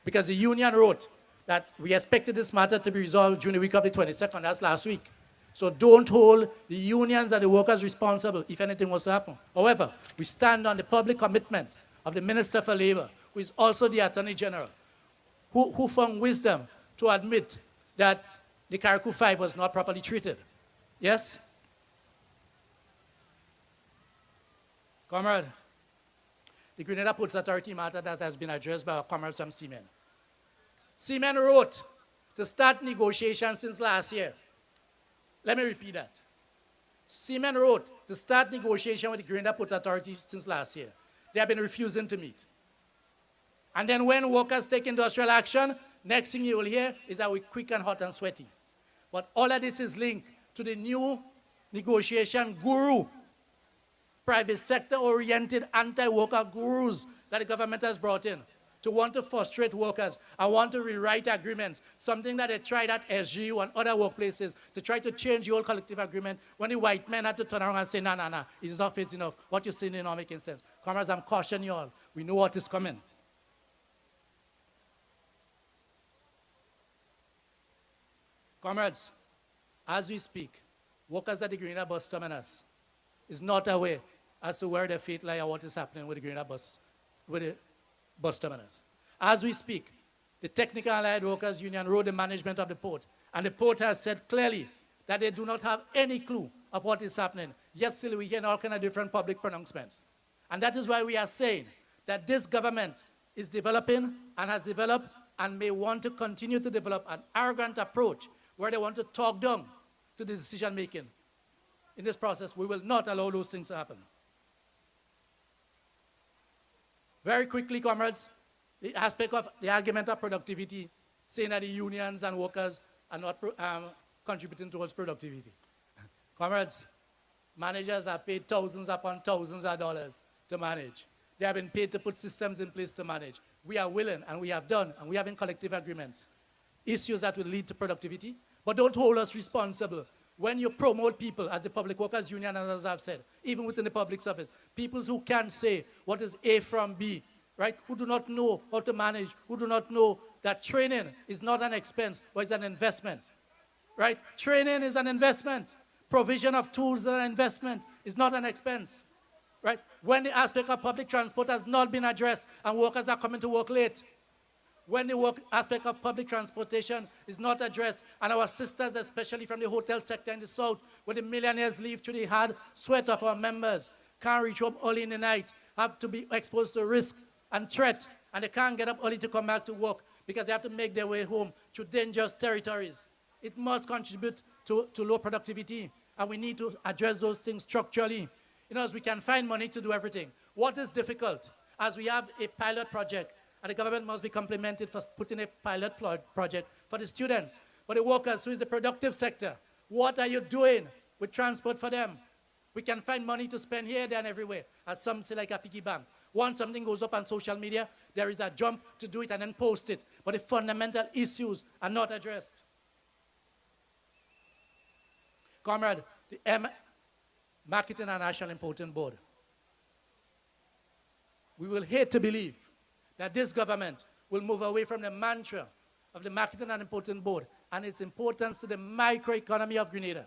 Because the union wrote that we expected this matter to be resolved during the week of the 22nd, that's last week. So don't hold the unions and the workers responsible if anything was to happen. However, we stand on the public commitment of the Minister for Labor, who is also the Attorney General, who found wisdom to admit that the Carriacou 5 was not properly treated. Yes? Comrade, the Grenada Ports Authority matter that has been addressed by our comrades from Seamen. Seamen wrote to start negotiations since last year. Let me repeat that. Seamen wrote to start negotiation with the Grenada Ports Authority since last year. They have been refusing to meet. And then when workers take industrial action, next thing you will hear is that we're quick and hot and sweaty. But all of this is linked to the new negotiation guru, private sector-oriented anti-worker gurus that the government has brought in to want to frustrate workers and want to rewrite agreements, something that they tried at SGU and other workplaces to try to change the whole collective agreement when the white men had to turn around and say, no, it's not fit enough. What you're saying is not making sense. Comrades, I'm cautioning you all. We know what is coming. Comrades, as we speak, workers at the Grenada bus terminus is not aware as to where their fate lie or what is happening with the Grenada bus terminus. As we speak, the Technical Allied Workers Union wrote the management of the port, and the port has said clearly that they do not have any clue of what is happening. Yes, still we hear all kinds of different public pronouncements. And that is why we are saying that this government is developing and has developed and may want to continue to develop an arrogant approach where they want to talk down to the decision making. In this process, we will not allow those things to happen. Very quickly, comrades, the aspect of the argument of productivity, saying that the unions and workers are not contributing towards productivity. Comrades, managers are paid thousands upon thousands of dollars to manage. They have been paid to put systems in place to manage. We are willing, and we have done, and we have in collective agreements, issues that will lead to productivity, but don't hold us responsible. When you promote people, as the Public Workers Union and others have said, even within the public service, people who can't say what is A from B, right, who do not know how to manage, who do not know that training is not an expense, but it's an investment, right? Training is an investment. Provision of tools is an investment. It's not an expense, right? When the aspect of public transport has not been addressed and workers are coming to work late, when the work aspect of public transportation is not addressed, and our sisters, especially from the hotel sector in the south, where the millionaires leave through the hard sweat of our members, can't reach home early in the night, have to be exposed to risk and threat, and they can't get up early to come back to work because they have to make their way home through dangerous territories. It must contribute to low productivity, and we need to address those things structurally. You know, as we can find money to do everything. What is difficult? As we have a pilot project, and the government must be complimented for putting a pilot project for the students, for the workers, who is the productive sector. What are you doing with transport for them? We can find money to spend here, there, and everywhere. As some say, like a piggy bank. Once something goes up on social media, there is a jump to do it and then post it. But the fundamental issues are not addressed. Comrade, the Marketing and National Importing Board. We will hate to believe that this government will move away from the mantra of the Marketing and Importing Board and its importance to the microeconomy of Grenada.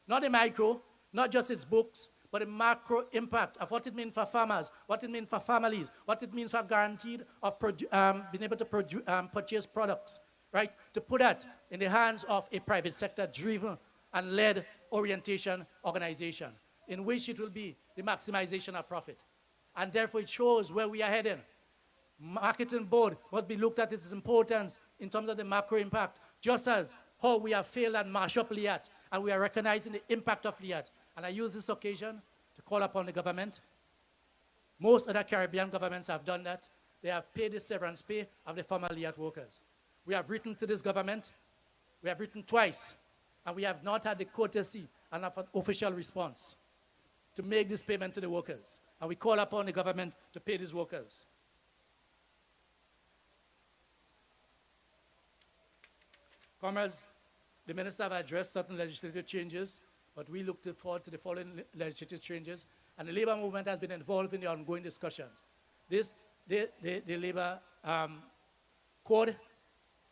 Not the micro, not just its books, but the macro impact of what it means for farmers, what it means for families, what it means for guaranteed of being able to purchase products, right? To put that in the hands of a private sector driven and led orientation organization in which it will be the maximization of profit. And therefore it shows where we are heading. Marketing board must be looked at its importance in terms of the macro impact, just as how we have failed at mash up LIAT, and we are recognizing the impact of LIAT. And I use this occasion to call upon the government. Most other Caribbean governments have done that. They have paid the severance pay of the former LIAT workers. We have written to this government. We have written twice, and we have not had the courtesy and an official response to make this payment to the workers. And we call upon the government to pay these workers. Comrades, the minister have addressed certain legislative changes, but we look forward to the following legislative changes, and the labor movement has been involved in the ongoing discussion. The labor code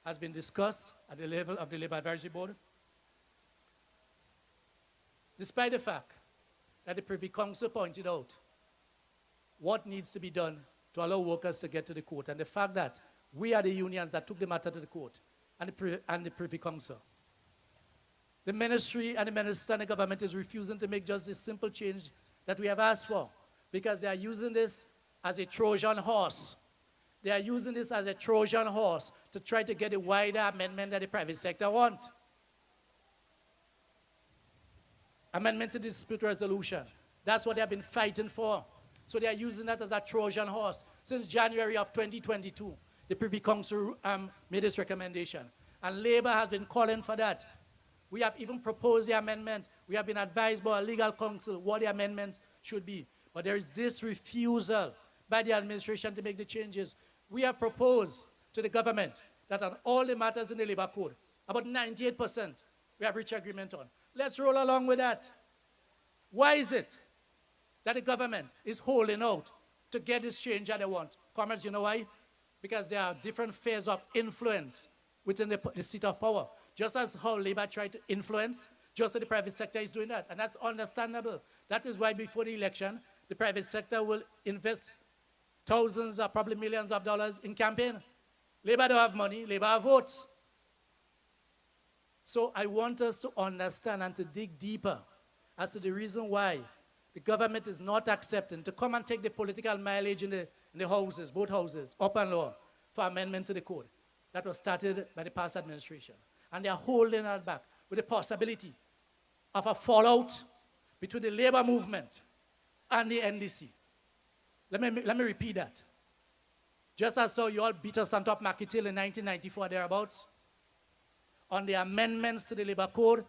has been discussed at the level of the Labor Advisory Board. Despite the fact that the Privy Council pointed out what needs to be done to allow workers to get to the court, and the fact that we are the unions that took the matter to the court, and the Privy Council. The ministry and the minister and the government is refusing to make just this simple change that we have asked for, because they are using this as a Trojan horse. They are using this as a Trojan horse to try to get a wider amendment that the private sector want. Amendment to dispute resolution. That's what they have been fighting for. So they are using that as a Trojan horse. Since January of 2022, the Privy Council made this recommendation. And Labour has been calling for that. We have even proposed the amendment. We have been advised by our legal counsel what the amendments should be. But there is this refusal by the administration to make the changes. We have proposed to the government that on all the matters in the Labour Code, about 98% we have reached agreement on. Let's roll along with that. Why is it that the government is holding out to get this change that they want? Comrades, you know why? Because there are different phases of influence within the seat of power. Just as how Labour tried to influence, just as the private sector is doing that. And that's understandable. That is why before the election, the private sector will invest thousands or probably millions of dollars in campaign. Labour don't have money, Labour have votes. So I want us to understand and to dig deeper as to the reason why the government is not accepting to come and take the political mileage in the houses, both houses, up and lower, for amendment to the code that was started by the past administration. And they are holding that back with the possibility of a fallout between the labor movement and the NDC. Let me repeat that. Just as so you all beat us on top Market Hill in 1994 thereabouts, on the amendments to the Labor Code,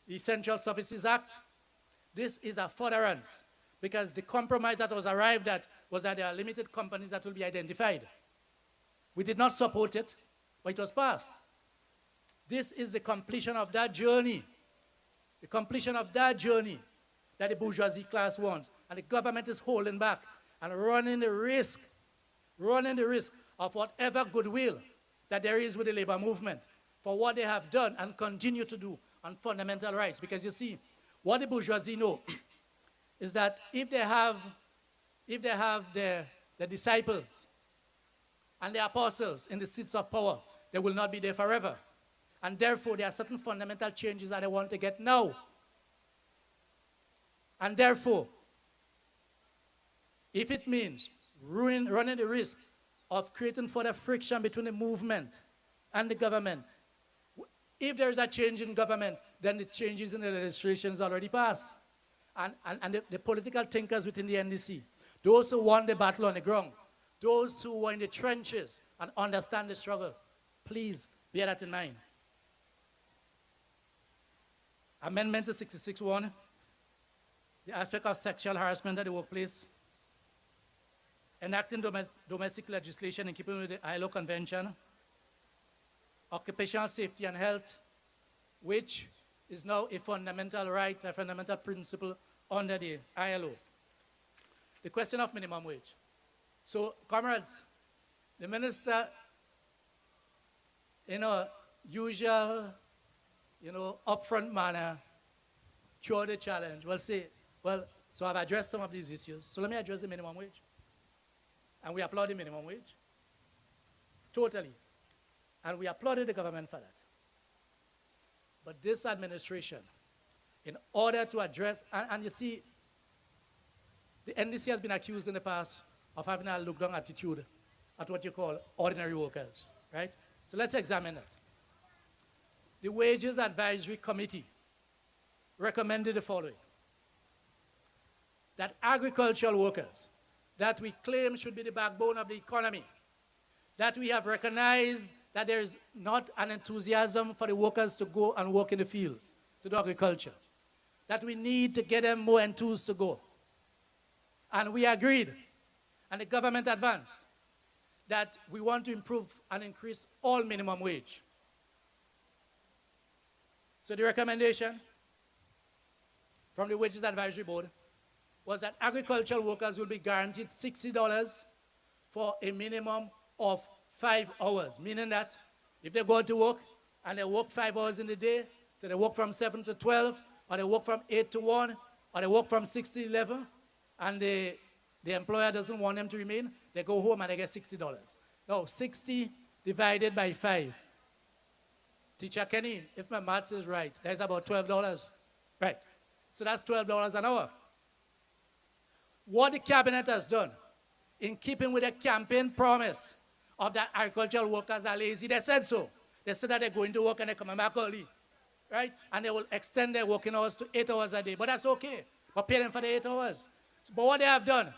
the Essential Services Act, this is a furtherance, because the compromise that was arrived at was that there are limited companies that will be identified. We did not support it, but it was passed. This is the completion of that journey, the completion of that journey that the bourgeoisie class wants, and the government is holding back and running the risk of whatever goodwill that there is with the labor movement for what they have done and continue to do on fundamental rights. Because you see, what the bourgeoisie know is that if they have their disciples and the apostles in the seats of power, they will not be there forever. And therefore, there are certain fundamental changes that they want to get now. And therefore, if it means running the risk of creating further friction between the movement and the government, if there is a change in government, then the changes in the legislation is already passed. and the political thinkers within the NDC, those who won the battle on the ground, those who were in the trenches and understand the struggle, please bear that in mind. Amendment to 66.1, the aspect of sexual harassment at the workplace, enacting domestic legislation in keeping with the ILO Convention, occupational safety and health, which is now a fundamental right, a fundamental principle under the ILO. The question of minimum wage. So, comrades, the minister, in a usual, upfront manner, through the challenge, will say, well, so I've addressed some of these issues, so let me address the minimum wage. And we applaud the minimum wage, totally. And we applauded the government for that. But this administration, in order to address, and you see, the NDC has been accused in the past of having a look-down attitude at what you call ordinary workers, right? So let's examine that. The Wages Advisory Committee recommended the following: that agricultural workers, that we claim should be the backbone of the economy, that we have recognized that there is not an enthusiasm for the workers to go and work in the fields, to do agriculture, that we need to get them more enthused to go. And we agreed, and the government advanced, that we want to improve and increase all minimum wage. So the recommendation from the Wages Advisory Board was that agricultural workers will be guaranteed $60 for a minimum of 5 hours, meaning that if they go to work and they work 5 hours in the day, so they work from 7 to 12, or they work from 8 to 1, or they work from 6 to 11, and the employer doesn't want them to remain, they go home and they get $60. Now, 60 divided by 5. Teacher Kenny, if my maths is right, that's about $12. Right. So that's $12 an hour. What the cabinet has done, in keeping with the campaign promise of that agricultural workers are lazy, they said so. They said that they're going to work and they're coming back early, right? And they will extend their working hours to 8 hours a day, but that's okay. But pay them for the 8 hours. But what they have done,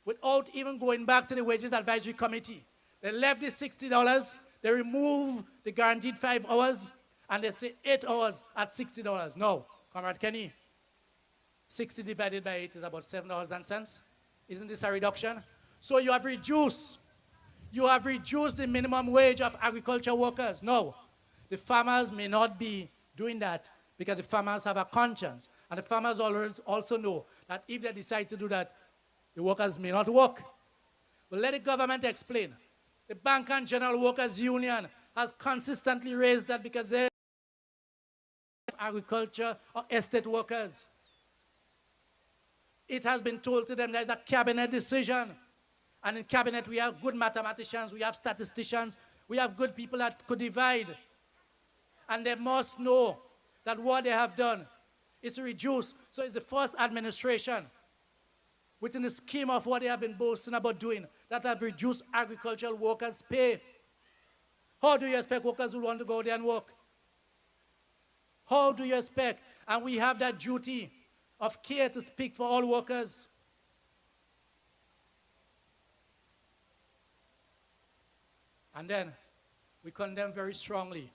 without even going back to the Wages Advisory Committee, they left the $60, they remove the guaranteed 5 hours, and they say 8 hours at $60. No, Comrade Kenny, 60 divided by 8 is about $7.00. Isn't this a reduction? So you have reduced the minimum wage of agriculture workers. No, the farmers may not be doing that because the farmers have a conscience. And the farmers also know that if they decide to do that, the workers may not work. But let the government explain. The Bank and General Workers Union has consistently raised that because they're agriculture or estate workers. It has been told to them there's a cabinet decision. And in cabinet, we have good mathematicians, we have statisticians, we have good people that could divide. And they must know that what they have done is to reduce. So it's the first administration within the scheme of what they have been boasting about doing that have reduced agricultural workers' pay. How do you expect workers who want to go there and work? How do you expect? And we have that duty of care to speak for all workers. And then we condemn very strongly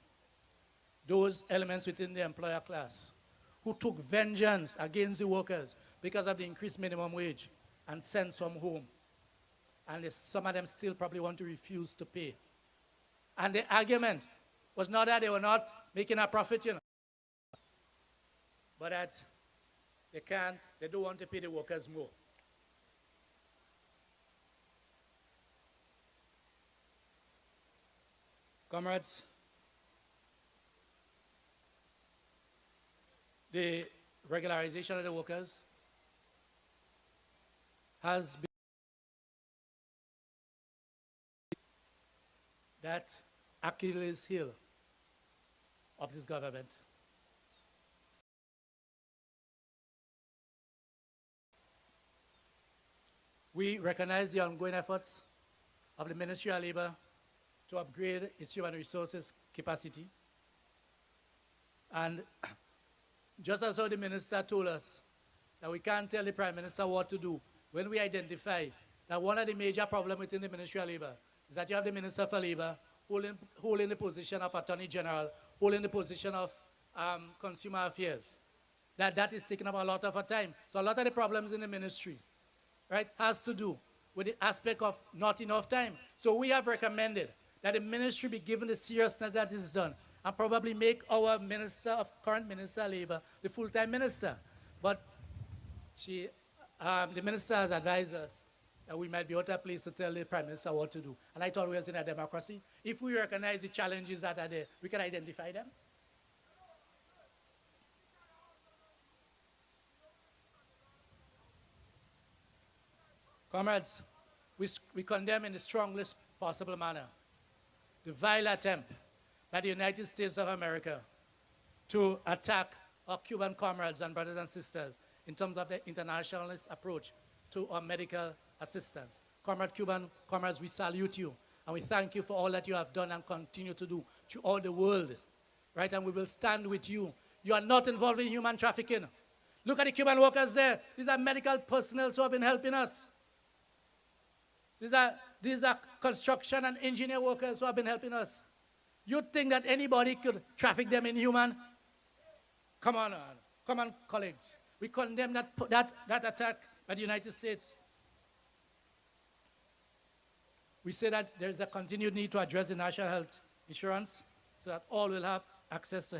those elements within the employer class who took vengeance against the workers because of the increased minimum wage and sent some home. And some of them still probably want to refuse to pay. And the argument was not that they were not making a profit, but that they don't want to pay the workers more. Comrades, the regularization of the workers has been that Achilles heel of this government. We recognize the ongoing efforts of the Ministry of Labor to upgrade its human resources capacity. And just as how the minister told us that we can't tell the Prime Minister what to do when we identify that one of the major problems within the Ministry of Labor is that you have the Minister for Labor holding the position of Attorney General, holding the position of Consumer Affairs. That is taking up a lot of our time. So a lot of the problems in the ministry, right, has to do with the aspect of not enough time. So we have recommended that the ministry be given the seriousness that is done and probably make our current Minister of Labor the full-time minister. But the minister has advised us that we might be out of place to tell the Prime Minister what to do. And I thought we was in a democracy. If we recognize the challenges that are there, we can identify them. Comrades, we condemn in the strongest possible manner the vile attempt by the United States of America to attack our Cuban comrades and brothers and sisters in terms of the internationalist approach to our medical assistance. Cuban comrades, we salute you, and we thank you for all that you have done and continue to do to all the world, right? And we will stand with you. You are not involved in human trafficking. Look at the Cuban workers there. These are medical personnel who have been helping us. These are construction and engineer workers who have been helping us. You think that anybody could traffic them in human? Come on, colleagues. We condemn that attack by the United States. We say that there is a continued need to address the national health insurance so that all will have access to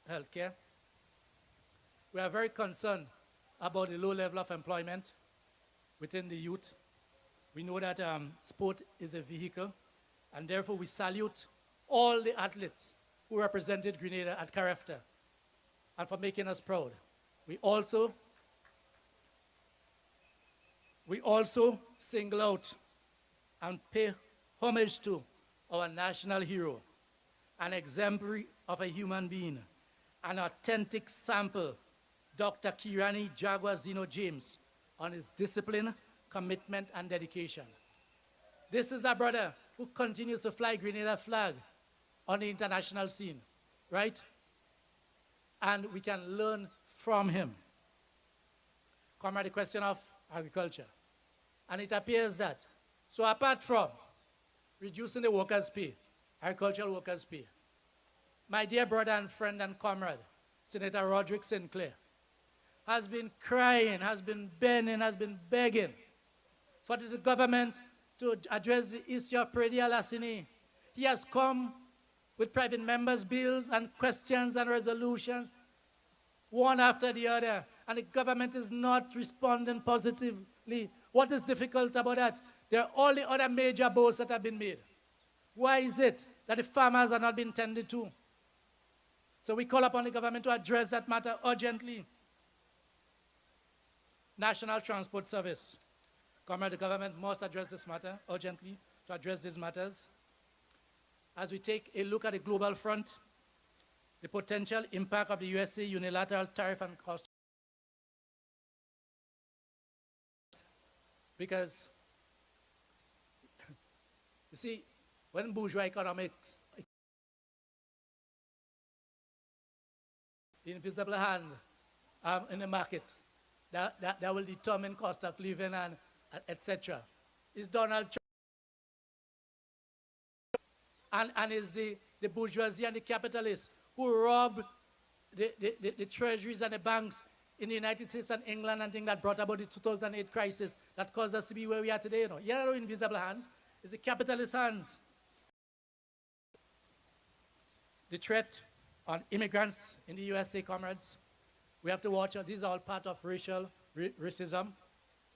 health care. We are very concerned about the low level of employment within the youth. We know that sport is a vehicle, and therefore we salute all the athletes who represented Grenada at Carafta and for making us proud. We also single out and pay homage to our national hero, an exemplary of a human being, an authentic sample, Dr. Kirani Jaguar Zeno James, on his discipline, commitment, and dedication. This is a brother who continues to fly Grenada flag on the international scene, right? And we can learn from him. Comrade, the question of agriculture. And it appears that, so apart from reducing the workers' pay, agricultural workers' pay, my dear brother and friend and comrade, Senator Roderick Sinclair, has been crying, has been bending, has been begging for the government to address the issue of predial assignee. He has come with private members' bills and questions and resolutions, one after the other, and the government is not responding positively. What is difficult about that? There are all the other major bills that have been made. Why is it that the farmers are not being tended to? So we call upon the government to address that matter urgently. National Transport Service. Comrade, the government must address this matter urgently to address these matters. As we take a look at the global front, the potential impact of the USA unilateral tariff and cost. Because, you see, when bourgeois economics, the invisible hand in the market, that will determine cost of living and etc. Is Donald Trump and is the bourgeoisie and the capitalists who rob the treasuries and the banks in the United States and England and things that brought about the 2008 crisis that caused us to be where we are today. You know, here are no invisible hands. It's the capitalist hands. The threat on immigrants in the USA, comrades, we have to watch out. This is all part of racism.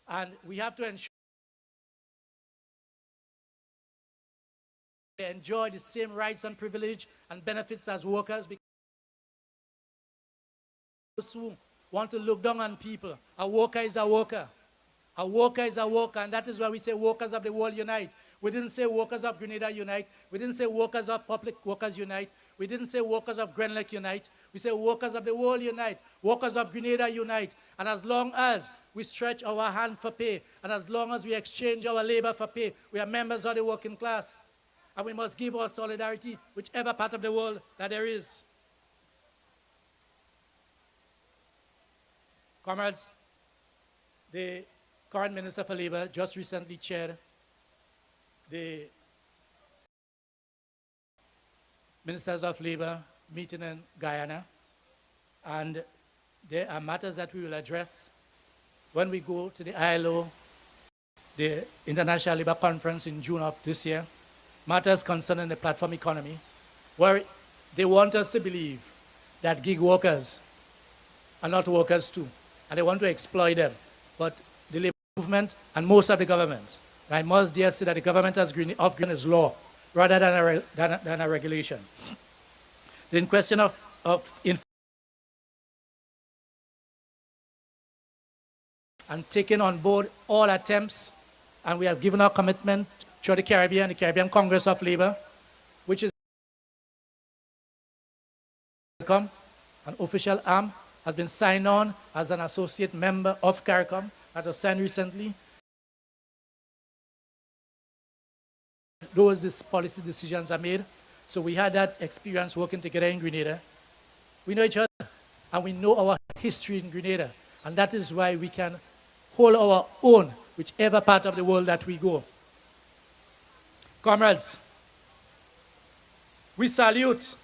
And we have to ensure they enjoy the same rights and privilege and benefits as workers, because those who want to look down on people, a worker is a worker. A worker is a worker, and that is why we say workers of the world unite. We didn't say workers of Grenada unite. We didn't say workers of public workers unite. We didn't say workers of Grenada unite. We say workers of the world unite. Workers of Grenada unite. And as long as we stretch our hand for pay, and as long as we exchange our labor for pay, we are members of the working class. And we must give our solidarity whichever part of the world that there is. Comrades, the current Minister for Labor just recently chaired the Ministers of Labor meeting in Guyana, and there are matters that we will address when we go to the ILO, the International Labour Conference in June of this year, matters concerning the platform economy, where they want us to believe that gig workers are not workers too, and they want to exploit them. But the labor movement and most of the governments, and I must dare say that the government has green is law rather than a regulation. The question of and taking on board all attempts, and we have given our commitment to the Caribbean Congress of Labor, which is an official arm, has been signed on as an associate member of CARICOM, that was signed recently. Those policy decisions are made. So we had that experience working together in Grenada. We know each other, and we know our history in Grenada, and that is why we can hold our own, whichever part of the world that we go. Comrades, we salute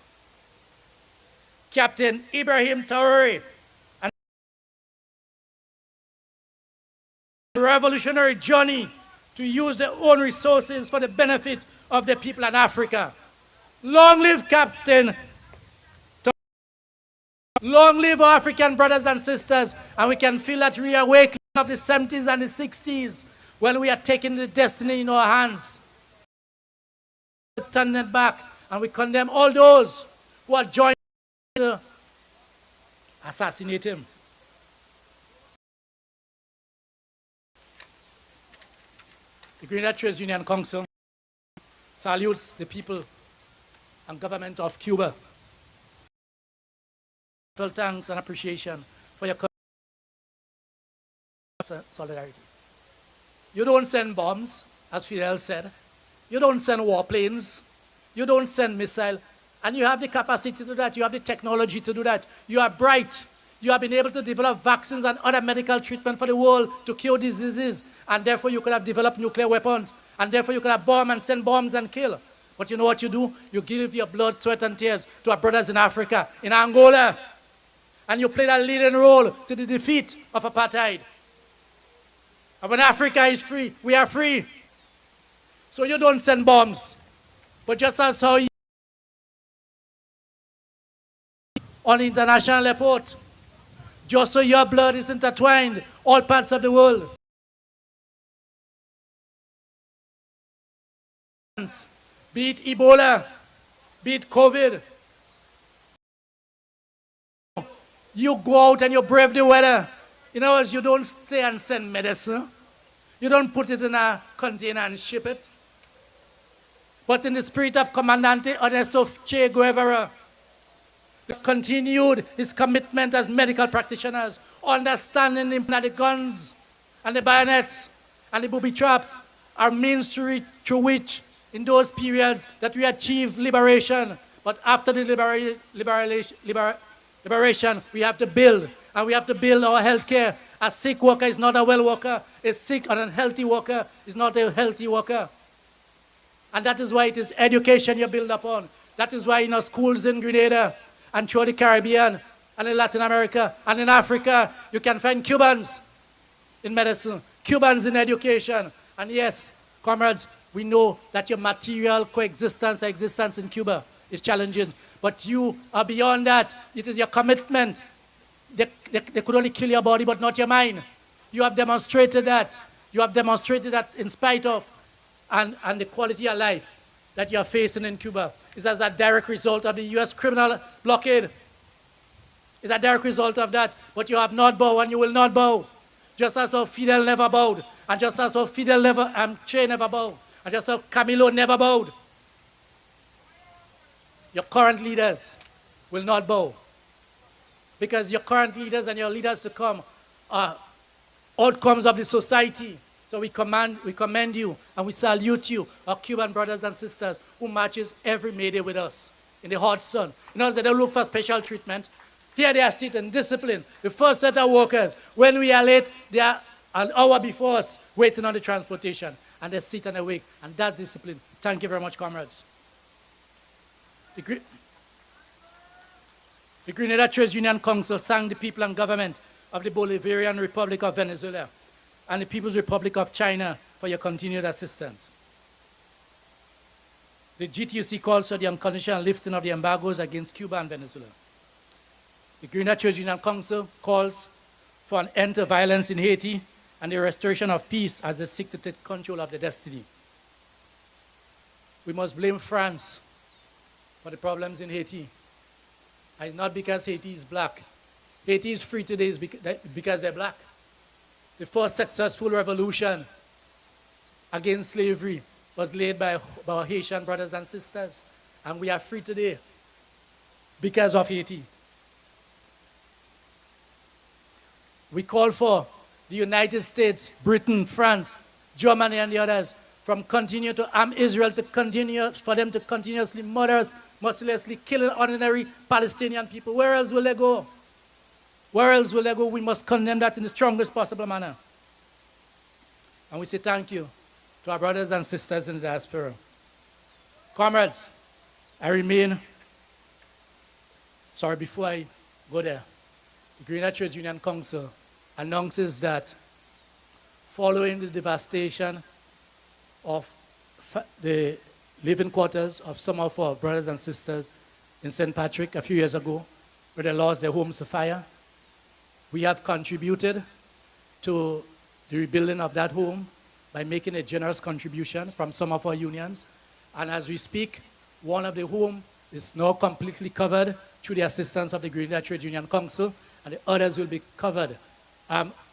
Captain Ibrahim Traoré and the revolutionary journey to use their own resources for the benefit of the people in Africa. Long live Captain Traoré. Long live our African brothers and sisters, and we can feel that reawakening of the 70s and the 60s when we are taking the destiny in our hands. Turn it back, and we condemn all those who are joining to assassinate him. The Grenada Trade Union Council salutes the people and government of Cuba. Full thanks and appreciation for your solidarity. You don't send bombs, as Fidel said. You don't send warplanes. You don't send missiles. And you have the capacity to do that. You have the technology to do that. You are bright. You have been able to develop vaccines and other medical treatment for the world to cure diseases. And therefore you could have developed nuclear weapons. And therefore you could have bombed and send bombs and kill. But you know what you do? You give your blood, sweat, and tears to our brothers in Africa, in Angola. And you play that leading role to the defeat of apartheid. And when Africa is free, we are free. So you don't send bombs. But just as how you on the international airport, just so your blood is intertwined, all parts of the world. Be it Ebola, be it COVID. You go out and you brave the weather. In other words, you don't stay and send medicine. You don't put it in a container and ship it. But in the spirit of Comandante Ernesto Che Guevara, we've continued his commitment as medical practitioners, understanding that the guns and the bayonets and the booby traps are means through which, in those periods, that we achieve liberation. But after the liberation, we have to build, and we have to build our health care. A sick worker is not a well worker. A sick or unhealthy worker is not a healthy worker. And that is why it is education you build upon. That is why in our schools in Grenada and throughout the Caribbean and in Latin America and in Africa, you can find Cubans in medicine, Cubans in education. And yes, comrades, we know that your material coexistence, existence in Cuba is challenging. But you are beyond that. It is your commitment. They could only kill your body, but not your mind. You have demonstrated that. You have demonstrated that in spite of and the quality of life that you are facing in Cuba is as a direct result of the U.S. criminal blockade. It's a direct result of that. But you have not bowed and you will not bow. Just as how Fidel never bowed. And just as how Che never bowed. And just how Camilo never bowed. Your current leaders will not bow. Because your current leaders and your leaders to come are outcomes of the society. So we commend you and we salute you, our Cuban brothers and sisters who marches every May Day with us in the hot sun. You know, they don't look for special treatment. Here they are sitting, disciplined. The first set of workers, when we are late, they are an hour before us, waiting on the transportation. And they sit and they wait. And that's discipline. Thank you very much, comrades. The Grenada Trades Union Council thanked the people and government of the Bolivarian Republic of Venezuela and the People's Republic of China for your continued assistance. The GTUC calls for the unconditional lifting of the embargoes against Cuba and Venezuela. The Grenada Trades Union Council calls for an end to violence in Haiti and the restoration of peace as they seek to take control of their destiny. We must blame France for the problems in Haiti. And it's not because Haiti is black. Haiti is free today because they're black. The first successful revolution against slavery was led by our Haitian brothers and sisters. And we are free today because of Haiti. We call for the United States, Britain, France, Germany, and the others from continue to arm Israel for them to continuously murder us, mercilessly killing ordinary Palestinian people. Where else will they go? Where else will they go? We must condemn that in the strongest possible manner. And we say thank you to our brothers and sisters in the diaspora. Comrades, before I go there, the Grenada Trades Union Council announces that following the devastation of the living quarters of some of our brothers and sisters in St. Patrick a few years ago, where they lost their homes to fire, we have contributed to the rebuilding of that home by making a generous contribution from some of our unions. And as we speak, one of the homes is now completely covered through the assistance of the Grenada Trade Union Council, and the others will be covered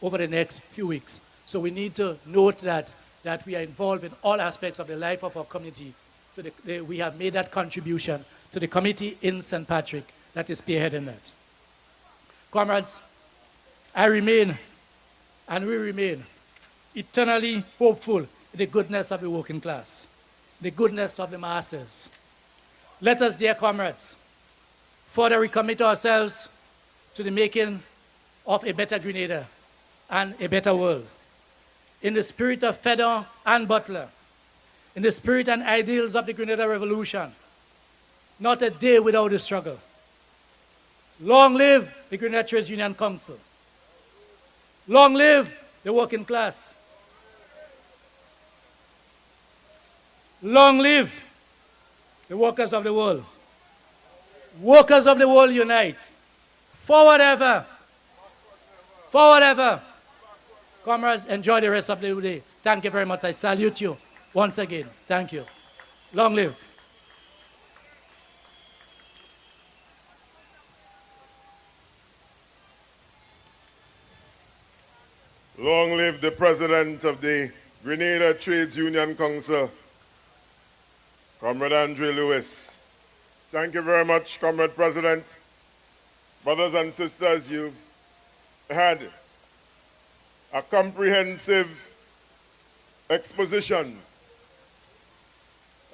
over the next few weeks. So we need to note that we are involved in all aspects of the life of our community. So we have made that contribution to the committee in St. Patrick that is spearheading that. Comrades, I remain, and we remain, eternally hopeful in the goodness of the working class, the goodness of the masses. Let us, dear comrades, further recommit ourselves to the making of a better Grenada and a better world. In the spirit of Fedor and Butler, in the spirit and ideals of the Grenada Revolution, not a day without a struggle. Long live the Grenada Trades Union Council. Long live the working class. Long live the workers of the world. Workers of the world unite. Forward ever. Forward ever. Comrades, enjoy the rest of the day. Thank you very much. I salute you once again. Thank you. Long live. Long live the president of the Grenada Trades Union Council, Comrade Andre Lewis. Thank you very much, Comrade President. Brothers and sisters, you had a comprehensive exposition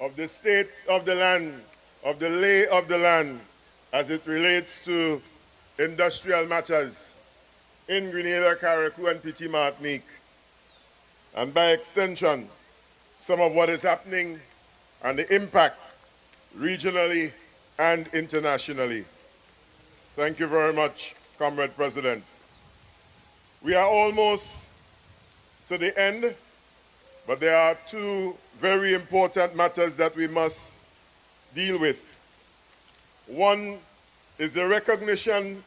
of the state of the land, of the lay of the land as it relates to industrial matters in Grenada, Carriacou, and Petit Martinique, and by extension, some of what is happening and the impact regionally and internationally. Thank you very much, Comrade President. We are almost to the end, but there are two very important matters that we must deal with. One is the recognition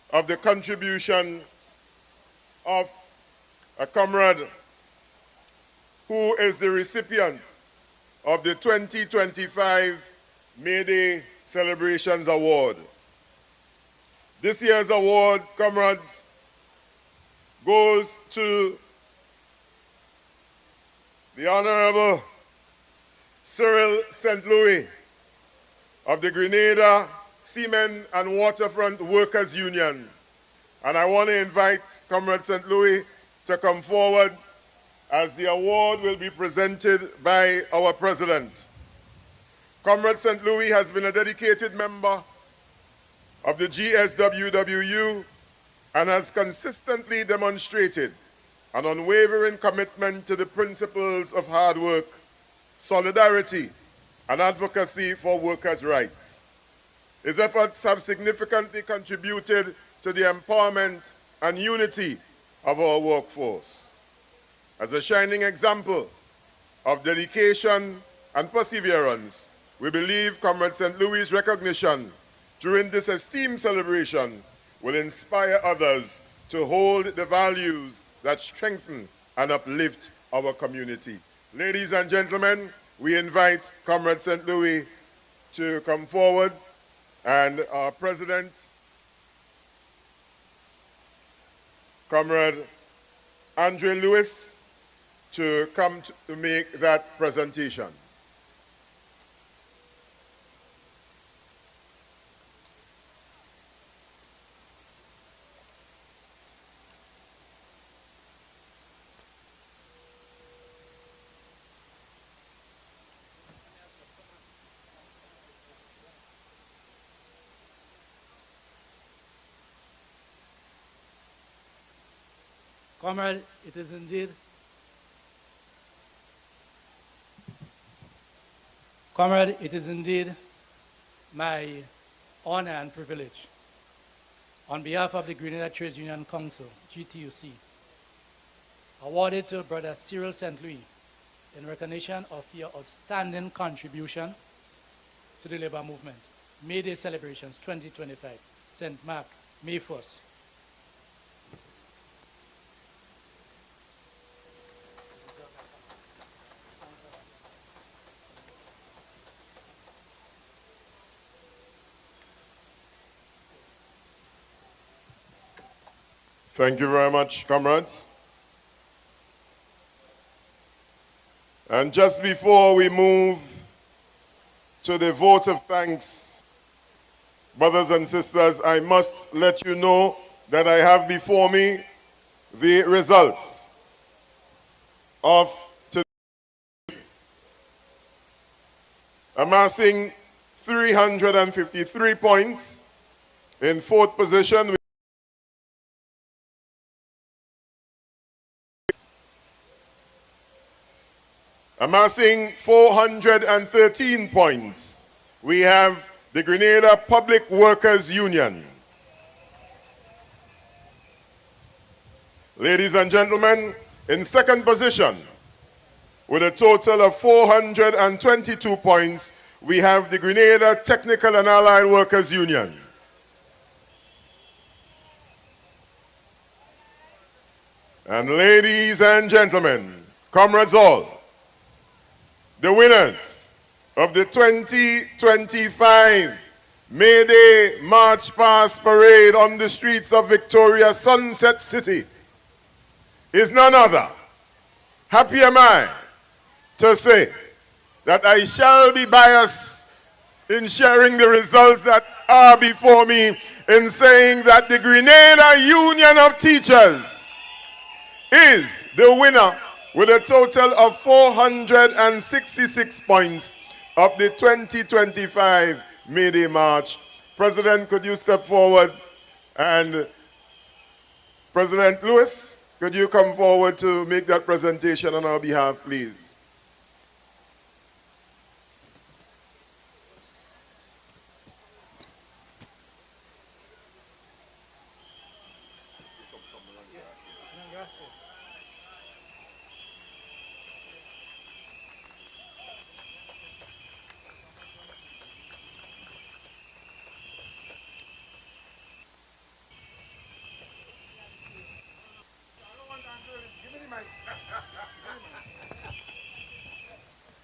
of the contribution of a comrade who is the recipient of the 2025 May Day Celebrations Award. This year's award, comrades, goes to the Honorable Cyril St. Louis of the Grenada Seamen and Waterfront Workers Union. And I want to invite Comrade St. Louis to come forward as the award will be presented by our president. Comrade St. Louis has been a dedicated member of the GSWWU and has consistently demonstrated an unwavering commitment to the principles of hard work, solidarity, and advocacy for workers' rights. His efforts have significantly contributed to the empowerment and unity of our workforce. As a shining example of dedication and perseverance, we believe Comrade St. Louis' recognition during this esteemed celebration will inspire others to hold the values that strengthen and uplift our community. Ladies and gentlemen, we invite Comrade St. Louis to come forward, and our President, Comrade Andre Lewis, to come to make that presentation. Comrade, it is indeed my honor and privilege, on behalf of the Grenada Trades Union Council, GTUC, awarded to Brother Cyril St. Louis in recognition of your outstanding contribution to the labor movement. May Day Celebrations 2025, St. Mark, May 1st. Thank you very much, comrades. And just before we move to the vote of thanks, brothers and sisters, I must let you know that I have before me the results of today. Amassing 353 points in fourth position. Amassing 413 points, we have the Grenada Public Workers Union. Ladies and gentlemen, in second position, with a total of 422 points, we have the Grenada Technical and Allied Workers Union. And ladies and gentlemen, comrades all, the winners of the 2025 May Day March Past Parade on the streets of Victoria, Sunset City, is none other. Happy am I to say that I shall be biased in sharing the results that are before me in saying that the Grenada Union of Teachers is the winner with a total of 466 points of the 2025 May Day March. President, could you step forward? And President Lewis, could you come forward to make that presentation on our behalf, please?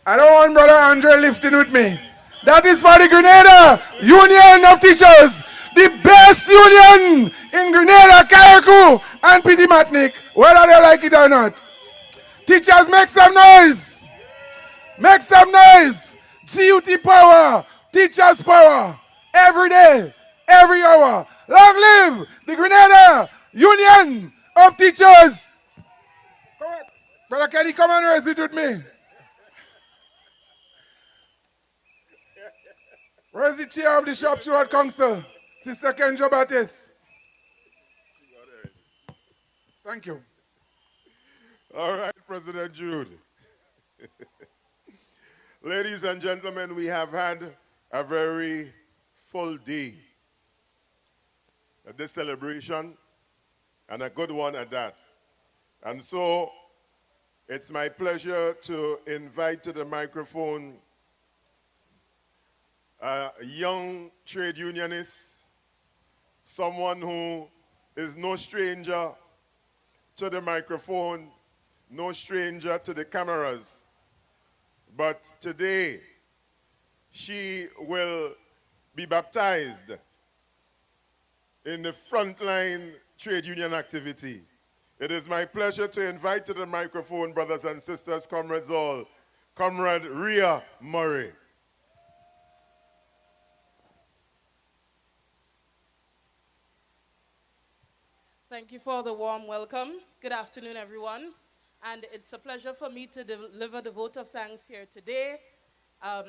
I don't want Brother Andre lifting with me. That is for the Grenada Union of Teachers, the best union in Grenada, Carriacou, and Pidi Matnik, whether they like it or not. Teachers, make some noise. Make some noise. GUT power, teachers power, every day, every hour. Long live the Grenada Union of Teachers. Brother Kenny, come and raise it with me. Where's the chair of the Shop Steward Council? Sister Kenjo Batis. Thank you. All right, President Jude. Ladies and gentlemen, we have had a very full day at this celebration, and a good one at that. And so, it's my pleasure to invite to the microphone a young trade unionist, someone who is no stranger to the microphone, no stranger to the cameras. But today, she will be baptized in the frontline trade union activity. It is my pleasure to invite to the microphone, brothers and sisters, comrades all, Comrade Rhea Murray. Thank you for the warm welcome. Good afternoon, everyone. And it's a pleasure for me to deliver the vote of thanks here today.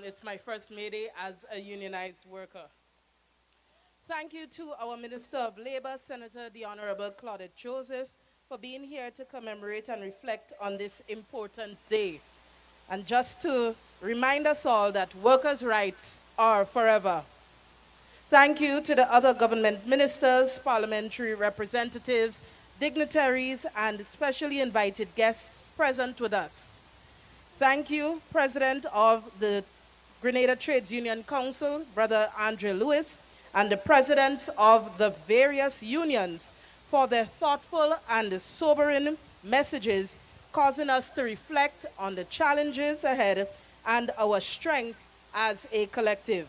It's my first May Day as a unionized worker. Thank you to our Minister of Labor, Senator the Honorable Claudette Joseph, for being here to commemorate and reflect on this important day. And just to remind us all that workers' rights are forever. Thank you to the other government ministers, parliamentary representatives, dignitaries, and specially invited guests present with us. Thank you, President of the Grenada Trades Union Council, Brother Andre Lewis, and the presidents of the various unions for their thoughtful and sobering messages, causing us to reflect on the challenges ahead and our strength as a collective.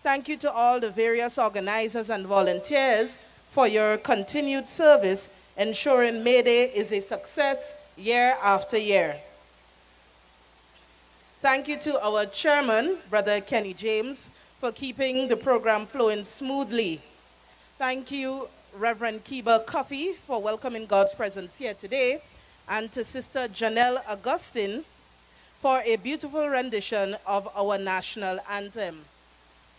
Thank you to all the various organizers and volunteers for your continued service, ensuring May Day is a success year after year. Thank you to our chairman, Brother Kenny James, for keeping the program flowing smoothly. Thank you, Reverend Kiba Coffey, for welcoming God's presence here today, and to Sister Janelle Augustine for a beautiful rendition of our national anthem.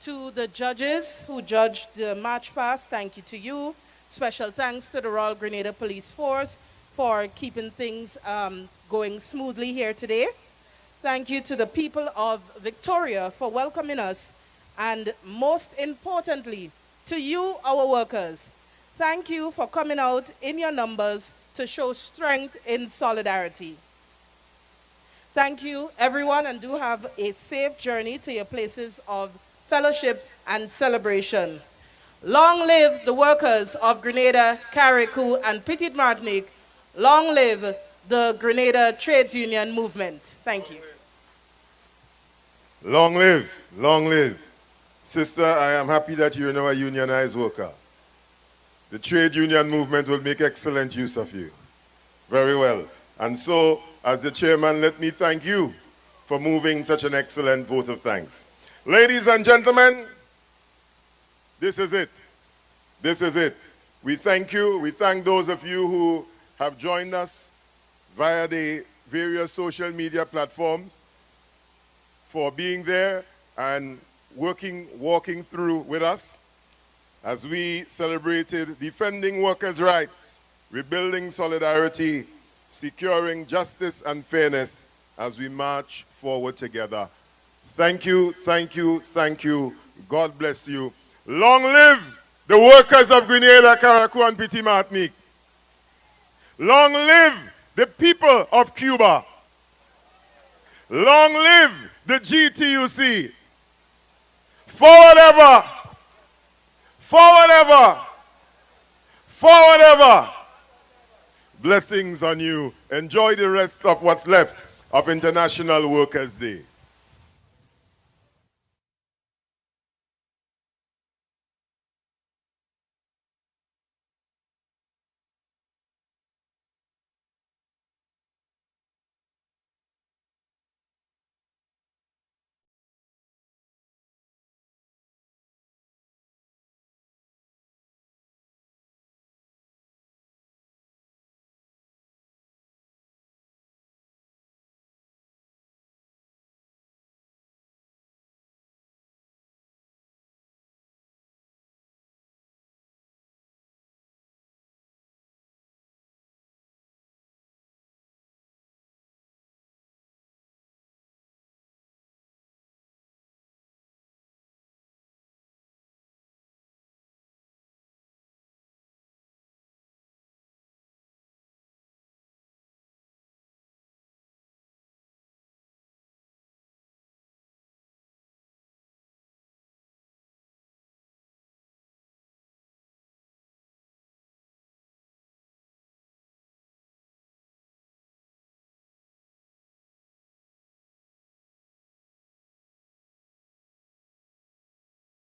To the judges who judged the march past, thank you to you. Special thanks to the Royal Grenada Police Force for keeping things going smoothly here today. Thank you to the people of Victoria for welcoming us, and most importantly, to you, our workers. Thank you for coming out in your numbers to show strength in solidarity. Thank you, everyone, and do have a safe journey to your places of fellowship and celebration. Long live the workers of Grenada, Carriacou, and Petite Martinique. Long live the Grenada Trades Union movement. Thank you. Long live, long live. Sister, I am happy that you're now a unionized worker. The trade union movement will make excellent use of you. Very well. And so, as the chairman, let me thank you for moving such an excellent vote of thanks. Ladies and gentlemen, this is it. This is it. We thank you. We thank those of you who have joined us via the various social media platforms for being there and walking through with us as we celebrated defending workers' rights, rebuilding solidarity, securing justice and fairness as we march forward together. Thank you, thank you, thank you. God bless you. Long live the workers of Grenada, Carriacou, and Petite Martinique. Long live the people of Cuba. Long live the GTUC. Forward ever. Forward ever. Forward ever. Blessings on you. Enjoy the rest of what's left of International Workers' Day.